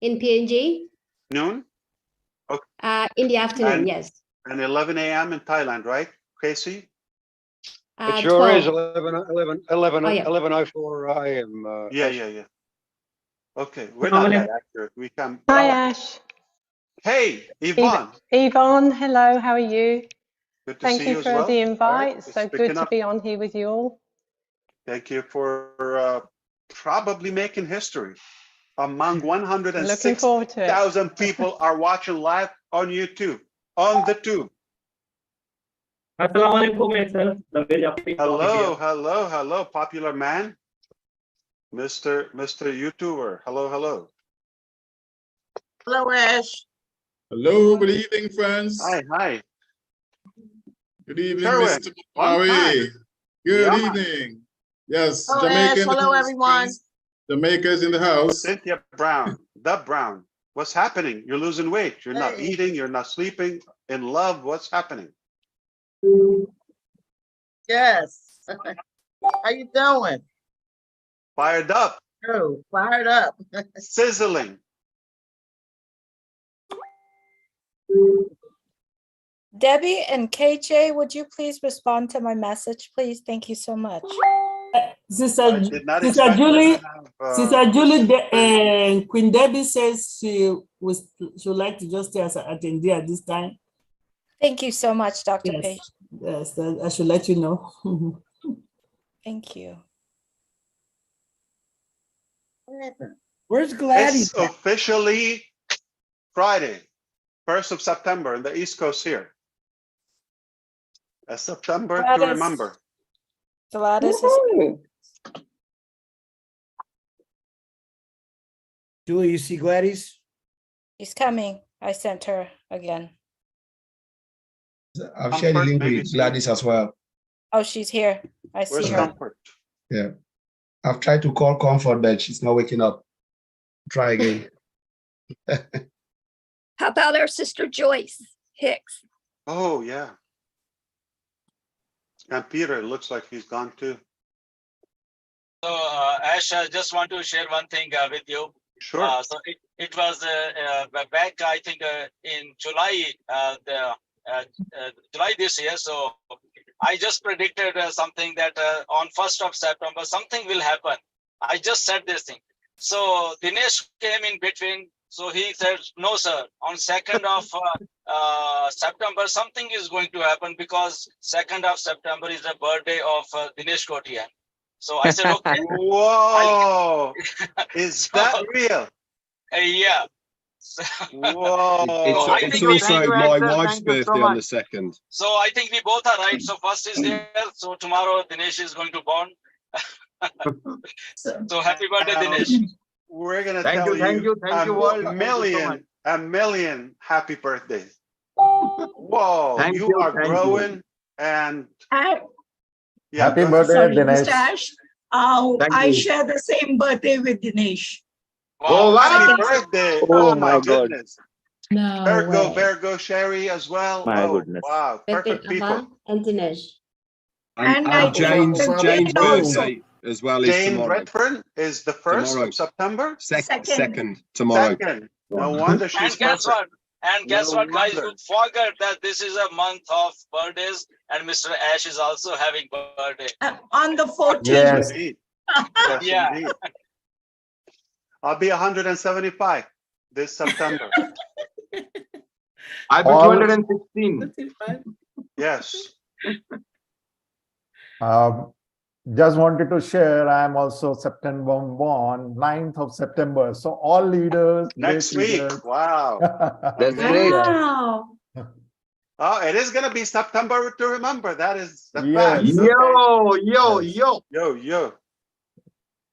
in PNG. Noon? In the afternoon, And- yes. And 11 a.m. in Thailand, right, Casey? It sure 12. is 11:04 a.m. Yeah. Okay, we're not that accurate. We can. Hi, Ash. Hey, Yvonne. Yvonne, hello, how are you? Good to Thank see you you as for well. the invite. It's So good picking to up. be on here with you all. Thank you for probably making history. Among Looking forward to it. 106,000 people are watching live on YouTube, on the tube. Hello, popular man. Mr. YouTuber. Hello. Hello, Ash. Hello, good evening, friends. Hi. Good evening, Kerwin, Mr. long time. Mufareh. Good Yeah. evening. Yes, Hello, Jamaica Ash. in the Hello, house, everyone. friends. Jamaica's in the house. Cynthia Brown, the Brown. What's happening? You're losing weight. You're not eating. You're not sleeping. In love, what's happening? Yes. How you doing? Fired up, Oh, fired up. sizzling. Debbie and KJ, would you please respond to my message, please? Thank you so much. Sister did not Sister expect Julie, to have, Sister Julie, Queen Debbie says she would like to just stay as an attendee at this time. Thank you so much, Dr. Yes, Page. yes, I should let you know. Thank you. Where's Gladys? It's officially Friday, 1st of September in the East Coast here. A September to Gladys. remember. Gladys is Julie, you see Gladys? she's coming. I sent her again. I've shared the link with Gladys as well. Oh, she's here. I see Where's her. Comfort? Yeah. I've tried to call Comfort, but she's not waking up. Try again. How about our sister Joyce Hicks? Oh, yeah. And Peter, it looks like he's gone too. So, Ash, I just want to share one thing with you. Sure. So it was back, I think, in July, July this year. So I just predicted something that on 1st of September, something will happen. I just said this thing. So Dinesh came in between. So he said, no, sir, on 2nd of September, something is going to happen because 2nd of September is the birthday of Dinesh Kotian. So I said, okay. Whoa, is that real? Yeah. Whoa. It's also my wife's birthday on the 2nd. So I think we both are right. So first is there. So tomorrow Dinesh is going to born. So happy birthday, Dinesh. We're gonna tell you a million happy birthdays. Whoa, you are growing and yeah, Happy birthday, Dinesh. Ash. I share the same birthday with Dinesh. Oh, happy birthday. Oh my my God. goodness. No Virgo, Sherry as well. My Oh, goodness. wow, perfect people. And Dinesh. And Jane's birthday as well is Jane tomorrow. Redfern is the 1st of September? Second tomorrow. No wonder she's And guess what? And guess what, guys? wonder. You forget that this is a month of birthdays, and Mr. Ash is also having birthday. on the 14th. Yes. Indeed. Yeah. Indeed. I'll be 175 this September. I'll be All- 216. Yes. Just wanted to share, I'm also September born, 9th of September. So all leaders. Next great week. leaders. Wow. That's great. Wow. Oh, it is gonna be September to remember. That is the Yes. fact. Yo.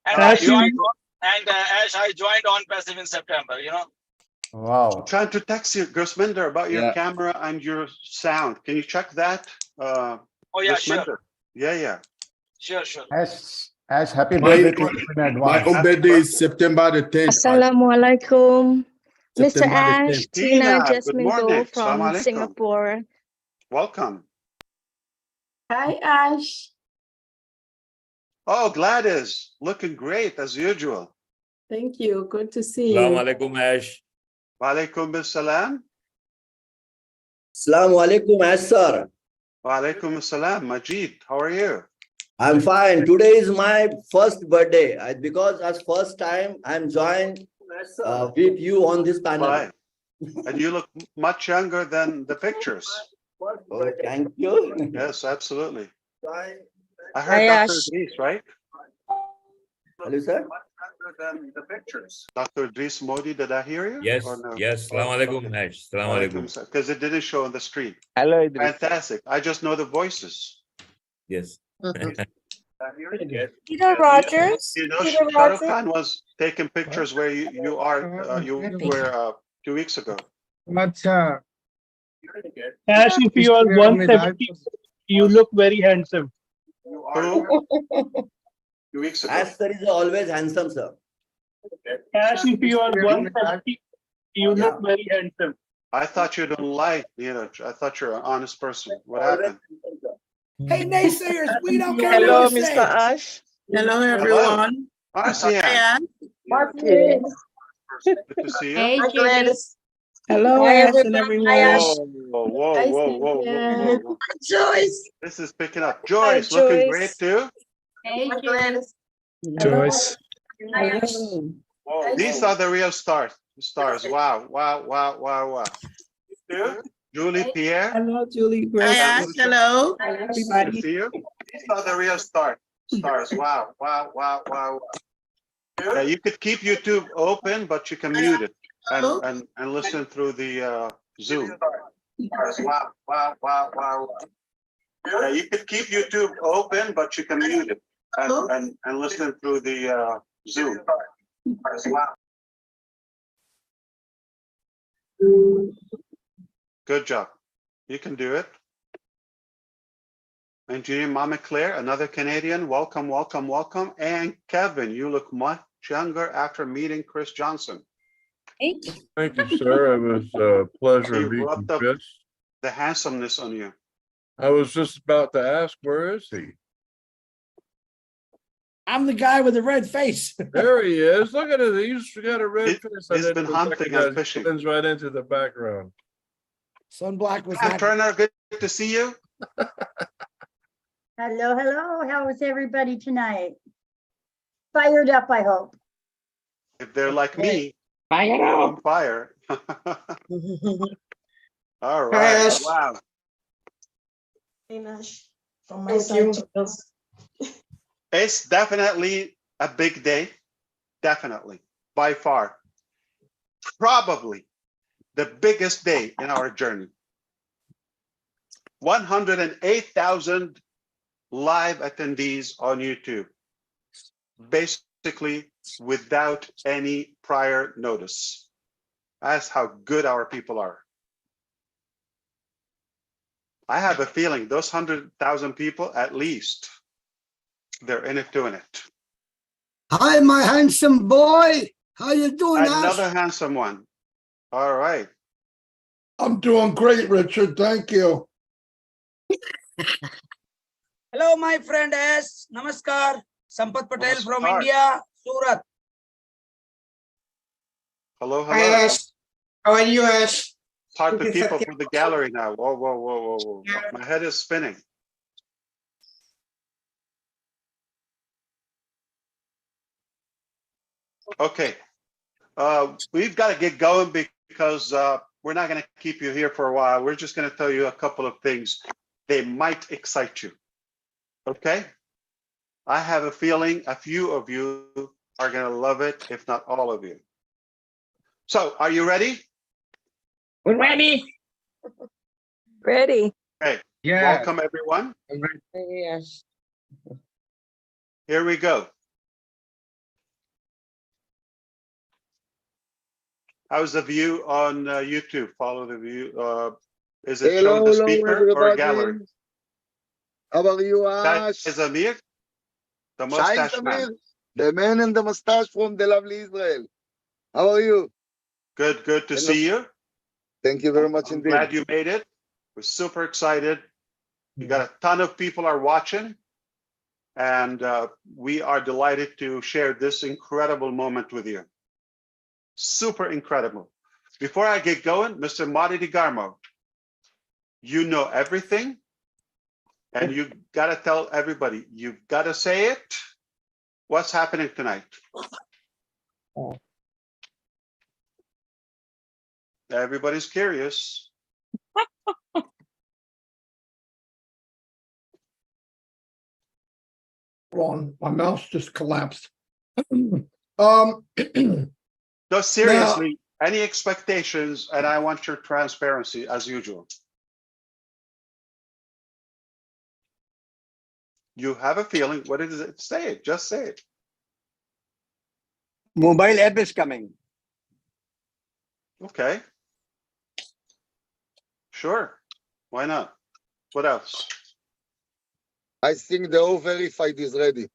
And I joined, Ash, I joined ONPASSIVE in September, you know. Wow. I'm trying to text you, Gusminder, about your camera and your sound. Can you check that? Oh, yeah, Gusminder? sure. Yeah. Sure. Ash, happy birthday to you in My advance. own birthday is September the 10th. Assalamualaikum. Mr. September the Ash, 10th. Tina Tina, good Jasmine Go morning. from Assalamu alaikum. Singapore. Welcome. Hi, Ash. Oh, Gladys, looking great as usual. Thank you. Good to see you. Assalamu alaikum, Ash. Wa alaikum assalam. Assalamu alaikum, Ash sir. Wa alaikum assalam. Majid, how are you? I'm fine. Today is my first birthday because as first time I'm joined with you on this panel. Right. And you look much younger than the pictures. Oh, thank you. Yes, absolutely. I Hi, heard Dr. Ash. Idris, right? Hello, sir. Than the pictures. Dr. Idris Modi, did I hear you? Yes, Or no? yes. Assalamu alaikum, Ash. Assalamu alaikum. Because it didn't show on the screen. Hello, Idris. Fantastic. I just know the voices. Yes. Peter Rogers. You know, Peter Shah Rukh Rogers. Khan was taking pictures where you were 2 weeks ago. Acha. Ash, if you are 170, you look very handsome. You are 2 weeks ago. Ash sir is always handsome, sir. Ash, if you are 170, you look very handsome. I thought you don't like, I thought you're an honest person. What happened? Hey, naysayers, we don't care Hello, what you Mr. say. Ash. Hello, everyone. Marcia. Hi, Good to see you. Hi, Gladys. Hello, Hi, Ash and everyone. everyone. Whoa. Joyce. This is picking up. Joyce, looking great too. Thank you. Joyce. Whoa, these are the real stars. Wow. You? Julie, Pierre. Hello, Julie. Hi, Ash. Hello, everybody. Good to see you. These are the real stars. Wow. Yeah, you could keep YouTube open, but you can mute it. and listen through the Zoom. Wow. Yeah, you could keep YouTube open, but you can mute it and listen through the Zoom. Good job. You can do it. Engineer Mama Claire, another Canadian. Welcome. And Kevin, you look much younger after meeting Chris Johnson. Thank you, sir. It was a pleasure He rubbed meeting up Chris. the handsomeness on you. I was just about to ask, where is he? I'm the guy with the red face. There he is. Look at it. He's got a red face. He's been hunting and fishing. Blends right into the background. Sunblock was Hi, not. Turner, good to see you. Hello. How is everybody tonight? Fired up, I hope. If they're like me, Fire they're up. on fire. All right. Yes. Wow. From my side, Charles. It's definitely a big day. Definitely. By far. Probably the biggest day in our journey. 108,000 live attendees on YouTube. Basically without any prior notice. That's how good our people are. I have a feeling those 100,000 people, at least, they're in it doing it. Hi, my handsome boy. How you doing, Another Ash? handsome one. All right. I'm doing great, Richard. Thank you. Hello, my friend S. Namaskar. Sampath Patel from Namaskar. India, Surat. Hello. Hi, Ash. How are you, Ash? It's hard to Okay, keep sir. up with the gallery now. Whoa. My head is spinning. Okay. We've got to get going because we're not going to keep you here for a while. We're just going to tell you a couple of things. They might excite you. Okay? I have a feeling a few of you are going to love it, if not all of you. So, are you ready? We're ready. Ready. Okay. Yes. Welcome, everyone. Yes. Here we go. How's the view on YouTube? Follow the view. Is it showing the speaker or a gallery? How are you, That Ash? is Amir, the Shai mustache man. Samir, the man and the mustache from the lovely Israel. How are you? Good to Hello. see you. Thank you very much I'm indeed. glad you made it. We're super excited. You got a ton of people are watching, and we are delighted to share this incredible moment with you. Super incredible. Before I get going, Mr. Madi Garmo, you know everything, and you got to tell everybody. You've got to say it. What's happening tonight? Everybody's curious. Hold on, my mouse just collapsed. No, seriously, any expectations, and I want your transparency as usual. You have a feeling, what is it? Say it, just say it. Mobile app is coming. Okay. Sure, why not? What else? I think the O-Verified is ready.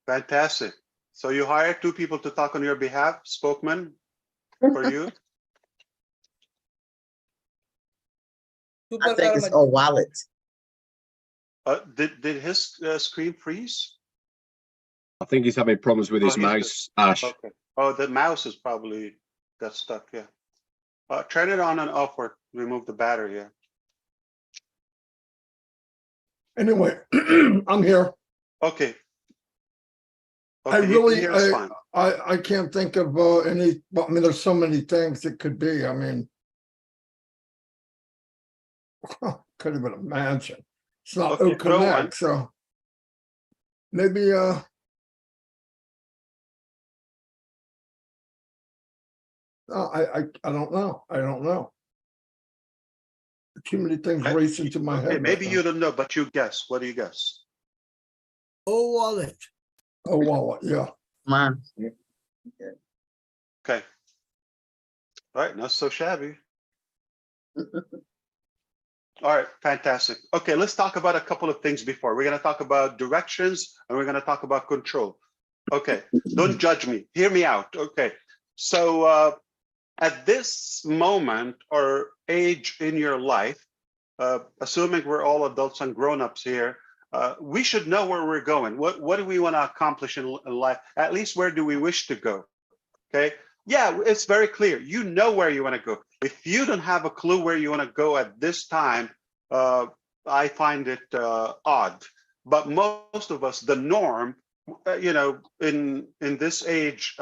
Fantastic. So you hired 2 people to talk on your behalf, spokesman for you? I think it's a wallet. Did his screen freeze? I think he's having problems with his mouse, Ash. Okay. Oh, the mouse is probably got stuck, yeah. Turn it on and off or remove the battery, yeah. Anyway, I'm here. Okay. I Okay, really, hear us fine. I can't think of any, well, I mean, there's so many things it could be. I mean, couldn't even imagine. It's not Okay, throw one. O-Connect, so maybe I don't know. I don't know. Too many things race into my head. Okay, maybe right you now. don't know, but you guess. What do you guess? wallet. Oh, wallet, yeah. Man. Okay. All right, not so shabby. All right, fantastic. Okay, let's talk about a couple of things before. We're going to talk about directions and we're going to talk about control. Okay, don't judge me. Hear me out. Okay, so at this moment or age in your life, assuming we're all adults and grown-ups here, we should know where we're going. What do we want to accomplish in life? At least where do we wish to go? Okay. Yeah, it's very clear. You know where you want to go. If you don't have a clue where you want to go at this time, I find it odd. But most of us, the norm, in this age,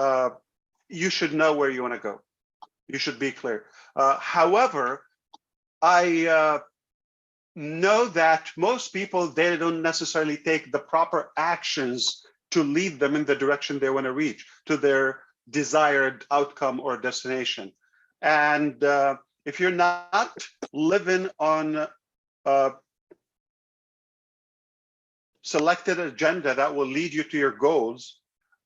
you should know where you want to go. You should be clear. However, I know that most people, they don't necessarily take the proper actions to lead them in the direction they want to reach, to their desired outcome or destination. And if you're not living on a selected agenda that will lead you to your goals,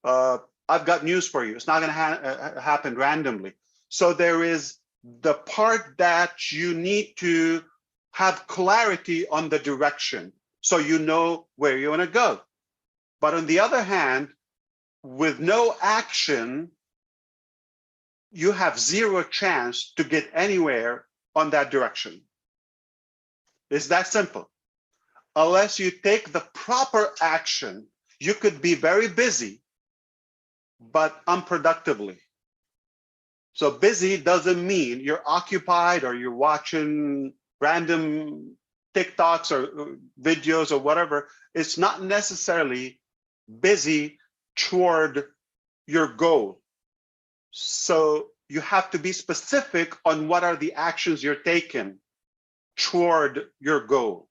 I've got news for you. It's not going to happen randomly. So there is the part that you need to have clarity on the direction so you know where you want to go. But on the other hand, with no action, you have zero chance to get anywhere on that direction. It's that simple. Unless you take the proper action, you could be very busy, but unproductively. So busy doesn't mean you're occupied or you're watching random TikToks or videos or whatever. It's not necessarily busy toward your goal. So you have to be specific on what are the actions you're taking toward your goal.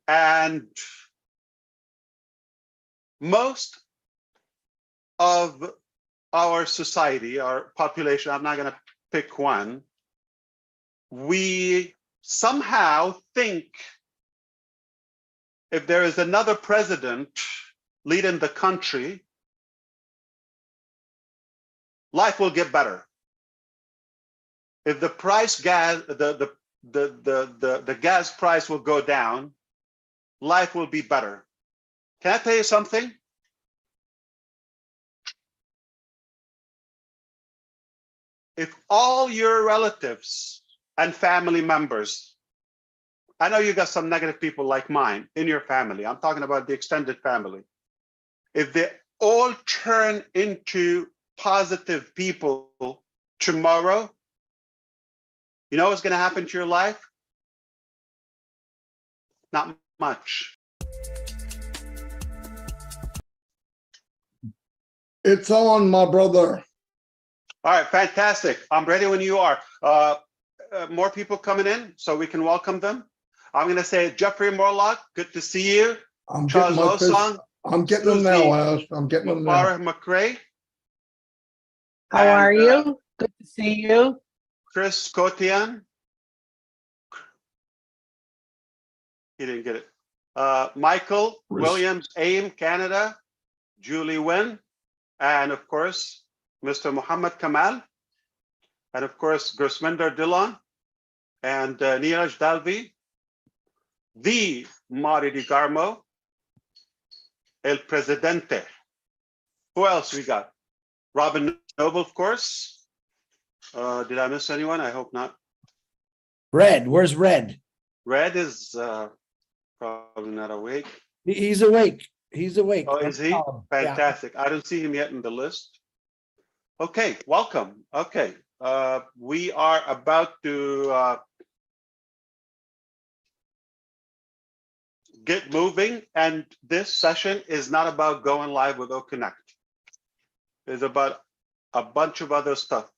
And most of our society, our population, I'm not going to pick one, we somehow think if there is another president leading the country, life will get better. If the price gas, the gas price will go down, life will be better. Can I tell you something? If all your relatives and family members, I know you got some negative people like mine in your family, I'm talking about the extended family. If they all turn into positive people tomorrow, you know what's going to happen to your life? Not much. It's on, my brother. All right, fantastic. I'm ready when you are. More people coming in, so we can welcome them. I'm going to say Jeffrey Morlock, good to see you. I'm Charles getting my Osong, I'm getting them now, Ash. I'm getting them now. Mufareh McRae. How are you? Good to see you. Chris Kotian. He didn't get it. Michael Williams, AIM Canada. Julie Wynn. And of course, Mr. Muhammad Kamal. And of course, Gursminder Dillon. And Neeraj Dalvi. The Mari Di Garmo. El Presidente. Who else we got? Robin Noble, of course. Did I miss anyone? I hope not. Red, where's Red? Red is probably not awake. He's awake. He's awake. Oh, is he? Fantastic. Yeah. I don't see him yet in the list. Okay, welcome. Okay, we are about to get moving, and this session is not about going live with O-Connect. It's about a bunch of other stuff.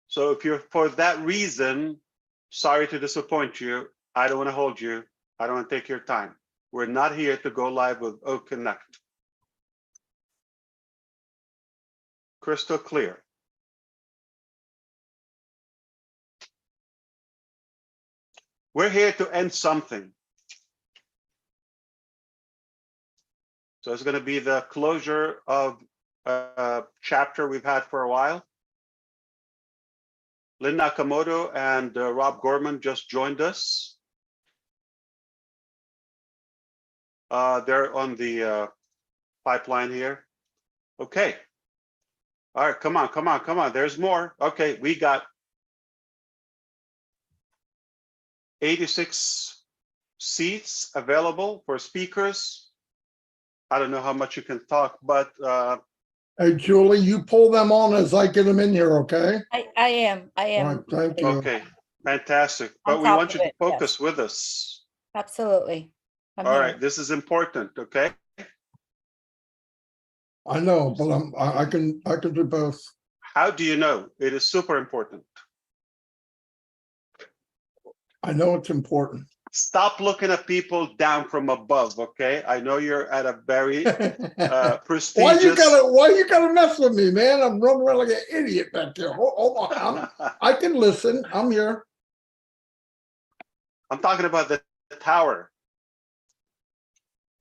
So if you're for that reason, sorry to disappoint you. I don't want to hold you. I don't want to take your time. We're not here to go live with O-Connect. crystal clear. We're here to end something. So it's going to be the closure of a chapter we've had for a while. Lynn Nakamoto and Rob Gorman just joined us. They're on the pipeline here. Okay. All right, come on, come on, come on. There's more. Okay, we got 86 seats available for speakers. I don't know how much you can talk, but Hey, Julie, you pull them on as I get them in here, okay? I am. All right, thank you. okay, fantastic. On But we top want of you to it, focus yes. with us. Absolutely. I'm All here. right, this is important, okay? I know, but I can do both. How do you know? It is super important. I know it's important. Stop looking at people down from above, okay? I know you're at a very prestigious. Why you gotta mess with me, man? I'm running around like an idiot back there. Hold on, I can listen. I'm here. I'm talking about the tower.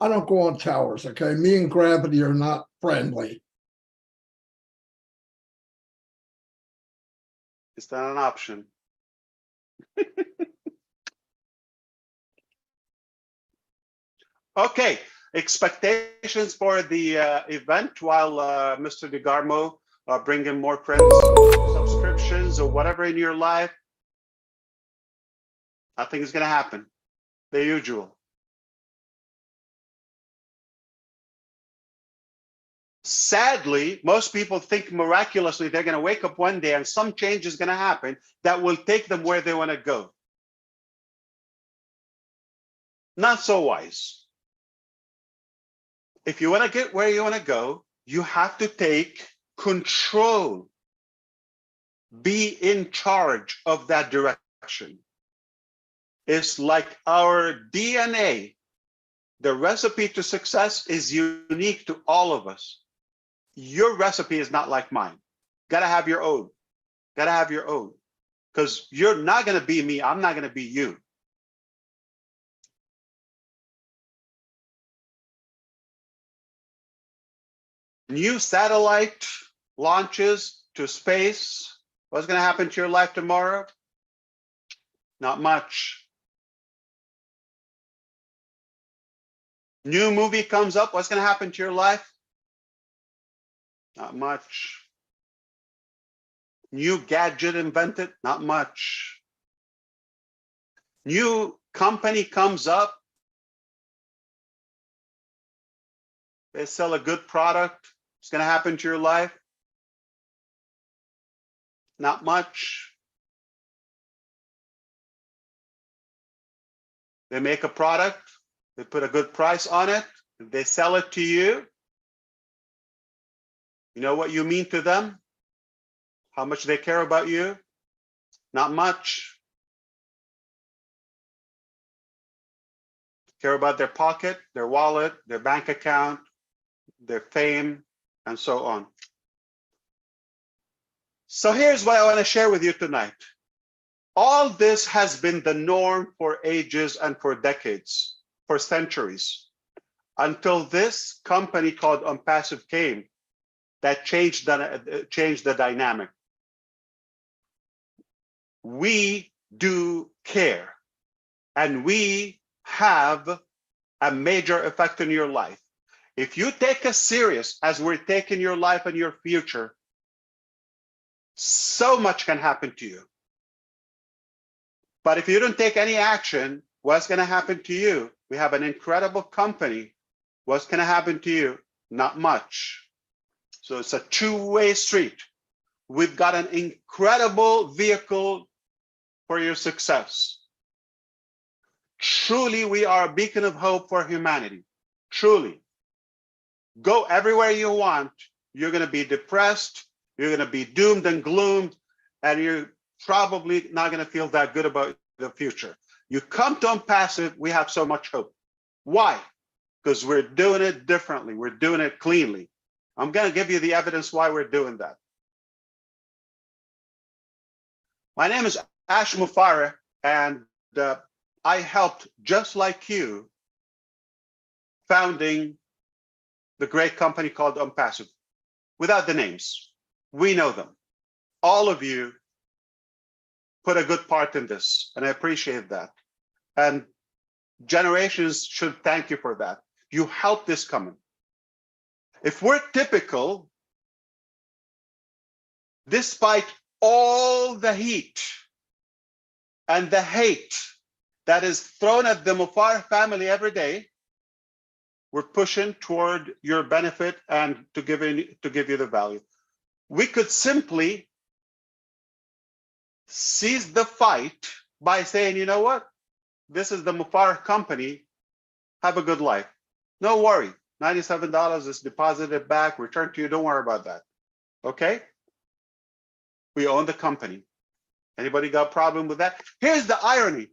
I don't go on towers, okay? Me and gravity are not friendly. Is that an option? Okay, expectations for the event while Mr. DeGarmo bring in more friends, subscriptions, or whatever in your life. Nothing is going to happen. The usual. Sadly, most people think miraculously they're going to wake up one day and some change is going to happen that will take them where they want to go. Not so wise. If you want to get where you want to go, you have to take control. Be in charge of that direction. It's like our DNA. The recipe to success is unique to all of us. Your recipe is not like mine. Gotta have your own. Gotta have your own. Because you're not gonna be me, I'm not gonna be you. New satellite launches to space. What's gonna happen to your life tomorrow? Not much. New movie comes up, what's gonna happen to your life? Not much. New gadget invented? Not much. New company comes up. They sell a good product. What's gonna happen to your life? Not much. They make a product. They put a good price on it. They sell it to you. You know what you mean to them? How much they care about you? Not much. Care about their pocket, their wallet, their bank account, their fame, and so on. So here's what I want to share with you tonight. All this has been the norm for ages and for decades, for centuries, until this company called ONPASSIVE came that changed the dynamic. We do care, and we have a major effect on your life. If you take us serious as we're taking your life and your future, so much can happen to you. But if you don't take any action, what's going to happen to you? We have an incredible company. What's going to happen to you? Not much. So it's a two-way street. We've got an incredible vehicle for your success. Truly, we are a beacon of hope for humanity. Truly. Go everywhere you want. You're going to be depressed. You're going to be doomed and gloomed, and you're probably not going to feel that good about the future. You come to ONPASSIVE, we have so much hope. Why? Because we're doing it differently. We're doing it cleanly. I'm going to give you the evidence why we're doing that. My name is Ash Mufareh, and I helped, just like you, founding the great company called ONPASSIVE. Without the names, we know them. All of you put a good part in this, and I appreciate that. And generations should thank you for that. You helped this coming. If we're typical, despite all the heat and the hate that is thrown at the Mufareh family every day, we're pushing toward your benefit and to give you the value. We could simply seize the fight by saying, you know what? This is the Mufareh company. Have a good life. No worry. $97 is deposited back, returned to you. Don't worry about that. Okay? We own the company. Anybody got a problem with that? Here's the irony.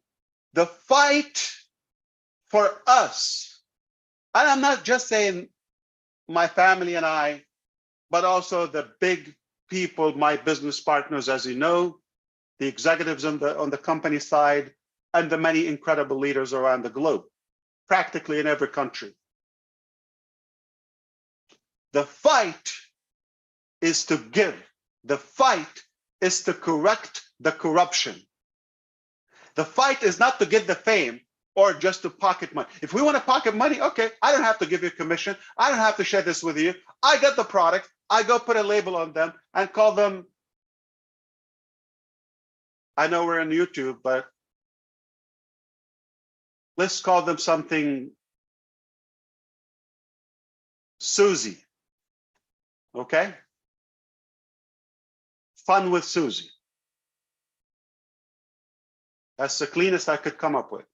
The fight for us, and I'm not just saying my family and I, but also the big people, my business partners, as you know, the executives on the company side, and the many incredible leaders around the globe, practically in every country. The fight is to give. The fight is to correct the corruption. The fight is not to get the fame or just to pocket money. If we want to pocket money, okay, I don't have to give you a commission. I don't have to share this with you. I get the product. I go put a label on them and call them, I know we're on YouTube, but let's call them something Susie. Okay? Fun with Susie. That's the cleanest I could come up with.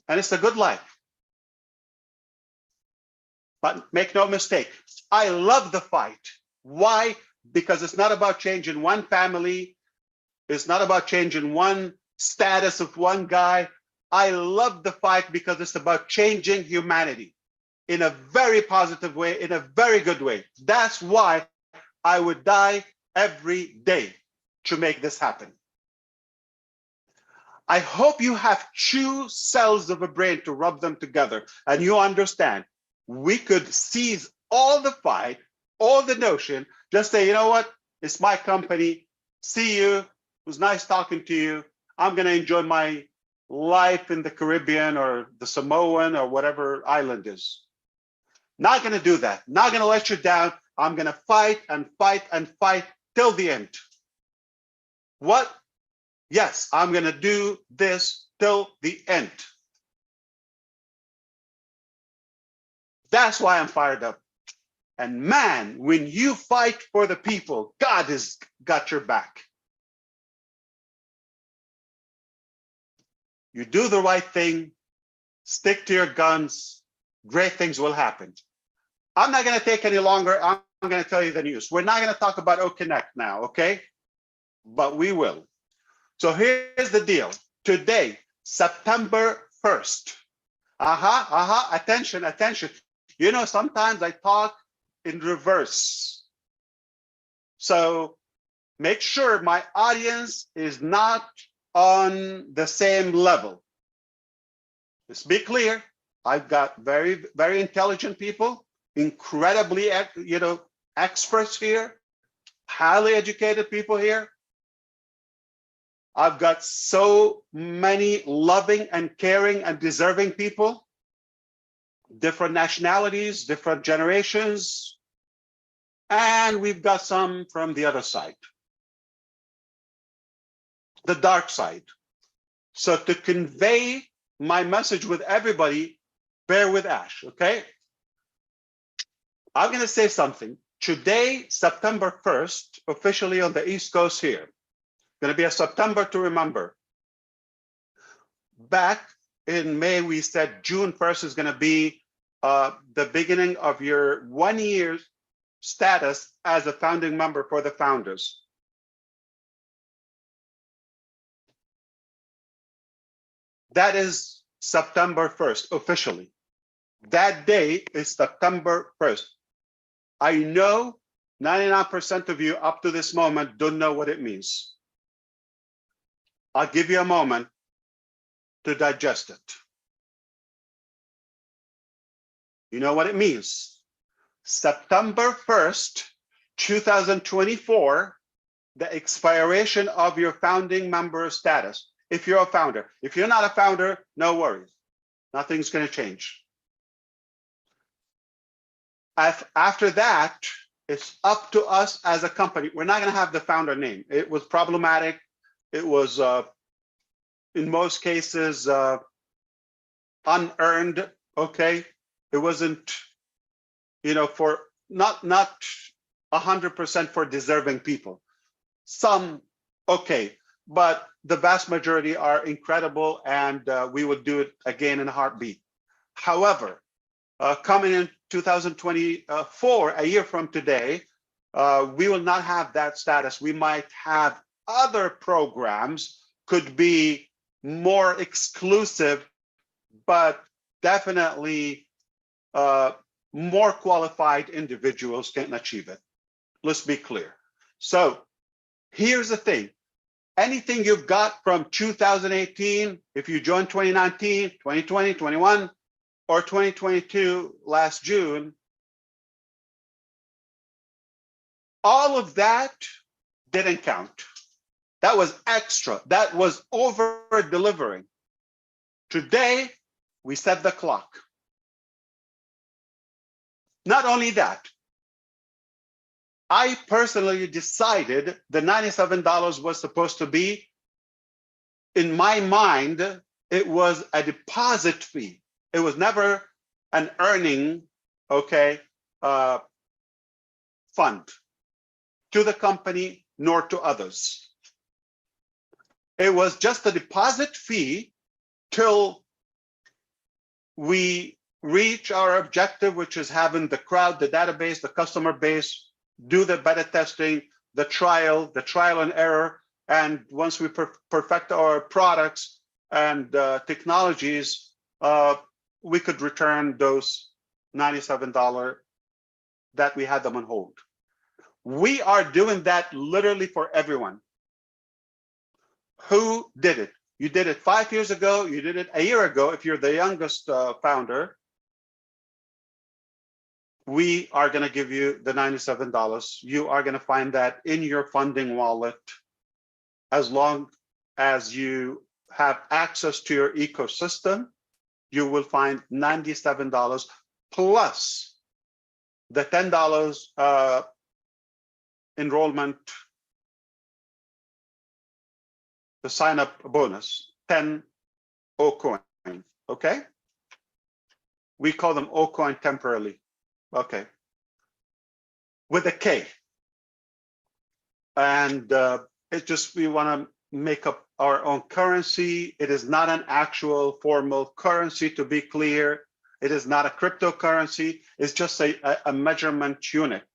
And it's a good life. But make no mistake, I love the fight. Why? Because it's not about changing one family. It's not about changing one status of one guy. I love the fight because it's about changing humanity in a very positive way, in a very good way. That's why I would die every day to make this happen. I hope you have two cells of a brain to rub them together and you understand we could seize all the fight, all the notion, just say, you know what, it's my company, see you, it was nice talking to you, I'm gonna enjoy my life in the Caribbean or the Samoan or whatever island is. Not gonna do that, not gonna let you down, I'm gonna fight and fight and fight till the end. What? Yes, I'm gonna do this till the end. That's why I'm fired up. And man, when you fight for the people, God has got your back. You do the right thing, stick to your guns, great things will happen. I'm not gonna take any longer, I'm gonna tell you the news. We're not gonna talk about O-Connect now, okay? But we will. So here's the deal. Today, September 1st. Attention, attention. You know, sometimes I talk in reverse. So make sure my audience is not on the same level. Let's be clear. I've got very, very intelligent people, incredibly, experts here, highly educated people here. I've got so many loving and caring and deserving people, different nationalities, different generations, and we've got some from the other side, the dark side. So to convey my message with everybody, bear with Ash, okay? I'm gonna say something. Today, September 1st, officially on the East Coast here, going to be a September to remember. Back in May, we said June 1st is going to be the beginning of your 1 year status as a founding member for the founders. That is September 1st, officially. That day is September 1st. I know 99% of you up to this moment don't know what it means. I'll give you a moment to digest it. You know what it means. September 1st, 2024, the expiration of your founding member status. If you're a founder. If you're not a founder, no worries. Nothing's going to change. After that, it's up to us as a company. We're not going to have the founder name. It was problematic. It was, in most cases, unearned. Okay, it wasn't, for not 100% for deserving people. Some, okay, but the vast majority are incredible, and we would do it again in a heartbeat. However, coming in 2024, a year from today, we will not have that status. We might have other programs, could be more exclusive, but definitely more qualified individuals can achieve it. Let's be clear. So here's the thing. Anything you've got from 2018, if you joined 2019, 2020, 21, or 2022 last June, all of that didn't count. That was extra. That was over delivering. Today, we set the clock. Not only that, I personally decided the $97 was supposed to be, in my mind, it was a deposit fee. It was never an earning, fund to the company nor to others. It was just a deposit fee till we reach our objective, which is having the crowd, the database, the customer base, do the beta testing, the trial and error. And once we perfect our products and technologies, we could return those $97 that we had them on hold. We are doing that literally for everyone. Who did it? You did it 5 years ago, you did it a year ago. If you're the youngest founder, we are going to give you the $97. You are going to find that in your funding wallet as long as you have access to your ecosystem. You will find $97 plus the $10 enrollment, the sign up bonus, 10 O-coin, okay? We call them O-coin temporarily, okay? With a K. And it's just, we wanna make up our own currency. It is not an actual formal currency, to be clear. It is not a cryptocurrency. It's just a measurement unit.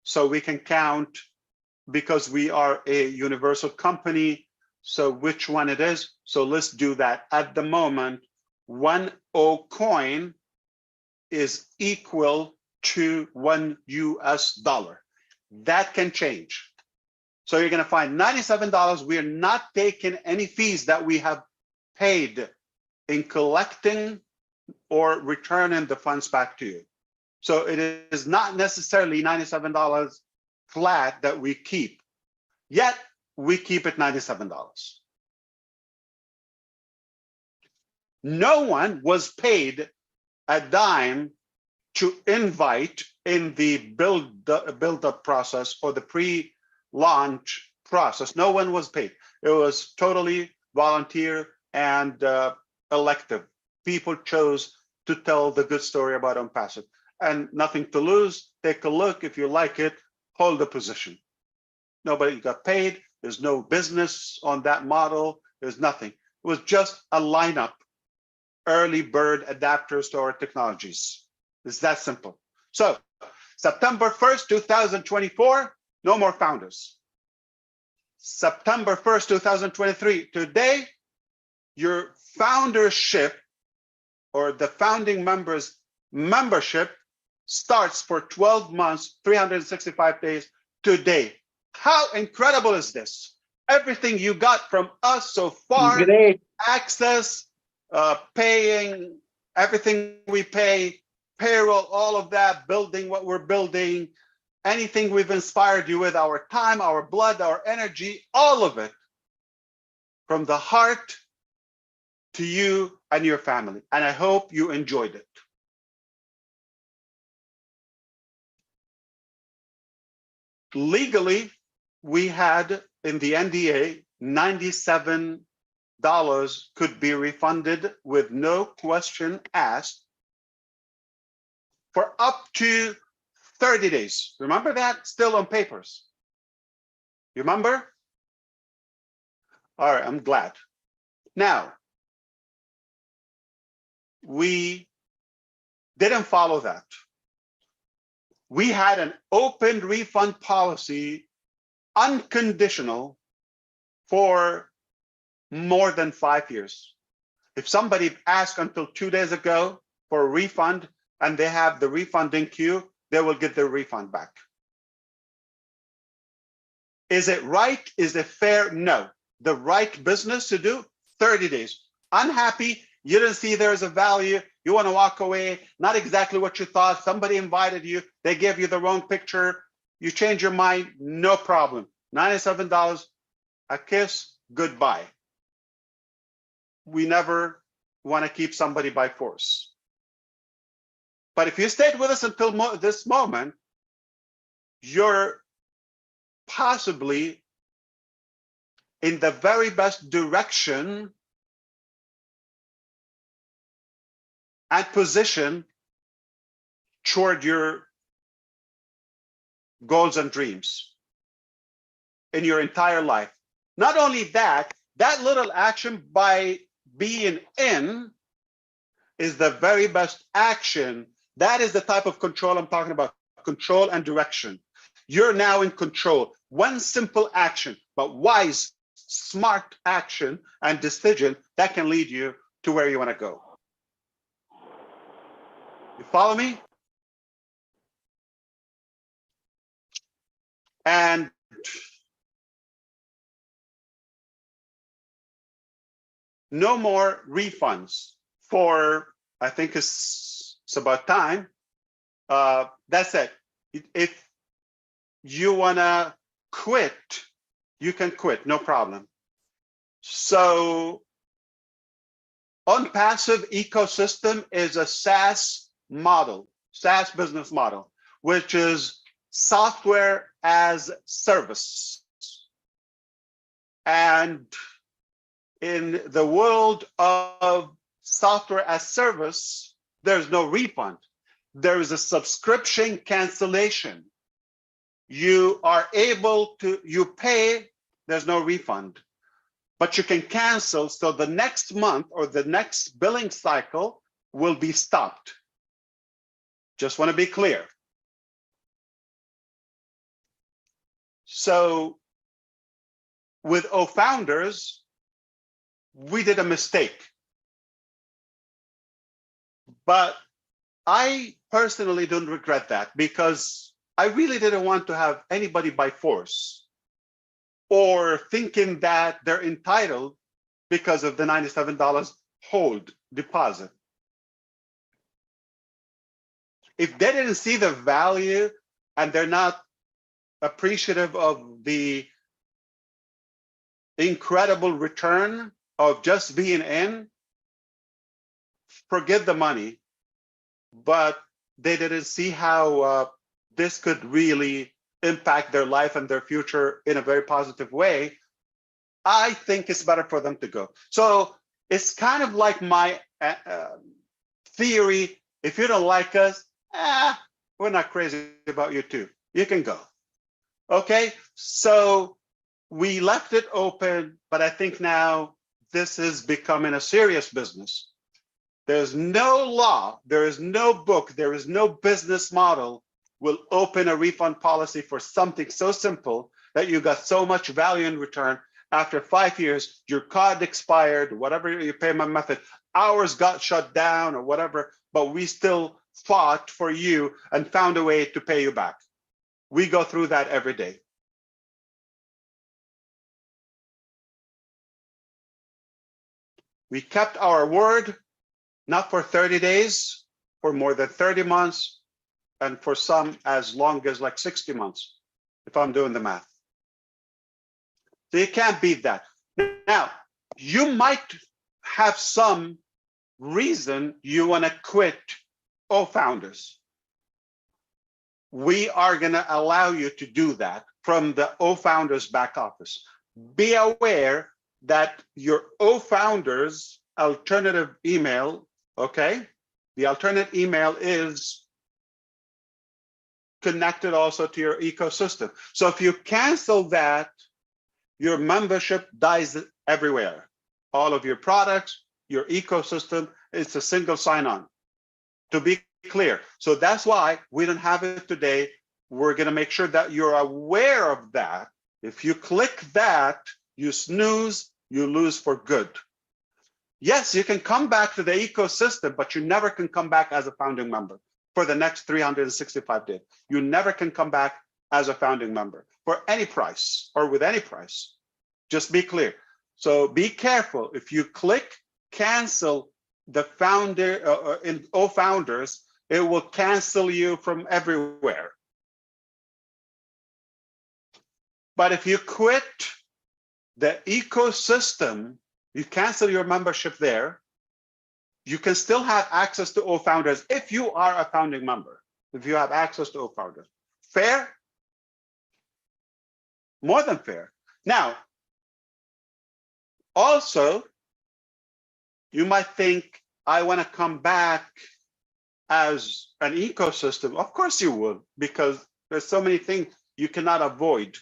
So we can count, because we are a universal company, so which one it is. So let's do that. At the moment, 1 O-coin is equal to $1 US. That can change. So you're going to find $97. We are not taking any fees that we have paid in collecting or returning the funds back to you. So it is not necessarily $97 flat that we keep, yet we keep it $97. No one was paid a dime to invite in the build-up process or the pre-launch process. No one was paid. It was totally volunteer and elective. People chose to tell the good story about ONPASSIVE, and nothing to lose. Take a look. If you like it, hold the position. Nobody got paid. There's no business on that model. There's nothing. It was just a lineup, early bird adapters to our technologies. It's that simple. So September 1st, 2024, no more founders. September 1st, 2023, today, your foundership or the founding members membership starts for 12 months, 365 days today. How incredible is this? Everything you got from us so far, Great. access, paying, everything we pay, payroll, all of that, building what we're building, anything we've inspired you with, our time, our blood, our energy, all of it, from the heart to you and your family. And I hope you enjoyed it. Legally, we had in the NDA, $97 could be refunded with no question asked for up to 30 days. Remember that? Still on papers. You remember? All right, I'm glad. Now, we didn't follow that. We had an open refund policy, unconditional, for more than 5 years. If somebody asked until 2 days ago for a refund and they have the refund in queue, they will get their refund back. Is it right? Is it fair? No. The right business to do, 30 days. Unhappy, you didn't see there's a value, you want to walk away, not exactly what you thought, somebody invited you, they gave you the wrong picture, you change your mind, no problem. $97, a kiss, goodbye. We never want to keep somebody by force. But if you stayed with us until this moment, you're possibly in the very best direction and position toward your goals and dreams in your entire life. Not only that, that little action by being in is the very best action. That is the type of control I'm talking about, control and direction. You're now in control. One simple action, but wise, smart action and decision that can lead you to where you want to go. You follow me? And no more refunds for, I think it's about time. That's it. If you want to quit, you can quit, no problem. So ONPASSIVE ecosystem is a SaaS model, SaaS business model, which is software as service. And in the world of software as service, there's no refund. There is a subscription cancellation. You are able to, you pay, there's no refund, but you can cancel. So the next month or the next billing cycle will be stopped. Just want to be clear. So with O-Founders, we did a mistake. But I personally don't regret that, because I really didn't want to have anybody by force or thinking that they're entitled because of the $97 hold deposit. If they didn't see the value and they're not appreciative of the incredible return of just being in, forget the money. But they didn't see how this could really impact their life and their future in a very positive way. I think it's better for them to go. So it's kind of like my theory. If you don't like us, we're not crazy about you too. You can go. Okay, so we left it open, but I think now this is becoming a serious business. There's no law, there is no book, there is no business model will open a refund policy for something so simple that you got so much value in return after 5 years, your card expired, whatever your payment method, ours got shut down or whatever, but we still fought for you and found a way to pay you back. We go through that every day. We kept our word, not for 30 days, for more than 30 months, and for some as long as like 60 months, if I'm doing the math. So you can't beat that. Now, you might have some reason you want to quit O-Founders. We are going to allow you to do that from the O-Founders back office. Be aware that your O-Founders alternative email, okay? The alternate email is connected also to your ecosystem. So if you cancel that, your membership dies everywhere. All of your products, your ecosystem, it's a single sign-on, to be clear. So that's why we don't have it today. We're going to make sure that you're aware of that. If you click that, you snooze, you lose for good. Yes, you can come back to the ecosystem, but you never can come back as a founding member for the next 365 days. You never can come back as a founding member for any price or with any price. Just be clear. So be careful. If you click cancel the founder in O-Founders, it will cancel you from everywhere. But if you quit the ecosystem, you cancel your membership there, you can still have access to O-Founders if you are a founding member, if you have access to O-Founders. Fair? More than fair. Now, also, you might think, I want to come back as an ecosystem. Of course you would, because there's so many things you cannot avoid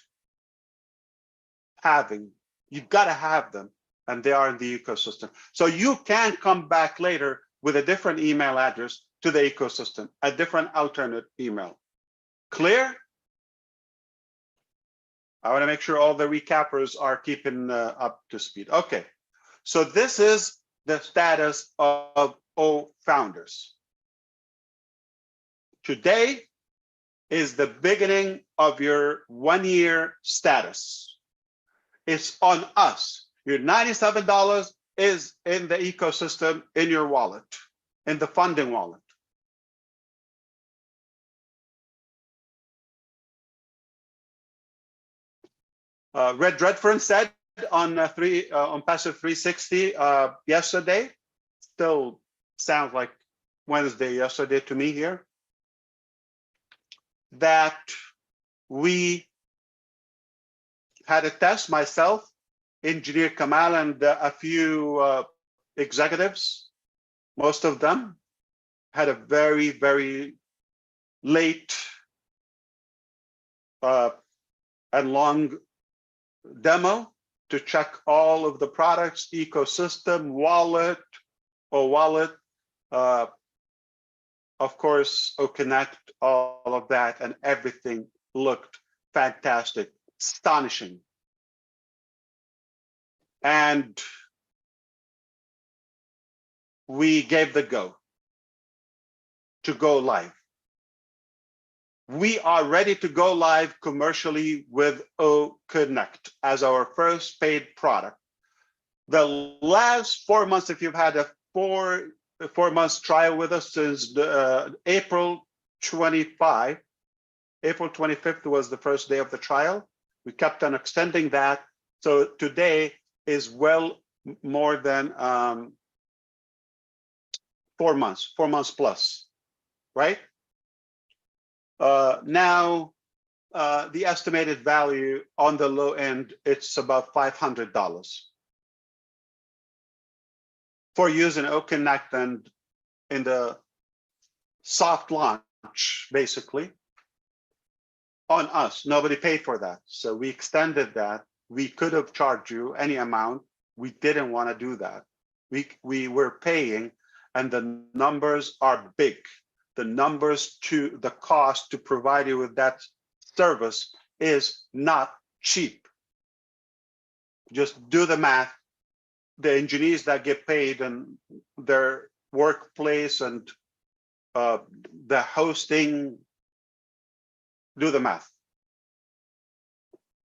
having. You've got to have them, and they are in the ecosystem. So you can come back later with a different email address to the ecosystem, a different alternate email. Clear? I want to make sure all the recappers are keeping up to speed. Okay, so this is the status of O-Founders. Today is the beginning of your 1-year status. It's on us. Your $97 is in the ecosystem, in your wallet, in the funding wallet. Red Redfern said on Passive 360 yesterday, still sounds like Wednesday yesterday to me here, that we had a test, myself, Engineer Kamal, and a few executives, most of them had a very, very late and long demo to check all of the products, ecosystem, wallet, O-Wallet, of course, O-Connect, all of that, and everything looked fantastic, astonishing. And we gave the go to go live. We are ready to go live commercially with O-Connect as our first paid product. The last 4 months, if you've had a four months trial with us since April 25, April 25th was the first day of the trial. We kept on extending that. So today is well more than 4 months, 4 months plus, right? Now, the estimated value on the low end, it's about $500 for using O-Connect and in the soft launch, basically, on us. Nobody paid for that. So we extended that. We could have charged you any amount. We didn't want to do that. We were paying, and the numbers are big. The numbers to the cost to provide you with that service is not cheap. Just do the math. The engineers that get paid and their workplace and the hosting, do the math.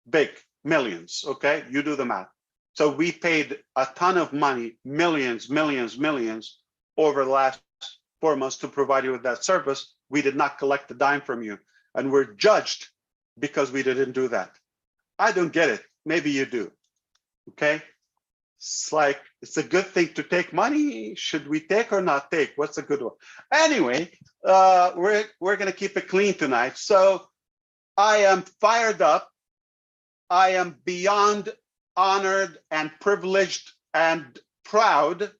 Big, millions, okay? You do the math. So we paid a ton of money, millions over the last 4 months to provide you with that service. We did not collect a dime from you, and we're judged because we didn't do that. I don't get it. Maybe you do, okay? It's like, it's a good thing to take money. Should we take or not take? What's a good one? Anyway, we're gonna keep it clean tonight. So I am fired up. I am beyond honored and privileged and proud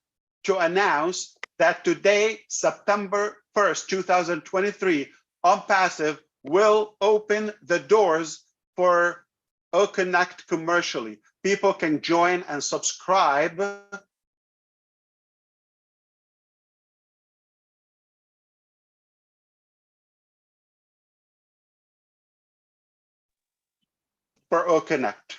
to announce that today, September 1st, 2023, ONPASSIVE will open the doors for O-Connect commercially. People can join and subscribe for O-Connect.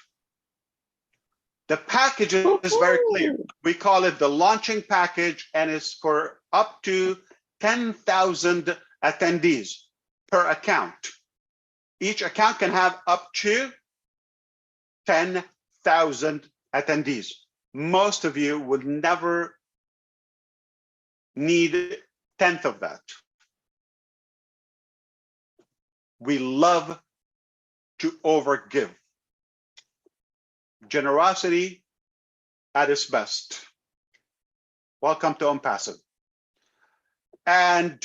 The package is very clear. We call it the launching package, and it's for up to 10,000 attendees per account. Each account can have up to 10,000 attendees. Most of you would never need a tenth of that. We love to overgive. Generosity at its best. Welcome to ONPASSIVE. And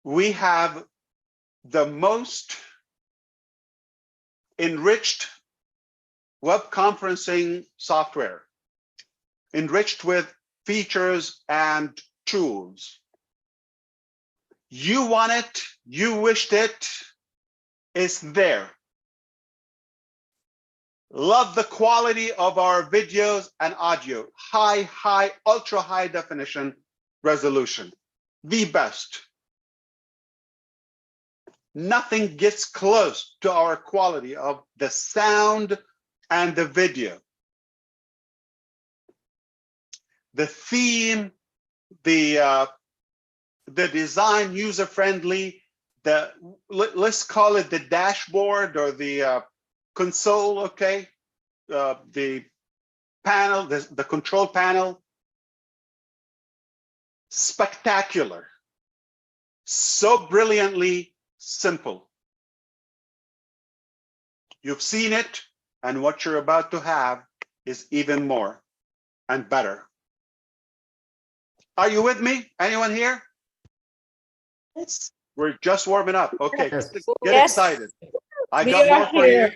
we have the most enriched web conferencing software, enriched with features and tools. You want it, you wished it, it's there. Love the quality of our videos and audio. High, ultra high definition resolution. The best. Nothing gets close to our quality of the sound and the video. The theme, the design, user-friendly, let's call it the dashboard or the console, okay? The panel, the control panel, spectacular. So brilliantly simple. You've seen it, and what you're about to have is even more and better. Are you with me? Anyone here? Yes. We're just warming up. Okay, get excited. I got more for you.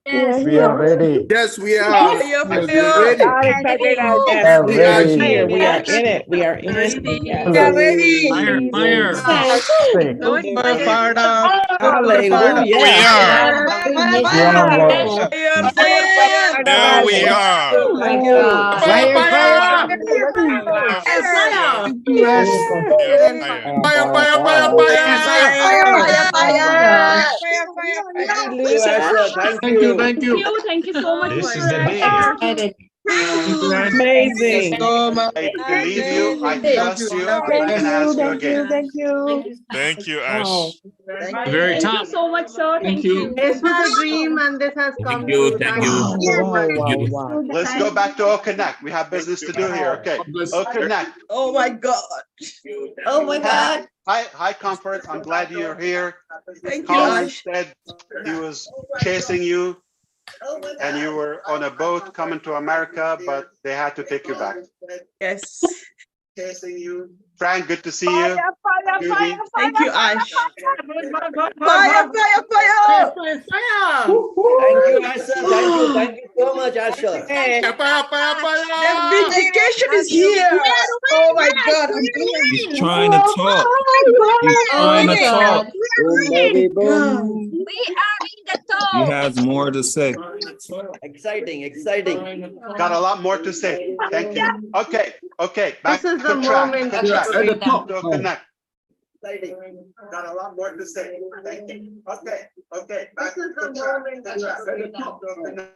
Yes, We are ready. Yes, we are. Yes. Yes, We we are ready. God is checking out. We Yes, are we are ready. here. We are in it. We are in it. Yes. We are ready. Super fired up. Hallelujah. We are. Fire, fire. There we are. Thank you. Fire, fire. Thank you. Thank you so much. This is the day. Amazing. I believe you. I trust you. I can ask you again. Thank you. Thank you, Ash. Very Thank top. you so much, sir. Thank you. This was a dream and this has come Thank you. true. Thank you. Wow. Let's go back to O-Connect. We have business to do here. Okay. O-Connect. Oh my God. Oh my God. Hi, Comfort. I'm glad you're here. Thank you, Colin Ash. said he was chasing you and you were on a boat coming to America, but they had to take you back. Yes. Chasing you. Frank, good to see you. Judy. Thank you, Ash. Thank you, Asher. Thank you so much, Asher. The vindication is here. Oh my God. He's trying to talk. He's trying to talk. We are in the top. He has more to say. Exciting. Got a lot more to say. Thank you. Okay. Back This is to the track. moment. Good track. At the top. To Connect. Got a lot more to say. Thank you. Okay. Back This is to the track. moment. Good track. To Connect.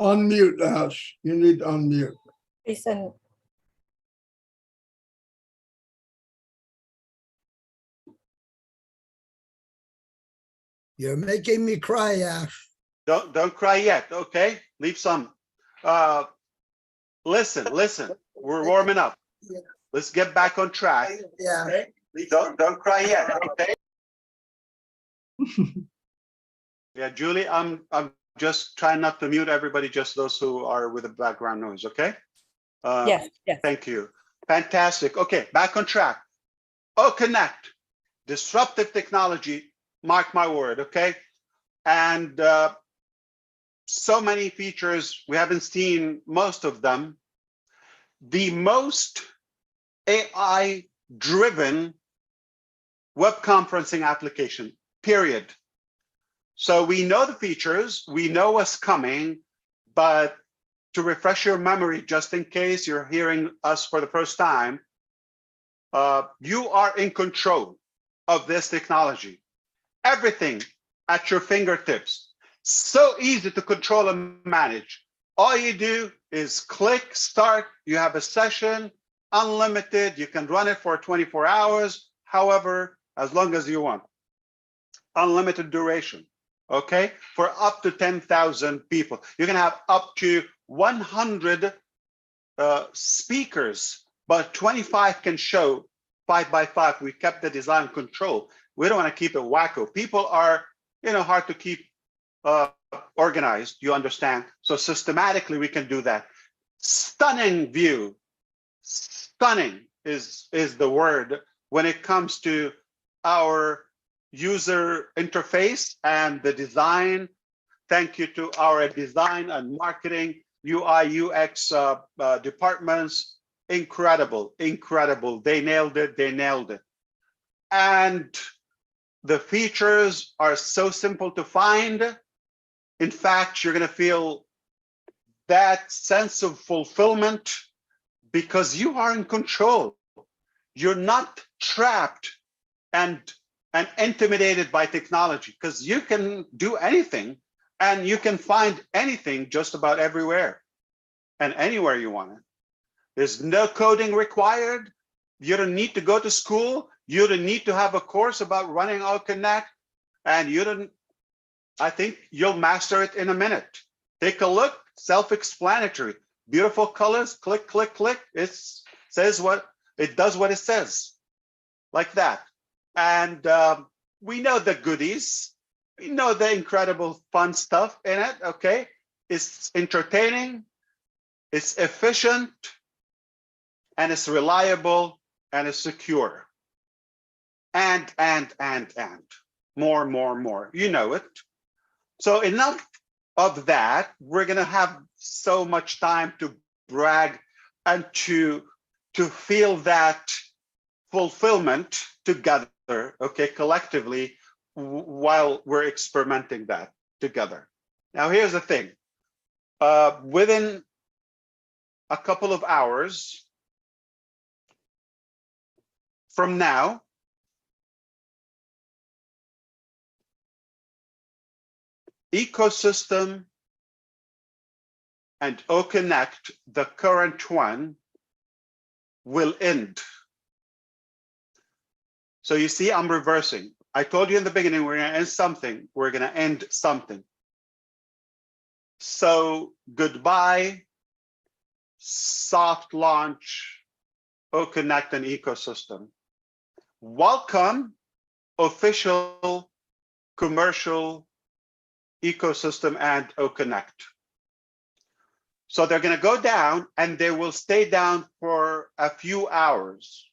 Unmute, Ash. You need to unmute. Listen. You're making me cry, Ash. Don't cry yet, okay? Leave some. Listen. We're warming up. Let's get back on track. Yeah. Okay? Don't cry yet, okay? Yeah, Julie, I'm just trying not to mute everybody, just those who are with the background noise, okay? Yes. Thank you. Fantastic. Okay, back on track. O-Connect, disruptive technology, mark my word, okay? And so many features, we haven't seen most of them. The most AI-driven web conferencing application, period. So we know the features, we know what's coming, but to refresh your memory, just in case you're hearing us for the first time, you are in control of this technology. Everything at your fingertips. So easy to control and manage. All you do is click start, you have a session, unlimited, you can run it for 24 hours, however, as long as you want. Unlimited duration, okay? For up to 10,000 people. You can have up to 100 speakers, but 25 can show 5 by 5. We kept the design control. We don't want to keep it wacko. People are, hard to keep organized, you understand? So systematically, we can do that. Stunning view. Stunning is the word when it comes to our user interface and the design. Thank you to our design and marketing, UI, UX departments. Incredible. They nailed it. And the features are so simple to find. In fact, you're going to feel that sense of fulfillment because you are in control. You're not trapped and intimidated by technology because you can do anything and you can find anything just about everywhere and anywhere you want it. There's no coding required. You don't need to go to school. You don't need to have a course about running O-Connect. And I think you'll master it in a minute. Take a look, self-explanatory. Beautiful colors, click, click, click. It does what it says, like that. And we know the goodies. We know the incredible fun stuff in it, okay? It's entertaining, it's efficient, and it's reliable, and it's secure. And more. You know it. So enough of that. We're gonna have so much time to brag and to feel that fulfillment together, okay, collectively, while we're experimenting that together. Now, here's the thing. Within a couple of hours from now, ecosystem and O-Connect, the current one, will end. So you see, I'm reversing. I told you in the beginning, we're gonna end something. We're gonna end something. So goodbye, soft launch, O-Connect and ecosystem. Welcome, official, commercial ecosystem and O-Connect. So they're gonna go down and they will stay down for a few hours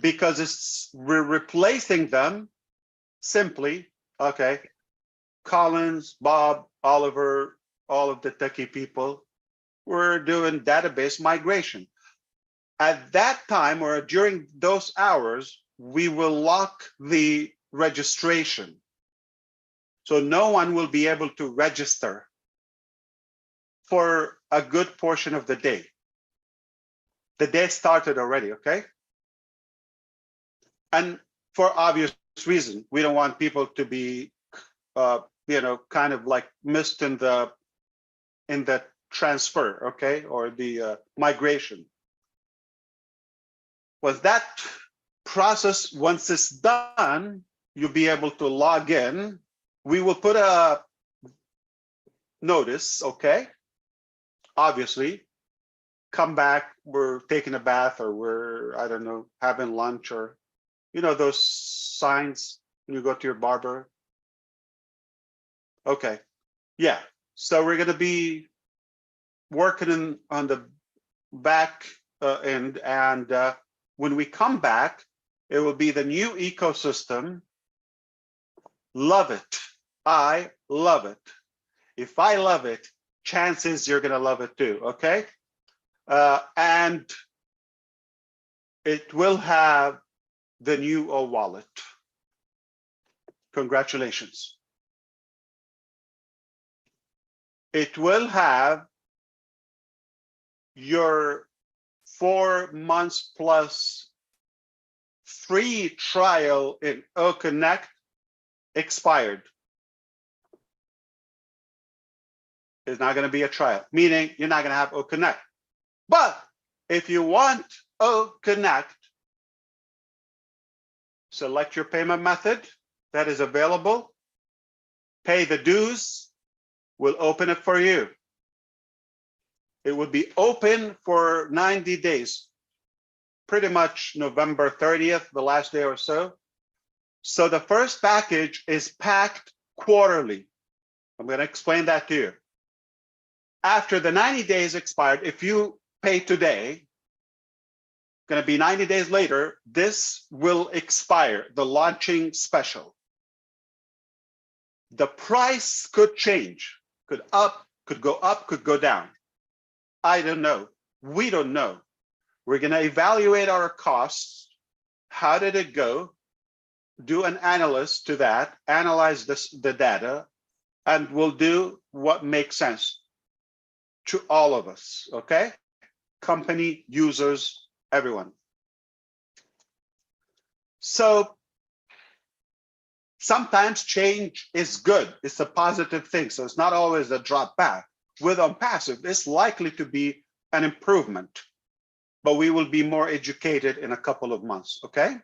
because we're replacing them simply, okay? Collins, Bob, Oliver, all of the techie people, we're doing database migration. At that time or during those hours, we will lock the registration. So no one will be able to register for a good portion of the day. The day started already, okay? And for obvious reason, we don't want people to be, kind of like missed in the in the transfer, okay, or the migration. Was that process, once it's done, you'll be able to log in. We will put a notice, okay? Obviously, come back, we're taking a bath, or we're, I don't know, having lunch, or, you know, those signs when you go to your barber. Okay, yeah. So we're gonna be working on the back end, and when we come back, it will be the new ecosystem. Love it. I love it. If I love it, chances you're gonna love it too, okay? And it will have the new wallet. Congratulations. It will have your 4 months plus free trial in O-Connect expired. It's not going to be a trial, meaning you're not going to have O-Connect. But if you want O-Connect, select your payment method that is available, pay the dues, we'll open it for you. It will be open for 90 days, pretty much November 30th, the last day or so. So the first package is packed quarterly. I'm going to explain that to you. After the 90 days expired, if you pay today, going to be 90 days later, this will expire, the launching special. The price could change, could go up, could go down. I don't know. We don't know. We're going to evaluate our costs. How did it go? Do an analyst to that, analyze the data, and we'll do what makes sense to all of us, okay? Company, users, everyone. So sometimes change is good. It's a positive thing. So it's not always a drop back. With ONPASSIVE, it's likely to be an improvement, but we will be more educated in a couple of months, okay?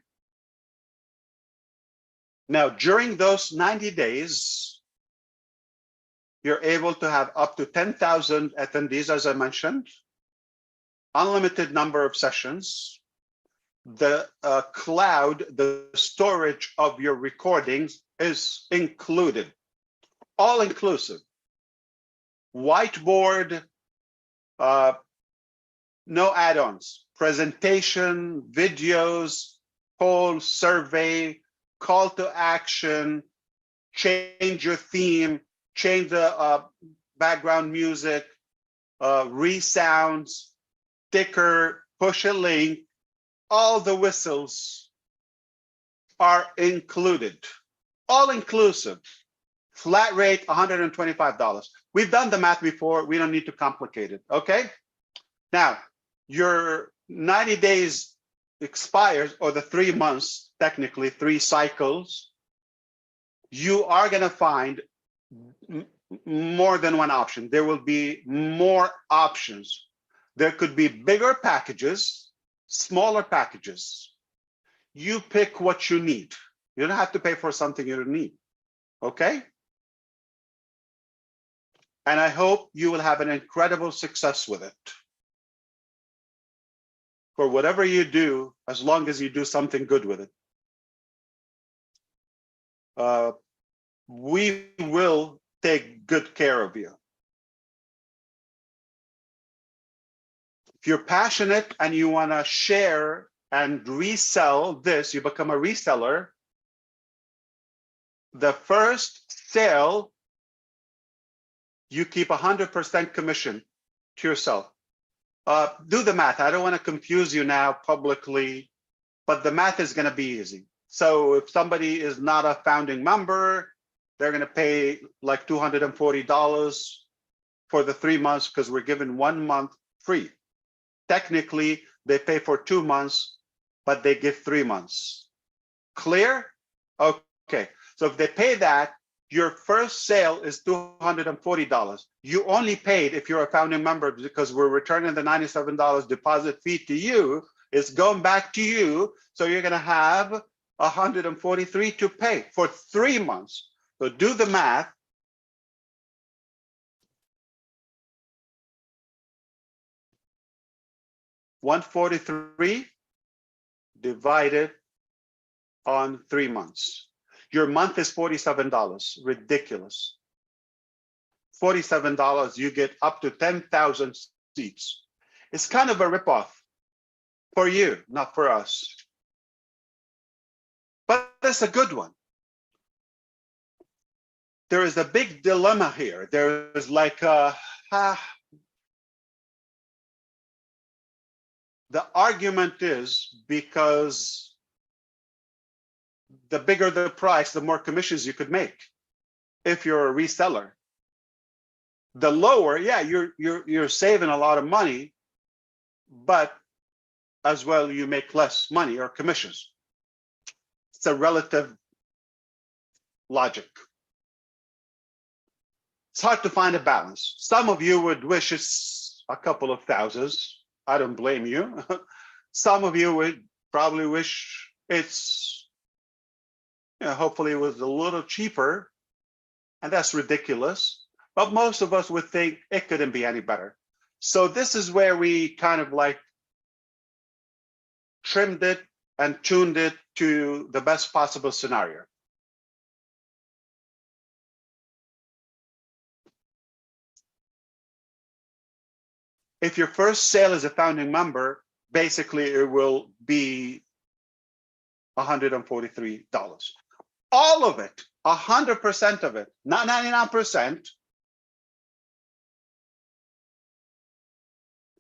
Now, during those 90 days, you're able to have up to 10,000 attendees, as I mentioned, unlimited number of sessions, the cloud, the storage of your recordings is included, all inclusive. Whiteboard, no add-ons, presentation, videos, poll, survey, call to action, change your theme, change the background music, resounds, sticker, push a link, all the whistles are included, all inclusive. Flat rate, $125. We've done the math before. We don't need to complicate it, okay? Now, your 90 days expires, or the 3 months, technically 3 cycles, you are gonna find more than one option. There will be more options. There could be bigger packages, smaller packages. You pick what you need. You don't have to pay for something you don't need, okay? And I hope you will have an incredible success with it. For whatever you do, as long as you do something good with it. We will take good care of you. If you're passionate and you want to share and resell this, you become a reseller. The first sale, you keep 100% commission to yourself. Do the math. I don't want to confuse you now publicly, but the math is going to be easy. So if somebody is not a founding member, they're going to pay like $240 for the 3 months because we're given 1 month free. Technically, they pay for 2 months, but they give 3 months. Clear? Okay. So if they pay that, your first sale is $240. You only paid if you're a founding member because we're returning the $97 deposit fee to you. It's going back to you. So you're going to have $143 to pay for 3 months. So do the math. $143 divided on 3 months. Your month is $47. Ridiculous. $47, you get up to 10,000 seats. It's kind of a ripoff for you, not for us. But it's a good one. There is a big dilemma here. There is like the argument is because the bigger the price, the more commissions you could make if you're a reseller. The lower, yeah, you're saving a lot of money, but as well you make less money or commissions. It's a relative logic. It's hard to find a balance. Some of you would wish it's a couple of thousands. I don't blame you. Some of you would probably wish it's, hopefully it was a little cheaper, and that's ridiculous. But most of us would think it couldn't be any better. So this is where we kind of like trimmed it and tuned it to the best possible scenario. If your first sale is a founding member, basically it will be $143. All of it, 100% of it, not 99%,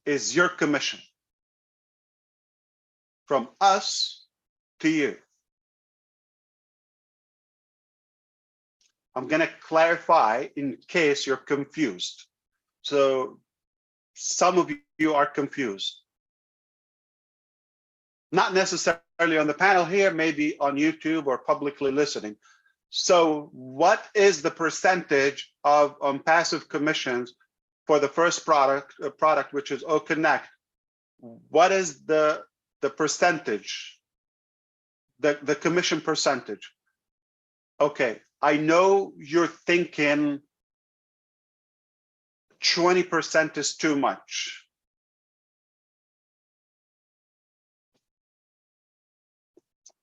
is your commission from us to you. I'm going to clarify in case you're confused. So some of you are confused. Not necessarily on the panel here, maybe on YouTube or publicly listening. So what is the percentage of passive commissions for the first product, which is O-Connect? What is the percentage, the commission percentage? Okay, I know you're thinking 20% is too much.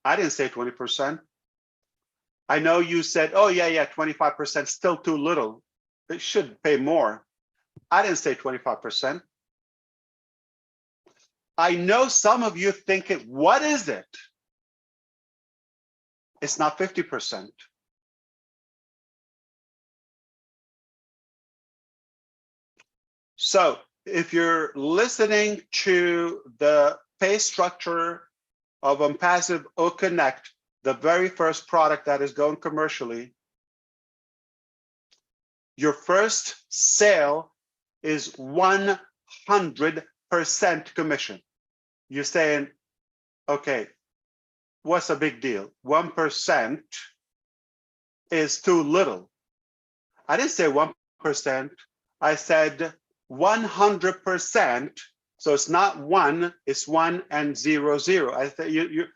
I didn't say 20%. I know you said, oh yeah, 25%, still too little. They should pay more. I didn't say 25%. I know some of you think it, what is it? It's not 50%. So if you're listening to the pay structure of ONPASSIVE O-Connect, the very first product that is going commercially, your first sale is 100% commission. You're saying, okay, what's a big deal? 1% is too little. I didn't say 1%. I said 100%. So it's not 1, it's 1 and 0, 0. I said you're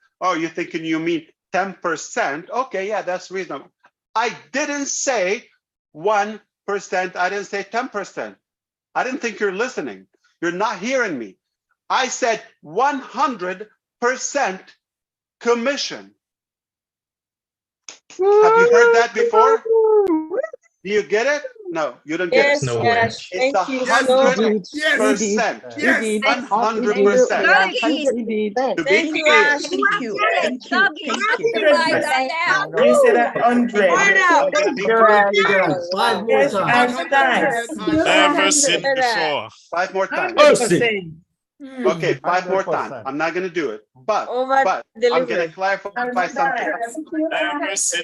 thinking you mean 10%. Okay, yeah, that's reasonable. I didn't say 1%. I didn't say 10%. I didn't think you're listening. You're not hearing me. I said 100% commission. Have you heard that before? Do you get it? No, you don't get it. No way. It's 100%. Yes. 100%. To be clear. Thank you. Thank you. You said 100. Five more times. Never seen before. 5 more times. Okay, 5 more times. I'm not going to do it, but I'm going to clarify something.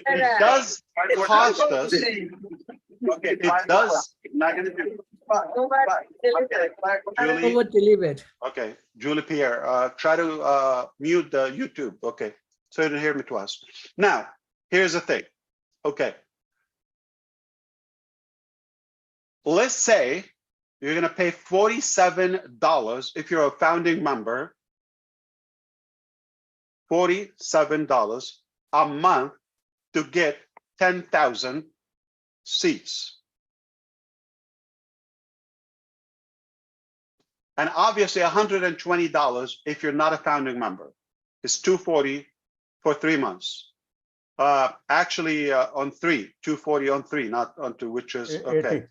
It does cost us. Okay, it does. I'm not going to do it. Julie, okay, Julie Pierre, try to mute the YouTube. Okay, so you don't hear me twice. Now, here's the thing. Okay, let's say you're going to pay $47 if you're a founding member, $47 a month to get 10,000 seats. And obviously $120 if you're not a founding member. It's $240 for 3 months. Actually, on 3, $240 on 3, not on 2, which is okay.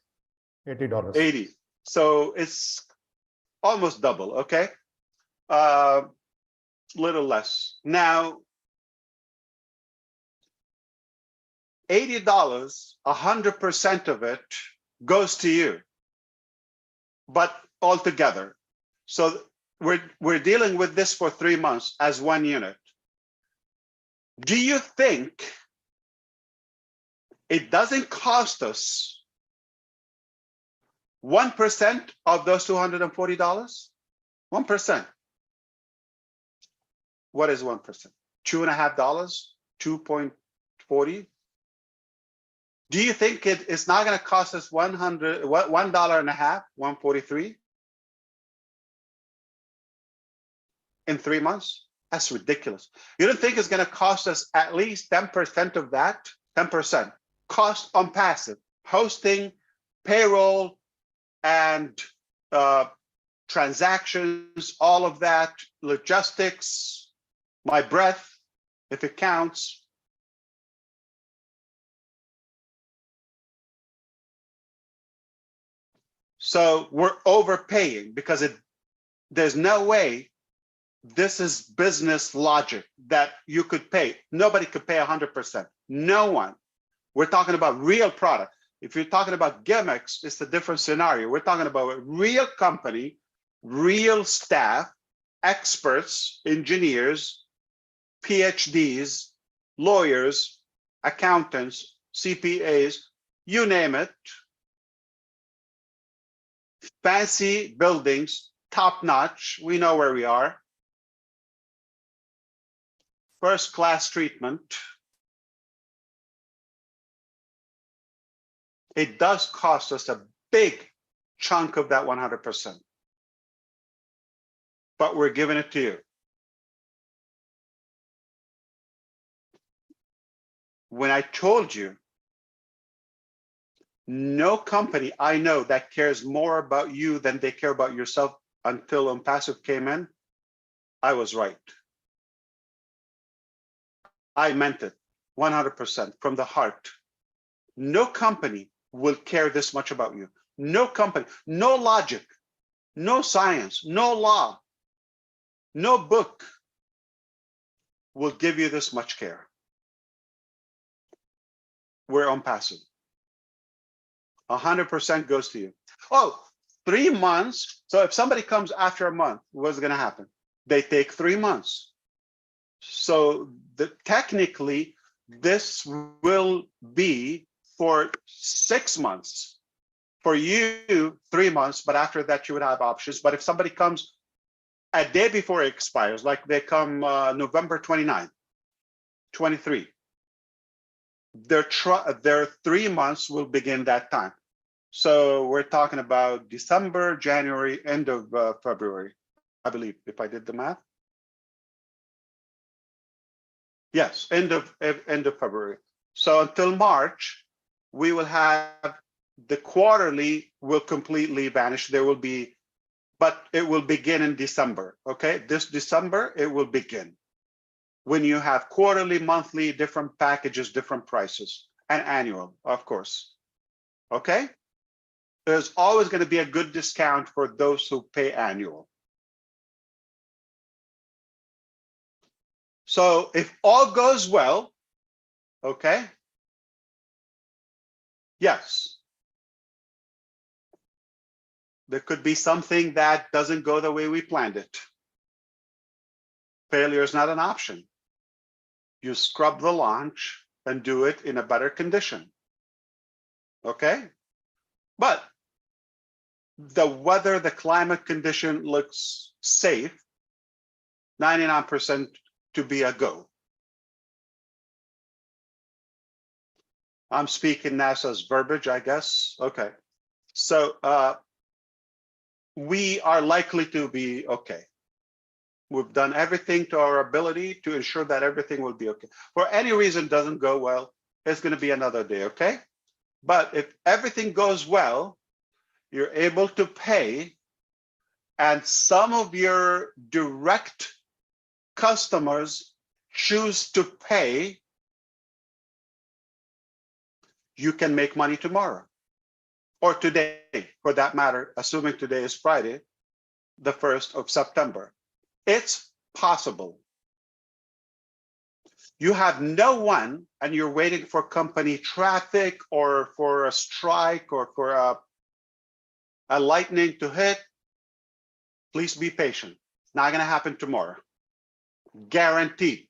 $80. 80. So it's almost double, okay? Little less. Now, $80, 100% of it goes to you, but altogether. So we're dealing with this for 3 months as one unit. Do you think it doesn't cost us 1% of those $240? 1%. What is 1%? $2.50? 2.40? Do you think it's not going to cost us $1.50? $1.43 in 3 months? That's ridiculous. You don't think it's going to cost us at least 10% of that? 10% cost on passive hosting, payroll, and transactions, all of that, logistics, my breath, if it counts. So we're overpaying because there's no way this is business logic that you could pay. Nobody could pay 100%. No one. We're talking about real product. If you're talking about gimmicks, it's a different scenario. We're talking about a real company, real staff, experts, engineers, PhDs, lawyers, accountants, CPAs, you name it. Fancy buildings, top notch. We know where we are. First class treatment. It does cost us a big chunk of that 100%. But we're giving it to you. When I told you, no company I know that cares more about you than they care about yourself until ONPASSIVE came in, I was right. I meant it 100% from the heart. No company will care this much about you. No company, no logic, no science, no law, no book will give you this much care. We're ONPASSIVE. 100% goes to you. Oh, 3 months. So if somebody comes after a month, what's going to happen? They take 3 months. So technically, this will be for 6 months. For you, 3 months, but after that, you would have options. But if somebody comes a day before it expires, like they come November 29, 23, their 3 months will begin that time. So we're talking about December, January, end of February, I believe, if I did the math. Yes, end of February. So until March, we will have the quarterly will completely vanish. There will be, but it will begin in December. Okay, this December it will begin. When you have quarterly, monthly, different packages, different prices, and annual, of course. Okay, there's always going to be a good discount for those who pay annual. So if all goes well, okay, yes, there could be something that doesn't go the way we planned it. Failure is not an option. You scrub the launch and do it in a better condition. Okay? But the weather, the climate condition looks safe, 99% to be a go. I'm speaking NASA's verbiage, I guess. Okay. So we are likely to be okay. We've done everything to our ability to ensure that everything will be okay. For any reason doesn't go well, it's going to be another day, okay? But if everything goes well, you're able to pay, and some of your direct customers choose to pay, you can make money tomorrow or today, for that matter, assuming today is Friday, the 1st of September. It's possible. You have no one and you're waiting for company traffic or for a strike or for a lightning to hit. Please be patient. It's not going to happen tomorrow. Guaranteed.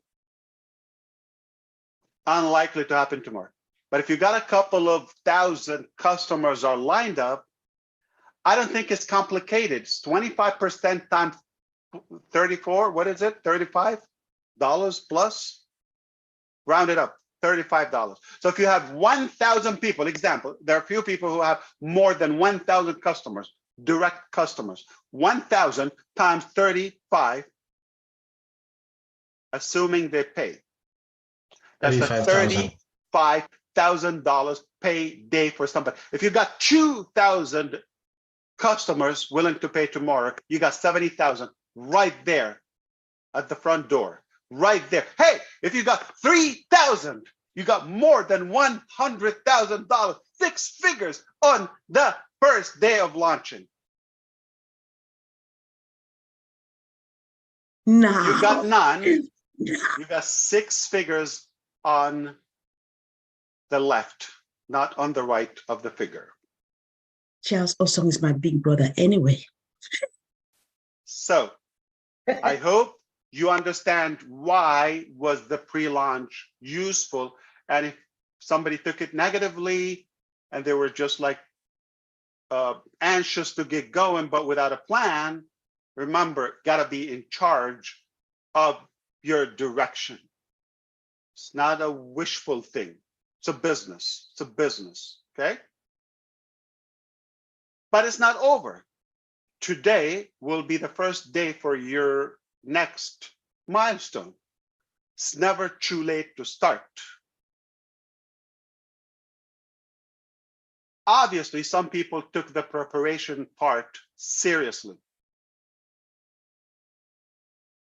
Unlikely to happen tomorrow. But if you got a couple of thousand customers are lined up, I don't think it's complicated. It's 25% times 34. What is it? $35 plus? Round it up, $35. So if you have 1,000 people, example, there are a few people who have more than 1,000 customers, direct customers. 1,000 times 35, assuming they pay. That's a $35,000 pay day for somebody. If you got 2,000 customers willing to pay tomorrow, you got 70,000 right there at the front door. Right there. Hey, if you got 3,000, you got more than $100,000, 6 figures on the first day of launching. No. You got none. You got 6 figures on the left, not on the right of the figure. Charles Osong is my big brother anyway. So I hope you understand why was the pre-launch useful. And if somebody took it negatively and they were just like anxious to get going, but without a plan, remember, gotta be in charge of your direction. It's not a wishful thing. It's a business. It's a business, okay? But it's not over. Today will be the first day for your next milestone. It's never too late to start. Obviously, some people took the preparation part seriously.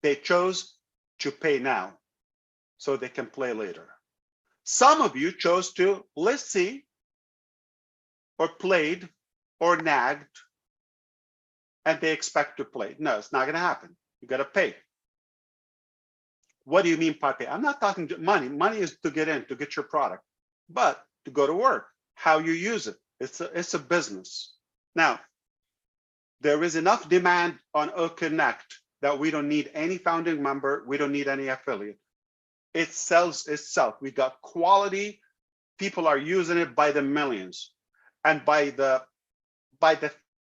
They chose to pay now so they can play later. Some of you chose to, let's see, or played or nagged, and they expect to play. No, it's not going to happen. You got to pay. What do you mean by pay? I'm not talking money. Money is to get in, to get your product, but to go to work, how you use it. It's a business. Now, there is enough demand on O-Connect that we don't need any founding member. We don't need any affiliate. It sells itself. We got quality. People are using it by the millions, and by the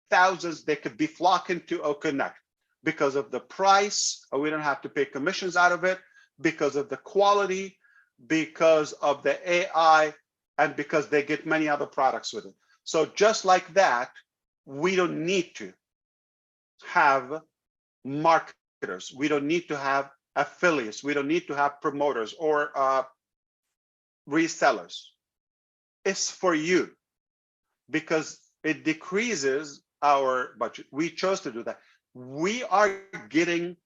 thousands. They could be flocking to O-Connect because of the price. We don't have to pay commissions out of it, because of the quality, because of the AI, and because they get many other products with it. So just like that, we don't need to have marketers. We don't need to have affiliates. We don't need to have promoters or resellers. It's for you because it decreases our budget. We chose to do that. We are getting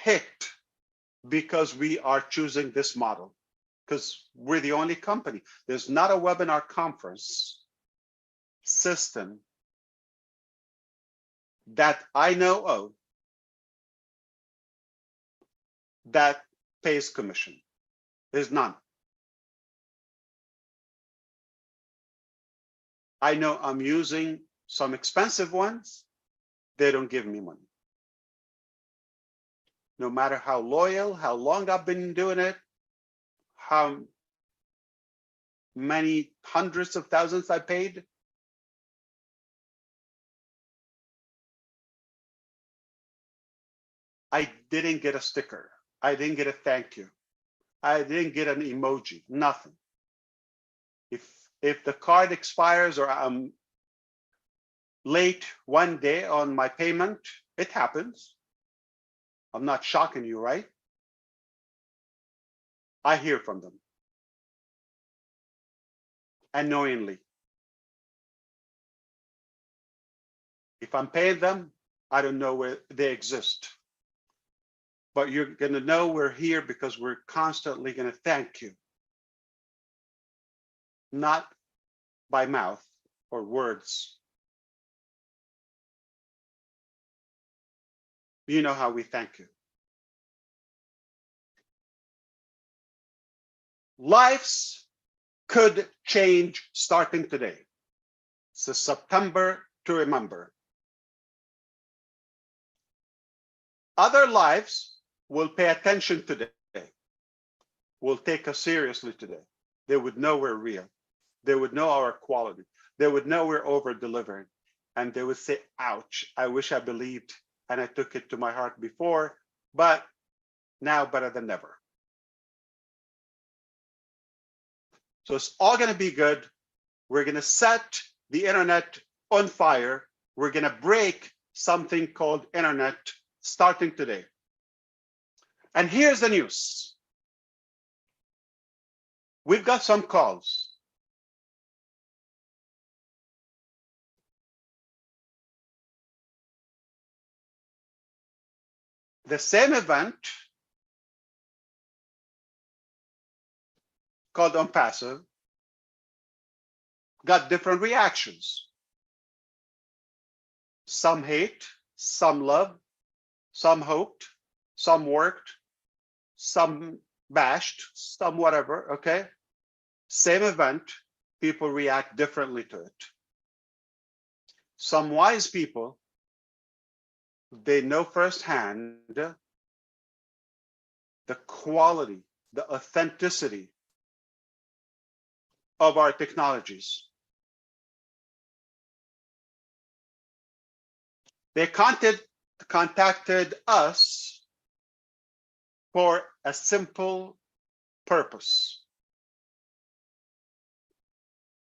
hit because we are choosing this model, because we're the only company. There's not a webinar conference system that I know of that pays commission. There's none. I know I'm using some expensive ones. They don't give me money. No matter how loyal, how long I've been doing it, how many hundreds of thousands I paid, I didn't get a sticker. I didn't get a thank you. I didn't get an emoji, nothing. If the card expires or late one day on my payment. It happens. I'm not shocking you, right? I hear from them. Annoyingly. If I'm paying them, I don't know where they exist. But you're going to know we're here because we're constantly going to thank you. Not by mouth or words. You know how we thank you. Lives could change starting today. It's a September to remember. Other lives will pay attention today, will take us seriously today. They would know we're real. They would know our quality. They would know we're over-delivering. And they would say, ouch, I wish I believed and I took it to my heart before, but now better than never. So it's all going to be good. We're going to set the internet on fire. We're going to break something called internet starting today. And here's the news. We've got some calls. The same event called ONPASSIVE got different reactions. Some hate, some love, some hoped, some worked, some bashed, some whatever, okay? Same event, people react differently to it. Some wise people, they know firsthand the quality, the authenticity of our technologies. They contacted us for a simple purpose.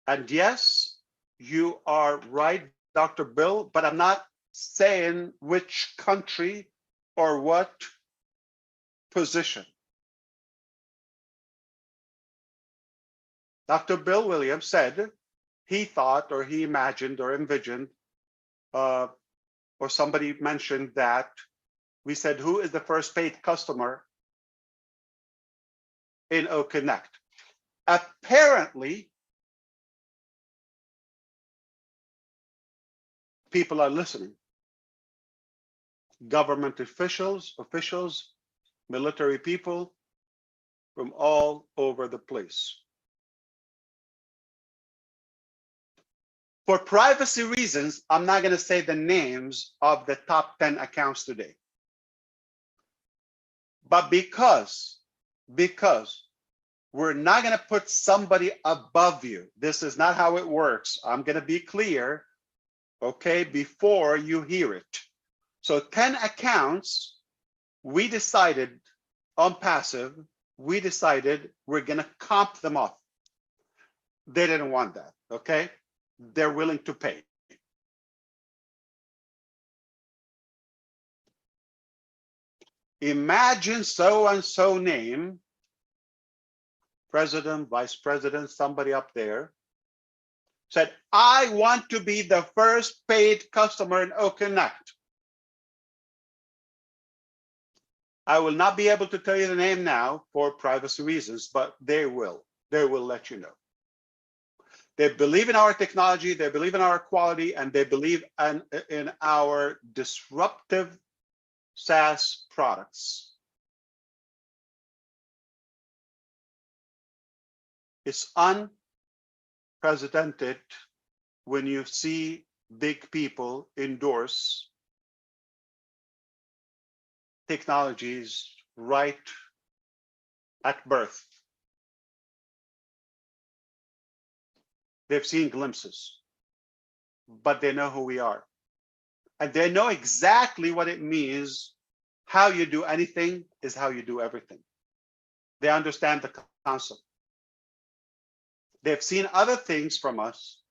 And yes, you are right, Dr. Bill, but I'm not saying which country or what position. Dr. Bill Williams said he thought or he imagined or envisioned or somebody mentioned that we said, who is the first paid customer in O-Connect? Apparently, people are listening. Government officials, military people from all over the place. For privacy reasons, I'm not going to say the names of the top 10 accounts today. But because we're not going to put somebody above you. This is not how it works. I'm going to be clear, okay, before you hear it. So 10 accounts, we decided on passive, we decided we're going to comp them off. They didn't want that, okay? They're willing to pay. Imagine so-and-so name, president, vice president, somebody up there, said, I want to be the first paid customer in O-Connect. I will not be able to tell you the name now for privacy reasons, but they will. They will let you know. They believe in our technology, they believe in our quality, and they believe in our disruptive SaaS products. It's unprecedented when you see big people endorse technologies right at birth. They've seen glimpses, but they know who we are. And they know exactly what it means. How you do anything is how you do everything. They understand the concept. They've seen other things from us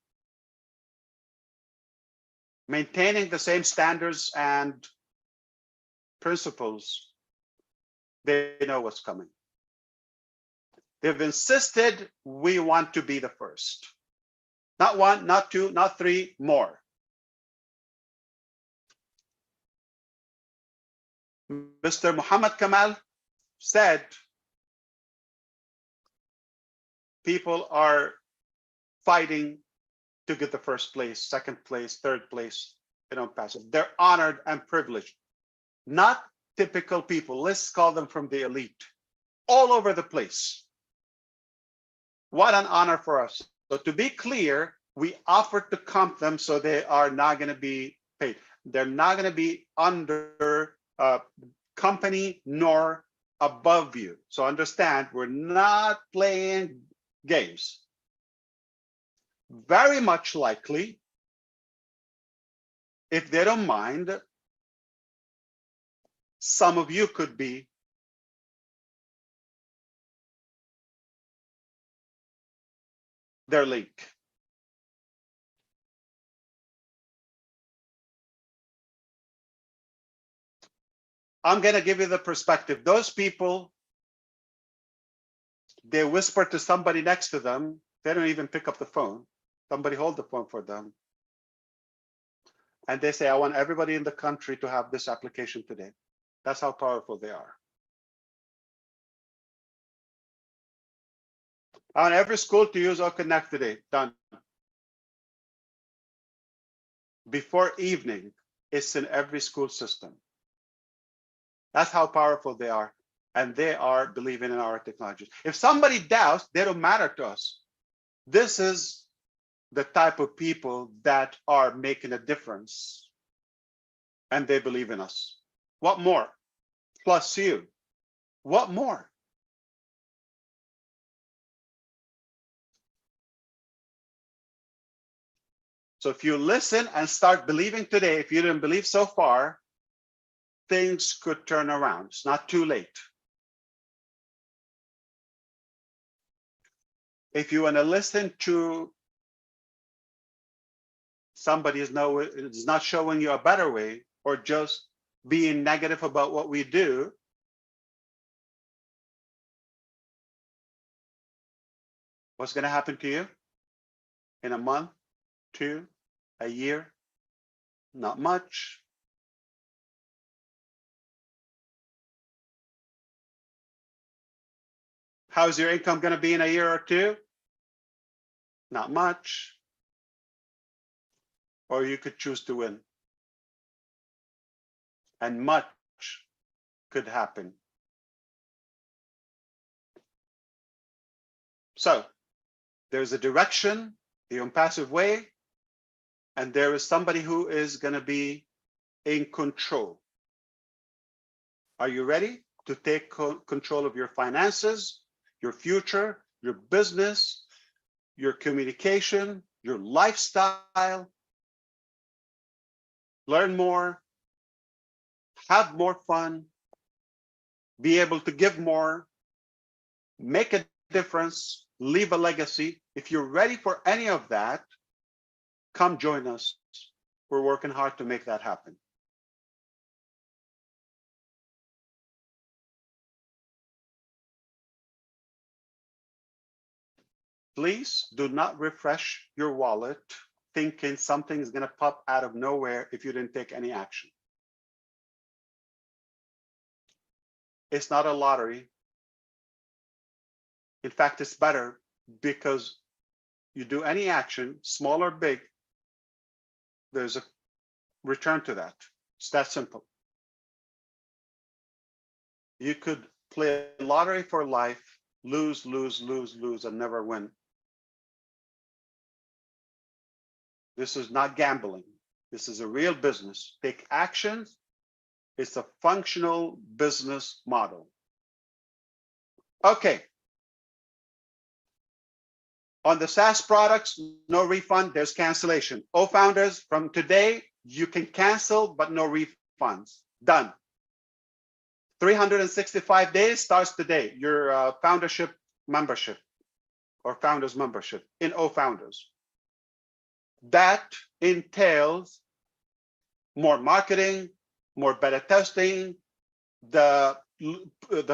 maintaining the same standards and principles, they know what's coming. They've insisted we want to be the first. Not one, not two, not three, more. Mr. Muhammad Kamal said people are fighting to get the first place, second place, third place in ONPASSIVE. They're honored and privileged. Not typical people. Let's call them from the elite. All over the place. What an honor for us. So to be clear, we offered to comp them so they are not going to be paid. They're not going to be under company nor above you. So understand, we're not playing games. Very much likely, if they don't mind, some of you could be their link. I'm going to give you the perspective. Those people, they whisper to somebody next to them. They don't even pick up the phone. Somebody hold the phone for them. And they say, I want everybody in the country to have this application today. That's how powerful they are. I want every school to use O-Connect today. Done. Before evening, it's in every school system. That's how powerful they are. And they are believing in our technologies. If somebody doubts, they don't matter to us. This is the type of people that are making a difference. And they believe in us. What more? Plus you. What more? So if you listen and start believing today, if you didn't believe so far, things could turn around. It's not too late. If you want to listen to somebody is not showing you a better way, or just being negative about what we do, what's going to happen to you in a month, 2, a year? Not much. How's your income going to be in a year or 2? Not much. Or you could choose to win. And much could happen. So there's a direction, the ONPASSIVE way, and there is somebody who is going to be in control. Are you ready to take control of your finances, your future, your business, your communication, your lifestyle? Learn more, have more fun, be able to give more, make a difference, leave a legacy. If you're ready for any of that, come join us. We're working hard to make that happen. Please do not refresh your wallet thinking something is going to pop out of nowhere if you didn't take any action. It's not a lottery. In fact, it's better because you do any action, small or big, there's a return to that. It's that simple. You could play a lottery for life, lose, lose, lose, lose, and never win. This is not gambling. This is a real business. Take actions. It's a functional business model. Okay. On the SaaS products, no refund, there's cancellation. O-Founders, from today, you can cancel, but no refunds. Done. 365 days starts today, your foundership membership or founders membership in O-Founders. That entails more marketing, more beta testing, the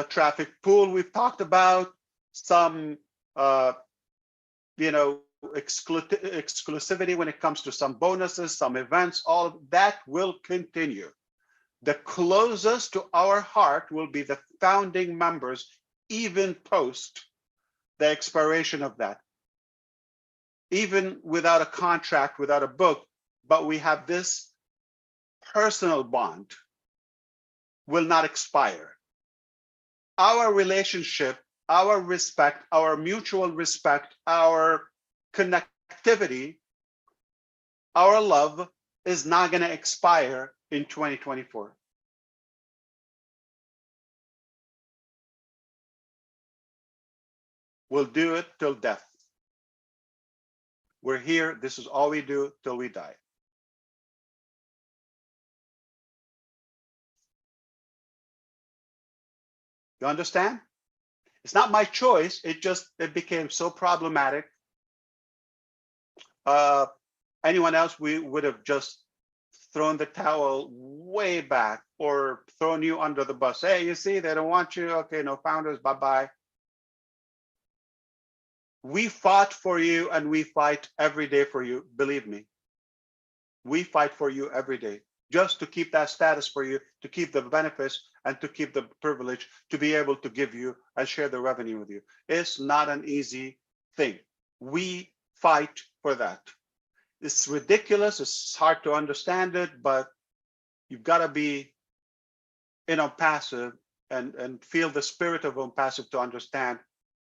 traffic pool we've talked about, some exclusivity when it comes to some bonuses, some events, all of that will continue. The closest to our heart will be the founding members, even post the expiration of that. Even without a contract, without a book, but we have this personal bond will not expire. Our relationship, our respect, our mutual respect, our connectivity, our love is not going to expire in 2024. We'll do it till death. We're here. This is all we do till we die. You understand? It's not my choice. It became so problematic. Anyone else, we would have just thrown the towel way back or thrown you under the bus. Hey, you see, they don't want you. Okay, no founders, bye-bye. We fought for you and we fight every day for you. Believe me, we fight for you every day just to keep that status for you, to keep the benefits and to keep the privilege to be able to give you and share the revenue with you. It's not an easy thing. We fight for that. It's ridiculous. It's hard to understand it, but you've got to be in ONPASSIVE and feel the spirit of ONPASSIVE to understand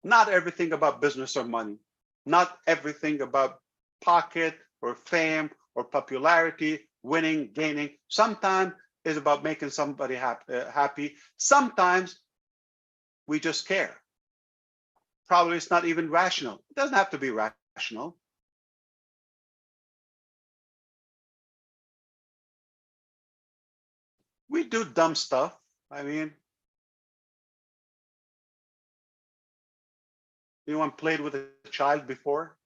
not everything about business or money, not everything about pocket or fame or popularity, winning, gaining. Sometimes it's about making somebody happy. Sometimes we just care. Probably it's not even rational. It doesn't have to be rational. We do dumb stuff. I mean, anyone played with a child before?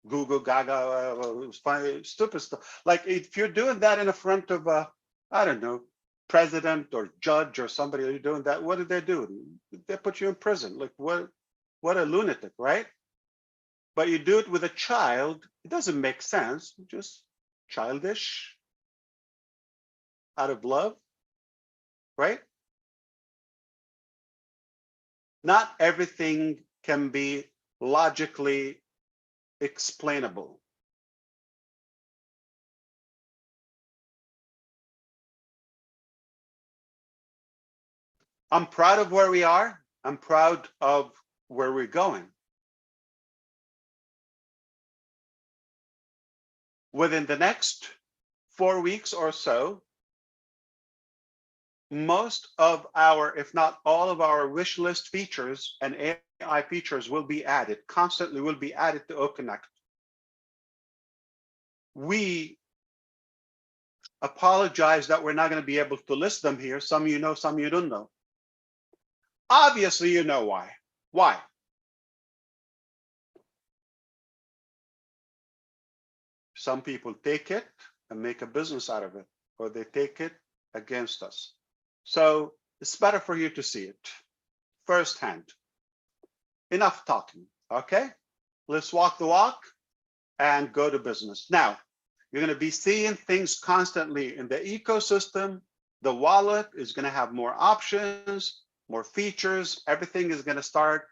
Google Gaga, it was funny, stupid stuff. Like if you're doing that in front of I don't know, president or judge or somebody who's doing that, what did they do? They put you in prison. Like what a lunatic, right? But you do it with a child, it doesn't make sense, just childish, out of love, right? Not everything can be logically explainable. I'm proud of where we are. I'm proud of where we're going. Within the next 4 weeks or so, most of our, if not all of our wish list features and AI features will be added, constantly will be added to O-Connect. We apologize that we're not going to be able to list them here. Some you know, some you don't know. Obviously, you know why. Why? Some people take it and make a business out of it, or they take it against us. So it's better for you to see it firsthand. Enough talking, okay? Let's walk the walk and go to business. Now, you're going to be seeing things constantly in the ecosystem. The wallet is going to have more options, more features. Everything is going to start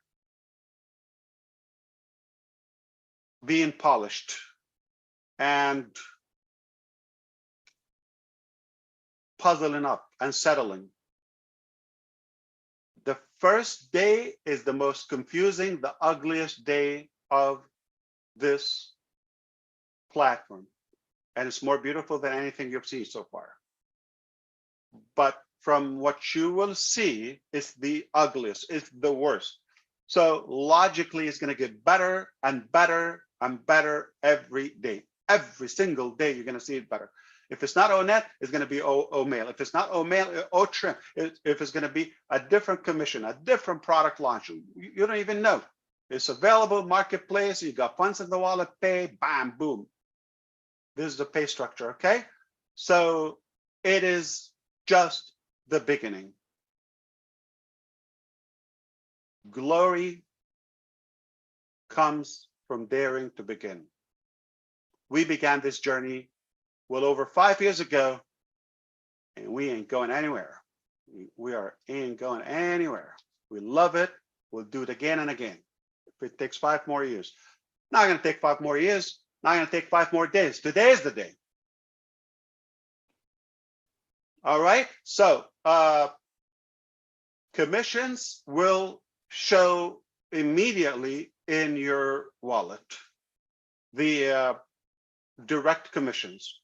being polished and puzzling up and settling. The first day is the most confusing, the ugliest day of this platform. And it's more beautiful than anything you've seen so far. But from what you will see, it's the ugliest, it's the worst. So logically, it's going to get better and better and better every day. Every single day, you're going to see it better. If it's not O-Net, it's going to be O-Mail. If it's not O-Mail, O-Trim. If it's going to be a different commission, a different product launch, you don't even know. It's available, marketplace, you got funds in the wallet, pay, bam, boom. This is the pay structure, okay? So it is just the beginning. Glory comes from daring to begin. We began this journey well over 5 years ago, and we ain't going anywhere. We ain't going anywhere. We love it. We'll do it again and again. If it takes 5 more years. Not going to take 5 more years. Not going to take 5 more days. Today is the day. All right. So commissions will show immediately in your wallet. The direct commissions.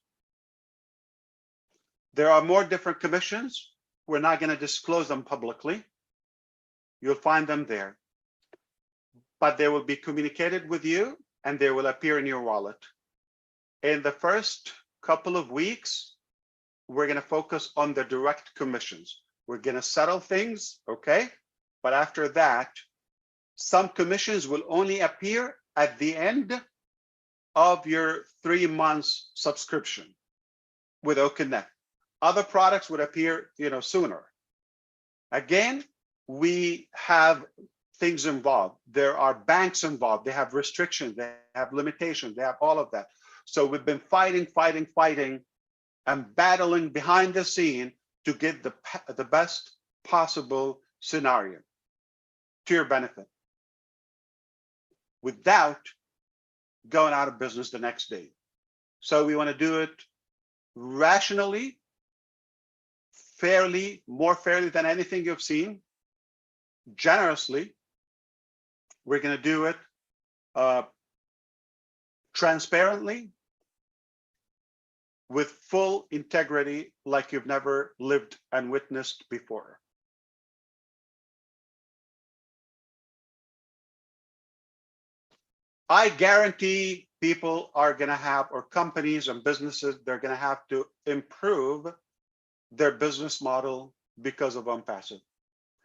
There are more different commissions. We're not going to disclose them publicly. You'll find them there. But they will be communicated with you and they will appear in your wallet. In the first couple of weeks, we're going to focus on the direct commissions. We're going to settle things, okay? But after that, some commissions will only appear at the end of your 3 months subscription with O-Connect. Other products would appear, sooner. Again, we have things involved. There are banks involved. They have restrictions. They have limitations. They have all of that. So we've been fighting, and battling behind the scene to get the best possible scenario to your benefit without going out of business the next day. So we want to do it rationally, fairly, more fairly than anything you've seen, generously. We're going to do it transparently, with full integrity like you've never lived and witnessed before. I guarantee people are going to have, or companies and businesses, they're going to have to improve their business model because of ONPASSIVE.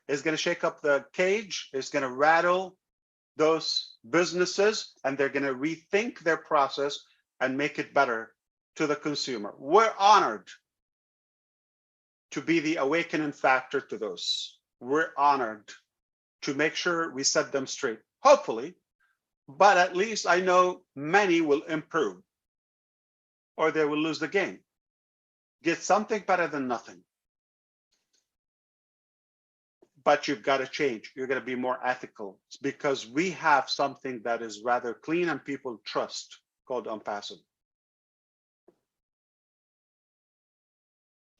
It's going to shake up the cage. It's going to rattle those businesses, and they're going to rethink their process and make it better to the consumer. We're honored to be the awakening factor to those. We're honored to make sure we set them straight, hopefully, but at least I know many will improve or they will lose the game. Get something better than nothing. But you've got to change. You're going to be more ethical. It's because we have something that is rather clean and people trust called ONPASSIVE.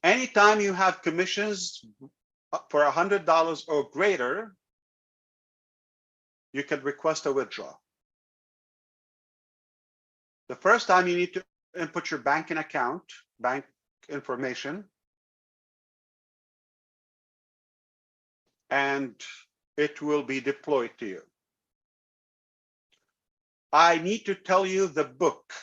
Anytime you have commissions for $100 or greater, you can request a withdrawal. The first time you need to input your banking account, bank information, and it will be deployed to you. I need to tell you the book.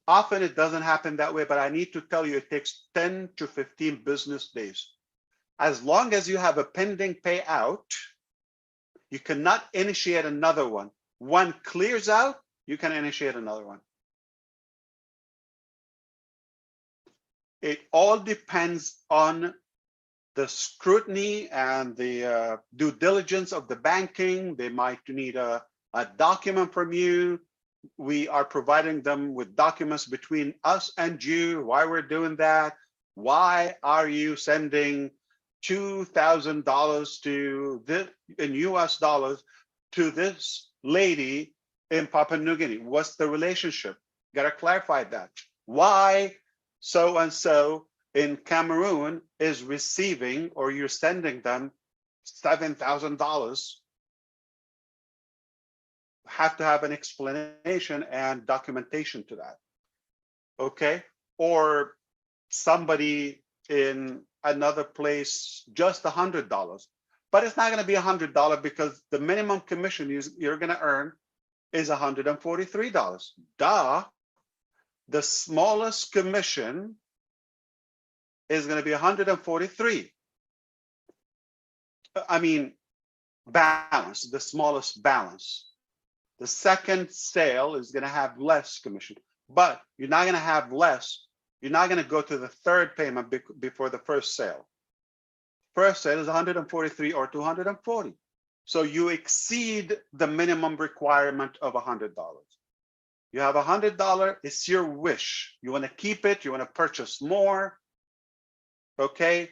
Often it doesn't happen that way, but I need to tell you it takes 10 to 15 business days. As long as you have a pending payout, you cannot initiate another one. One clears out, you can initiate another one. It all depends on the scrutiny and the due diligence of the banking. They might need a document from you. We are providing them with documents between us and you, why we're doing that. Why are you sending $2,000 to this in US dollars to this lady in Papua New Guinea? What's the relationship? Got to clarify that. Why so and so in Cameroon is receiving, or you're sending them $7,000? Have to have an explanation and documentation to that. Okay? Or somebody in another place, just $100. But it's not going to be $100 because the minimum commission you're going to earn is $143. Duh. The smallest commission is going to be $143. I mean, balance, the smallest balance. The second sale is going to have less commission. but you're not going to have less. You're not going to go to the third payment before the first sale. First sale is 143 or 240. So you exceed the minimum requirement of $100. You have $100, it's your wish. You want to keep it, you want to purchase more, okay?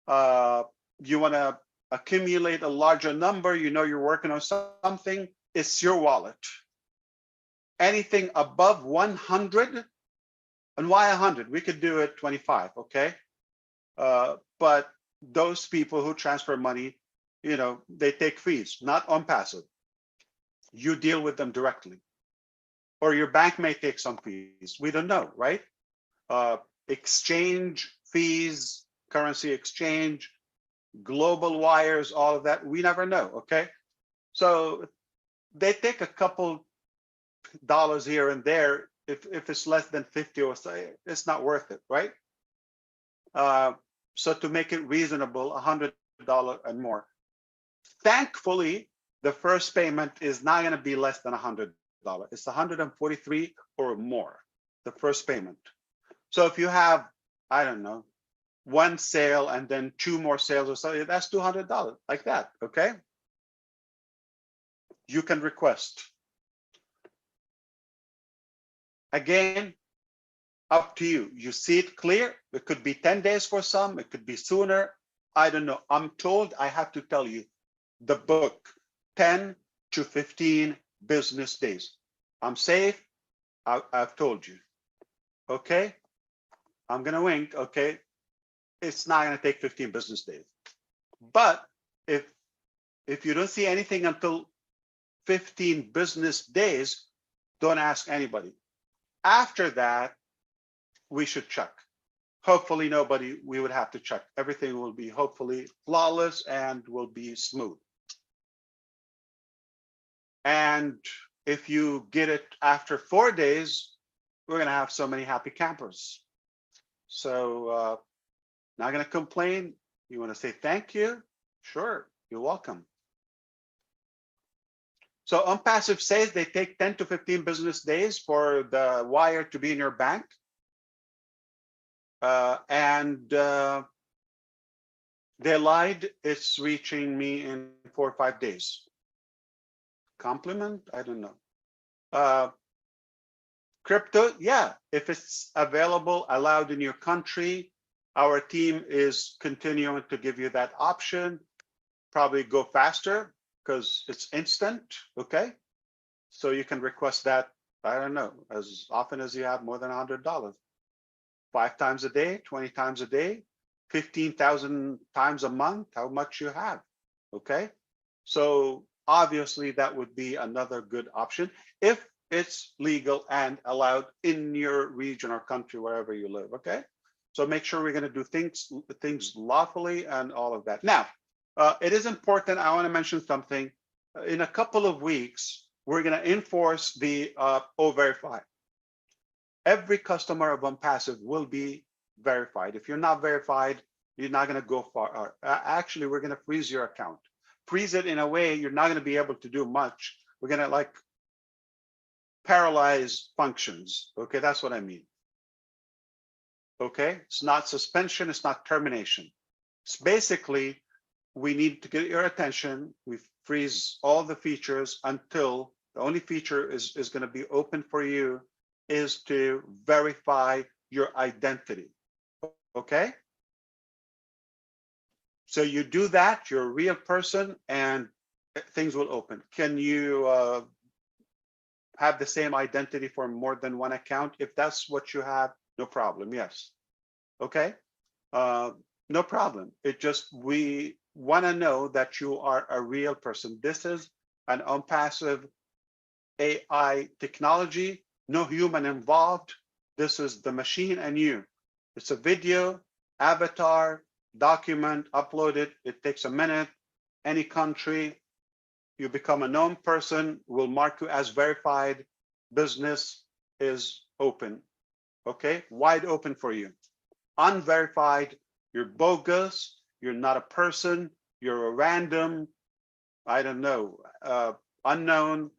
You want to accumulate a larger number, you know you're working on something, it's your wallet. Anything above 100, and why 100? We could do it 25, okay? But those people who transfer money, you know, they take fees, not ONPASSIVE. You deal with them directly. Or your bank may take some fees. We don't know, right? Exchange fees, currency exchange, global wires, all of that, we never know, okay? So they take a couple dollars here and there. If it's less than 50 or so, it's not worth it, right? So to make it reasonable, $100 and more. Thankfully, the first payment is not going to be less than $100. It's 143 or more, the first payment. So if you have, I don't know, one sale and then 2 more sales or something, that's $200, like that, okay? You can request. Again, up to you. You see it clear. It could be 10 days for some, it could be sooner. I don't know. I'm told I have to tell you the book, 10 to 15 business days. I'm safe. I've told you. Okay. I'm going to wink. Okay. It's not going to take 15 business days. But if you don't see anything until 15 business days, don't ask anybody. After that, we should check. Hopefully we would have to check. Everything will be hopefully flawless and will be smooth. And if you get it after 4 days, we're going to have so many happy campers. So not going to complain. You want to say thank you? Sure, you're welcome. So ONPASSIVE says they take 10 to 15 business days for the wire to be in your bank. They lied. It's reaching me in 4 or 5 days. Compliment? I don't know. Crypto, yeah, if it's available, allowed in your country, our team is continuing to give you that option. Probably go faster because it's instant, okay? So you can request that, I don't know, as often as you have more than $100. 5 times a day, 20 times a day, 15,000 times a month, how much you have, okay? So obviously that would be another good option if it's legal and allowed in your region or country, wherever you live, okay? So make sure we're gonna do things lawfully and all of that. Now, it is important, I wanna mention something. In a couple of weeks, we're gonna enforce the O-Verify. Every customer of ONPASSIVE will be verified. If you're not verified, you're not going to go far. Actually, we're going to freeze your account. Freeze it in a way you're not going to be able to do much. We're going to like paralyze functions. Okay, that's what I mean. Okay, it's not suspension, it's not termination. It's basically, we need to get your attention. We freeze all the features until the only feature is going to be open for you is to verify your identity, okay? So you do that, you're a real person and things will open. Can you have the same identity for more than one account? If that's what you have, no problem, yes. Okay, no problem. It just, we wanna know that you are a real person. This is an ONPASSIVE AI technology. No human involved. This is the machine and you. It's a video, avatar, document, upload it. It takes a minute. Any country, you become a known person, will mark you as verified. Business is open. Okay, wide open for you. Unverified, you're bogus, you're not a person, you're a random, I don't know, unknown.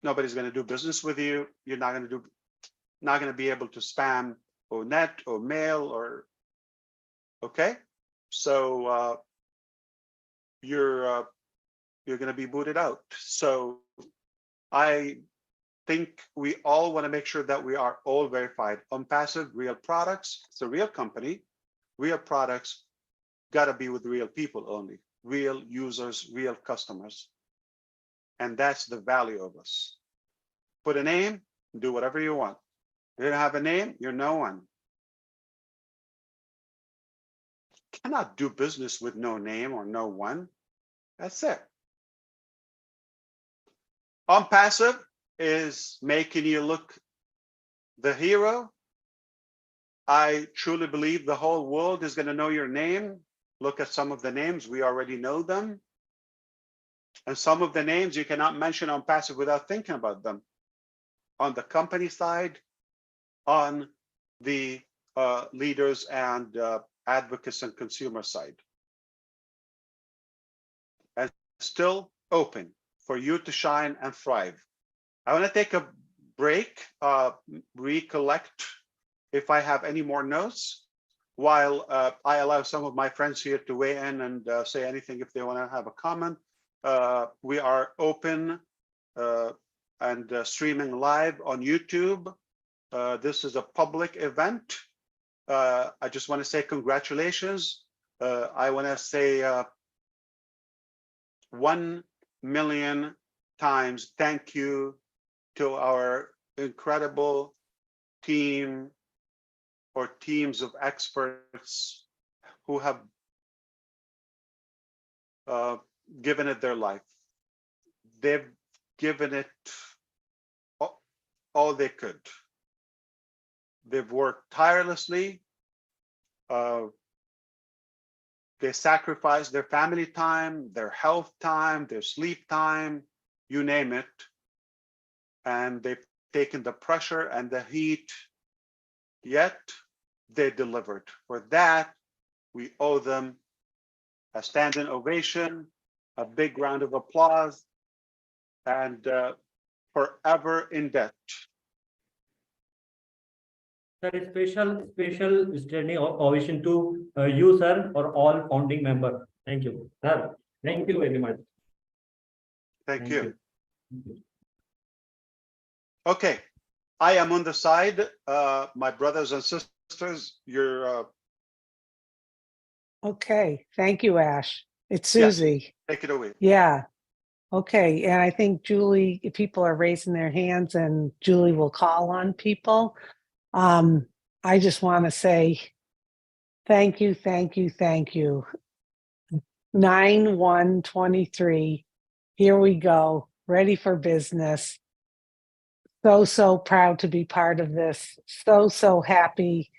Nobody's going to do business with you. You're not going to do not going to be able to spam or net or mail or, okay? So you're going to be booted out. So I think we all want to make sure that we are all verified. ONPASSIVE, real products. It's a real company. Real products got to be with real people only. Real users, real customers. And that's the value of us. Put a name, do whatever you want. If you don't have a name, you're no one. Cannot do business with no name or no one. That's it. ONPASSIVE is making you look the hero. I truly believe the whole world is going to know your name. Look at some of the names. We already know them. And some of the names you cannot mention ONPASSIVE without thinking about them. On the company side, on the leaders and advocates and consumer side. And still open for you to shine and thrive. I want to take a break, recollect if I have any more notes, while I allow some of my friends here to weigh in and say anything if they want to have a comment. We are open and streaming live on YouTube. This is a public event. I just want to say congratulations. I want to say 1 million times thank you to our incredible team or teams of experts who have given it their life. They've given it all they could. They've worked tirelessly. They sacrificed their family time, their health time, their sleep time, you name it. And they've taken the pressure and the heat, yet they delivered. For that, we owe them a standing ovation, a big round of applause, and forever in debt. Sir, special standing ovation to you, sir, or all founding members. Thank you, sir. Thank you very much. Thank you. Okay, I am on the side. My brothers and sisters, you're. Okay, thank you, Ash. It's Susie. Yes, take it away. Yeah. Okay, and I think Julie, if people are raising their hands and Julie will call on people. I just want to say thank you, thank you, thank you. 9/1/23. Here we go. Ready for business. So proud to be part of this. So happy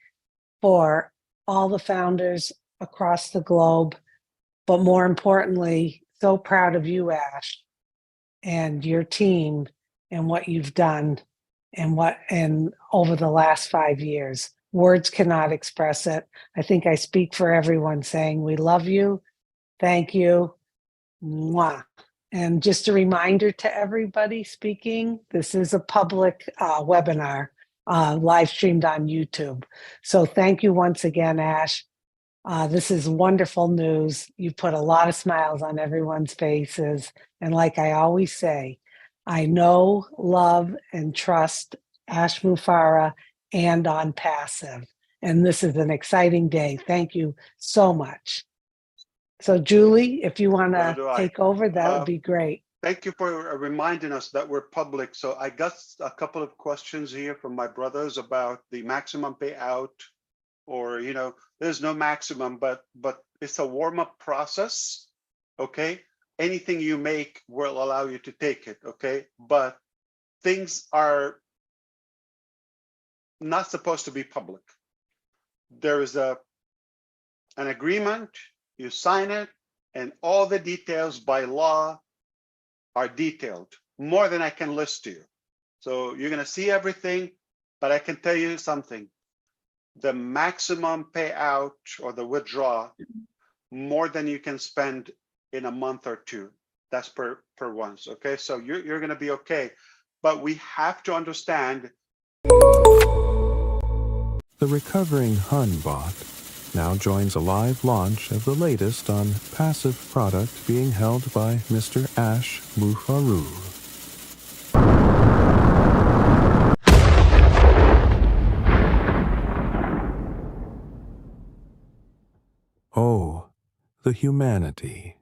for all the founders across the globe. But more importantly, so proud of you, Ash, and your team and what you've done and over the last 5 years. Words cannot express it. I think I speak for everyone saying we love you. Thank you. Mwah. And just a reminder to everybody speaking, this is a public webinar live streamed on YouTube. So thank you once again, Ash. This is wonderful news. You put a lot of smiles on everyone's faces. And like I always say, I know, love, and trust Ash Mufareh and ONPASSIVE. And this is an exciting day. Thank you so much. So Julie, if you want to take over, that would be great. Thank you for reminding us that we're public. So I got a couple of questions here from my brothers about the maximum payout, or, you know, there's no maximum, but it's a warm-up process, okay? Anything you make will allow you to take it, okay? But things are not supposed to be public. There is an agreement, you sign it, and all the details by law are detailed, more than I can list to you. So you're gonna see everything, but I can tell you something. The maximum payout or the withdrawal, more than you can spend in a month or two. That's per once, okay? So you're gonna be okay. But we have to understand The Recovering Hunbot now joins a live launch of the latest on passive product being held by Mr. Ash Mufareh. Oh, the humanity.